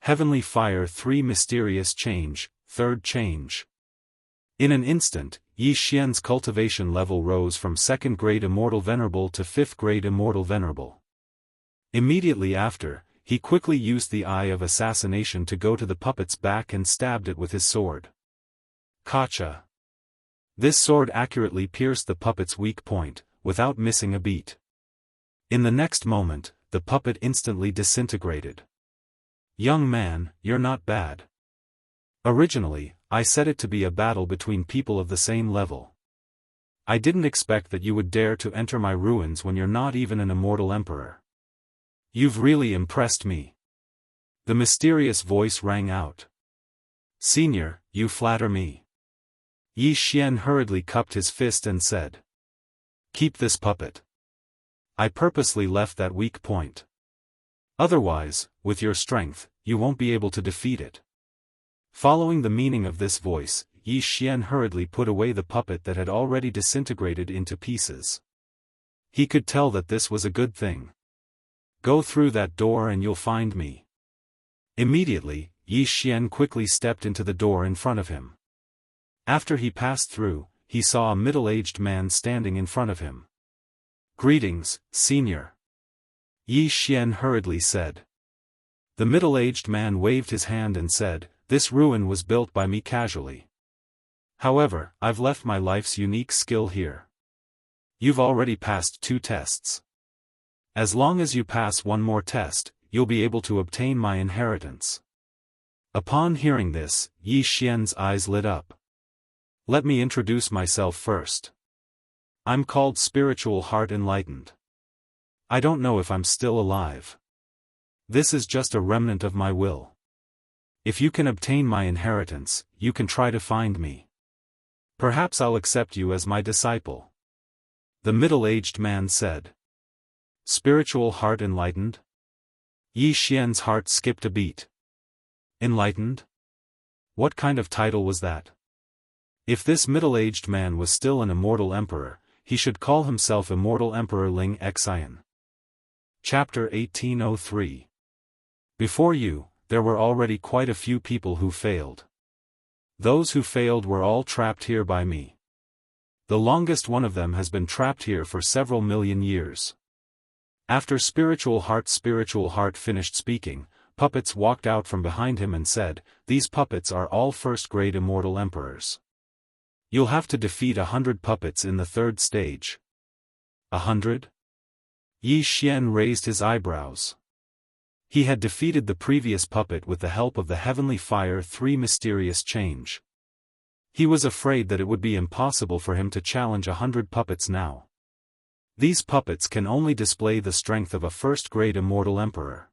Heavenly Fire 3 mysterious change, third change. In an instant, Yi Xian's cultivation level rose from 2nd grade Immortal Venerable to 5th grade Immortal Venerable. Immediately after, he quickly used the Eye of Assassination to go to the puppet's back and stabbed it with his sword. Gotcha! This sword accurately pierced the puppet's weak point, without missing a beat. In the next moment, the puppet instantly disintegrated. Young man, you're not bad. Originally, I set it to be a battle between people of the same level. I didn't expect that you would dare to enter my ruins when you're not even an immortal emperor. You've really impressed me. The mysterious voice rang out. Senior, you flatter me. Yi Xian hurriedly cupped his fist and said. Keep this puppet. I purposely left that weak point. Otherwise, with your strength, you won't be able to defeat it. Following the meaning of this voice, Yi Xian hurriedly put away the puppet that had already disintegrated into pieces. He could tell that this was a good thing. Go through that door and you'll find me. Immediately, Yi Xian quickly stepped into the door in front of him. After he passed through, he saw a middle-aged man standing in front of him. Greetings, senior. Yi Xian hurriedly said. The middle-aged man waved his hand and said, This ruin was built by me casually. However, I've left my life's unique skill here. You've already passed 2 tests. As long as you pass one more test, you'll be able to obtain my inheritance. Upon hearing this, Yi Xian's eyes lit up. Let me introduce myself first. I'm called Spiritual Heart Enlightened. I don't know if I'm still alive. This is just a remnant of my will. If you can obtain my inheritance, you can try to find me. Perhaps I'll accept you as my disciple. The middle-aged man said. Spiritual Heart Enlightened? Yi Xian's heart skipped a beat. Enlightened? What kind of title was that? If this middle-aged man was still an immortal emperor, he should call himself Immortal Emperor Ling Xian. Chapter 1803. Before you, there were already quite a few people who failed. Those who failed were all trapped here by me. The longest one of them has been trapped here for several million years. After Spiritual Heart finished speaking, puppets walked out from behind him and said, These puppets are all first-grade immortal emperors. You'll have to defeat 100 puppets in the 3rd stage. 100? Yi Xian raised his eyebrows. He had defeated the previous puppet with the help of the Heavenly Fire 3 mysterious change. He was afraid that it would be impossible for him to challenge 100 puppets now. These puppets can only display the strength of a first-grade immortal emperor.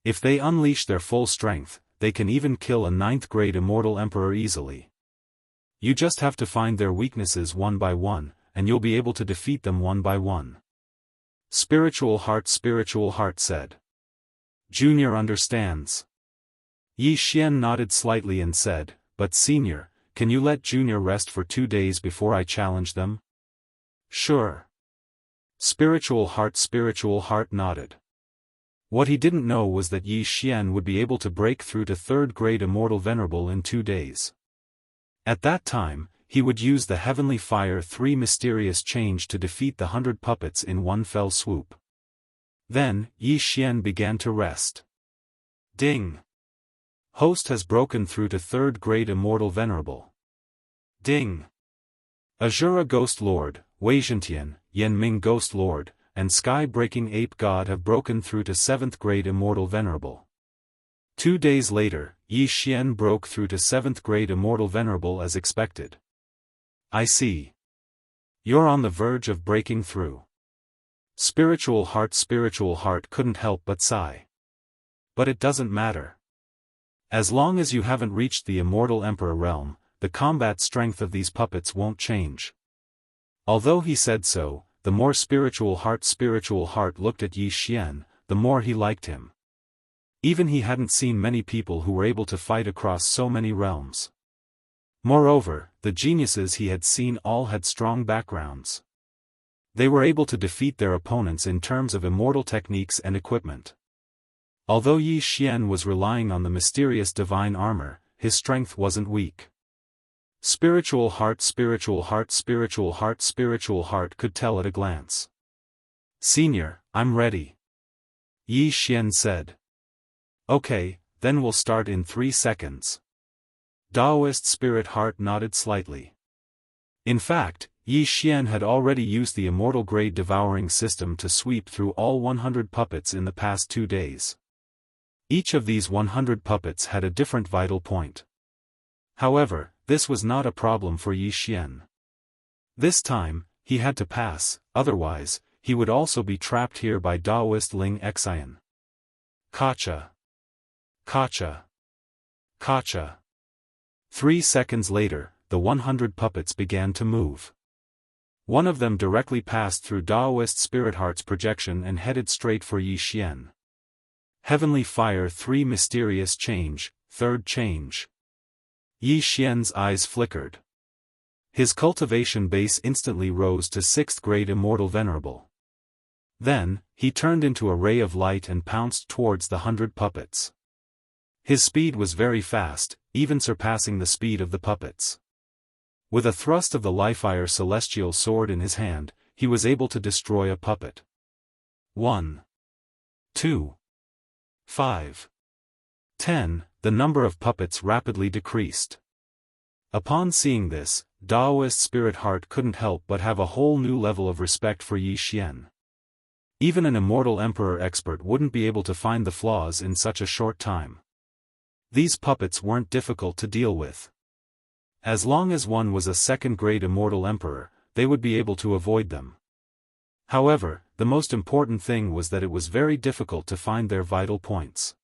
If they unleash their full strength, they can even kill a 9th-grade immortal emperor easily. You just have to find their weaknesses one by one, and you'll be able to defeat them one by one. Spiritual Heart said. Junior understands. Yi Xian nodded slightly and said, but Senior, can you let Junior rest for 2 days before I challenge them? Sure. Spiritual Heart nodded. What he didn't know was that Yi Xian would be able to break through to 3rd-grade Immortal Venerable in 2 days. At that time, he would use the Heavenly Fire 3 mysterious change to defeat the 100 puppets in one fell swoop. Then, Yi Xian began to rest. Ding! Host has broken through to 3rd-grade Immortal Venerable. Ding! Azura Ghost Lord, Wei Zhentian, Yanming Ghost Lord, and Sky-Breaking Ape God have broken through to 7th-grade Immortal Venerable. 2 days later, Yi Xian broke through to 7th-grade Immortal Venerable as expected. I see. You're on the verge of breaking through. Spiritual Heart couldn't help but sigh. But it doesn't matter. As long as you haven't reached the Immortal Emperor realm, the combat strength of these puppets won't change. Although he said so, the more Spiritual Heart looked at Yi Xian, the more he liked him. Even he hadn't seen many people who were able to fight across so many realms. Moreover, the geniuses he had seen all had strong backgrounds. They were able to defeat their opponents in terms of immortal techniques and equipment. Although Yi Xian was relying on the mysterious divine armor, his strength wasn't weak. Spiritual Heart could tell at a glance. Senior, I'm ready. Yi Xian said. Okay, then we'll start in 3 seconds. Daoist Spirit Heart nodded slightly. In fact, Yi Xian had already used the immortal grade devouring system to sweep through all 100 puppets in the past 2 days. Each of these 100 puppets had a different vital point. However, this was not a problem for Yi Xian. This time, he had to pass, otherwise, he would also be trapped here by Daoist Ling Xian. Kacha. Kacha. Kacha. 3 seconds later, the 100 puppets began to move. One of them directly passed through Daoist Spirit Heart's projection and headed straight for Yi Xian. Heavenly Fire 3 mysterious change, 3rd change. Yi Xian's eyes flickered. His cultivation base instantly rose to 6th-grade Immortal Venerable. Then, he turned into a ray of light and pounced towards the 100 puppets. His speed was very fast, even surpassing the speed of the puppets. With a thrust of the Lifire Celestial Sword in his hand, he was able to destroy a puppet. 1. 2. 5. 10. The number of puppets rapidly decreased. Upon seeing this, Daoist Spirit Heart couldn't help but have a whole new level of respect for Yi Xian. Even an Immortal Emperor expert wouldn't be able to find the flaws in such a short time. These puppets weren't difficult to deal with. As long as one was a 2nd-grade Immortal Emperor, they would be able to avoid them. However, the most important thing was that it was very difficult to find their vital points.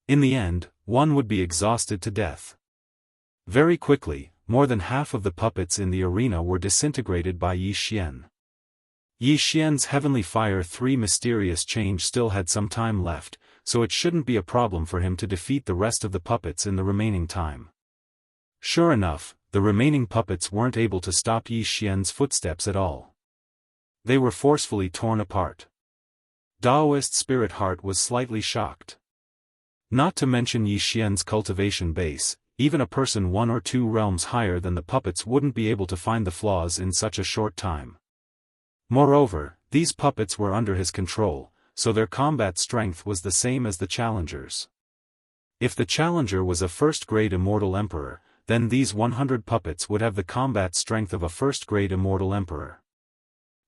In the end, one would be exhausted to death. Very quickly, more than half of the puppets in the arena were disintegrated by Yi Xian. Yi Xian's Heavenly Fire 3 mysterious change still had some time left, so it shouldn't be a problem for him to defeat the rest of the puppets in the remaining time. Sure enough, the remaining puppets weren't able to stop Yi Xian's footsteps at all. They were forcefully torn apart. Daoist Spirit Heart was slightly shocked. Not to mention Yi Xian's cultivation base, even a person 1 or 2 realms higher than the puppets wouldn't be able to find the flaws in such a short time. Moreover, these puppets were under his control, so their combat strength was the same as the challengers. If the challenger was a 1st-grade Immortal Emperor, then these 100 puppets would have the combat strength of a 1st-grade Immortal Emperor.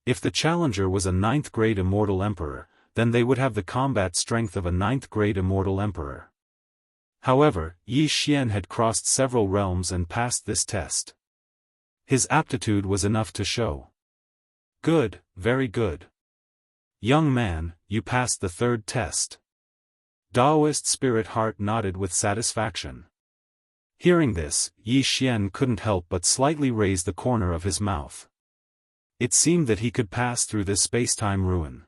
If the challenger was a 9th-grade Immortal Emperor, then they would have the combat strength of a 9th-grade Immortal Emperor. However, Yi Xian had crossed several realms and passed this test. His aptitude was enough to show. Good, very good. Young man, you passed the third test. Daoist Spirit Heart nodded with satisfaction. Hearing this, Yi Xian couldn't help but slightly raise the corner of his mouth. It seemed that he could pass through this space-time ruin.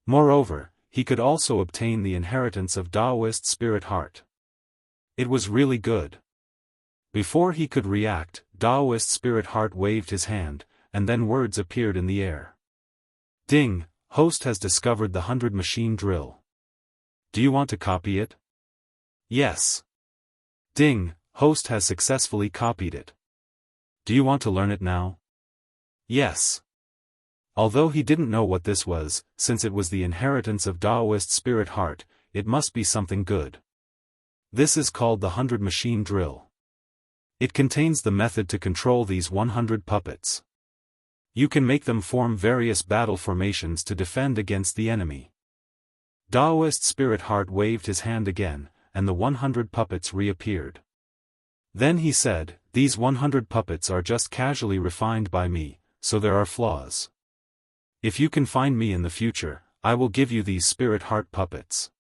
Moreover, he could also obtain the inheritance of Daoist Spirit Heart. It was really good. Before he could react, Daoist Spirit Heart waved his hand, and then words appeared in the air. Ding, host has discovered the 100 machine drill. Do you want to copy it? Yes. Ding, host has successfully copied it. Do you want to learn it now? Yes. Although he didn't know what this was, since it was the inheritance of Daoist Spirit Heart, it must be something good. This is called the 100 machine drill. It contains the method to control these 100 puppets. You can make them form various battle formations to defend against the enemy. Daoist Spirit Heart waved his hand again, and the 100 puppets reappeared. Then he said, these 100 puppets are just casually refined by me, so there are flaws. If you can find me in the future, I will give you these Spirit Heart puppets.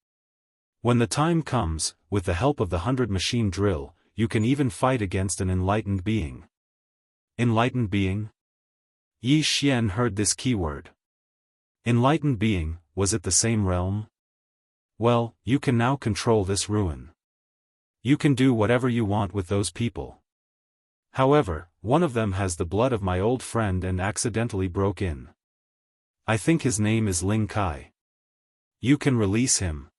When the time comes, with the help of the 100 machine drill, you can even fight against an enlightened being. Enlightened being? Yi Xian heard this keyword. Enlightened being, was it the same realm? Well, you can now control this ruin. You can do whatever you want with those people. However, one of them has the blood of my old friend and accidentally broke in. I think his name is Ling Kai. You can release him.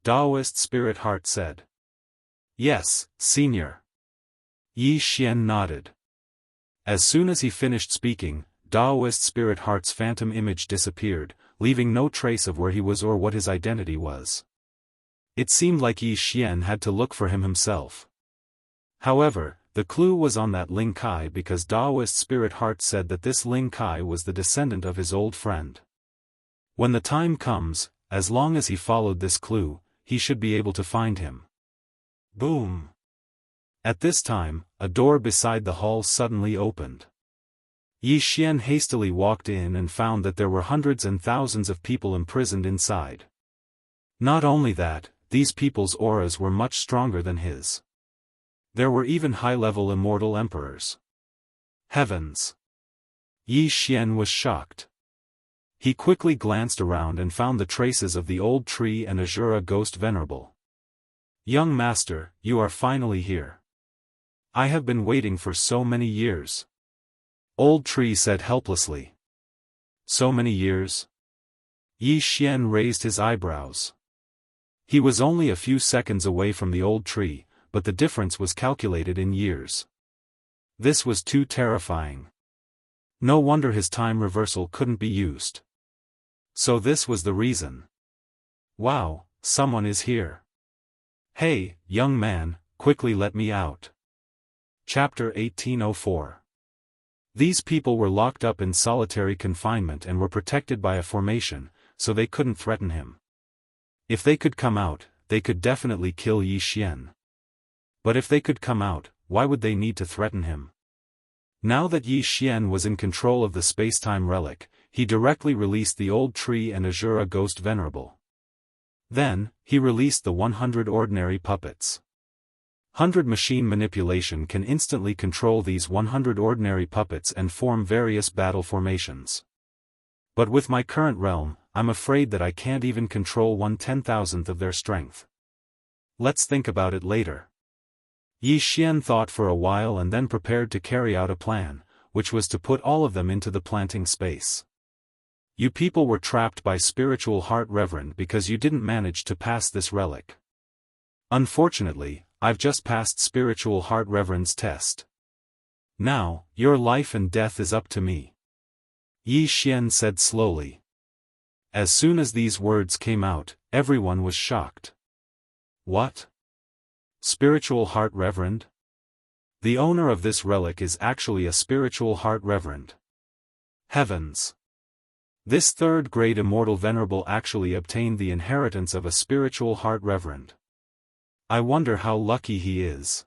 Daoist Spirit Heart said. Yes, Senior. Yi Xian nodded. As soon as he finished speaking, Daoist Spirit Heart's phantom image disappeared, leaving no trace of where he was or what his identity was. It seemed like Yi Xian had to look for him himself. However, the clue was on that Ling Kai because Daoist Spirit Heart said that this Ling Kai was the descendant of his old friend. When the time comes, as long as he followed this clue, he should be able to find him. Boom! At this time, a door beside the hall suddenly opened. Yi Xian hastily walked in and found that there were hundreds and thousands of people imprisoned inside. Not only that, these people's auras were much stronger than his. There were even high-level immortal emperors. Heavens! Yi Xian was shocked. He quickly glanced around and found the traces of the old tree and Azura ghost venerable. Young master, you are finally here. I have been waiting for so many years. Old Tree said helplessly. So many years? Yi Xian raised his eyebrows. He was only a few seconds away from the old tree, but the difference was calculated in years. This was too terrifying. No wonder his time reversal couldn't be used. So this was the reason. Wow, someone is here. Hey, young man, quickly let me out. Chapter 1804. These people were locked up in solitary confinement and were protected by a formation, so they couldn't threaten him. If they could come out, they could definitely kill Yi Xian. But if they could come out, why would they need to threaten him? Now that Yi Xian was in control of the space-time relic, he directly released the old tree and Azura ghost venerable. Then, he released the 100 ordinary puppets. 100 machine manipulation can instantly control these 100 ordinary puppets and form various battle formations. But with my current realm, I'm afraid that I can't even control 1/10,000th of their strength. Let's think about it later. Yi Xian thought for a while and then prepared to carry out a plan, which was to put all of them into the planting space. You people were trapped by Spiritual Heart Reverend because you didn't manage to pass this relic. Unfortunately, I've just passed Spiritual Heart Reverend's test. Now, your life and death is up to me. Yi Xian said slowly. As soon as these words came out, everyone was shocked. What? Spiritual Heart Reverend? The owner of this relic is actually a Spiritual Heart Reverend. Heavens! This third-grade Immortal Venerable actually obtained the inheritance of a Spiritual Heart Reverend. I wonder how lucky he is.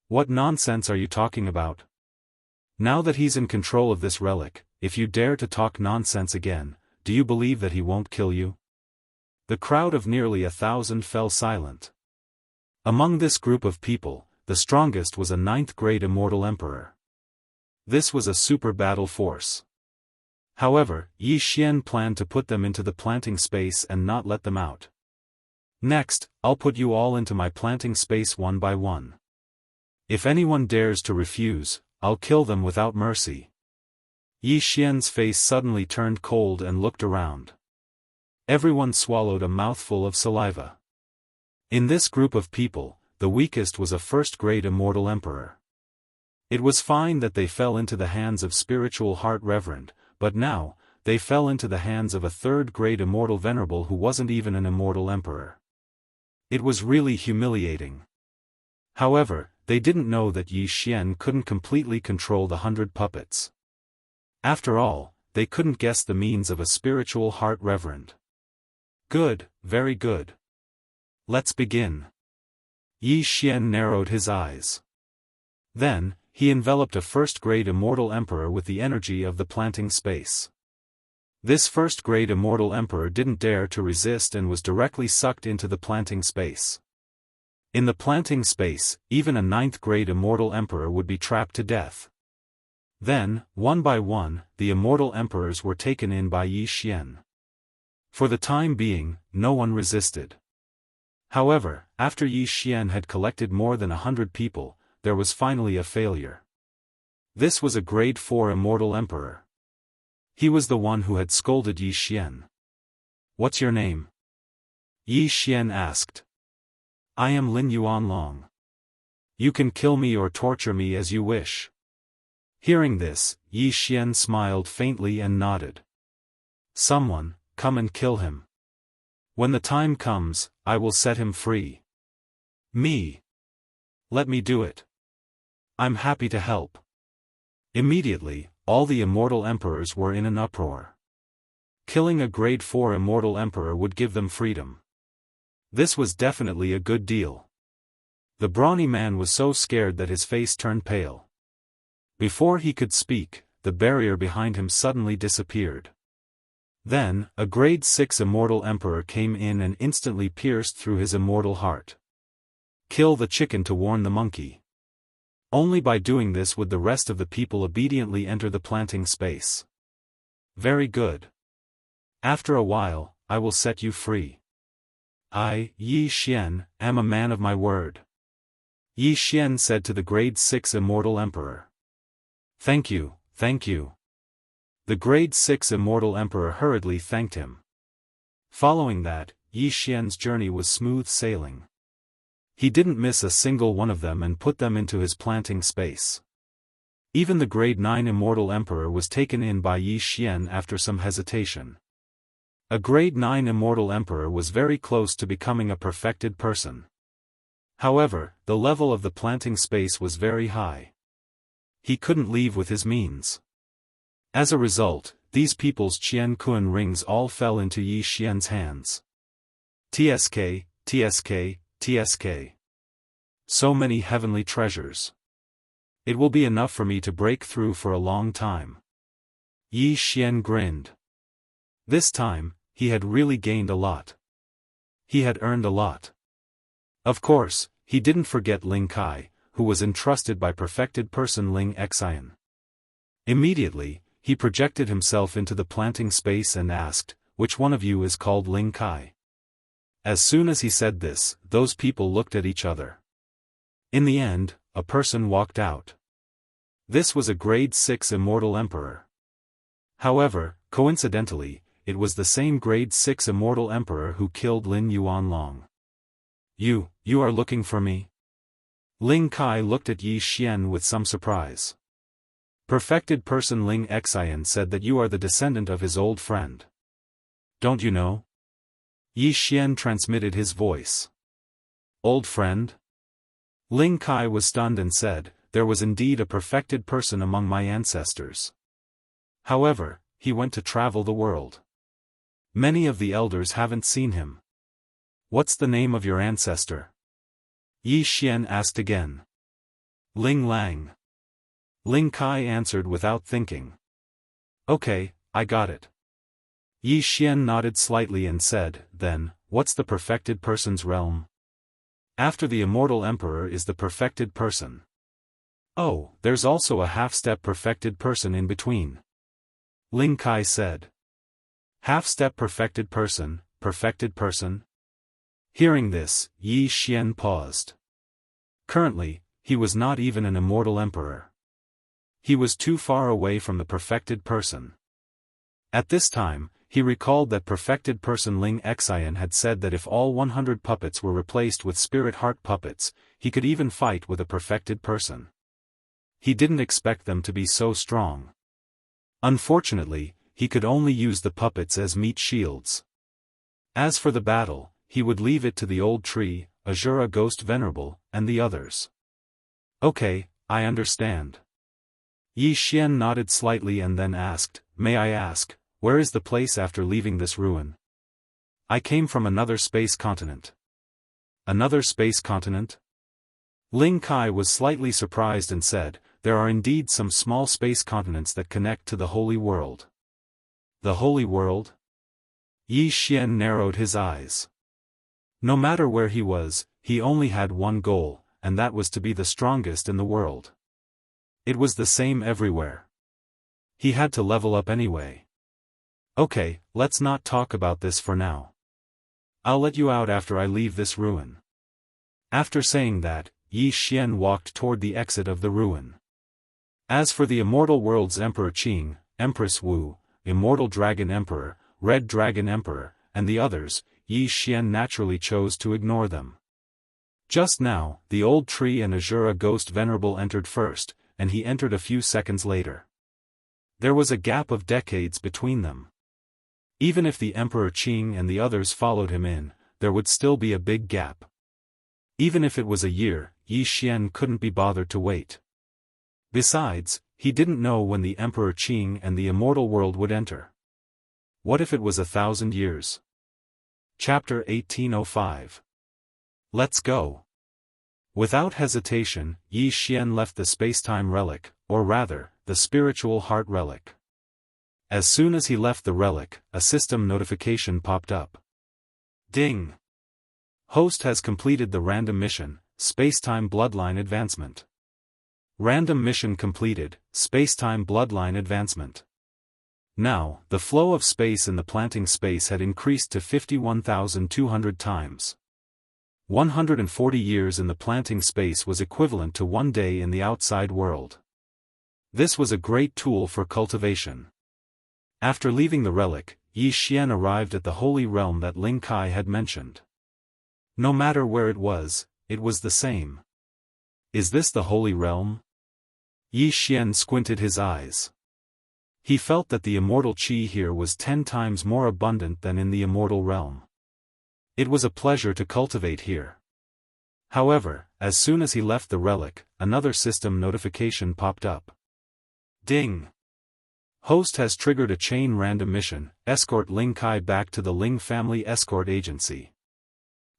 What nonsense are you talking about? Now that he's in control of this relic, if you dare to talk nonsense again, do you believe that he won't kill you? The crowd of nearly 1,000 fell silent. Among this group of people, the strongest was a 9th-grade immortal emperor. This was a super battle force. However, Yi Xian planned to put them into the planting space and not let them out. Next, I'll put you all into my planting space one by one. If anyone dares to refuse, I'll kill them without mercy. Yi Xian's face suddenly turned cold and looked around. Everyone swallowed a mouthful of saliva. In this group of people, the weakest was a 1st-grade immortal emperor. It was fine that they fell into the hands of spiritual heart reverend, but now, they fell into the hands of a 3rd-grade immortal venerable who wasn't even an immortal emperor. It was really humiliating. However, they didn't know that Yi Xian couldn't completely control the 100 puppets. After all, they couldn't guess the means of a spiritual heart reverend. Good, very good. Let's begin. Yi Xian narrowed his eyes. Then, he enveloped a 1st-grade immortal emperor with the energy of the planting space. This 1st-grade immortal emperor didn't dare to resist and was directly sucked into the planting space. In the planting space, even a 9th-grade immortal emperor would be trapped to death. Then, one by one, the immortal emperors were taken in by Yi Xian. For the time being, no one resisted. However, after Yi Xian had collected more than 100 people, there was finally a failure. This was a grade 4 immortal emperor. He was the one who had scolded Yi Xian. "What's your name?" Yi Xian asked. "I am Lin Yuanlong. You can kill me or torture me as you wish." Hearing this, Yi Xian smiled faintly and nodded. "Someone, come and kill him. When the time comes, I will set him free." "Me? Let me do it. I'm happy to help." Immediately, all the immortal emperors were in an uproar. Killing a grade 4 immortal emperor would give them freedom. This was definitely a good deal. The brawny man was so scared that his face turned pale. Before he could speak, the barrier behind him suddenly disappeared. Then, a grade 6 immortal emperor came in and instantly pierced through his immortal heart. Kill the chicken to warn the monkey. Only by doing this would the rest of the people obediently enter the planting space. Very good. After a while, I will set you free. I, Yi Xian, am a man of my word. Yi Xian said to the grade 6 immortal emperor. Thank you, thank you. The grade 6 immortal emperor hurriedly thanked him. Following that, Yi Xian's journey was smooth sailing. He didn't miss a single one of them and put them into his planting space. Even the grade 9 immortal emperor was taken in by Yi Xian after some hesitation. A grade 9 immortal emperor was very close to becoming a perfected person. However, the level of the planting space was very high. He couldn't leave with his means. As a result, these people's Qian Kun rings all fell into Yi Xian's hands. TSK, TSK, TSK. So many heavenly treasures. It will be enough for me to break through for a long time. Yi Xian grinned. This time, he had really gained a lot. He had earned a lot. Of course, he didn't forget Ling Kai, who was entrusted by perfected person Ling Xian. Immediately, he projected himself into the planting space and asked, "Which one of you is called Ling Kai?" As soon as he said this, those people looked at each other. In the end, a person walked out. This was a grade 6 immortal emperor. However, coincidentally, it was the same grade 6 immortal emperor who killed Lin Yuanlong. You are looking for me?" Ling Kai looked at Yi Xian with some surprise. Perfected person Ling Xian said that you are the descendant of his old friend. Don't you know? Yi Xian transmitted his voice. Old friend? Ling Kai was stunned and said, there was indeed a perfected person among my ancestors. However, he went to travel the world. Many of the elders haven't seen him. What's the name of your ancestor? Yi Xian asked again. Ling Lang. Ling Kai answered without thinking. Okay, I got it. Yi Xian nodded slightly and said, then, what's the perfected person's realm? After the immortal emperor is the perfected person. Oh, there's also a half-step perfected person in between. Ling Kai said. Half-step perfected person, perfected person? Hearing this, Yi Xian paused. Currently, he was not even an immortal emperor. He was too far away from the perfected person. At this time, he recalled that perfected person Ling Xian had said that if all 100 puppets were replaced with spirit heart puppets, he could even fight with a perfected person. He didn't expect them to be so strong. Unfortunately, he could only use the puppets as meat shields. As for the battle, he would leave it to the old tree, Azura Ghost Venerable, and the others. Okay, I understand. Yi Xian nodded slightly and then asked, may I ask, where is the place after leaving this ruin? I came from another space continent. Another space continent? Ling Kai was slightly surprised and said, there are indeed some small space continents that connect to the Holy World. The Holy World? Yi Xian narrowed his eyes. No matter where he was, he only had one goal, and that was to be the strongest in the world. It was the same everywhere. He had to level up anyway. Okay, let's not talk about this for now. I'll let you out after I leave this ruin. After saying that, Yi Xian walked toward the exit of the ruin. As for the immortal world's Emperor Qing, Empress Wu, Immortal Dragon Emperor, Red Dragon Emperor, and the others, Yi Xian naturally chose to ignore them. Just now, the old tree and Azura Ghost Venerable entered first, and he entered a few seconds later. There was a gap of decades between them. Even if the Emperor Qing and the others followed him in, there would still be a big gap. Even if it was a year, Yi Xian couldn't be bothered to wait. Besides, he didn't know when the Emperor Qing and the immortal world would enter. What if it was 1,000 years? Chapter 1805. Let's go. Without hesitation, Yi Xian left the spacetime relic, or rather, the spiritual heart relic. As soon as he left the relic, a system notification popped up. Ding! Host has completed the random mission, Spacetime Bloodline Advancement. Random mission completed, Spacetime Bloodline Advancement. Now, the flow of space in the planting space had increased to 51,200 times. 140 years in the planting space was equivalent to 1 day in the outside world. This was a great tool for cultivation. After leaving the relic, Yi Xian arrived at the holy realm that Ling Kai had mentioned. No matter where it was the same. Is this the holy realm? Yi Xian squinted his eyes. He felt that the immortal qi here was 10 times more abundant than in the immortal realm. It was a pleasure to cultivate here. However, as soon as he left the relic, another system notification popped up. Ding! Host has triggered a chain random mission, escort Ling Kai back to the Ling Family Escort Agency.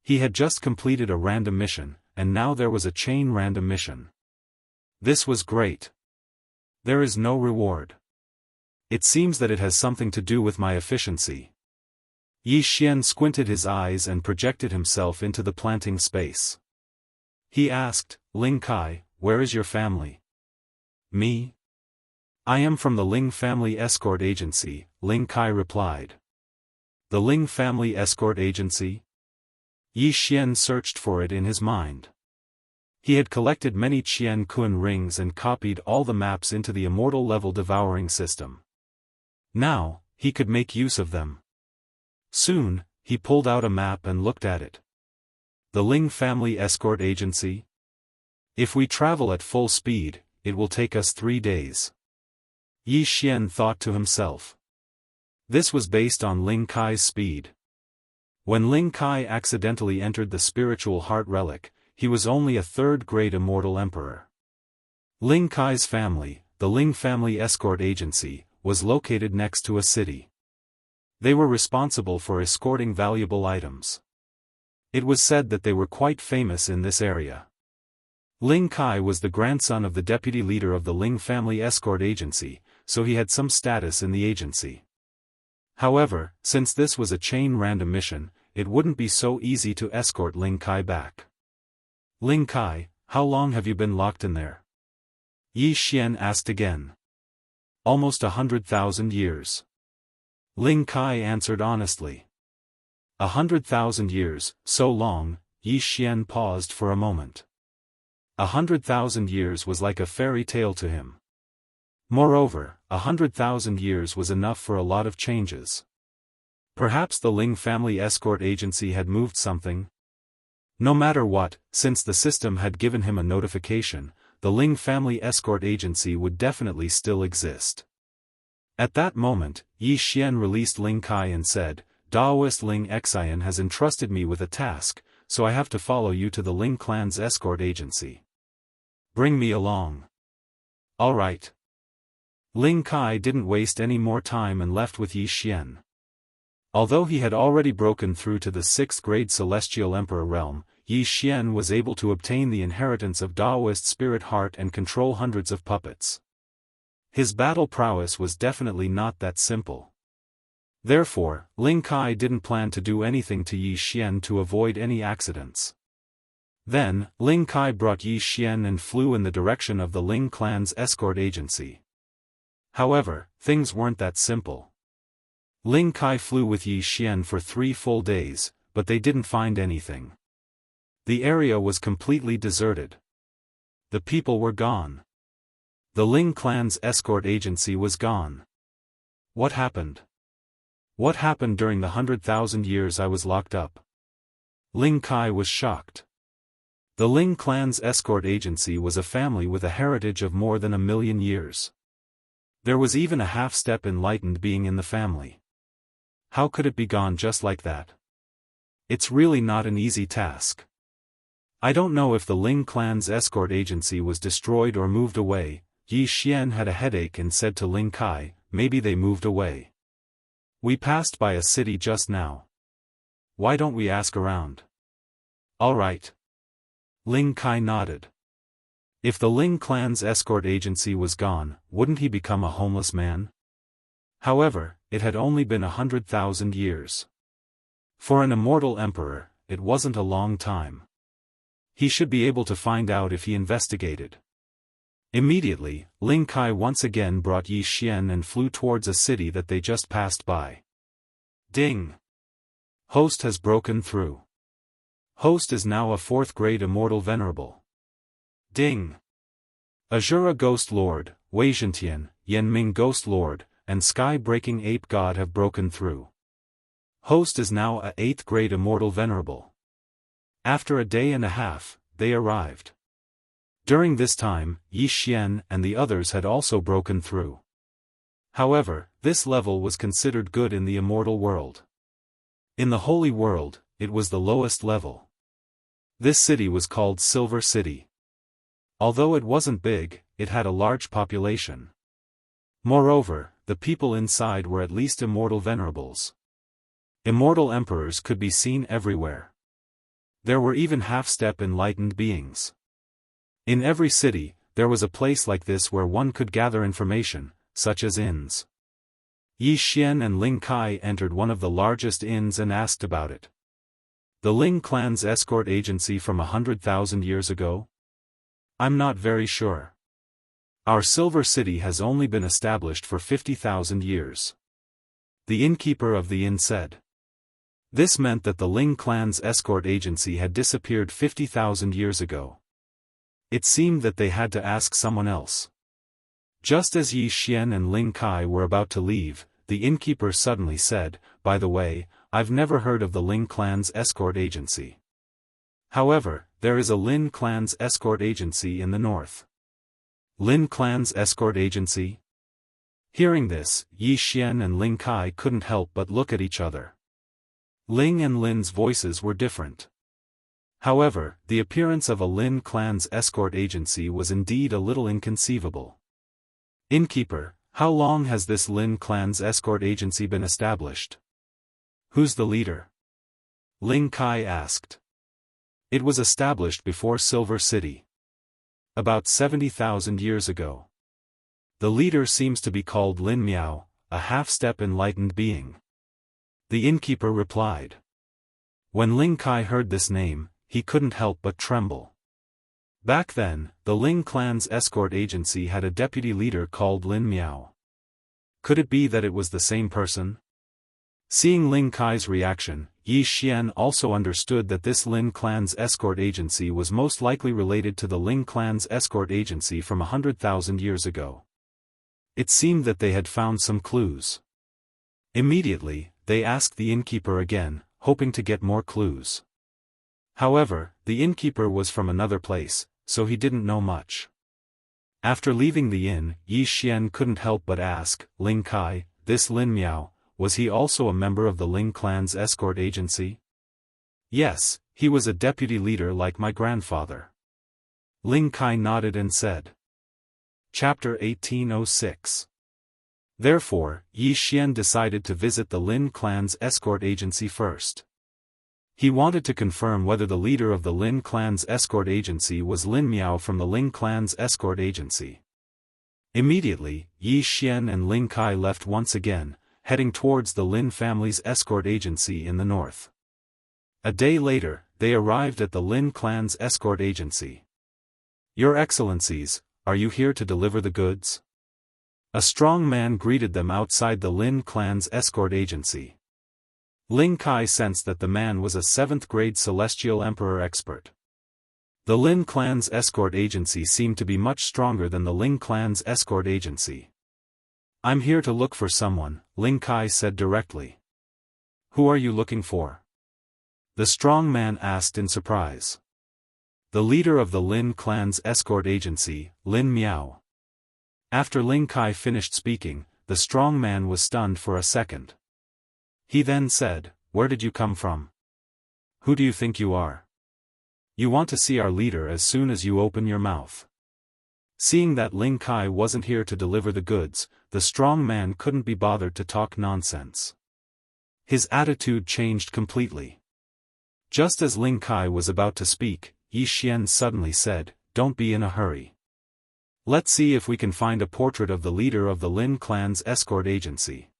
He had just completed a random mission, and now there was a chain random mission. This was great. There is no reward. It seems that it has something to do with my efficiency. Yi Xian squinted his eyes and projected himself into the planting space. He asked, Ling Kai, where is your family? Me? I am from the Ling Family Escort Agency, Ling Kai replied. The Ling Family Escort Agency? Yi Xian searched for it in his mind. He had collected many Qian Kun rings and copied all the maps into the immortal level devouring system. Now, he could make use of them. Soon, he pulled out a map and looked at it. The Ling Family Escort Agency? If we travel at full speed, it will take us 3 days. Yi Xian thought to himself. This was based on Ling Kai's speed. When Ling Kai accidentally entered the spiritual heart relic, he was only a 3rd-grade immortal emperor. Ling Kai's family, the Ling Family Escort Agency, was located next to a city. They were responsible for escorting valuable items. It was said that they were quite famous in this area. Ling Kai was the grandson of the deputy leader of the Ling Family Escort Agency, so he had some status in the agency. However, since this was a chain random mission, it wouldn't be so easy to escort Ling Kai back. Ling Kai, how long have you been locked in there? Yi Xian asked again. Almost 100,000 years. Ling Kai answered honestly. 100,000 years, so long. Yi Xian paused for a moment. 100,000 years was like a fairy tale to him. Moreover, 100,000 years was enough for a lot of changes. Perhaps the Ling family escort agency had moved something? No matter what, since the system had given him a notification, the Ling family escort agency would definitely still exist. At that moment, Yi Xian released Ling Kai and said, Daoist Ling Xian has entrusted me with a task, so I have to follow you to the Ling clan's escort agency. Bring me along. All right. Ling Kai didn't waste any more time and left with Yi Xian. Although he had already broken through to the 6th grade Celestial Emperor realm, Yi Xian was able to obtain the inheritance of Daoist spirit heart and control hundreds of puppets. His battle prowess was definitely not that simple. Therefore, Ling Kai didn't plan to do anything to Yi Xian to avoid any accidents. Then, Ling Kai brought Yi Xian and flew in the direction of the Ling clan's escort agency. However, things weren't that simple. Ling Kai flew with Yi Xian for 3 full days, but they didn't find anything. The area was completely deserted. The people were gone. The Ling clan's escort agency was gone. What happened? What happened during the 100,000 years I was locked up? Ling Kai was shocked. The Ling clan's escort agency was a family with a heritage of more than 1,000,000 years. There was even a half-step enlightened being in the family. How could it be gone just like that? It's really not an easy task. I don't know if the Ling clan's escort agency was destroyed or moved away. Yi Xian had a headache and said to Ling Kai, maybe they moved away. We passed by a city just now. Why don't we ask around? All right. Ling Kai nodded. If the Ling clan's escort agency was gone, wouldn't he become a homeless man? However, it had only been 100,000 years. For an immortal emperor, it wasn't a long time. He should be able to find out if he investigated. Immediately, Ling Kai once again brought Yi Xian and flew towards a city that they just passed by. Ding! Host has broken through. Host is now a 4th grade immortal venerable. Ding! Azura Ghost Lord, Wei Zhentian, Yanming Ghost Lord, and Sky-breaking Ape God have broken through. Host is now a 8th grade immortal venerable. After a day and a half, they arrived. During this time, Yi Xian and the others had also broken through. However, this level was considered good in the immortal world. In the holy world, it was the lowest level. This city was called Silver City. Although it wasn't big, it had a large population. Moreover, the people inside were at least immortal venerables. Immortal emperors could be seen everywhere. There were even half-step enlightened beings. In every city, there was a place like this where one could gather information, such as inns. Yi Xian and Ling Kai entered one of the largest inns and asked about it. The Ling clan's escort agency from 100,000 years ago? I'm not very sure. Our Silver City has only been established for 50,000 years. The innkeeper of the inn said. This meant that the Ling clan's escort agency had disappeared 50,000 years ago. It seemed that they had to ask someone else. Just as Yi Xian and Ling Kai were about to leave, the innkeeper suddenly said, by the way, I've never heard of the Ling clan's escort agency. However, there is a Lin clan's escort agency in the north. Lin clan's escort agency? Hearing this, Yi Xian and Ling Kai couldn't help but look at each other. Ling and Lin's voices were different. However, the appearance of a Lin clan's escort agency was indeed a little inconceivable. Innkeeper, how long has this Lin clan's escort agency been established? Who's the leader? Ling Kai asked. It was established before Silver City. About 70,000 years ago. The leader seems to be called Lin Miao, a half-step enlightened being. The innkeeper replied. When Ling Kai heard this name, he couldn't help but tremble. Back then, the Ling clan's escort agency had a deputy leader called Lin Miao. Could it be that it was the same person? Seeing Ling Kai's reaction, Yi Xian also understood that this Lin clan's escort agency was most likely related to the Ling clan's escort agency from 100,000 years ago. It seemed that they had found some clues. Immediately, they asked the innkeeper again, hoping to get more clues. However, the innkeeper was from another place, so he didn't know much. After leaving the inn, Yi Xian couldn't help but ask, Ling Kai, this Lin Miao, was he also a member of the Ling clan's escort agency? Yes, he was a deputy leader like my grandfather. Ling Kai nodded and said. Chapter 1806. Therefore, Yi Xian decided to visit the Lin clan's escort agency first. He wanted to confirm whether the leader of the Lin clan's escort agency was Lin Miao from the Ling clan's escort agency. Immediately, Yi Xian and Ling Kai left once again, heading towards the Lin family's escort agency in the north. A day later, they arrived at the Lin clan's escort agency. Your Excellencies, are you here to deliver the goods? A strong man greeted them outside the Lin clan's escort agency. Ling Kai sensed that the man was a 7th-grade Celestial Emperor expert. The Lin clan's escort agency seemed to be much stronger than the Ling clan's escort agency. I'm here to look for someone, Ling Kai said directly. Who are you looking for? The strong man asked in surprise. The leader of the Lin clan's escort agency, Lin Miao. After Ling Kai finished speaking, the strong man was stunned for a second. He then said, Where did you come from? Who do you think you are? You want to see our leader as soon as you open your mouth. Seeing that Ling Kai wasn't here to deliver the goods, the strong man couldn't be bothered to talk nonsense. His attitude changed completely. Just as Ling Kai was about to speak, Yi Xian suddenly said, Don't be in a hurry. Let's see if we can find a portrait of the leader of the Lin clan's escort agency.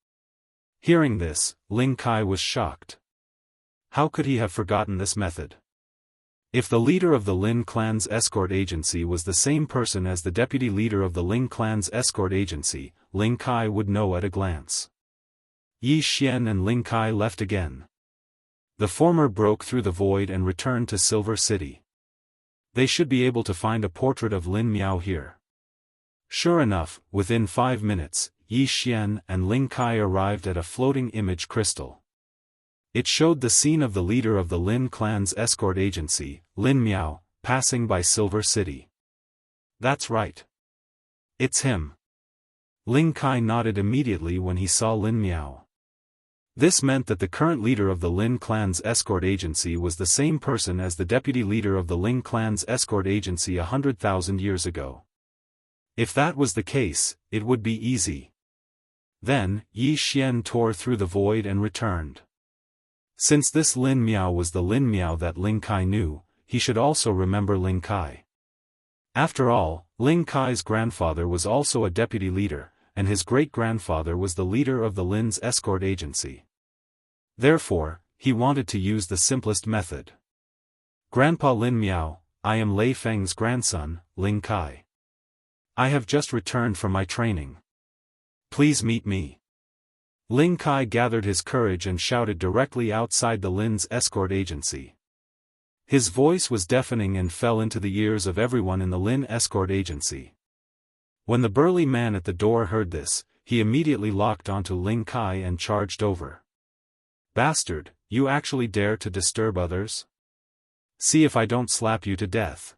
Hearing this, Ling Kai was shocked. How could he have forgotten this method? If the leader of the Lin clan's escort agency was the same person as the deputy leader of the Ling clan's escort agency, Ling Kai would know at a glance. Yi Xian and Ling Kai left again. The former broke through the void and returned to Silver City. They should be able to find a portrait of Lin Miao here. Sure enough, within 5 minutes, Yi Xian and Ling Kai arrived at a floating image crystal. It showed the scene of the leader of the Lin clan's escort agency, Lin Miao, passing by Silver City. That's right. It's him. Ling Kai nodded immediately when he saw Lin Miao. This meant that the current leader of the Lin clan's escort agency was the same person as the deputy leader of the Ling clan's escort agency 100,000 years ago. If that was the case, it would be easy. Then, Yi Xian tore through the void and returned. Since this Lin Miao was the Lin Miao that Ling Kai knew, he should also remember Ling Kai. After all, Ling Kai's grandfather was also a deputy leader, and his great-grandfather was the leader of the Lin's escort agency. Therefore, he wanted to use the simplest method. Grandpa Lin Miao, I am Lei Feng's grandson, Ling Kai. I have just returned from my training. Please meet me. Ling Kai gathered his courage and shouted directly outside the Lin's escort agency. His voice was deafening and fell into the ears of everyone in the Lin escort agency. When the burly man at the door heard this, he immediately locked onto Ling Kai and charged over. Bastard, you actually dare to disturb others? See if I don't slap you to death.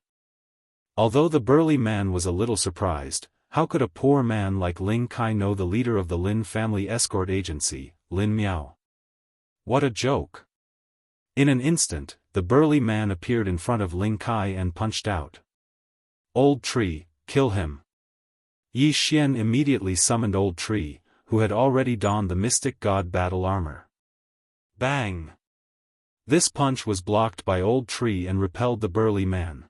Although the burly man was a little surprised, how could a poor man like Ling Kai know the leader of the Lin family escort agency, Lin Miao? What a joke! In an instant, the burly man appeared in front of Ling Kai and punched out. Old Tree, kill him! Yi Xian immediately summoned Old Tree, who had already donned the mystic god battle armor. Bang! This punch was blocked by Old Tree and repelled the burly man.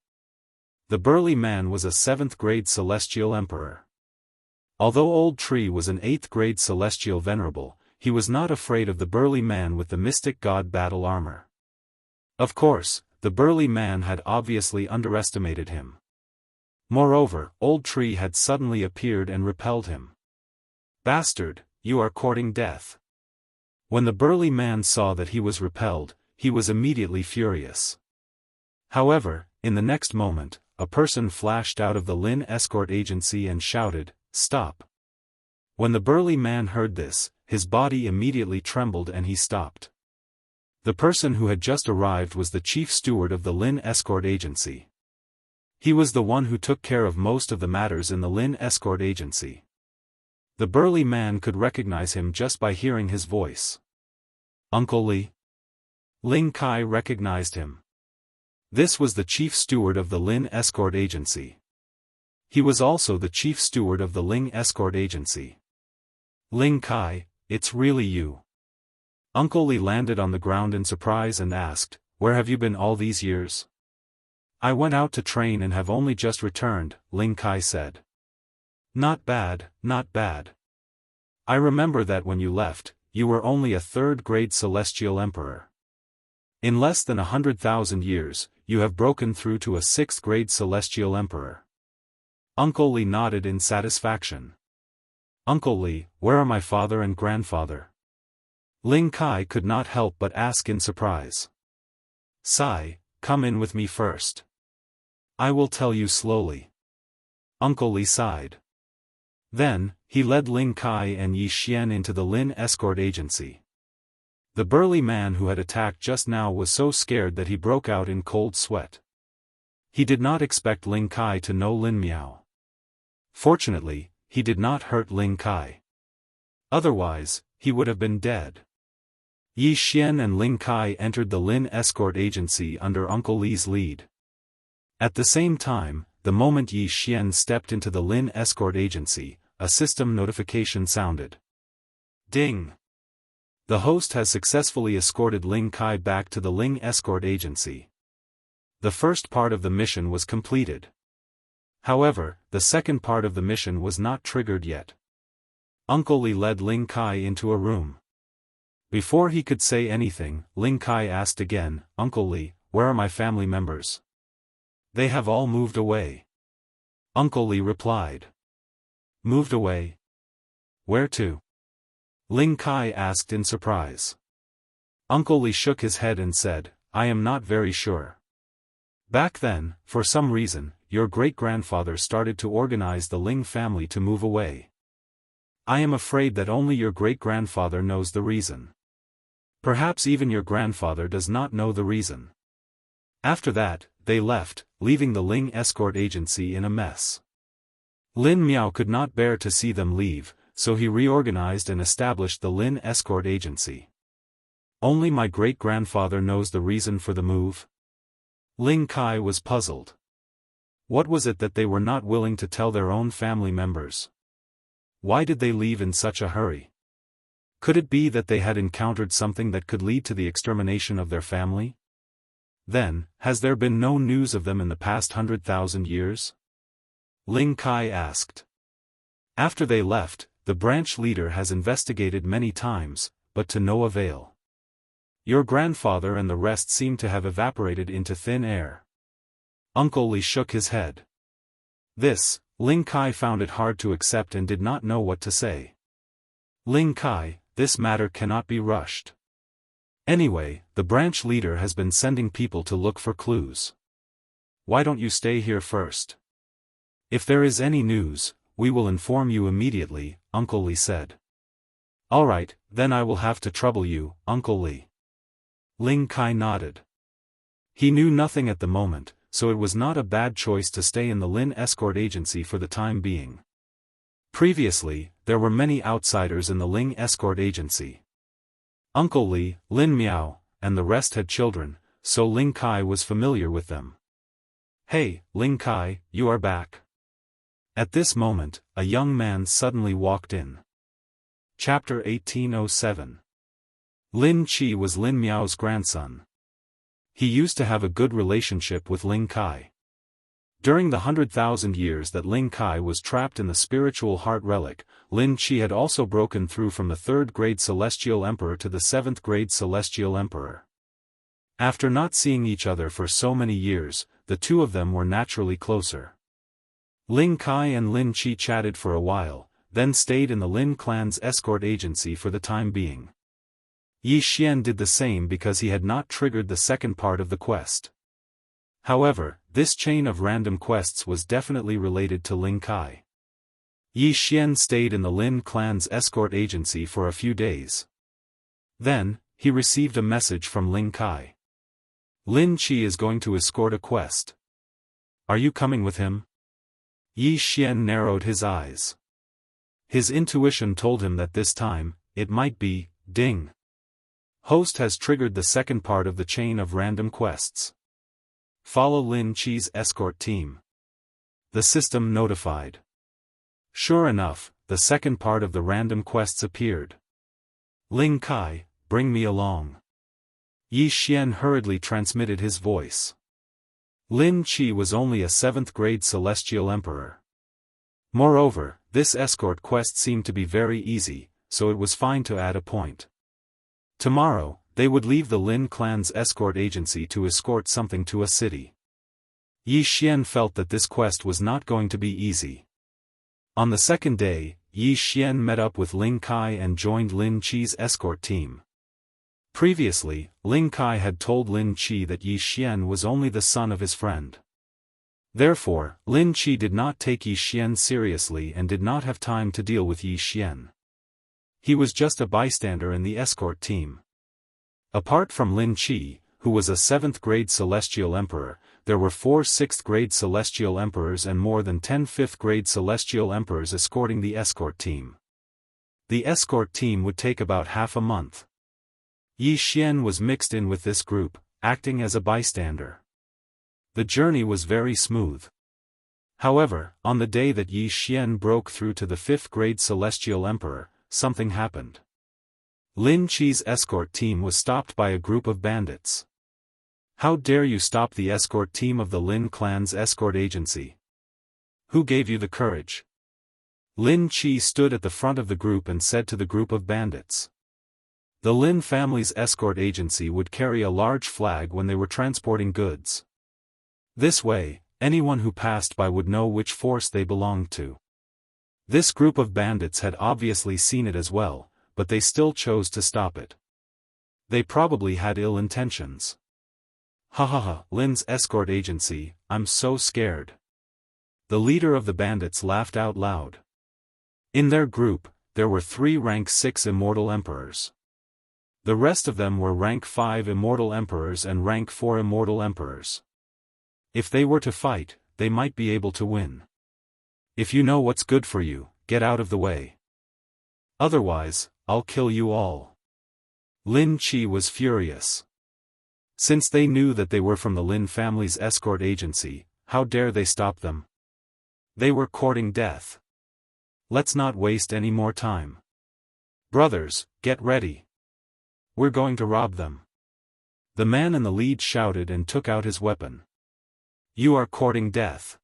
The burly man was a 7th-grade Celestial Emperor. Although Old Tree was an 8th-grade celestial venerable, he was not afraid of the burly man with the mystic god battle armor. Of course, the burly man had obviously underestimated him. Moreover, Old Tree had suddenly appeared and repelled him. "Bastard, you are courting death." When the burly man saw that he was repelled, he was immediately furious. However, in the next moment, a person flashed out of the Lin escort agency and shouted, "Stop." When the burly man heard this, his body immediately trembled and he stopped. The person who had just arrived was the chief steward of the Lin escort agency. He was the one who took care of most of the matters in the Lin escort agency. The burly man could recognize him just by hearing his voice. "Uncle Li?" Ling Kai recognized him. This was the chief steward of the Lin escort agency. He was also the chief steward of the Ling escort agency. "Ling Kai, it's really you." Uncle Li landed on the ground in surprise and asked, "Where have you been all these years?" "I went out to train and have only just returned," Ling Kai said. "Not bad, not bad. I remember that when you left, you were only a 3rd-grade celestial emperor. In less than 100,000 years, you have broken through to a 6th-grade celestial emperor." Uncle Li nodded in satisfaction. "Uncle Li, where are my father and grandfather?" Ling Kai could not help but ask in surprise. "Sai, come in with me first. I will tell you slowly." Uncle Li sighed. Then, he led Ling Kai and Yi Xian into the Lin escort agency. The burly man who had attacked just now was so scared that he broke out in cold sweat. He did not expect Ling Kai to know Lin Miao. Fortunately, he did not hurt Ling Kai. Otherwise, he would have been dead. Yi Xian and Ling Kai entered the Lin escort agency under Uncle Li's lead. At the same time, the moment Yi Xian stepped into the Lin escort agency, a system notification sounded. Ding! The host has successfully escorted Ling Kai back to the Ling escort agency. The first part of the mission was completed. However, the second part of the mission was not triggered yet. Uncle Li led Ling Kai into a room. Before he could say anything, Ling Kai asked again, "Uncle Li, where are my family members?" "They have all moved away." Uncle Li replied. "Moved away? Where to?" Ling Kai asked in surprise. Uncle Li shook his head and said, "I am not very sure. Back then, for some reason, your great-grandfather started to organize the Ling family to move away. I am afraid that only your great-grandfather knows the reason. Perhaps even your grandfather does not know the reason." After that, they left, leaving the Ling escort agency in a mess. Lin Miao could not bear to see them leave, so he reorganized and established the Lin escort agency. "Only my great-grandfather knows the reason for the move?" Ling Kai was puzzled. What was it that they were not willing to tell their own family members? Why did they leave in such a hurry? Could it be that they had encountered something that could lead to the extermination of their family? Then, has there been no news of them in the past 100,000 years? Ling Kai asked. After they left, the branch leader has investigated many times, but to no avail. Your grandfather and the rest seem to have evaporated into thin air. Uncle Li shook his head. This, Ling Kai found it hard to accept and did not know what to say. Ling Kai, this matter cannot be rushed. Anyway, the branch leader has been sending people to look for clues. Why don't you stay here first? If there is any news, we will inform you immediately, Uncle Li said. Alright, then I will have to trouble you, Uncle Li. Ling Kai nodded. He knew nothing at the moment, so it was not a bad choice to stay in the Lin escort agency for the time being. Previously, there were many outsiders in the Ling escort agency. Uncle Li, Lin Miao, and the rest had children, so Ling Kai was familiar with them. Hey, Ling Kai, you are back. At this moment, a young man suddenly walked in. Chapter 1807. Lin Qi was Lin Miao's grandson. He used to have a good relationship with Ling Kai. During the 100,000 years that Ling Kai was trapped in the spiritual heart relic, Lin Chi had also broken through from the 3rd grade Celestial Emperor to the 7th grade Celestial Emperor. After not seeing each other for so many years, the two of them were naturally closer. Ling Kai and Lin Chi chatted for a while, then stayed in the Lin clan's escort agency for the time being. Yi Xian did the same because he had not triggered the second part of the quest. However, this chain of random quests was definitely related to Ling Kai. Yi Xian stayed in the Lin clan's escort agency for a few days. Then, he received a message from Ling Kai. Lin Chi is going to escort a quest. Are you coming with him? Yi Xian narrowed his eyes. His intuition told him that this time, it might be, ding. Host has triggered the second part of the chain of random quests. Follow Lin Chi's escort team. The system notified. Sure enough, the second part of the random quests appeared. Ling Kai, bring me along. Yi Xian hurriedly transmitted his voice. Lin Chi was only a 7th grade Celestial Emperor. Moreover, this escort quest seemed to be very easy, so it was fine to add a point. Tomorrow, they would leave the Lin clan's escort agency to escort something to a city. Yi Xian felt that this quest was not going to be easy. On the second day, Yi Xian met up with Ling Kai and joined Lin Chi's escort team. Previously, Ling Kai had told Lin Chi that Yi Xian was only the son of his friend. Therefore, Lin Chi did not take Yi Xian seriously and did not have time to deal with Yi Xian. He was just a bystander in the escort team. Apart from Lin Chi, who was a 7th grade Celestial Emperor, there were 4 6th grade Celestial Emperors and more than 10 5th grade Celestial Emperors escorting the escort team. The escort team would take about half a month. Yi Xian was mixed in with this group, acting as a bystander. The journey was very smooth. However, on the day that Yi Xian broke through to the 5th grade Celestial Emperor, something happened. Lin Chi's escort team was stopped by a group of bandits. How dare you stop the escort team of the Lin clan's escort agency? Who gave you the courage? Lin Chi stood at the front of the group and said to the group of bandits. The Lin family's escort agency would carry a large flag when they were transporting goods. This way, anyone who passed by would know which force they belonged to. This group of bandits had obviously seen it as well, but they still chose to stop it. They probably had ill intentions. Ha ha ha, Lin's escort agency, I'm so scared. The leader of the bandits laughed out loud. In their group, there were 3 rank 6 Immortal Emperors. The rest of them were rank 5 Immortal Emperors and rank 4 Immortal Emperors. If they were to fight, they might be able to win. If you know what's good for you, get out of the way. Otherwise, I'll kill you all. Lin Chi was furious. Since they knew that they were from the Lin family's escort agency, how dare they stop them? They were courting death. Let's not waste any more time. Brothers, get ready. We're going to rob them. The man in the lead shouted and took out his weapon. You are courting death.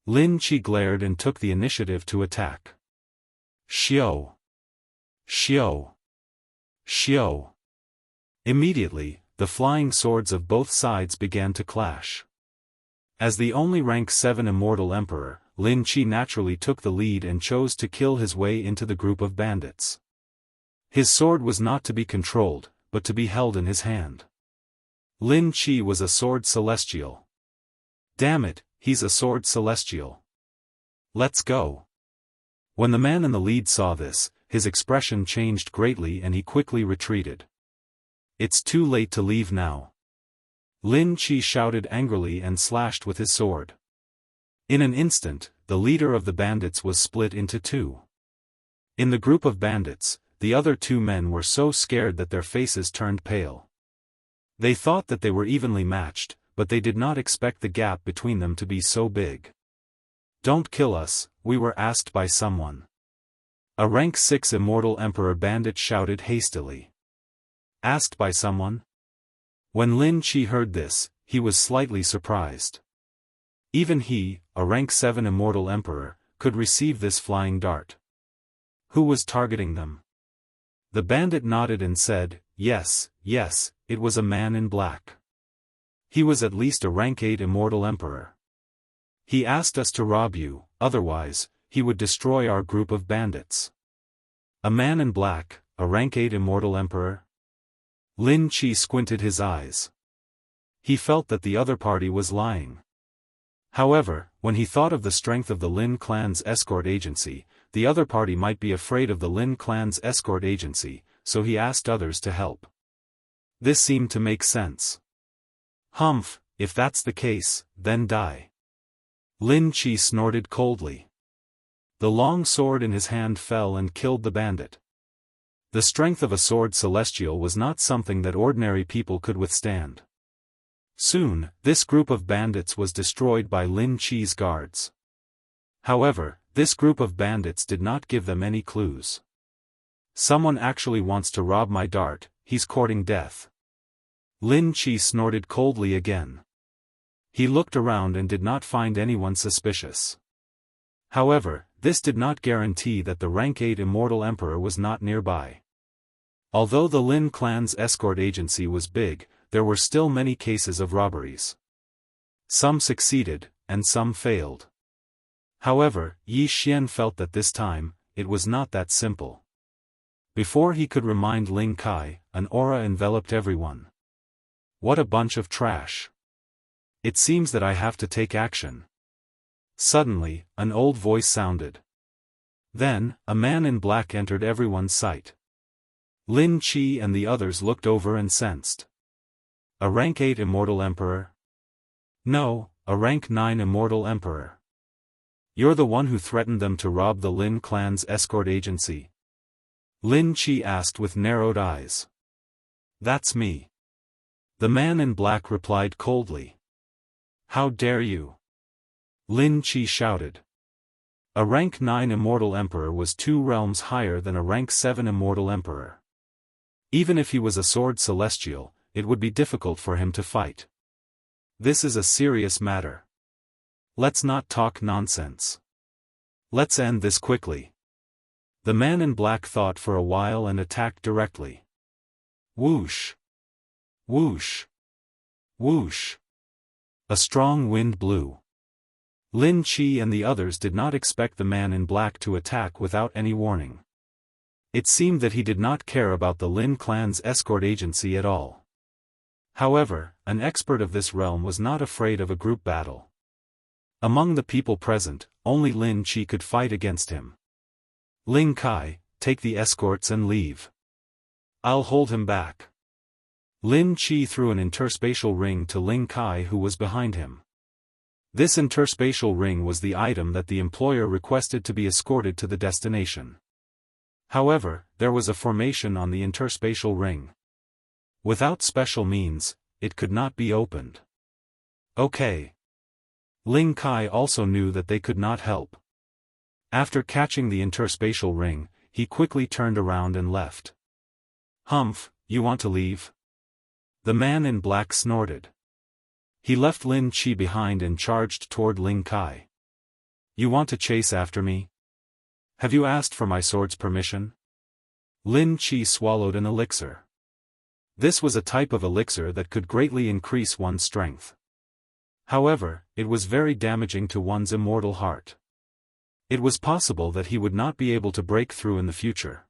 Lin Chi glared and took the initiative to attack. Xiao! Xiao! Xiao! Immediately, the flying swords of both sides began to clash. As the only rank 7 Immortal Emperor, Lin Chi naturally took the lead and chose to kill his way into the group of bandits. His sword was not to be controlled, but to be held in his hand. Lin Chi was a sword celestial. Damn it, he's a sword celestial. Let's go. When the man in the lead saw this, his expression changed greatly and he quickly retreated. It's too late to leave now. Lin Chi shouted angrily and slashed with his sword. In an instant, the leader of the bandits was split into 2. In the group of bandits, the other 2 men were so scared that their faces turned pale. They thought that they were evenly matched, but they did not expect the gap between them to be so big. Don't kill us, we were asked by someone. A rank 6 Immortal Emperor bandit shouted hastily. Asked by someone? When Lin Chi heard this, he was slightly surprised. Even he, a rank 7 immortal emperor, could receive this flying dart. Who was targeting them? The bandit nodded and said, yes, it was a man in black. He was at least a rank 8 immortal emperor. He asked us to rob you, otherwise, he would destroy our group of bandits. A man in black, a rank 8 immortal emperor? Lin Chi squinted his eyes. He felt that the other party was lying. However, when he thought of the strength of the Lin clan's escort agency, the other party might be afraid of the Lin clan's escort agency, so he asked others to help. This seemed to make sense. Humph, if that's the case, then die. Lin Chi snorted coldly. The long sword in his hand fell and killed the bandit. The strength of a sword celestial was not something that ordinary people could withstand. Soon, this group of bandits was destroyed by Lin Chi's guards. However, this group of bandits did not give them any clues. Someone actually wants to rob my dart, he's courting death. Lin Chi snorted coldly again. He looked around and did not find anyone suspicious. However, this did not guarantee that the rank 8 immortal emperor was not nearby. Although the Lin clan's escort agency was big, there were still many cases of robberies. Some succeeded, and some failed. However, Yi Xian felt that this time, it was not that simple. Before he could remind Ling Kai, an aura enveloped everyone. What a bunch of trash. It seems that I have to take action. Suddenly, an old voice sounded. Then, a man in black entered everyone's sight. Lin Chi and the others looked over and sensed. A rank 8 immortal emperor? No, a rank 9 immortal emperor. You're the one who threatened them to rob the Lin clan's escort agency? Lin Chi asked with narrowed eyes. That's me. The man in black replied coldly. How dare you? Lin Chi shouted. A rank 9 immortal emperor was 2 realms higher than a rank 7 immortal emperor. Even if he was a sword celestial, it would be difficult for him to fight. This is a serious matter. Let's not talk nonsense. Let's end this quickly. The man in black thought for a while and attacked directly. Whoosh! Whoosh! Whoosh! A strong wind blew. Lin Chi and the others did not expect the man in black to attack without any warning. It seemed that he did not care about the Lin clan's escort agency at all. However, an expert of this realm was not afraid of a group battle. Among the people present, only Lin Chi could fight against him. Ling Kai, take the escorts and leave. I'll hold him back. Lin Chi threw an interspatial ring to Ling Kai who was behind him. This interspatial ring was the item that the employer requested to be escorted to the destination. However, there was a formation on the interspatial ring. Without special means, it could not be opened. Okay. Ling Kai also knew that they could not help. After catching the interspatial ring, he quickly turned around and left. Humph, you want to leave? The man in black snorted. He left Lin Chi behind and charged toward Ling Kai. You want to chase after me? Have you asked for my sword's permission? Lin Chi swallowed an elixir. This was a type of elixir that could greatly increase one's strength. However, it was very damaging to one's immortal heart. It was possible that he would not be able to break through in the future.